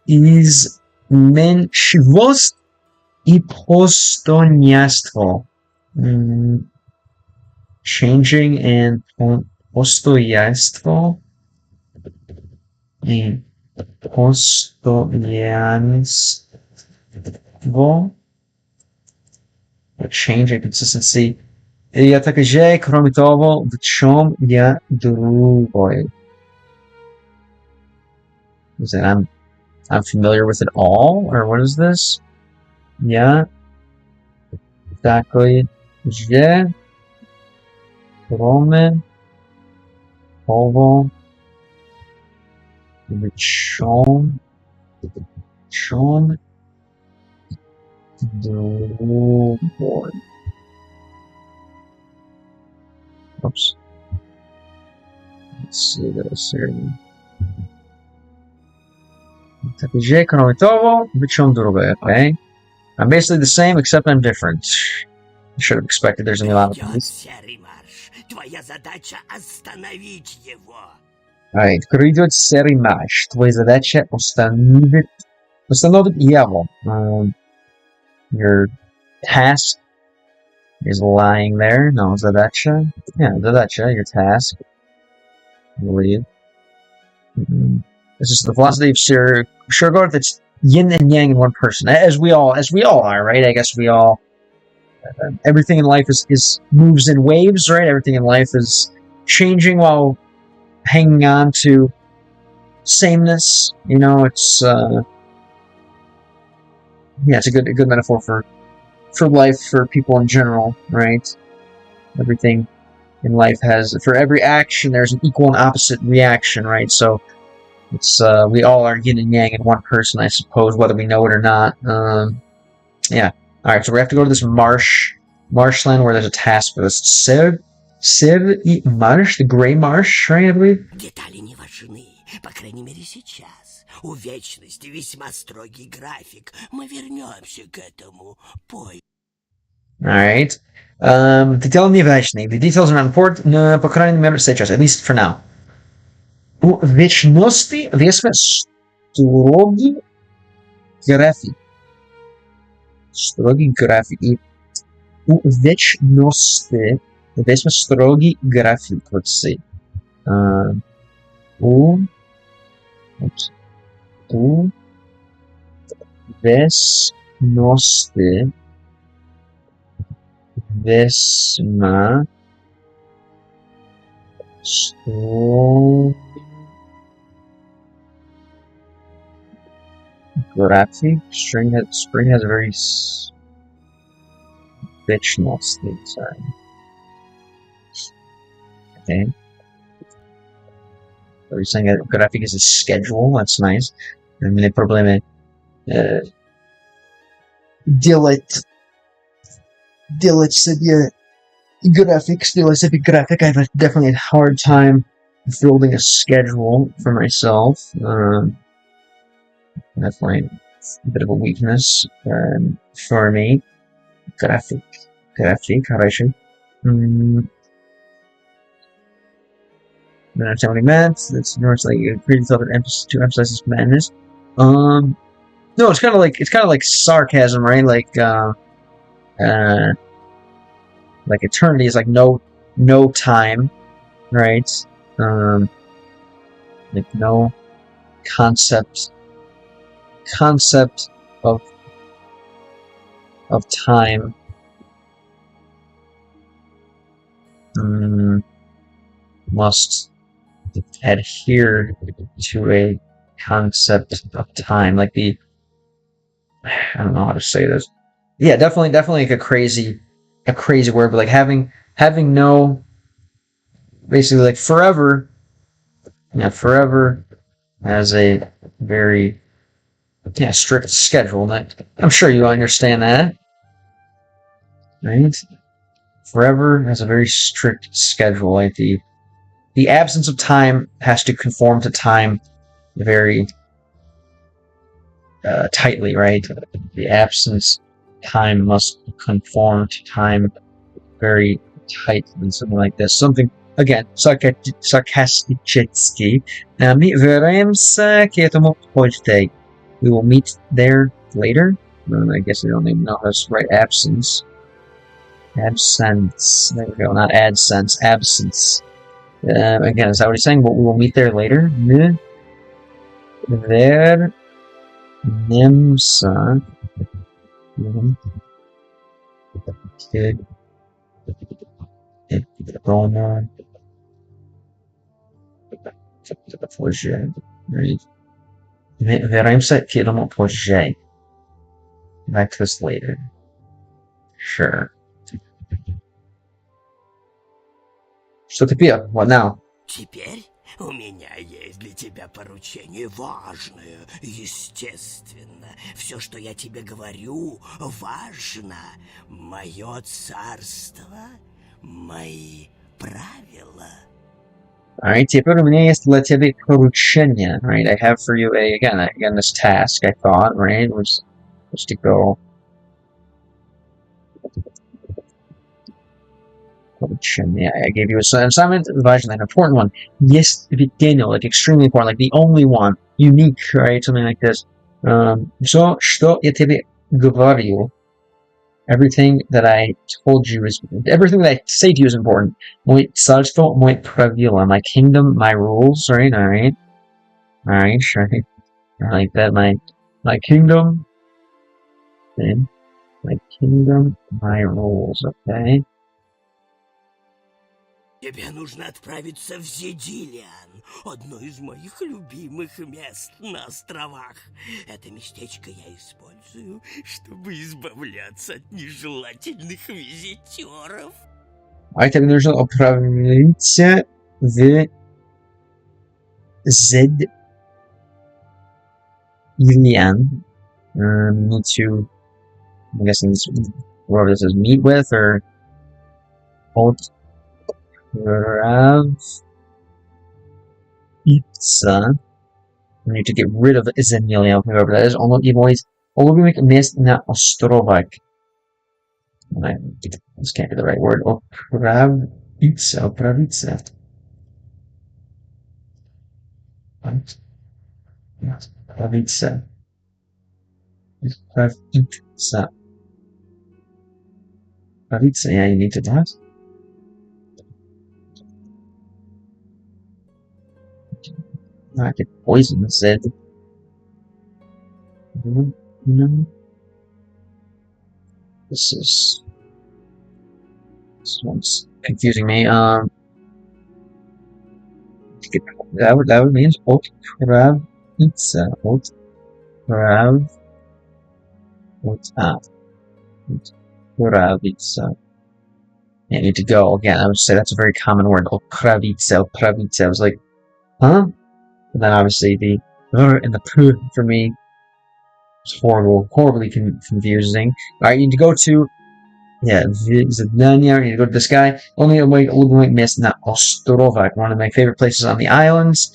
Изменчивость и постоянство. Changing and постоянство. И постоянство. Change and consistency. Я также, кроме того, в чем я другой. Is that I'm familiar with it all, or what is this? Я такой же, кроме того, в чем другой. Oops. Let's see this here. Также, кроме того, в чем другое, okay? I'm basically the same, except I'm different. I should have expected there's only a lot of these. Серый марш. Твоя задача остановить его. Alright, придет серый марш. Твоя задача установить его. Your task is lying there. No, задача. Yeah, задача, your task. I believe. This is the philosophy of Shergoth. It's yin and yang in one person, as we all are, right? I guess we all. Everything in life is moves in waves, right? Everything in life is changing while hanging on to sameness. You know, it's it's a good metaphor for life, for people in general, right? Everything in life has, for every action, there's an equal and opposite reaction, right? So it's we all are yin and yang in one person, I suppose, whether we know it or not. Yeah. All right, so we have to go to this marshland where there's a task for this. Sev и marsh, the gray marsh, right? I believe. Детали не важны, по крайней мере сейчас. У вечности весьма строгий график. Мы вернемся к этому позже. All right. Детали не важны. The details are not important, по крайней мере сейчас, at least for now. У вечности весьма строгий график. Строгий график. И у вечности весьма строгий график. Let's see. У вечности весьма строгий graphic. Spring has a very вечности. Sorry. Okay. So you're saying that graphic is a schedule. That's nice. У меня проблемы делать себе graphic. I have definitely a hard time building a schedule for myself. Definitely a bit of a weakness for me. Graphic, хорошо. Don't understand what he meant. It's more like a creative thought to emphasize this madness. No, it's kind of like sarcasm, right? Like eternity is like no time, right? Like no concept of time. Must adhere to a concept of time, like I don't know how to say this. Yeah, definitely like a crazy word, but like having no, basically like forever. Yeah, forever has a very strict schedule. That I'm sure you understand that, right? forever has a very strict schedule. Like the absence of time has to conform to time very tightly, right? The absence time must conform to time very tightly, something like this. Something, again, sarcastically. My варимся к этому позже. We will meet there later. I guess I don't even know how to write absence. Absence. There we go. Not AdSense. Absence. Again, is that what he's saying? But we will meet there later. My verimся позже. Вернемся к этому позже. Back to this later. Sure. Что теперь? What now? Теперь у меня есть для тебя поручение важное, естественно. Все, что я тебе говорю, важно. Мое царство, мои правила. Alright, теперь у меня есть для тебя поручение. Right, I have for you again this task. I thought, right, was to go. I gave you a assignment, an important one. Yes, like extremely important, like the only one, unique, right? Something like this. Все, что я тебе говорил, everything that I told you is, everything that I say to you is important. Мое царство, мое правила, my kingdom, my rules, right? Alright, sure. I like that, my kingdom, okay. My kingdom, my rules, okay. Тебе нужно отправиться в Зедилиан, одно из моих любимых мест на островах. Это местечко я использую, чтобы избавляться от нежелательных визитеров. А тебе нужно отправиться в Zedilian. Need to, I'm guessing this, whoever this is, meet with or Pizza. We need to get rid of Zedilian, whoever that is. Уловимых мест на островах. This can't be the right word. Opravиться. Opravиться. Opravиться. Yeah, you need to do that. I get poisoned, said. This one's confusing me. That would mean Otpravitsa. Otpravitsa. Yeah, I need to go again. I would say that's a very common word. Otpravitsa. I was like, huh? But then obviously the and the p for me is horribly confusing. Alright, you need to go to, Zadania, you need to go to this guy. Only a way miss na Ostrovak, one of my favorite places on the islands.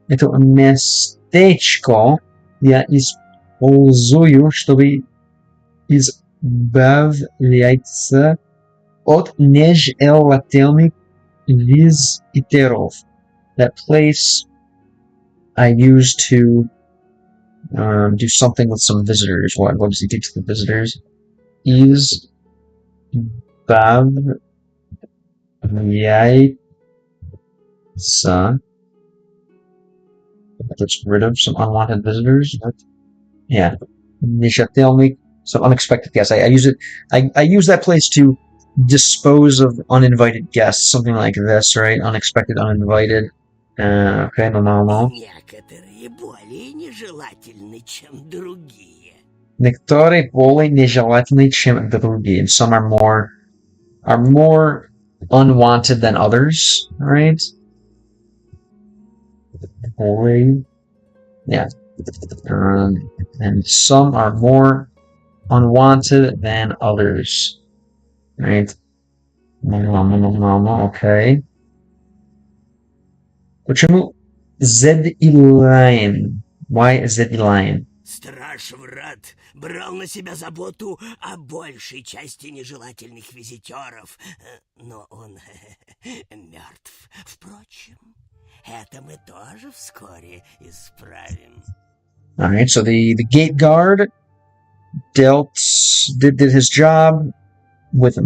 Это местечко я использую, чтобы избавляться от нежелательных визитеров. That place I use to do something with some visitors. What does he teach the visitors? Is Yaitsa. That gets rid of some unwanted visitors. Yeah. Nishatelmik. Some unexpected guests. I use it. I use that place to dispose of uninvited guests. Something like this, right? Unexpected, uninvited. Okay, no. Некоторые более нежелательны, чем другие. Некоторые более нежелательны, чем другие. And some are more unwanted than others, right? Yeah. And some are more unwanted than others, right? Okay. Почему Z и Line? Why Z и Line? Страж Врат брал на себя заботу о большей части нежелательных визитеров, но он мертв. Впрочем, это мы тоже вскоре исправим. Alright, so the gate guard did his job with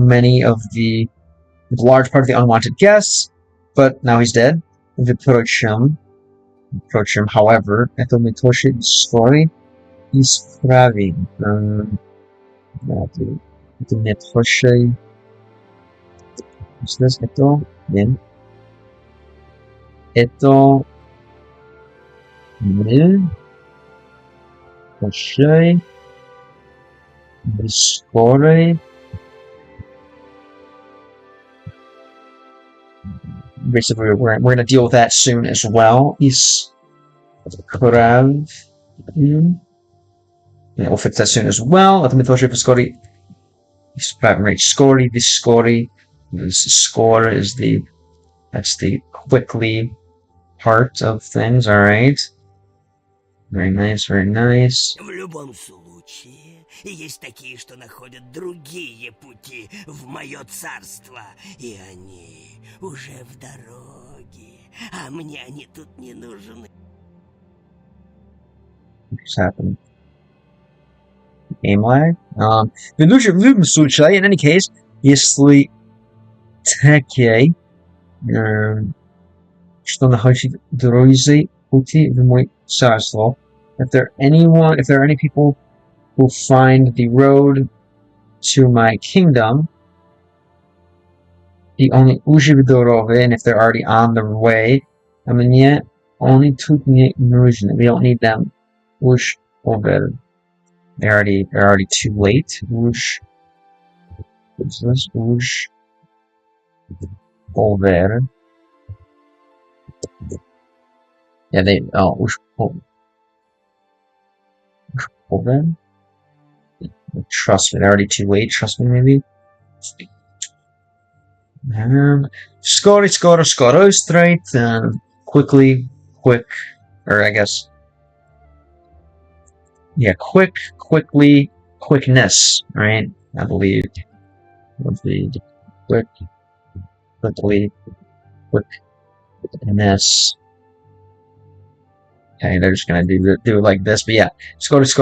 large part of the unwanted guests, but now he's dead. Впрочем, however, это мы тоже вскоре исправим. Это не тоже... Это... Bien. Это... Мы... Тоже... Вскоре... Basically, we're going to deal with that soon as well. Исправим. Yeah, we'll fix that soon as well. Let me tell you for Scotty. Right, Scotty, this Scotty. This score is that's the quickly part of things, alright. Very nice, very nice. В любом случае, есть такие, что находят другие пути в мое царство, и они уже в дороге, а мне они тут не нужны. What's happening? Game lag? В любом случае, in any case, если такие, что находят друзья пути в мое царство, if there are any people who find the road to my kingdom, и они уже в дороге, and if they're already on the way, а мне они тут не нужны. We don't need them. Уж over. They're already too late. Уж. What's this? Уж over. Yeah, уж over. Trust me, they're already too late. Trust me, maybe. Score, straight, quickly, quick, or I guess, yeah, quickly, quickness, right? I believe would be quickly, quickness. Okay, they're just gonna do it like this, but yeah, skorost,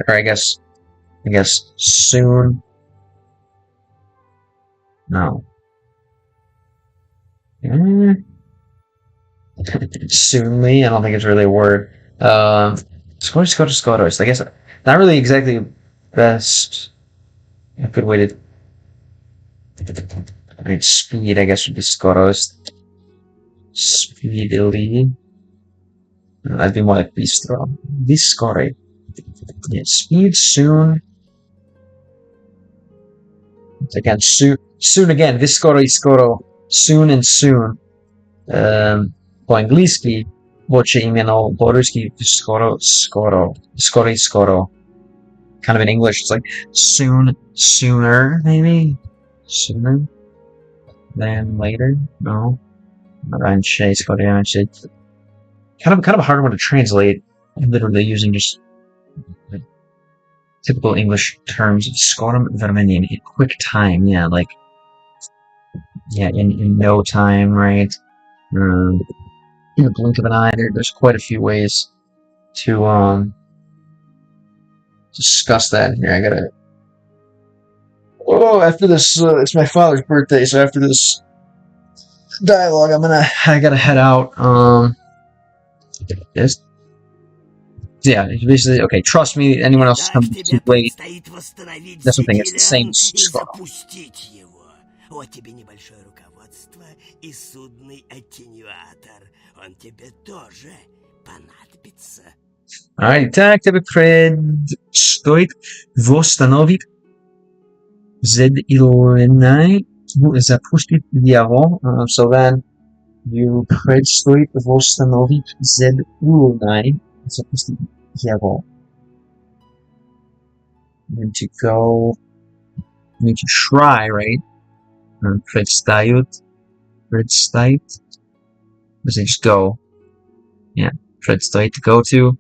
or I guess soon. No. Soonly, I don't think it's really a word. Skorost. I guess not really exactly best. A good way to. I mean, speed, I guess, would be skorost. Speedily. That'd be more like bistro. Viscore. Yeah, speed soon. Again, soon again. Skoro. Soon and soon. По-английски больше именно, по-русски skoro. Kind of in English, it's like sooner, maybe? Sooner than later? No. Раньше, скорее раньше. Kind of a hard one to translate, literally using just typical English terms of skorom времени, in quick time, yeah, like, yeah, in no time, right? In the blink of an eye. There's quite a few ways to discuss that. Here, I gotta. Oh, after this, it's my father's birthday, so after this dialogue, I gotta head out. Yes. Yeah, basically, okay, trust me, anyone else is coming too late. That's the thing, it's the same scroll. Вот тебе небольшое руководство и судный аттенюатор. Он тебе тоже понадобится. Alright, так, тебе предстоит восстановить Z11, запустить его, so then you предстоит восстановить Z11, запустить его. Need to try, right? Предстоит. Does it just go? Yeah. Предстоит go to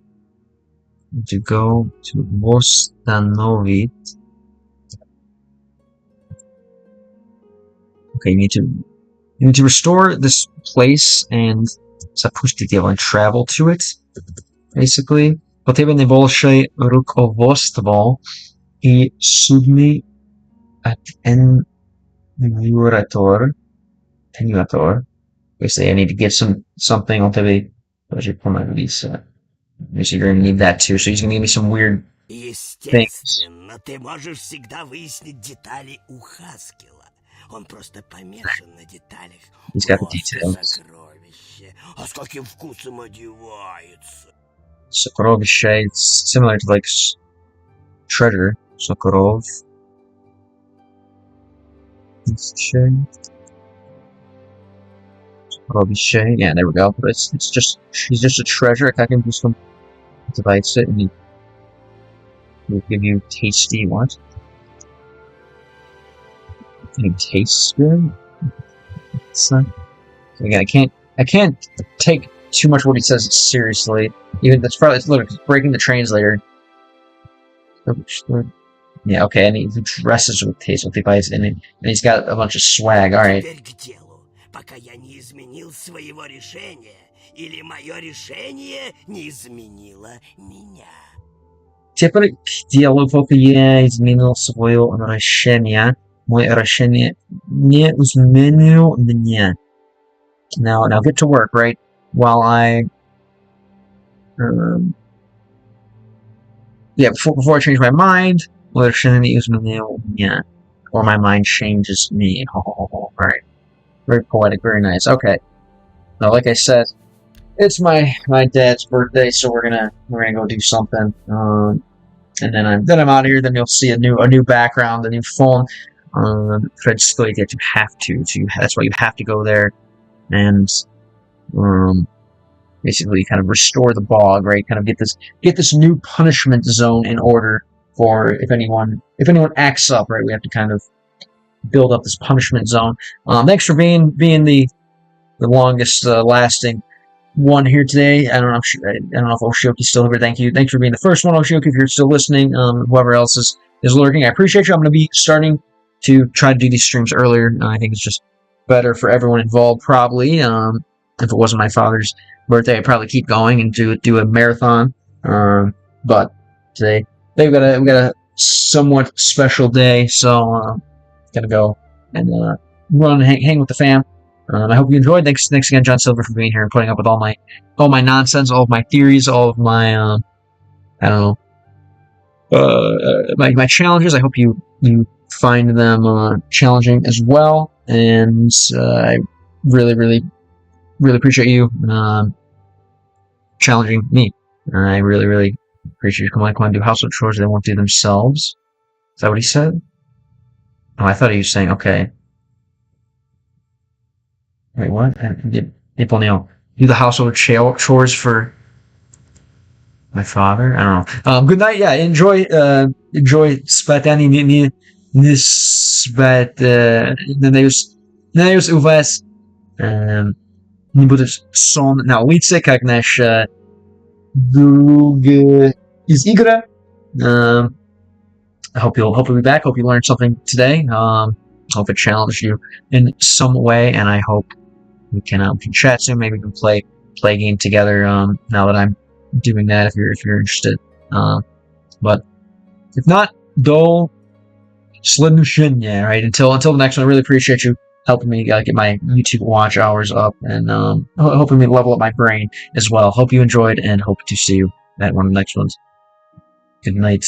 восстановить. Okay, you need to restore this place and запустить его and travel to it. Basically. Потребен больше руководство и судный attenuator. Basically, I need to get something on TV. You're gonna need that too. So he's gonna give me some weird things. Естественно, ты можешь всегда выяснить детали у Хаскила. Он просто помешан на деталях. He's got the details. Сокровище. А с каким вкусом одевается? Сокровище, it's similar to like treasure. Сокров. Sokroviще. Yeah, there we go. But it's just he's just a treasure. I can do some device it and he'll give you tasty what? It tastes good. Again, I can't take too much what he says seriously. Even that's probably it's breaking the translator. Yeah, okay, and he dresses with taste with device and he's got a bunch of swag. All right. Пока я не изменил своего решения, или мое решение не изменило меня. Теперь дело, пока я изменил свое решение, мое решение не изменило меня. Now get to work, right? While I, before I change my mind, мое решение не изменило меня, or my mind changes me. Right. Very poetic, very nice. Okay. Now, like I said, it's my dad's birthday, so we're gonna go do something. And then I'm out of here. Then you'll see a new background, a new phone. That you have to. That's why you have to go there and basically kind of restore the bog, right? Kind of get this new punishment zone in order for if anyone acts up, right? We have to kind of build up this punishment zone. Thanks for being the longest lasting one here today. I don't know if Oshioki's still here. Thanks for being the first one, Oshioki. If you're still listening, whoever else is lurking, I appreciate you. I'm going to be starting to try to do these streams earlier. I think it's just better for everyone involved. Probably, if it wasn't my father's birthday, I'd probably keep going and do a marathon. But today we got a somewhat special day, so. Gonna go and run and hang with the fam. I hope you enjoyed. Thanks again, John Silver, for being here and putting up with all my nonsense, all of my theories, all of my my challenges. I hope you find them challenging as well, and I really appreciate you challenging me. I really appreciate you. Come on, do household chores they won't do themselves. Is that what he said? Oh, I thought he was saying, okay. Wait, what? Do the household chores for my father? I don't know. Good night. Yeah, enjoy spatanie nie spać u was. Nie будешь сон на улице, как наш друг из игры. I hope you'll be back. Hope you learned something today. Hope it challenged you in some way, and I hope we can chat soon. Maybe we can play a game together. Now that I'm doing that, if you're interested. But if not, do следующее, right? Until the next one. I really appreciate you helping me get my YouTube watch hours up and helping me level up my brain as well. Hope you enjoyed, and hope to see you at one of the next ones. Good night.